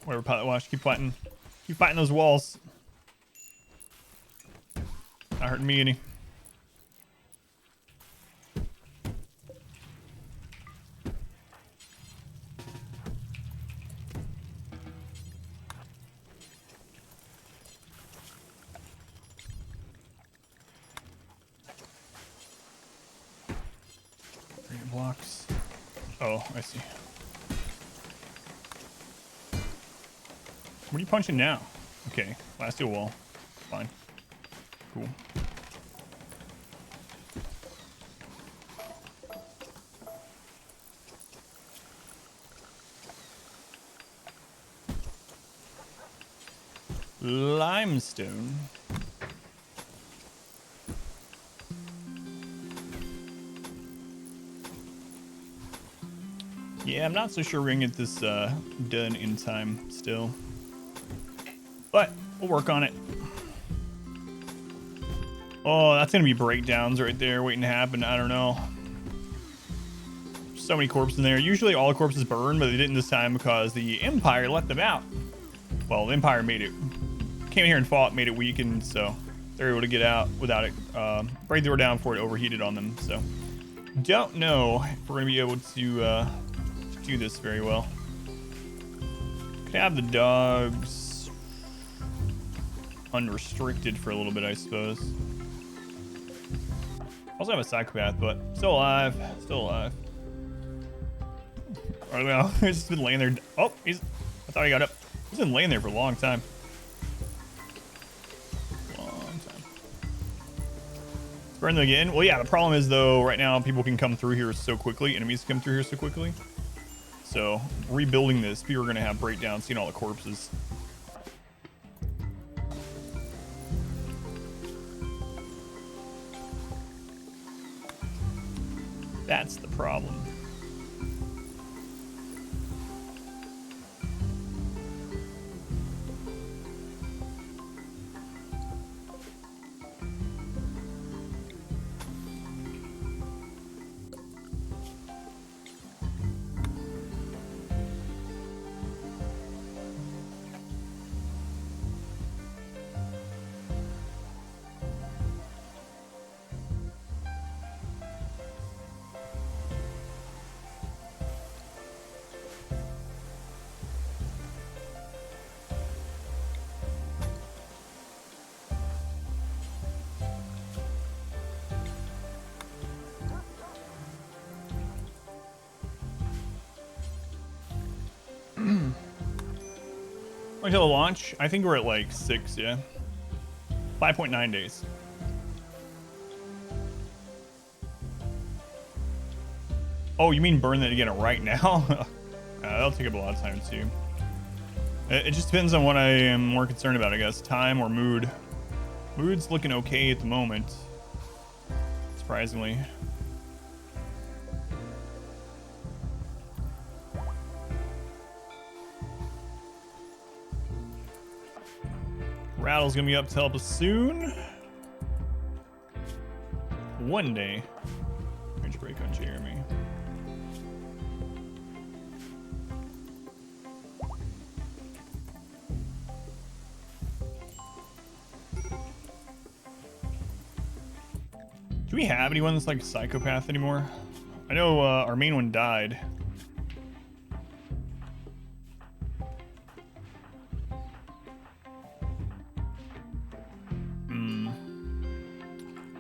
Whatever, pilot wash. Keep fighting. Keep fighting those walls. Not hurting me any. Blocks. Oh, I see. What are you punching now? Okay, last steel wall. Fine. Cool. Limestone. Yeah, I'm not so sure we're gonna get this done in time still. But we'll work on it. Oh, that's gonna be breakdowns right there waiting to happen. I don't know. So many corpses in there. Usually all the corpses burn, but they didn't this time because the Empire let them out. Well, the Empire made it. Came in here and fought, made it weakened, so they're able to get out without it. Break the door down before it overheated on them. So don't know if we're gonna be able to do this very well. Could have the dogs unrestricted for a little bit, I suppose. Also have a psychopath, but still alive. Still alive. Or well, he's just been laying there. Oh, I thought he got up. He's been laying there for a long time. Burn them again. Well, yeah, the problem is, though, right now people can come through here so quickly. Enemies come through here so quickly. So, rebuilding this, people are going to have breakdowns, seeing all the corpses. That's the problem. Until launch, I think we're at like 6, yeah. 5.9 days. Oh, you mean burn that again right now? That'll take up a lot of time too. It just depends on what I am more concerned about, I guess. Time or mood. Mood's looking okay at the moment. Surprisingly. Rattle's gonna be up to help us soon. One day. Range break on Jeremy. Do we have anyone that's like a psychopath anymore? I know our main one died.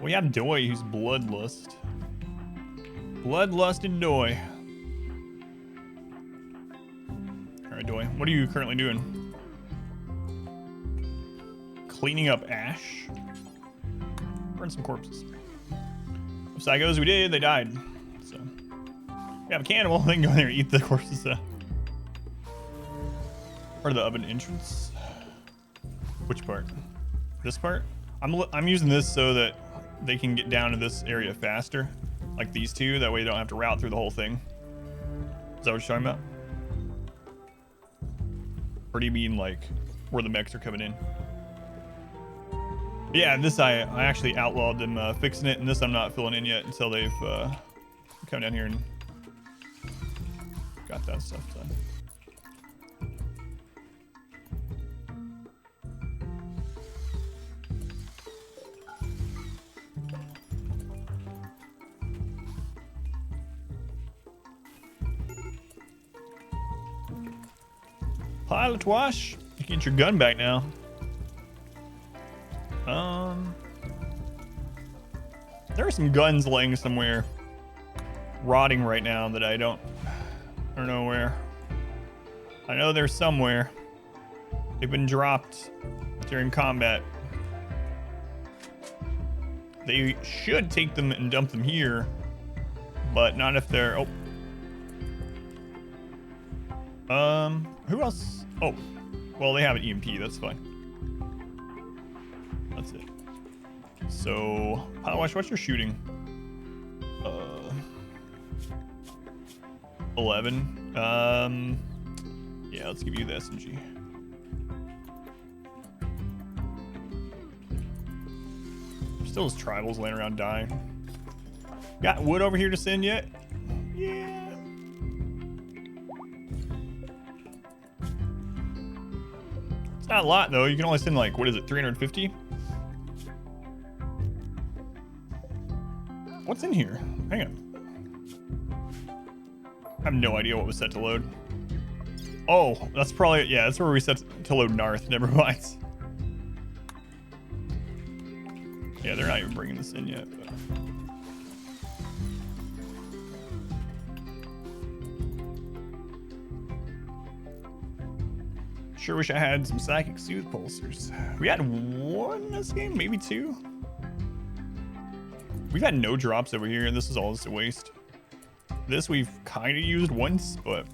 We have Doi, who's Bloodlust. Bloodlust and Doi. Alright, Doi. What are you currently doing? Cleaning up ash? Burn some corpses. Psychos we did, they died. So we have a cannibal, they can go in there and eat the corpses. Part of the oven entrance. Which part? This part? I'm using this so that they can get down to this area faster, like these two. That way they don't have to route through the whole thing. Is that what you're talking about? Or do you mean like where the mechs are coming in? Yeah, this I actually outlawed them fixing it, and this I'm not filling in yet until they've come down here and got that stuff done. Pilot wash. You can get your gun back now. There are some guns laying somewhere, rotting right now that I don't know where. I know they're somewhere. They've been dropped during combat. They should take them and dump them here, but not if they're. Who else? Oh, well, they have an EMP. That's fine. That's it. So, Powerwash, what's your shooting? 11. Yeah, let's give you the SMG. Still has tribals laying around dying. Got wood over here to send yet? Yeah. It's not a lot though. You can only send like, what is it, 350? What's in here? Hang on. I have no idea what was set to load. Oh, that's probably, yeah, that's where we set to load Narth. Never mind. Yeah, they're not even bringing this in yet. But. Sure wish I had some Psychic Soothe pulsers. We had one this game, maybe two. We've had no drops over here, and this is all just a waste. This we've kind of used once, but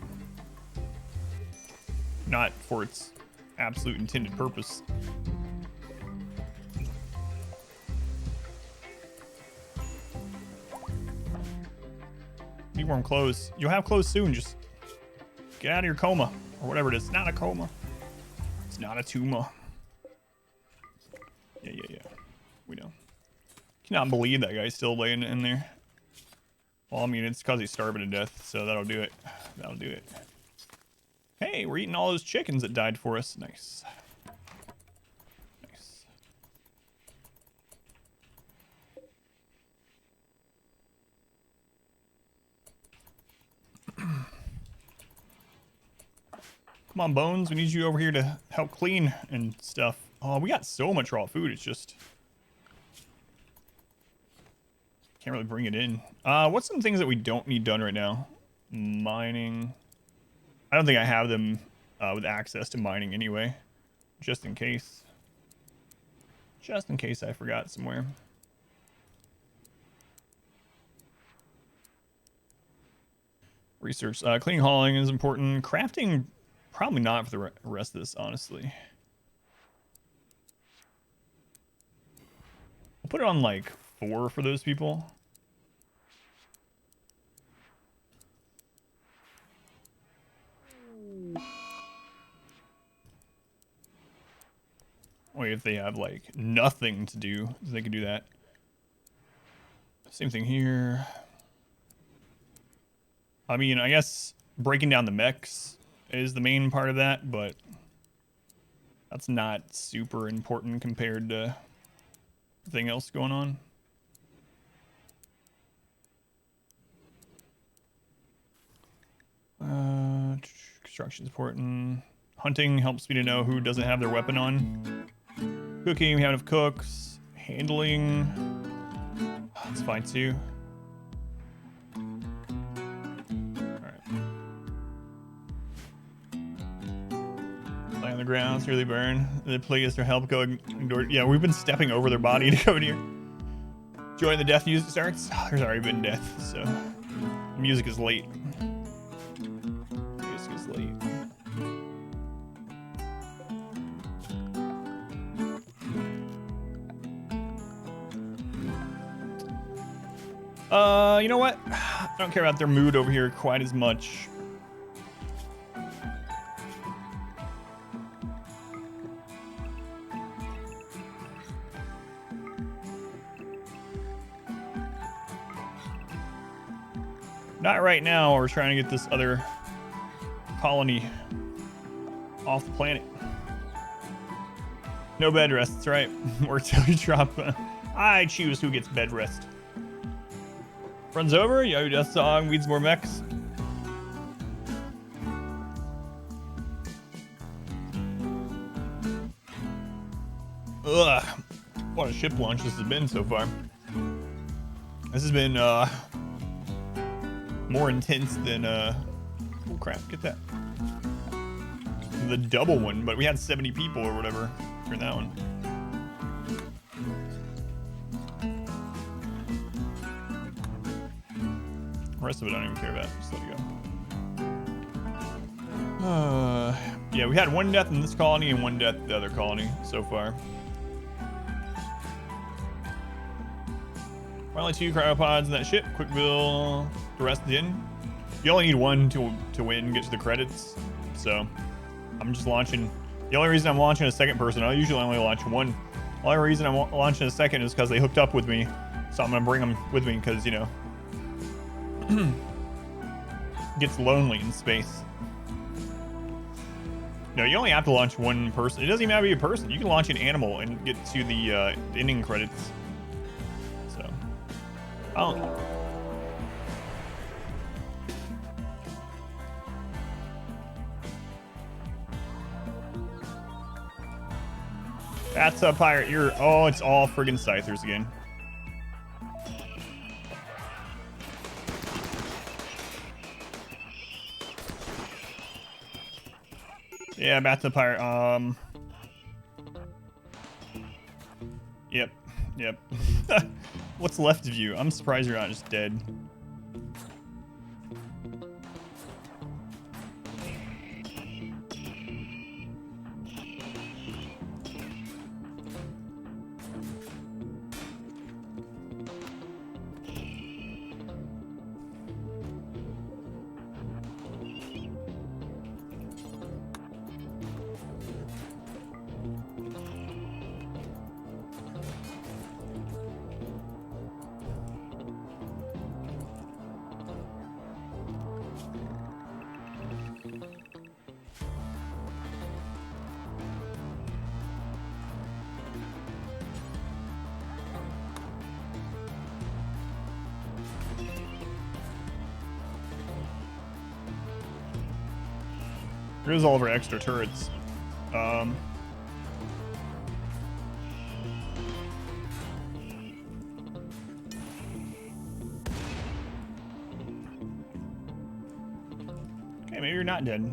not for its absolute intended purpose. Need warm clothes. You'll have clothes soon. Just get out of your coma or whatever it is. It's not a coma. It's not a tumor. Yeah. We know. Cannot believe that guy's still laying in there. Well, I mean, it's because he's starving to death, so that'll do it. That'll do it. Hey, we're eating all those chickens that died for us. Nice. Nice. Come on, Bones. We need you over here to help clean and stuff. Oh, we got so much raw food. It's just... can't really bring it in. What's some things that we don't need done right now? Mining. I don't think I have them with access to mining anyway. just in case. Just in case I forgot somewhere. Research. Cleaning, hauling is important. Crafting, probably not for the rest of this, honestly. I'll put it on like 4 for those people. Wait, if they have like nothing to do, they can do that. Same thing here. I mean, I guess breaking down the mechs is the main part of that, but that's not super important compared to everything else going on. Construction's important. Hunting helps me to know who doesn't have their weapon on. Cooking, we have enough cooks. Handling, that's fine too. Lay on the ground, severely burn. The plague is to help go ignore. Yeah, we've been stepping over their body to go in here. Join the death music starts. Oh, there's already been death, so the music is late. Music is late. You know what? I don't care about their mood over here quite as much. Not right now. We're trying to get this other colony off the planet. No bed rest, that's right. Or till you drop. I choose who gets bed rest. Runs over, Yahoo Death Song, needs more mechs. Ugh. What a ship launch this has been so far. This has been more intense than oh crap, get that. The double one, but we had 70 people or whatever for that one. The rest of it I don't even care about. Just let it go. Yeah, we had 1 death in this colony and 1 death in the other colony so far. Only 2 cryopods in that ship. Quick bill. The rest in. You only need 1 to win, get to the credits. So I'm just launching. The only reason I'm launching a second person, I usually only launch 1. The only reason I'm launching a second is because they hooked up with me. So I'm gonna bring them with me because, you know, gets lonely in space. No, you only have to launch 1 person. It doesn't even have to be a person. You can launch an animal and get to the ending credits. So, oh. That's a pirate. Oh, it's all friggin' scythers again. Yeah, back to the pirate. Yep. What's left of you? I'm surprised you're not just dead. Here's all of our extra turrets. Okay, maybe you're not dead.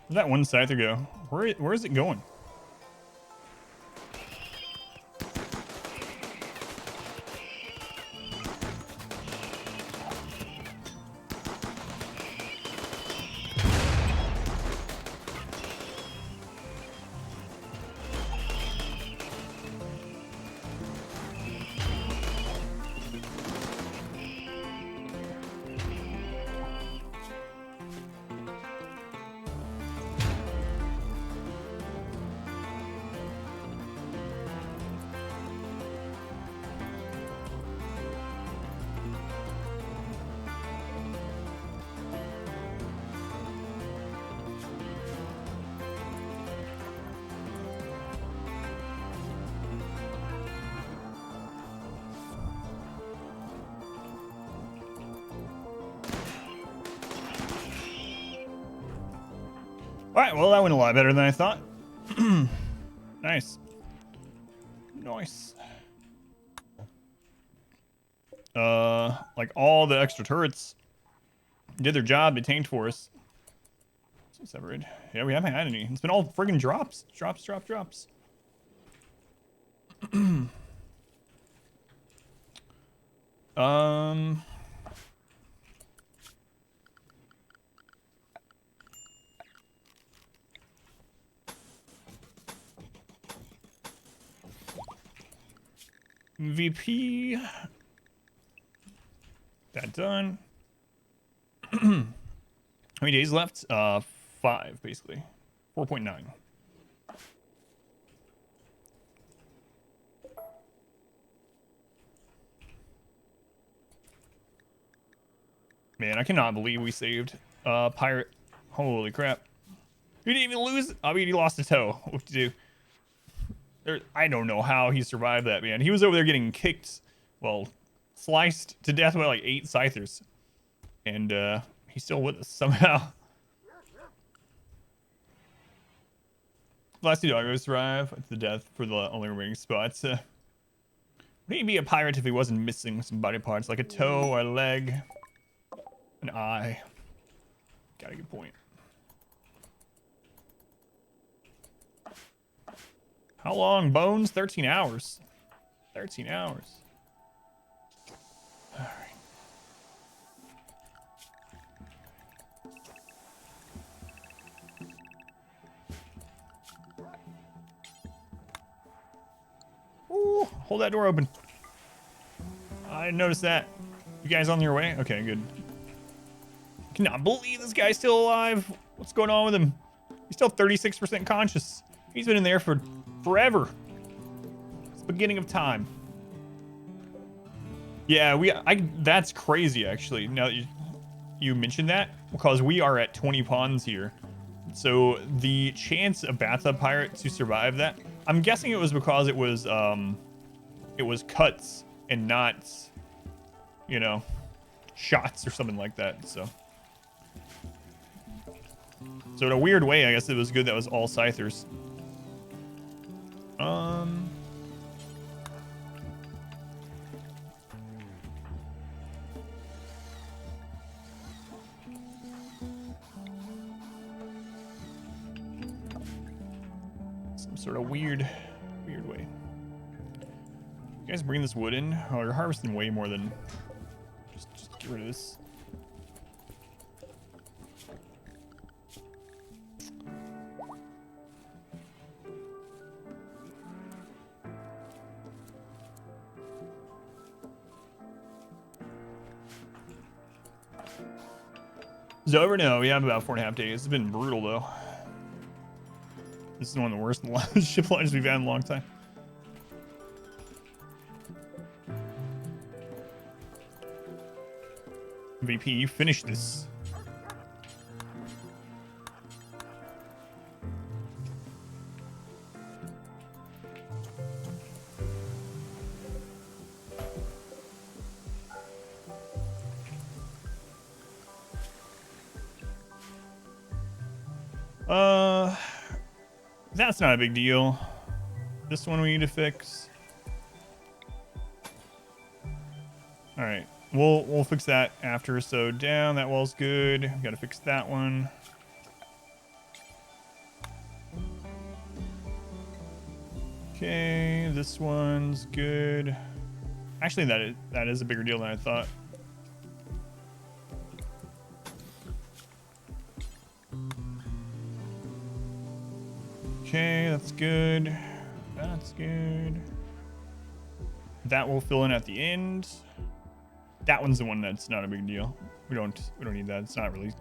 Where'd that one scyther go? Where is it going? All right, well, that went a lot better than I thought. Nice. Nice. Like all the extra turrets did their job. They tanked for us. So separated. Yeah, we haven't had any. It's been all friggin' drops. Drops. VP. That done. How many days left? 5, basically. 4.9. Man, I cannot believe we saved Pirate. Holy crap. He didn't even lose. I mean, he lost a toe. What to do? I don't know how he survived that, man. He was over there getting kicked, well, sliced to death by like 8 scythers. And he's still with us somehow. Last 2 doggos survive to the death for the only remaining spots. Would he be a pirate if he wasn't missing some body parts, like a toe or a leg? An eye. Got a good point. How long, Bones? 13 hours. 13 hours. All right. Ooh, hold that door open. I didn't notice that. You guys on your way? Okay, good. Cannot believe this guy's still alive. What's going on with him? He's still 36% conscious. He's been in there for forever. It's the beginning of time. Yeah, that's crazy, actually. Now that you mentioned that, because we are at 20 pawns here. So the chance of Bathtub Pirate to survive that, I'm guessing it was because it was cuts and not, you know, shots or something like that. So in a weird way, I guess it was good that was all scythers. Some sort of weird way. You guys bring this wood in? Oh, you're harvesting way more than... Just get rid of this. Is it over? No, we have about 4.5 days. It's been brutal, though. This is one of the worst ship launches we've had in a long time. VP, you finished this. That's not a big deal. This one we need to fix. All right. We'll fix that after. So down, that wall's good. Got to fix that one. Okay, this one's good. Actually, that is a bigger deal than I thought. Okay, that's good. That's good. That will fill in at the end. That one's the one that's not a big deal. We don't need that. It's not really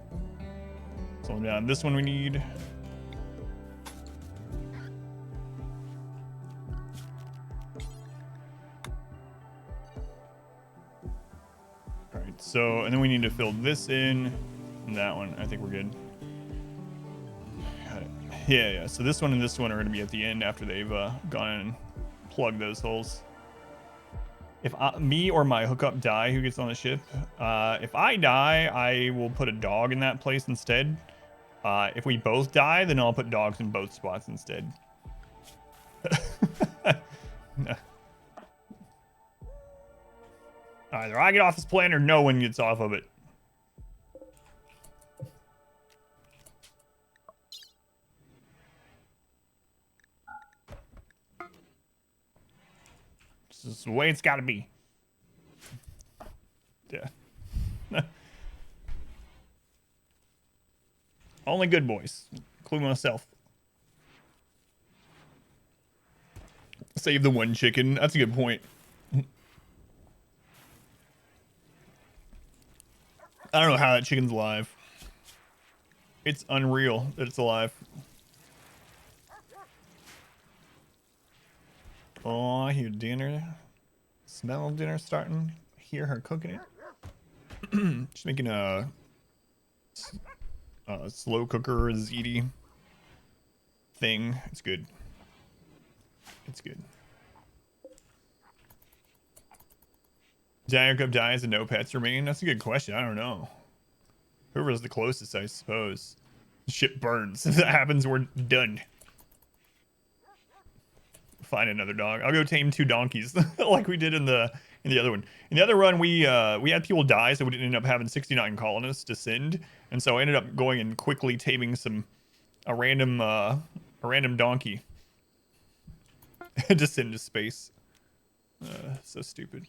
slowing down. This one we need. All right. So, and then we need to fill this in and that one. I think we're good. Got it. Yeah. So this one and this one are going to be at the end after they've gone and plugged those holes. If me or my hookup die, who gets on the ship? If I die, I will put a dog in that place instead. If we both die, then I'll put dogs in both spots instead. No. Either I get off this plane or no one gets off of it. This is the way it's got to be. Yeah. Only good boys, including myself. Save the one chicken. That's a good point. I don't know how that chicken's alive. It's unreal that it's alive. Oh, I hear dinner. Smell dinner starting. Hear her cooking it. She's making a slow cooker ziti thing. It's good. It's good. Giant Cup dies and no pets remain? That's a good question. I don't know. Whoever's the closest, I suppose. The ship burns. If that happens, we're done. Find another dog. I'll go tame 2 donkeys like we did in the other one. In the other run, we had people die, so we didn't end up having 69 colonists descend, and so I ended up going and quickly taming a random donkey descend to space. So stupid.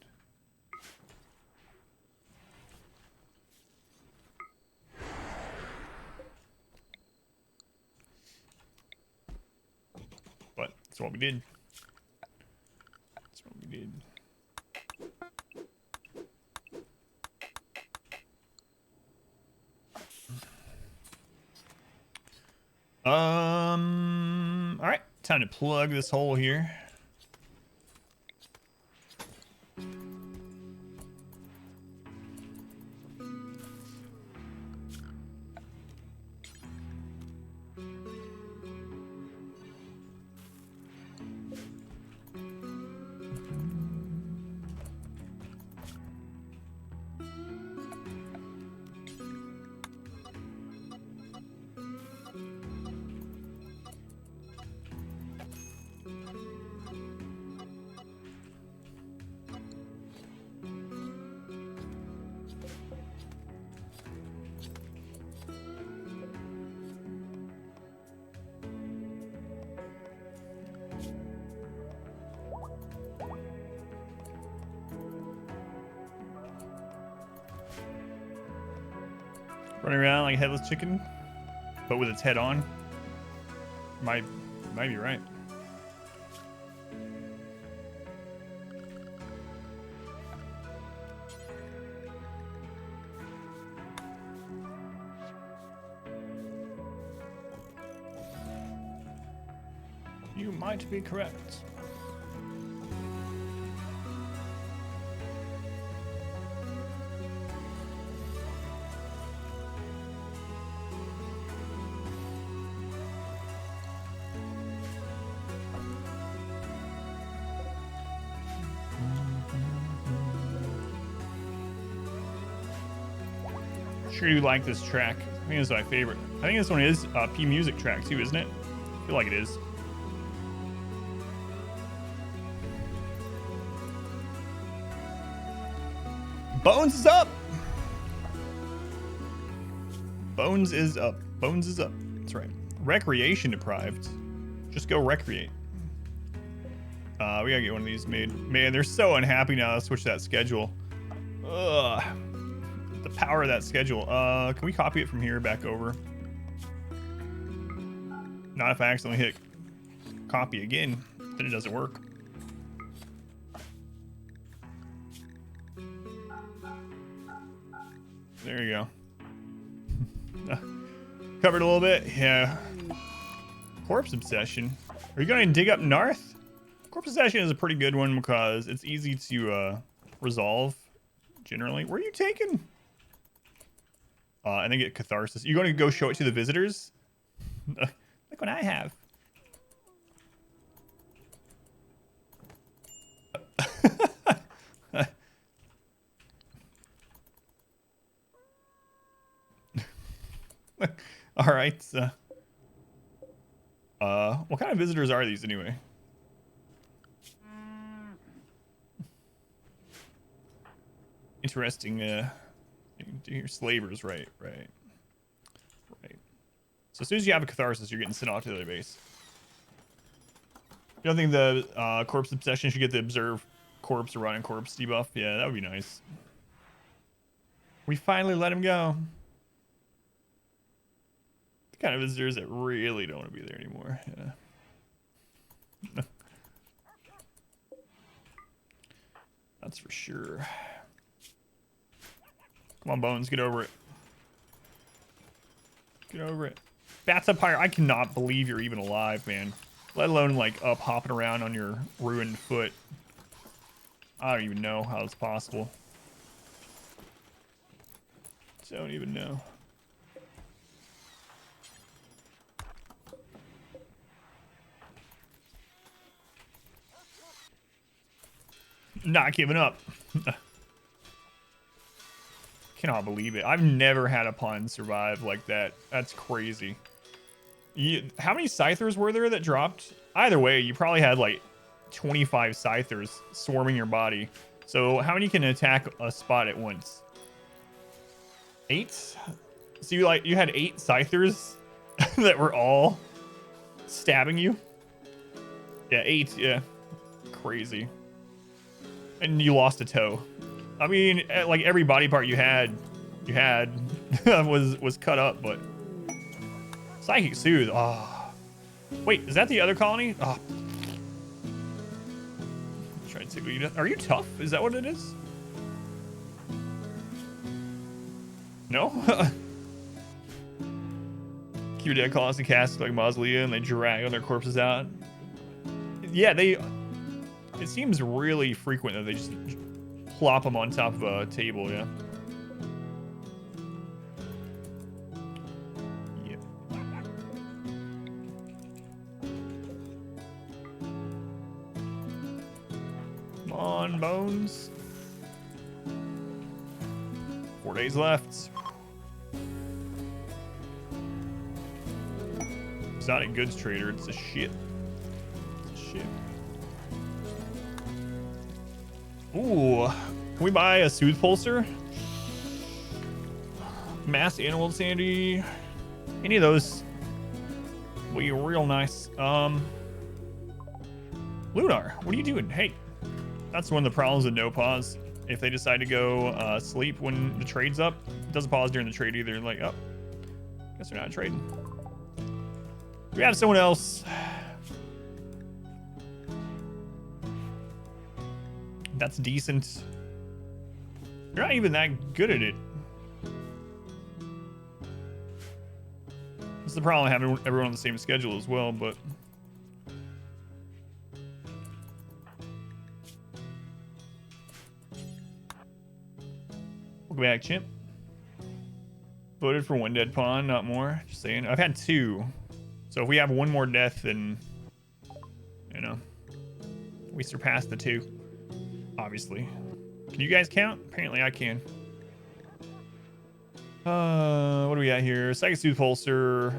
But that's what we did. That's what we did. All right, time to plug this hole here. Running around like a headless chicken, but with its head on. Might be right. You might be correct. Sure you like this track. I think it's my favorite. I think this one is P Music track too, isn't it? I feel like it is. Bones is up. Bones is up. Bones is up. That's right. Recreation deprived. Just go recreate. We gotta get one of these made. Man, they're so unhappy now. Let's switch that schedule. Ugh. The power of that schedule. Can we copy it from here back over? Not if I accidentally hit copy again. Then it doesn't work. There you go. Covered a little bit. Yeah. Corpse Obsession. Are you going to dig up north? Corpse Obsession is a pretty good one because it's easy to resolve, generally. Where are you taking? And then get Catharsis. You're going to go show it to the visitors? Look what I have. All right. What kind of visitors are these anyway? Interesting. Your slavers, right. So as soon as you have a Catharsis, you're getting sent off to the other base. You don't think the Corpse Obsession should get the Observe Corpse or Rotting Corpse debuff? Yeah, that would be nice. We finally let him go. The kind of visitors that really don't want to be there anymore. Yeah. That's for sure. Come on, Bones, get over it. Get over it. Bathtub Pyre, I cannot believe you're even alive, man. Let alone, like, up hopping around on your ruined foot. I don't even know how it's possible. Don't even know. Not giving up. Cannot believe it. I've never had a pawn survive like that. That's crazy. How many Scythers were there that dropped? Either way, you probably had like 25 Scythers swarming your body. So how many can attack a spot at once? 8? So you had 8 Scythers that were all stabbing you? Yeah, 8. Yeah. Crazy. And you lost a toe. I mean, like every body part you had was cut up, but Psychic Soothe. Oh. Wait, is that the other colony? Oh. Try to tickle you. Are you tough? Is that what it is? No? Keep your dead colonists and cast like Mausolea, and they drag their corpses out. Yeah, it seems really frequent that they just plop them on top of a table, yeah. Yep. Come on, Bones. 4 days left. It's not a goods trader, it's a shit. It's a shit. Ooh, can we buy a Soothe Pulsar? Mass Animal Sanity. Any of those will be real nice. Lunar, what are you doing? Hey, that's one of the problems with no pause. If they decide to go sleep when the trade's up, it doesn't pause during the trade either. Like, oh, guess they're not trading. We have someone else. That's decent. You're not even that good at it. It's the problem having everyone on the same schedule as well, but welcome back, Chimp. Voted for 1 dead pawn, not more. Just saying. I've had 2. So if we have 1 more death, then, you know, we surpassed the 2. Obviously. Can you guys count? Apparently I can. What do we got here? Psychic Soothe Pulsar.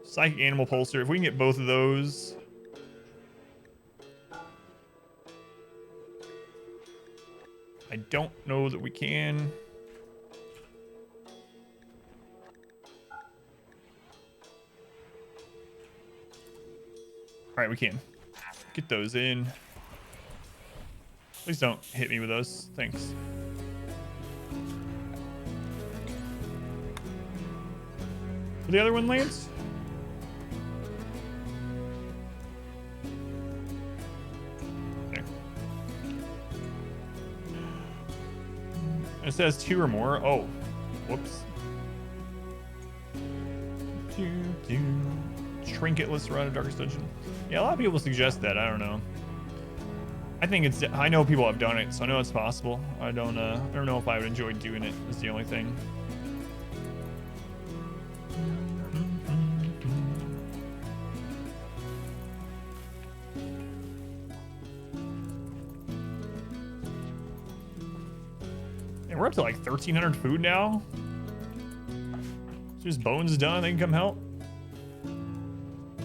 Psychic Animal Pulsar. If we can get both of those. I don't know that we can. All right, we can. Get those in. Please don't hit me with those. Thanks. Where the other one lands? Okay. It says 2 or more. Oh, whoops. Trinketless Run of Darkest Dungeon. Yeah, a lot of people suggest that. I don't know. I think it's. I know people have done it, so I know it's possible. I don't know if I would enjoy doing it. Is the only thing. And we're up to like 1,300 food now. Just Bones done. They can come help.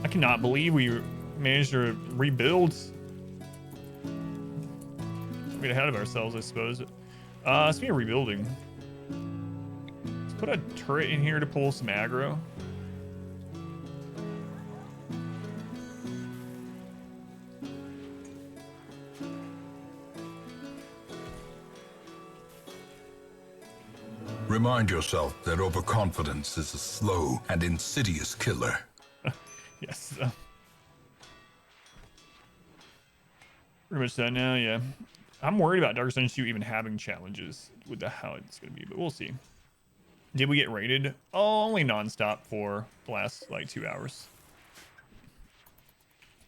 I cannot believe we managed to rebuild. Get ahead of ourselves, I suppose. Speaking of rebuilding, let's put a turret in here to pull some aggro. Remind yourself that overconfidence is a slow and insidious killer. Yes. Pretty much that now, yeah. I'm worried about Dark Dungeon 2 even having challenges with how it's going to be, but we'll see. Did we get raided? Oh, only nonstop for the last like 2 hours.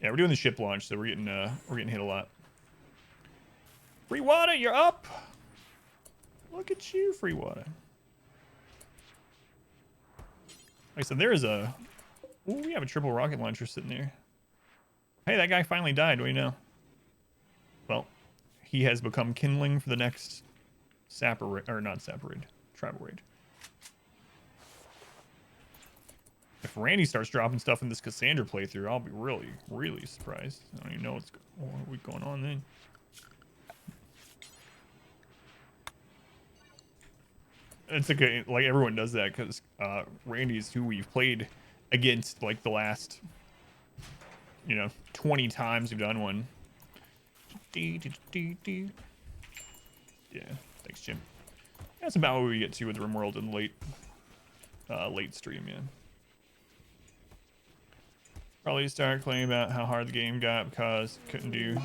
Yeah, we're doing the ship launch, so we're getting hit a lot. Free water, you're up. Look at you, free water. Like I said, there is a. Ooh, we have a triple rocket launcher sitting there. Hey, that guy finally died. What do you know? Well, he has become kindling for the next sapper raid, or not sapper raid, tribal raid. If Randy starts dropping stuff in this Cassandra playthrough, I'll be really, really surprised. I don't even know what's going on then. It's okay, like everyone does that because Randy's who we've played against like the last, 20 times we've done one. Yeah, thanks, Jim. That's about what we get to with RimWorld in late stream, yeah. Probably start playing about how hard the game got because couldn't do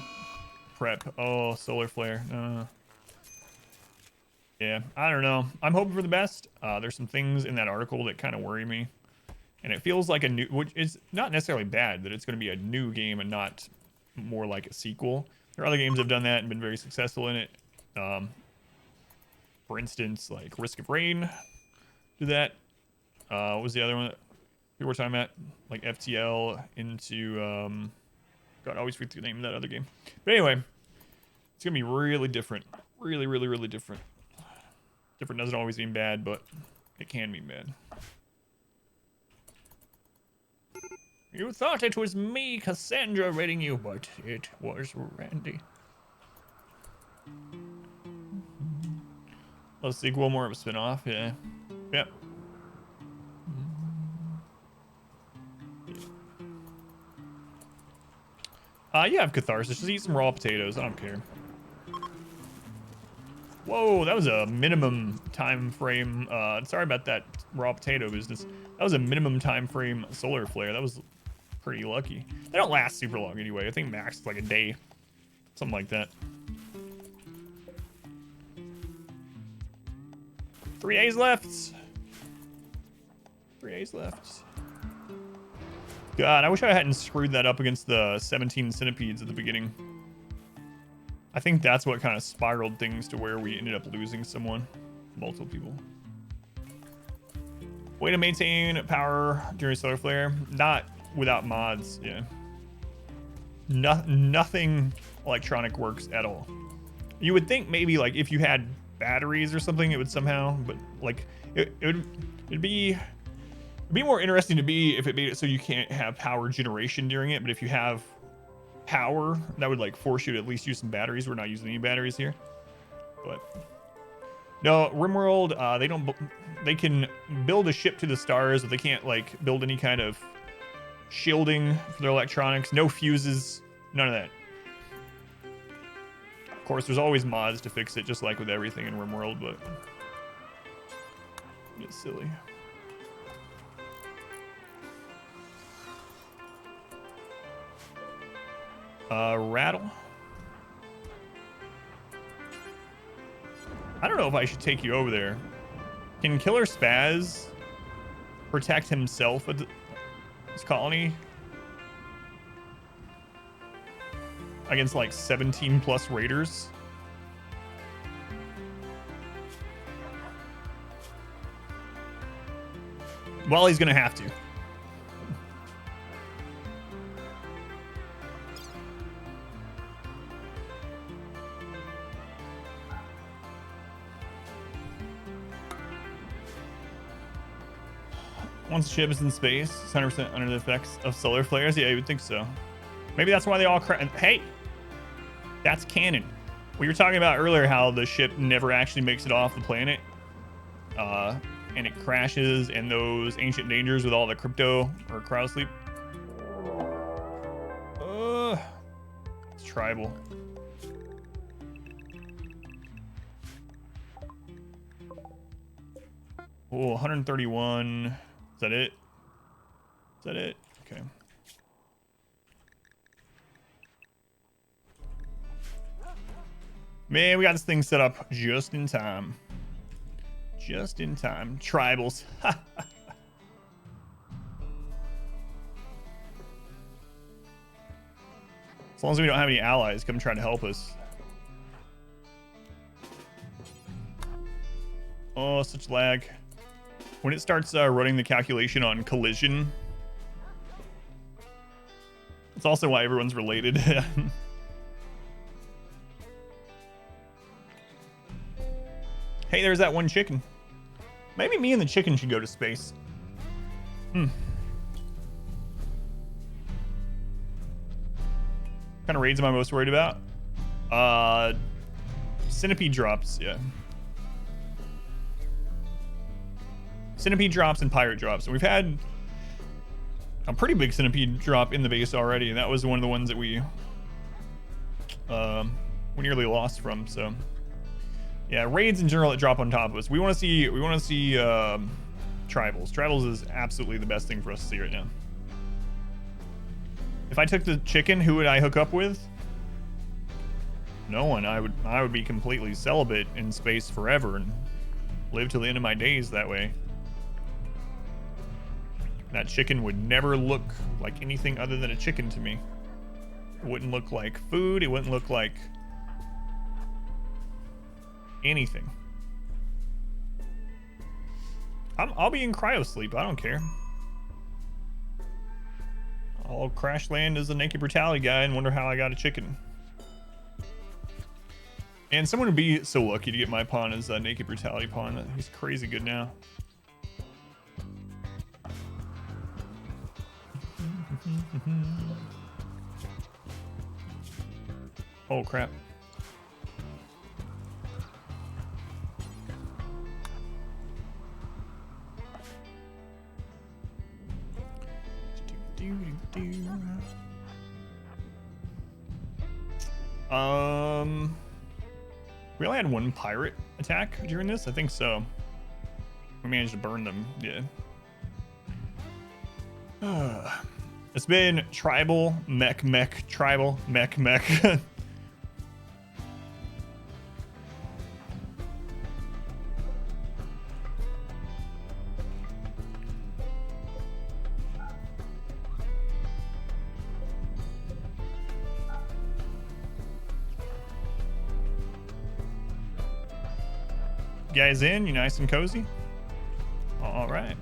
prep. Oh, solar flare. Yeah, I don't know. I'm hoping for the best. There's some things in that article that kind of worry me. And it feels like a new, which is not necessarily bad, that it's going to be a new game and not more like a sequel. There are other games that have done that and been very successful in it. For instance, like Risk of Rain do that. What was the other one that we were talking about? Like FTL into, God, I always forget the name of that other game. But anyway, it's going to be really different. Really, really, really different. Different doesn't always mean bad, but it can mean bad. You thought it was me, Cassandra, raiding you, but it was Randy. A sequel, more of a spin-off, yeah. Yep. You have catharsis. Just eat some raw potatoes. I don't care. Whoa, that was a minimum time frame. Sorry about that raw potato business. That was a minimum time frame solar flare. That was pretty lucky. They don't last super long anyway. I think max is like a day. Something like that. 3 days left. 3 days left. God, I wish I hadn't screwed that up against the 17 centipedes at the beginning. I think that's what kind of spiraled things to where we ended up losing someone. Multiple people. Way to maintain power during solar flare. Not without mods, yeah. Nothing electronic works at all. You would think maybe like if you had batteries or something, it would somehow, but like it'd be more interesting to be if it made it so you can't have power generation during it, but if you have power, that would like force you to at least use some batteries. We're not using any batteries here. But no, RimWorld, they can build a ship to the stars, but they can't like build any kind of shielding for their electronics. No fuses, none of that. Of course, there's always mods to fix it, just like with everything in RimWorld, but it's silly. Rattle. I don't know if I should take you over there. Can Killer Spaz protect himself at this colony against like 17 plus raiders? Well, he's gonna have to. Once the ship is in space, it's 100% under the effects of solar flares. Yeah, you would think so. Maybe that's why they all crash. Hey, that's canon. We were talking about earlier how the ship never actually makes it off the planet. And it crashes in those ancient dangers with all the crypto or cryosleep. It's tribal. Oh, 131. Is that it? Is that it? Okay. Man, we got this thing set up just in time. Just in time. Tribals. As long as we don't have any allies come try to help us. Oh, such lag. When it starts running the calculation on collision, it's also why everyone's related. Hey, there's that one chicken. Maybe me and the chicken should go to space. Kind of raids am I most worried about? Centipede drops, yeah. Centipede drops and pirate drops. And we've had a pretty big centipede drop in the base already, and that was one of the ones that we nearly lost from. So yeah, raids in general that drop on top of us. We want to see tribals. Tribals is absolutely the best thing for us to see right now. If I took the chicken, who would I hook up with? No one. I would be completely celibate in space forever and live till the end of my days that way. That chicken would never look like anything other than a chicken to me. It wouldn't look like food. It wouldn't look like anything. I'll be in cryo sleep. I don't care. I'll crash land as a Naked Brutality guy and wonder how I got a chicken. And someone would be so lucky to get my pawn as a Naked Brutality pawn. He's crazy good now. Oh crap. We only had one pirate attack during this? I think so. We managed to burn them, yeah. It's been tribal, mech, tribal, mech. Guys in? You nice and cozy? All right.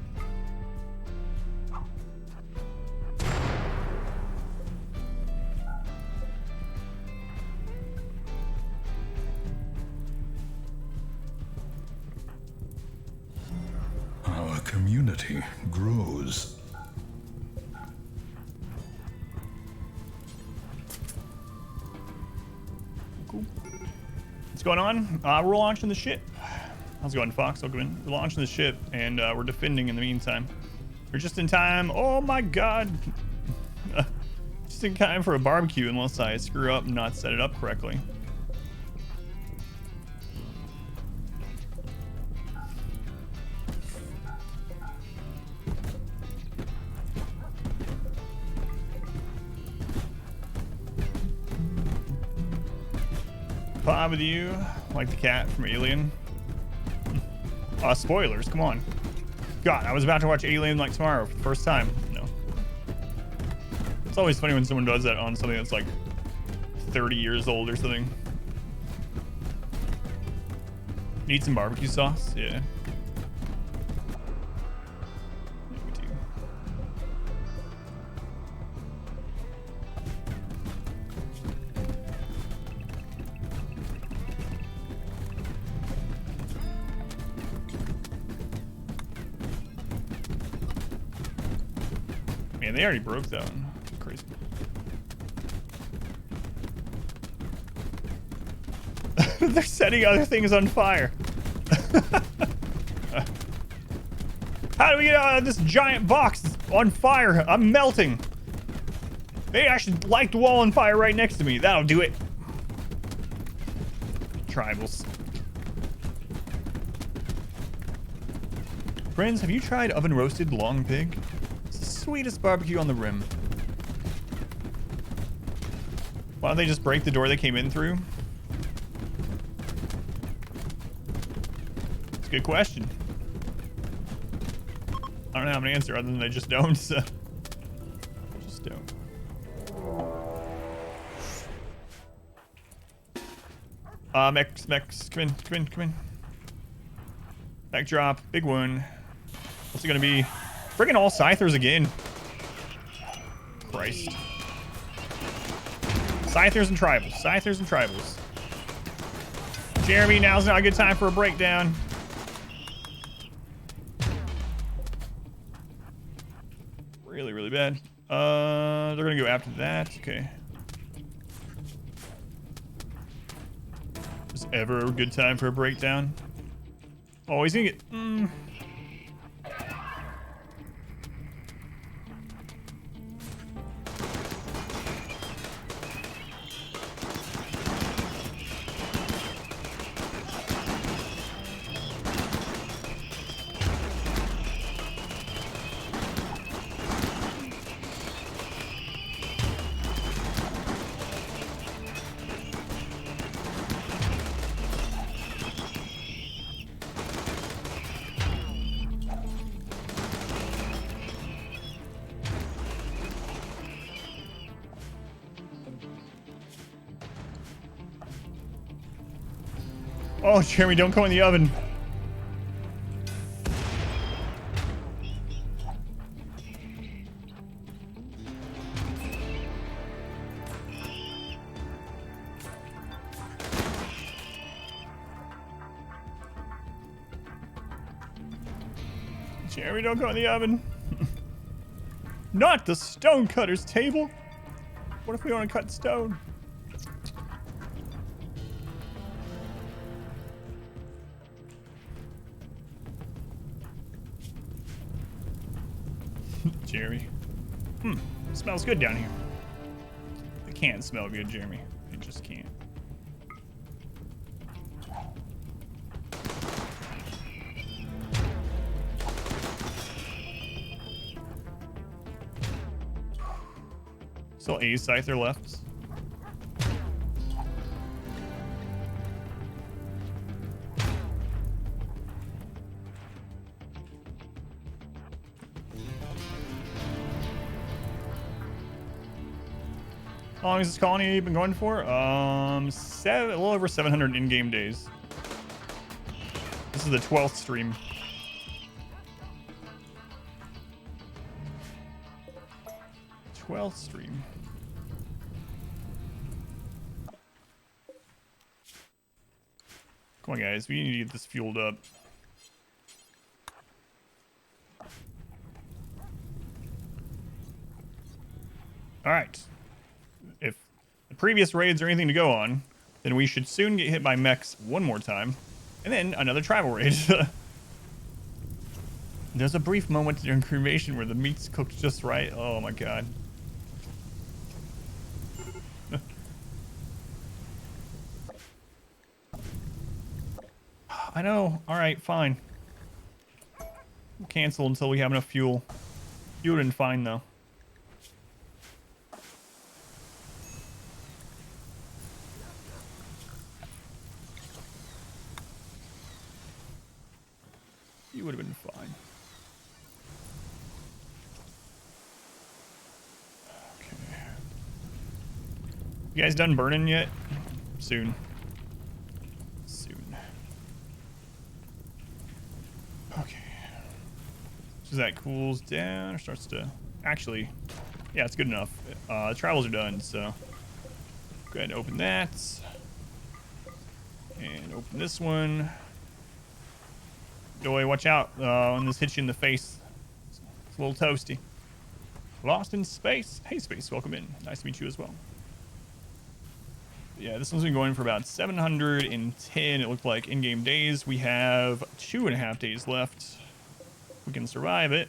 Our community grows. Cool. Let's going on? We're launching the ship. How's it going, Fox? Welcome in. We're launching the ship, and we're defending in the meantime. We're just in time. Oh my god. Just in time for a barbecue unless I screw up and not set it up correctly. Pop with you, like the cat from Alien. Spoilers, come on. God, I was about to watch Alien like tomorrow for the first time. No. It's always funny when someone does that on something that's like 30 years old or something. Need some barbecue sauce? Yeah. Me too. Man, they already broke that one. Crazy. They're setting other things on fire. How do we get out of this giant box on fire? I'm melting. Maybe I should light the wall on fire right next to me. That'll do it. Tribals. Friends, have you tried oven roasted long pig? It's the sweetest barbecue on the rim. Why don't they just break the door they came in through? It's a good question. I don't have an answer other than they just don't, so. They just don't. Mex, come in. Backdrop, big one. What's it gonna be? Friggin' all Scythers again. Christ. Scythers and tribals. Jeremy, now's not a good time for a breakdown. Really, really bad. They're gonna go after that. Okay. Is ever a good time for a breakdown? Oh, he's gonna get. Oh, Jeremy, don't go in the oven. Jeremy, don't go in the oven. Not the stonecutter's table. What if we want to cut stone? Jeremy. Smells good down here. It can't smell good, Jeremy. It just can't. Still a Scyther left. How long has this colony been going for? A little over 700 in-game days. This is the 12th stream. Come on, guys. We need to get this fueled up. All right. If the previous raids are anything to go on, then we should soon get hit by mechs one more time. And then another tribal raid. There's a brief moment during cremation where the meat's cooked just right. Oh my god. I know. Alright, fine. We'll cancel until we have enough fuel. Fuel didn't fine though. You would have been fine. Okay. You guys done burning yet? Soon. Soon. Okay. So that cools down or starts to... Actually, yeah, it's good enough. The travels are done, so... Go ahead and open that. And open this one. Boy, watch out when this hits you in the face. It's a little toasty. Lost in space. Hey, space, welcome in. Nice to meet you as well. Yeah, this one's been going for about 710, it looked like, in-game days. We have 2.5 days left. We can survive it.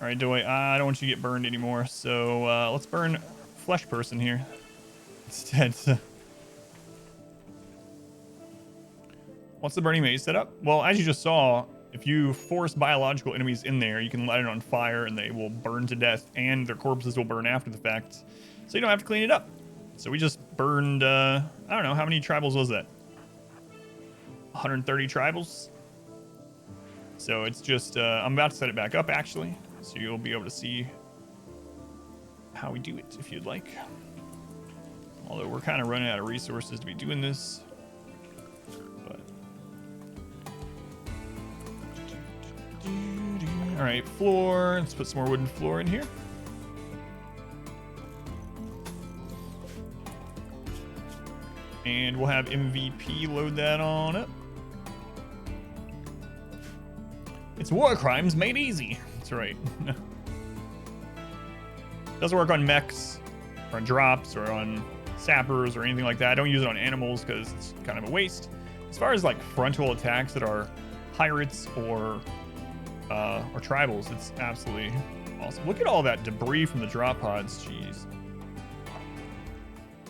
All right, Doy, I don't want you to get burned anymore, so let's burn Flesh Person here instead. What's the burning maze setup? Well, as you just saw, if you force biological enemies in there, you can light it on fire and they will burn to death, and their corpses will burn after the fact, so you don't have to clean it up. So we just burned, I don't know, how many tribals was that? 130 tribals? So it's just, I'm about to set it back up, actually, so you'll be able to see how we do it, if you'd like. Although we're kind of running out of resources to be doing this. All right, floor. Let's put some more wooden floor in here. And we'll have MVP load that on up. It's war crimes made easy. That's right. Doesn't work on mechs or on drops or on sappers or anything like that. I don't use it on animals because it's kind of a waste. As far as like frontal attacks that are pirates or tribals, it's absolutely awesome. Look at all that debris from the drop pods. Jeez.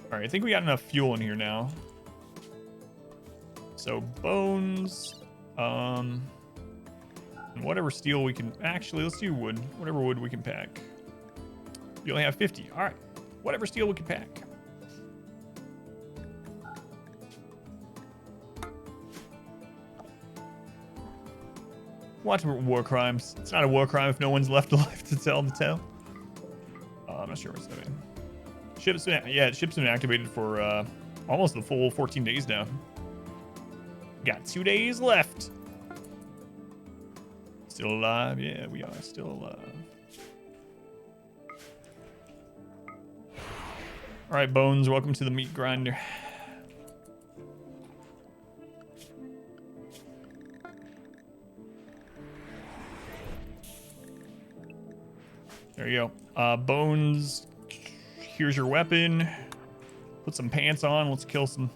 All right, I think we got enough fuel in here now. So bones, and whatever steel we can, actually let's do wood. Whatever wood we can pack. You only have 50. All right, whatever steel we can pack. Watch war crimes. It's not a war crime if no one's left alive to tell the tale. I'm not sure what's that mean. Ship's been, yeah, ship's been activated for almost the full 14 days now. Got 2 days left. Still alive? Yeah, we are still alive. All right, Bones, welcome to the meat grinder. There you go. Bones, here's your weapon. Put some pants on. Let's kill some.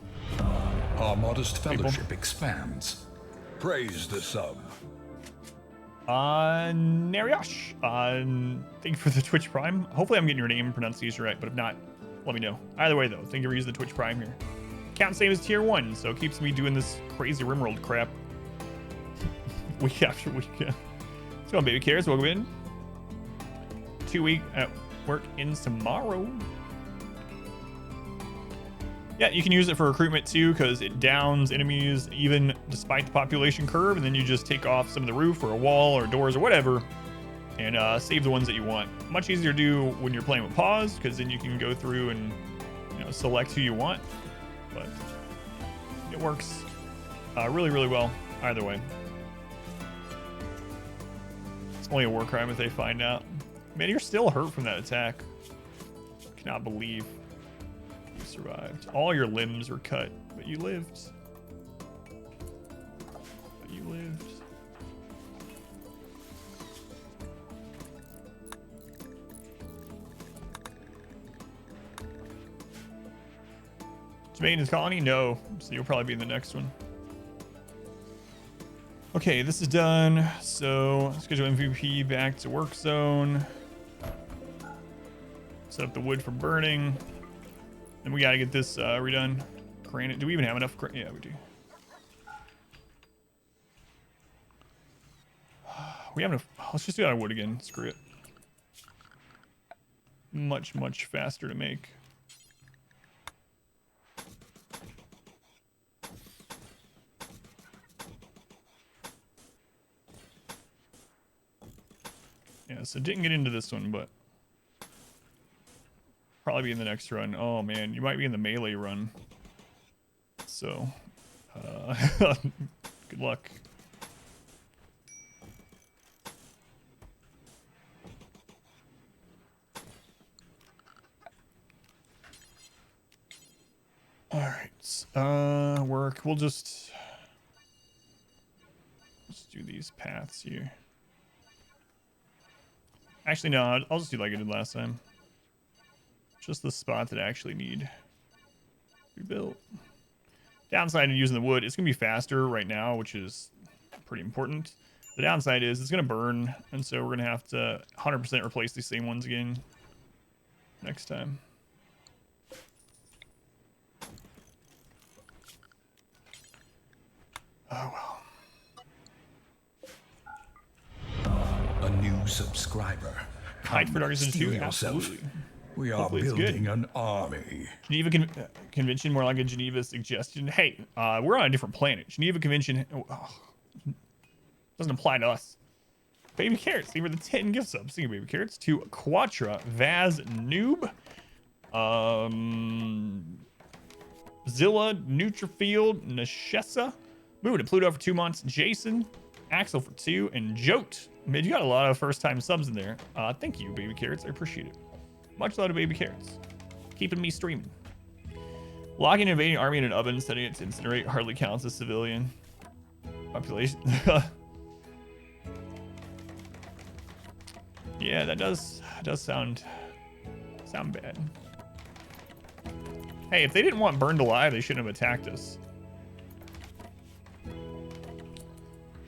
Our modest fellowship expands. Praise the sub. Nariosh. Thank you for the Twitch Prime. Hopefully I'm getting your name and pronunciation right, but if not, let me know. Either way, though, thank you for using the Twitch Prime here. Count same as tier 1, so it keeps me doing this crazy RimWorld crap week after week. What's going on, baby carrots? Welcome in. 2 week work ends tomorrow. Yeah, you can use it for recruitment too, because it downs enemies even despite the population curve, and then you just take off some of the roof or a wall or doors or whatever and save the ones that you want. Much easier to do when you're playing with pause, because then you can go through and select who you want. But it works really, really well either way. It's only a war crime if they find out. Man, you're still hurt from that attack. Cannot believe you survived. All your limbs were cut, but you lived. But you lived. Maintenance colony? No. So you'll probably be in the next one. Okay, this is done. So schedule MVP back to work zone. Set up the wood for burning. And we got to get this redone. Crane it. Do we even have enough? Yeah, we do. We have enough. Let's just do that on wood again. Screw it. Much, much faster to make. Yeah, so didn't get into this one, but probably be in the next run. Oh man, you might be in the melee run. So, good luck. All right, work. We'll just let's do these paths here. Actually, no, I'll just do like I did last time. Just the spot that I actually need to be built. Downside of using the wood, it's gonna be faster right now, which is pretty important. The downside is it's gonna burn, and so we're gonna have to 100% replace these same ones again next time. Oh well. A new subscriber. Hide for Darkness Steel 2? yourself. Absolutely. We are Hopefully it's building good. an army. Geneva Convention, more like a Geneva suggestion. Hey, we're on a different planet. Geneva Convention doesn't apply to us. Baby Carrots, they were the 10 gift subs. Thank you, Baby Carrots. To Quatra, Vaz Noob, Zilla, Nutrifield, Nashessa, moving to Pluto for 2 months. Jason, Axel for 2, and Jote. Man, you got a lot of first-time subs in there. Thank you, Baby Carrots. I appreciate it. Much love to Baby Carrots. Keeping me streaming. Locking an invading army in an oven, setting it to incinerate hardly counts as civilian population. Yeah, that does sound bad. Hey, if they didn't want burned alive, they shouldn't have attacked us.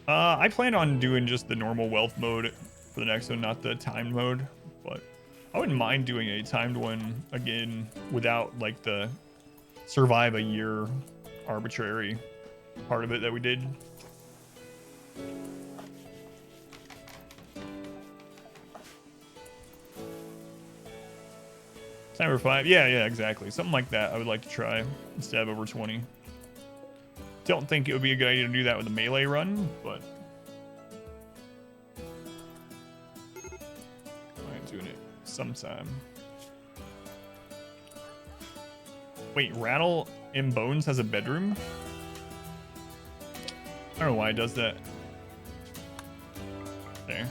I plan on doing just the normal wealth mode for the next one, not the timed mode, but I wouldn't mind doing a timed one again without like the survive a year arbitrary part of it that we did. Timer 5, yeah, exactly. Something like that I would like to try instead of over 20. Don't think it would be a good idea to do that with a melee run, but I'm doing it sometime. Wait, Rattle in Bones has a bedroom? I don't know why it does that. There.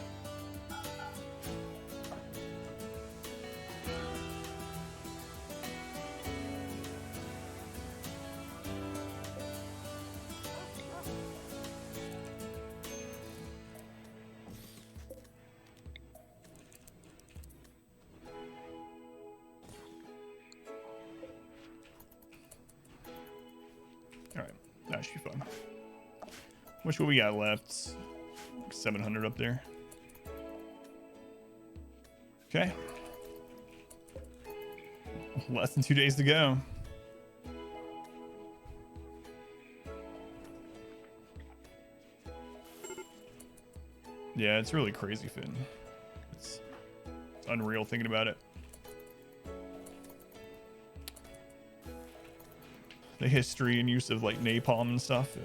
That should be fun. Which one we got left? 700 up there. Okay. Less than 2 days to go. Yeah, it's really crazy, Finn. It's unreal thinking about it. The history and use of like napalm and stuff. Yeah.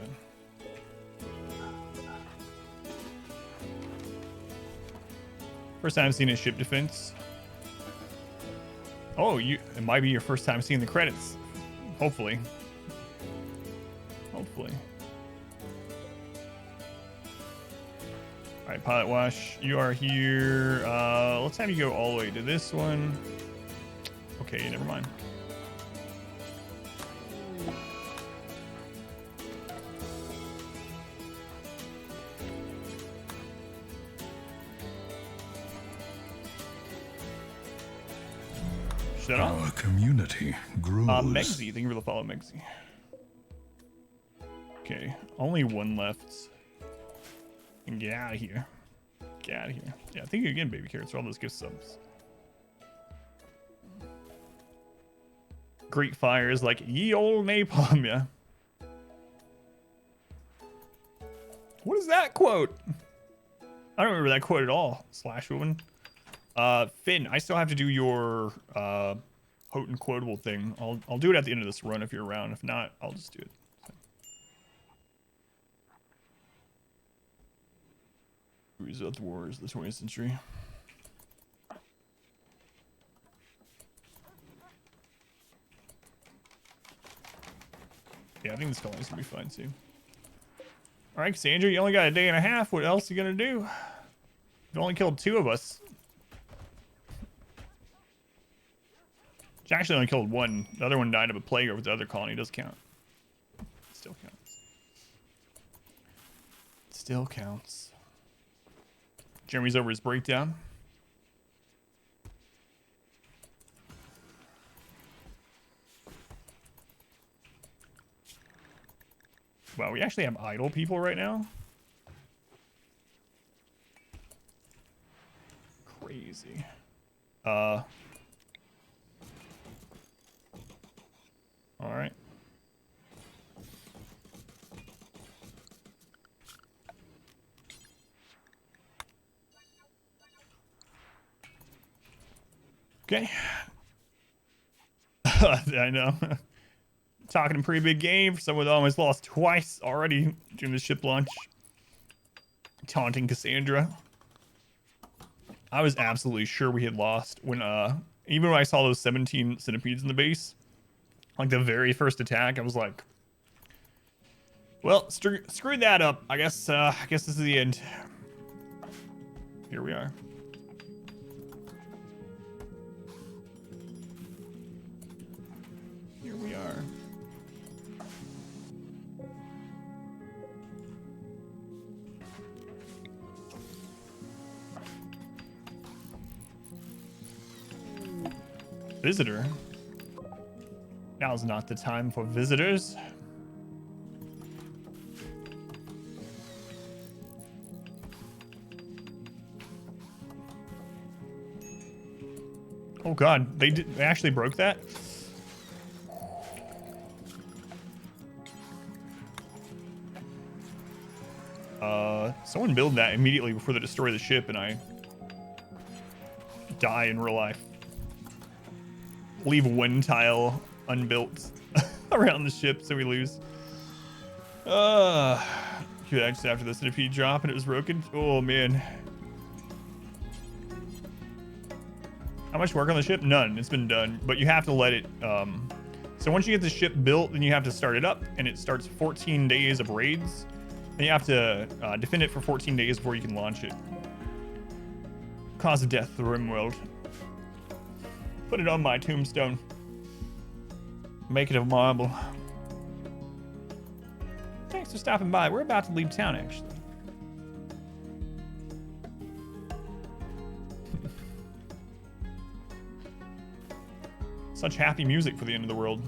First time seeing a ship defense. Oh, it might be your first time seeing the credits. Hopefully. Hopefully. All right, Pilot Wash, you are here. Let's have you go all the way to this one. Okay, never mind. Push that on. Our community grows. Megsy, thank you for the follow, Megsy. Okay, only one left. And get out of here. Get out of here. Yeah, thank you again, baby carrots, for all those gift subs. Great fire is like ye old napalm, yeah. What is that quote? I don't remember that quote at all. Slash woman. Finn, I still have to do your potent quotable thing. I'll do it at the end of this run if you're around. If not, I'll just do it. Result Wars, the 20th century. Yeah, I think this colony's gonna be fine too. All right, Cassandra, you only got a day and a half. What else are you gonna do? You only killed 2 of us. She actually only killed 1. The other one died of a plague over the other colony. It does count. Still counts. Still counts. Jeremy's over his breakdown. Wow, we actually have idle people right now. Crazy. All right. Okay. I know. Talking a pretty big game for someone that almost lost twice already during the ship launch. Taunting Cassandra. I was absolutely sure we had lost when even when I saw those 17 centipedes in the base. Like the very first attack, I was like, well, screwed that up. I guess this is the end. Here we are. Here we are. Visitor? Now's not the time for visitors. Oh god, they actually broke that? Someone build that immediately before they destroy the ship and I die in real life. Leave 1 tile unbuilt around the ship so we lose. Just after the centipede drop and it was broken. Oh man. How much work on the ship? None. It's been done, but you have to let it. So once you get the ship built, then you have to start it up, and it starts 14 days of raids. And you have to defend it for 14 days before you can launch it. Cause of death, the RimWorld. Put it on my tombstone. Make it of marble. Thanks for stopping by. We're about to leave town, actually. Such happy music for the end of the world.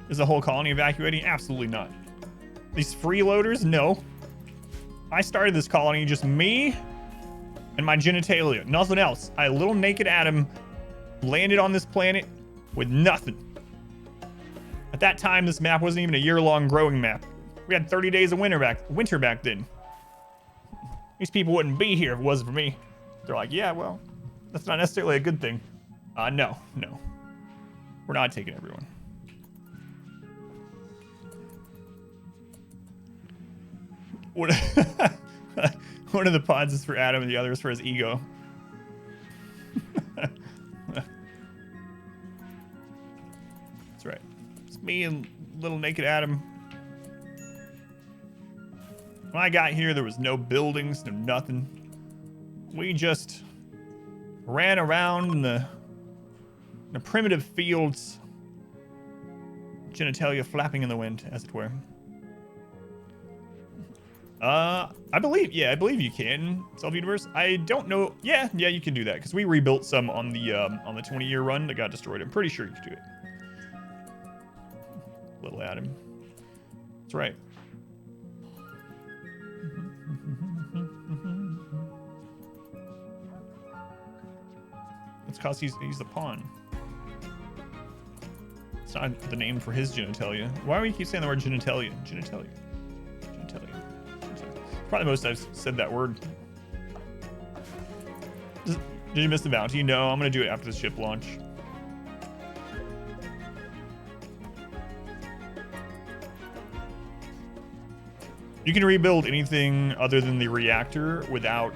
Is the whole colony evacuating? Absolutely not. These freeloaders? No. I started this colony, just me and my genitalia. Nothing else. I, a little naked Adam, landed on this planet with nothing. At that time, this map wasn't even a year-long growing map. We had 30 days of winter back then. These people wouldn't be here if it wasn't for me. They're like, yeah, well, that's not necessarily a good thing. No. We're not taking everyone. One of the pods is for Adam and the other is for his ego. That's right. It's me and little naked Adam. When I got here, there was no buildings, no nothing. We just ran around in the primitive fields, genitalia flapping in the wind, as it were. I believe you can self-universe. I don't know. Yeah, you can do that because we rebuilt some on the 20-year run that got destroyed. I'm pretty sure you can do it. Little Adam. That's right. It's because he's the pawn. It's not the name for his genitalia. Why do we keep saying the word genitalia? Genitalia. Probably the most I've said that word. Did you miss the bounty? No, I'm gonna do it after the ship launch. You can rebuild anything other than the reactor without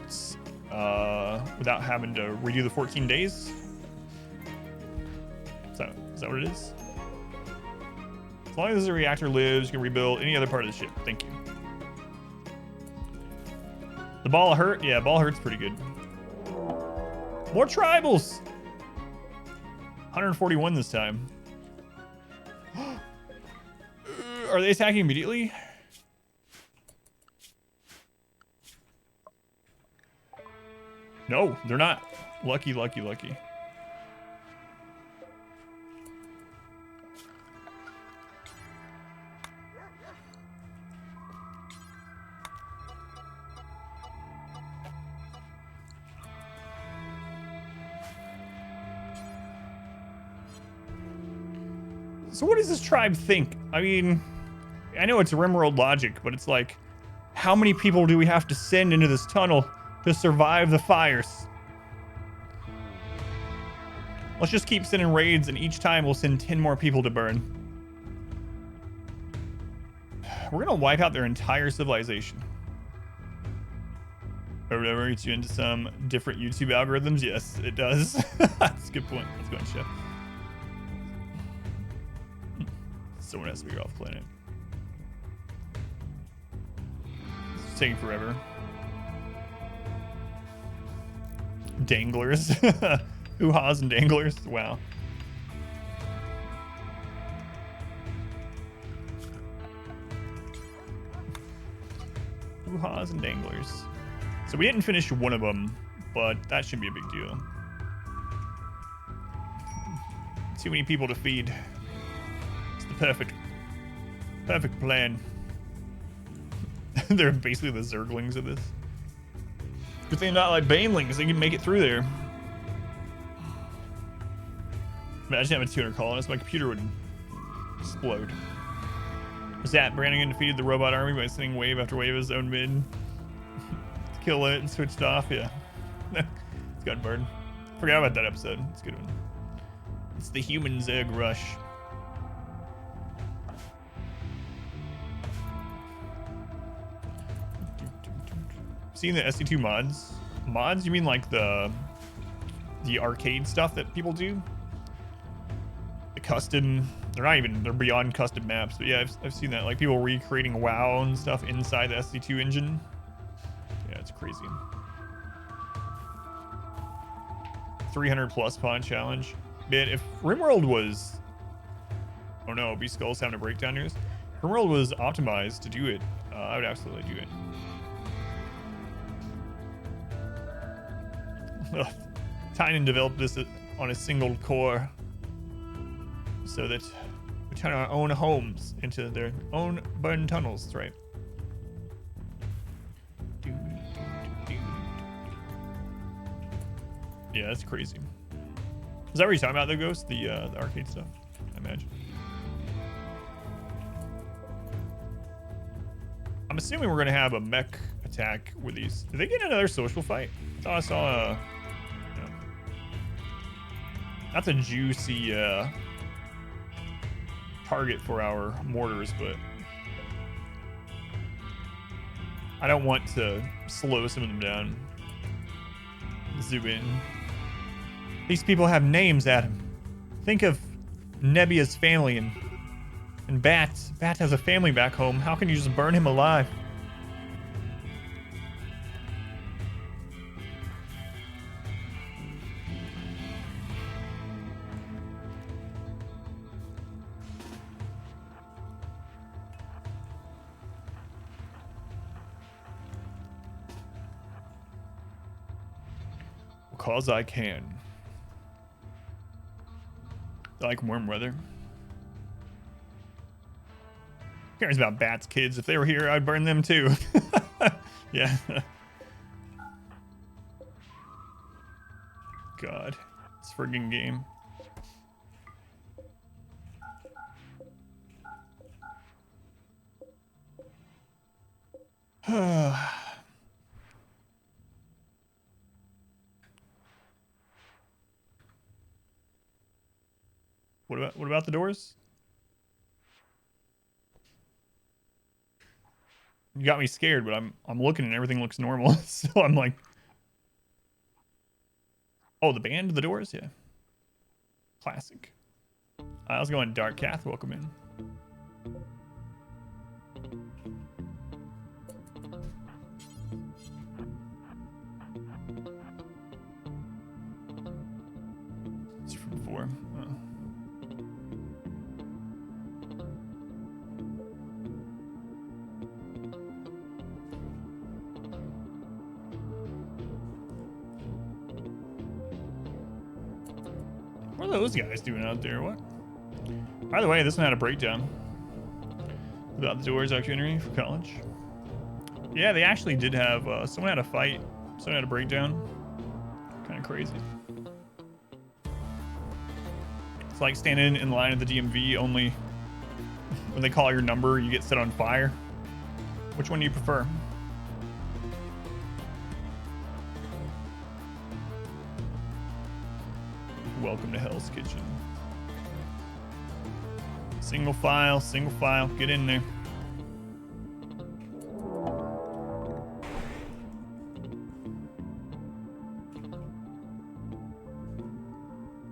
having to redo the 14 days. Is that what it is? As long as the reactor lives, you can rebuild any other part of the ship. Thank you. The ball hurt? Yeah, ball hurt's pretty good. More tribals! 141 this time. Are they attacking immediately? No, they're not. Lucky. So what does this tribe think? I mean, I know it's RimWorld logic, but it's like, how many people do we have to send into this tunnel to survive the fires? Let's just keep sending raids, and each time we'll send 10 more people to burn. We're gonna wipe out their entire civilization. Or whatever gets you into some different YouTube algorithms. Yes, it does. That's a good point. Let's go and chef. Someone has to be off planet. It's taking forever. Danglers. Hoo-haws and danglers. Wow. Hoo-haws and danglers. So we didn't finish one of them, but that shouldn't be a big deal. Too many people to feed. It's the perfect plan. They're basically the Zerglings of this. Good thing not like Banelings, they can make it through there. Imagine having 200 colonists, my computer would explode. Was that Brannigan defeated the robot army by sending wave after wave of his own mid to kill it and switched off? Yeah. It's got burned. Forgot about that episode. It's a good one. It's the human Zerg rush. Seeing the SC2 mods? Mods? You mean like the arcade stuff that people do? The custom, they're beyond custom maps, but yeah, I've seen that. Like people recreating WoW and stuff inside the SC2 engine. Yeah, it's crazy. 300 plus pawn challenge. Man, if RimWorld was, oh no, B Skull's having a breakdown here. If RimWorld was optimized to do it, I would absolutely do it. Tynan developed this on a single core so that we turn our own homes into their own burned tunnels. That's right. Yeah, that's crazy. Is that what you're talking about, the Ghost? The arcade stuff, I imagine. I'm assuming we're going to have a mech attack with these. Did they get another social fight? I thought I saw a... That's a juicy target for our mortars, but I don't want to slow some of them down. Zoom in. These people have names, Adam. Think of Nebbia's family and Bat. Bat has a family back home. How can you just burn him alive? 'cause I can. I like warm weather. Who cares about bats, kids? If they were here, I'd burn them too. Yeah. God, this friggin' game. What about the doors? You got me scared, but I'm looking and everything looks normal. So I'm like, oh, the band, the doors, yeah, classic. I was going Dark Cath. Welcome in. It's from 4. What are those guys doing out there? What? By the way, this one had a breakdown about the doors documentary for college. Yeah, they actually did have, someone had a fight, someone had a breakdown. Kind of crazy. It's like standing in line at the DMV, only when they call your number, you get set on fire. Which one do you prefer? Welcome to Hell's Kitchen. Single file, get in there.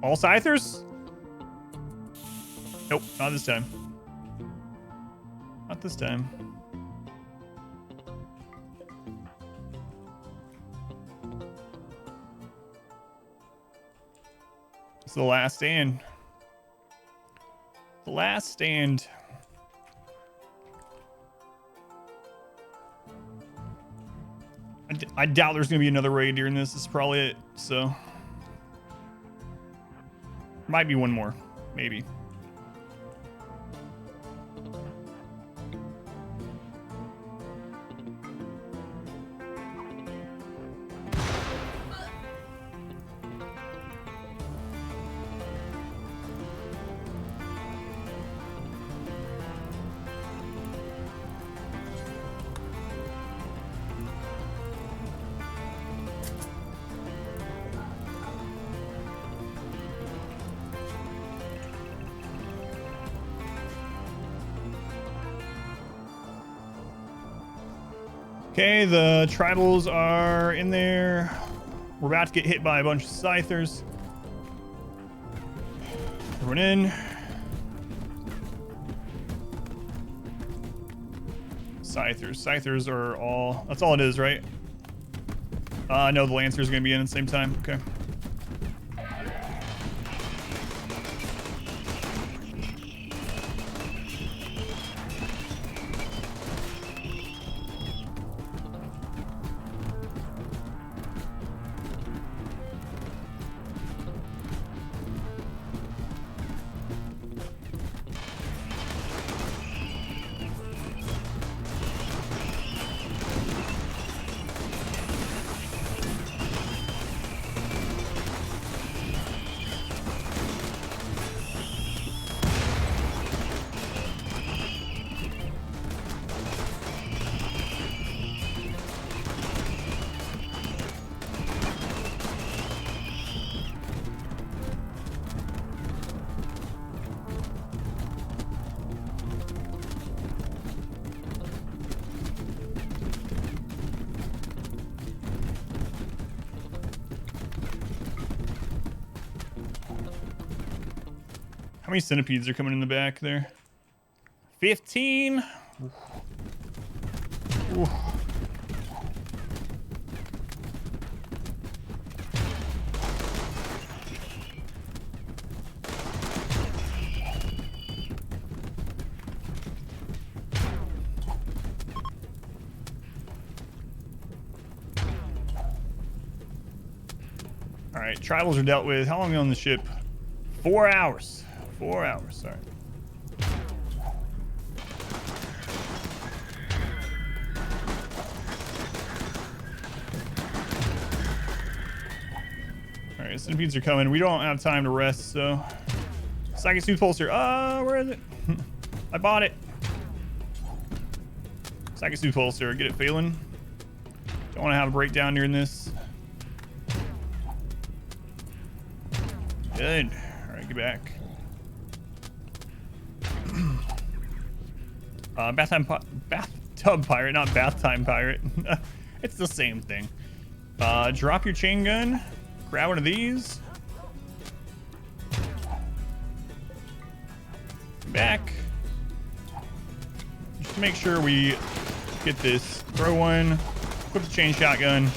All Scythers? Nope, not this time. Not this time. It's the last stand. The last stand. I doubt there's gonna be another raid during this. This is probably it. So might be one more, maybe. Okay, the tribals are in there. We're about to get hit by a bunch of scythers. Everyone in. Scythers. Scythers are all... That's all it is, right? No, the Lancer's gonna be in at the same time. Okay. How many centipedes are coming in the back there? 15. Oof. All right, tribals are dealt with. How long are we on the ship? 4 hours. 4 hours, sorry. All right, centipedes are coming. We don't have time to rest, so. Psychic Tooth Holster. Where is it? I bought it. Psychic Tooth Holster. Get it feeling. Don't want to have a breakdown during this. Good. All right, get back. Bathtub pirate, not bath time pirate. It's the same thing. Drop your chain gun. Grab one of these. Back. Just to make sure we get this. Throw one. Equip the chain shotgun.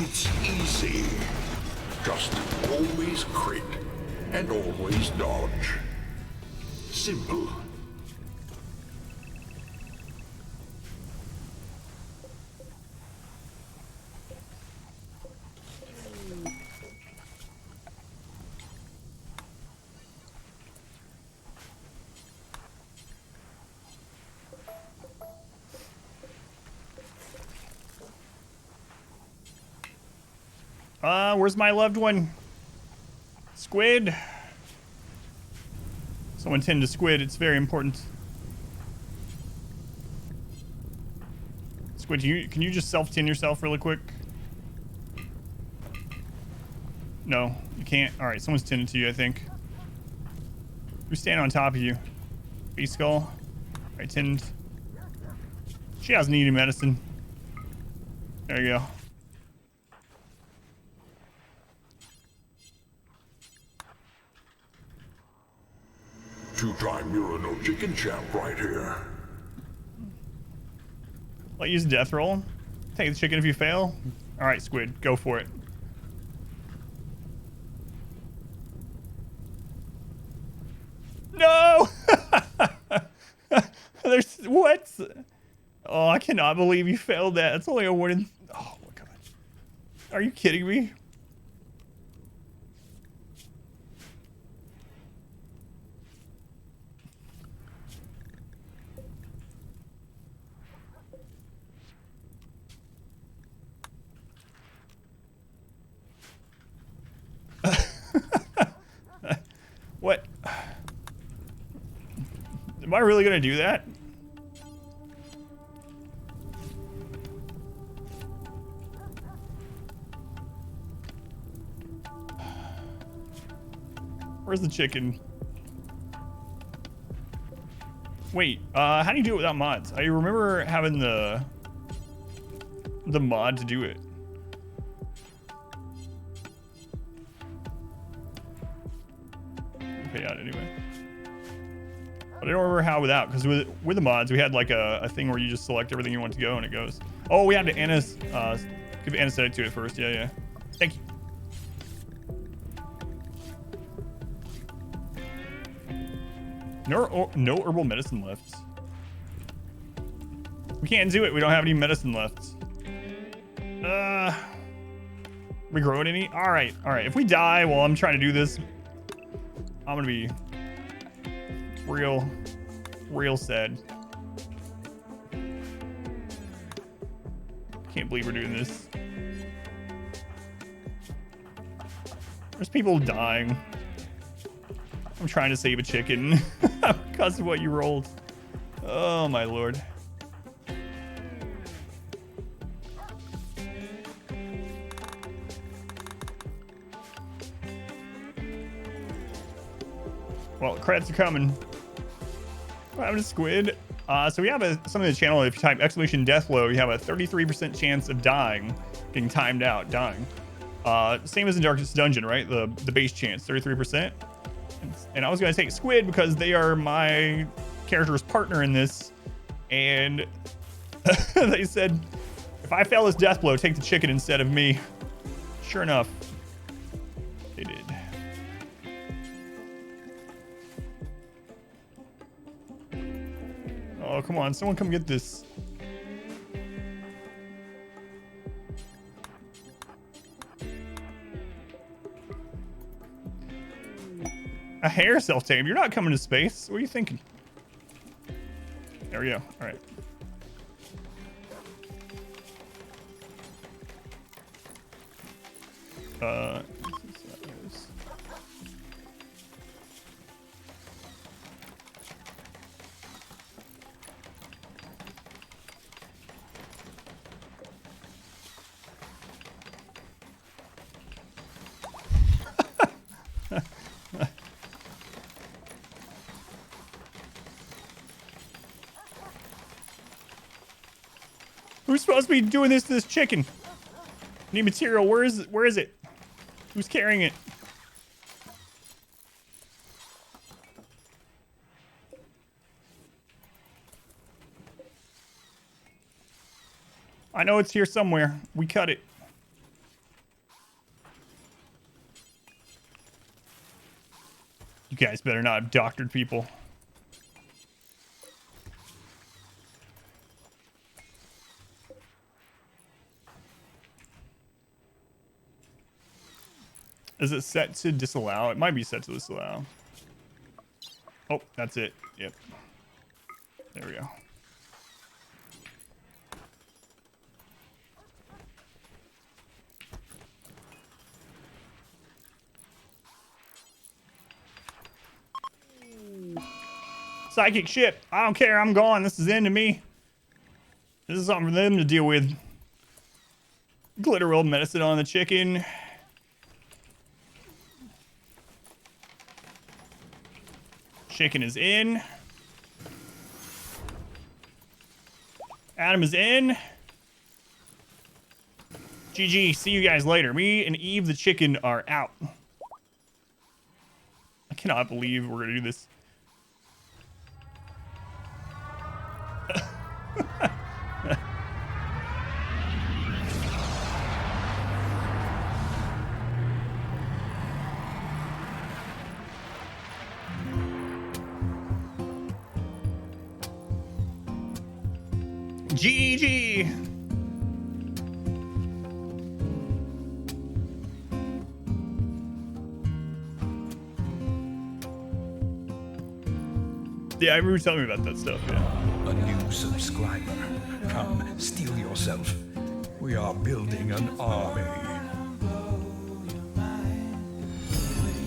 It's easy. Just always crit and always dodge. Simple. Where's my loved one? Squid. Someone tend to squid. It's very important. Squid, can you just self-tin yourself really quick? No, you can't. All right, someone's tending to you, I think. Who's standing on top of you? Beast skull. All right, tinned. She has needed medicine. There you go. Two-time Euro chicken champ right here. I'll use death roll. Take the chicken if you fail. All right, Squid, go for it. No! There's what? Oh, I cannot believe you failed that. It's only a warning. Oh my god. Are you kidding me? What? Am I really gonna do that? Where's the chicken? Wait, how do you do it without mods? I remember having the mod to do it. pay out anyway. But I don't remember how without, because with the mods, we had like a thing where you just select everything you want to go and it goes. Oh, we had to give anesthetic to it first. Yeah, yeah. Thank you. No herbal medicine left. We can't do it. We don't have any medicine left. We growing any? All right. If we die while I'm trying to do this, I'm gonna be real sad. Can't believe we're doing this. There's people dying. I'm trying to save a chicken because of what you rolled. Oh my lord. Well, credits are coming. What happened to Squid? So we have something in the channel. If you type !deathlow, you have a 33% chance of dying, getting timed out, dying. Same as in Darkest Dungeon, right? The base chance, 33%. And I was gonna take Squid because they are my character's partner in this. And they said, if I fail this death blow, take the chicken instead of me. Sure enough, they did. Oh, come on. Someone come get this. A hair self-tame. You're not coming to space. What are you thinking? There we go. All right. Who's supposed to be doing this to this chicken? Need material. Where is it? Who's carrying it? I know it's here somewhere. We cut it. You guys better not have doctored people. Is it set to disallow? It might be set to disallow. Oh, that's it. Yep. There we go. Psychic ship. I don't care. I'm gone. This is the end of me. This is something for them to deal with. Glitter rolled medicine on the chicken. Chicken is in. Adam is in. GG. See you guys later. Me and Eve the chicken are out. I cannot believe we're gonna do this. GG. Yeah, I remember you telling me about that stuff, yeah. A new subscriber. Come, steel yourself. We are building an army.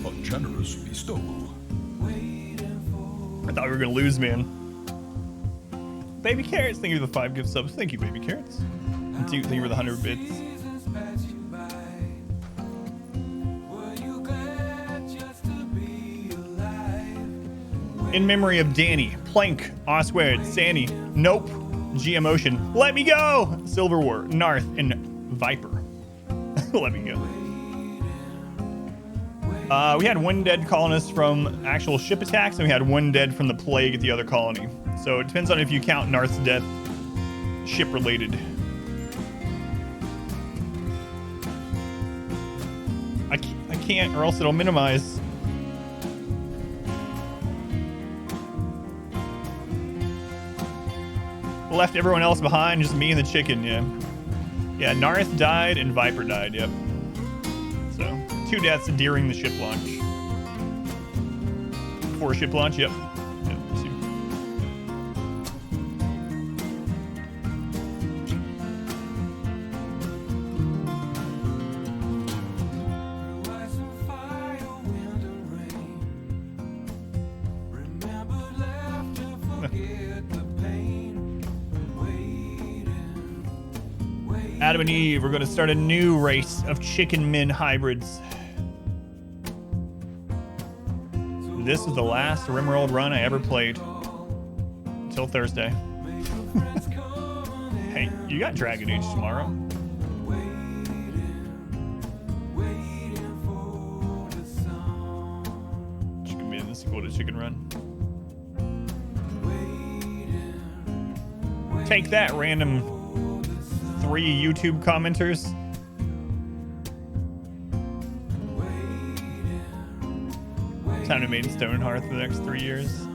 A generous bestowal. I thought we were gonna lose, man. Baby Carrots, thank you for the 5 gift subs. Thank you, Baby Carrots. Thank you for the 100 bits. In memory of Danny, Plank, Oswald, Sandy, Nope, G Emotion, Let Me Go, Silver War, Narth, and Viper. Let me go. We had one dead colonist from actual ship attacks, and we had one dead from the plague at the other colony. So it depends on if you count Narth's death ship-related. I can't, or else it'll minimize. Left everyone else behind, just me and the chicken, yeah. Yeah, Narth died and Viper died, yep. So, 2 deaths during the ship launch. 4 ship launch, yep. Yep, 2. Adam and Eve, we're going to start a new race of chicken min hybrids. This is the last RimWorld run I ever played. Until Thursday. Hey, you got Dragon Age tomorrow. Chicken min, this is equal to Chicken Run. Take that, random 3 YouTube commenters. Time to main Stonehearth for the next 3 years.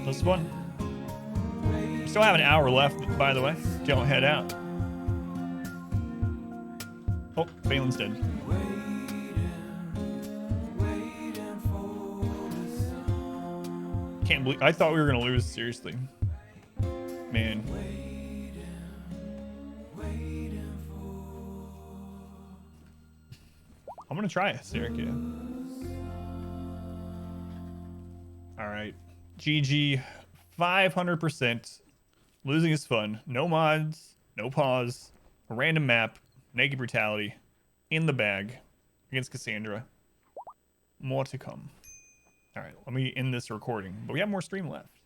This one. Still have an hour left, by the way. Don't head out. Oh, Balin's dead. Can't believe I thought we were gonna lose, seriously. Man. I'm gonna try it, Serica. Alright. GG 500%. Losing is fun. No mods, no pause, a random map, Naked Brutality, in the bag against Cassandra. More to come. All right, let me end this recording, but we have more stream left.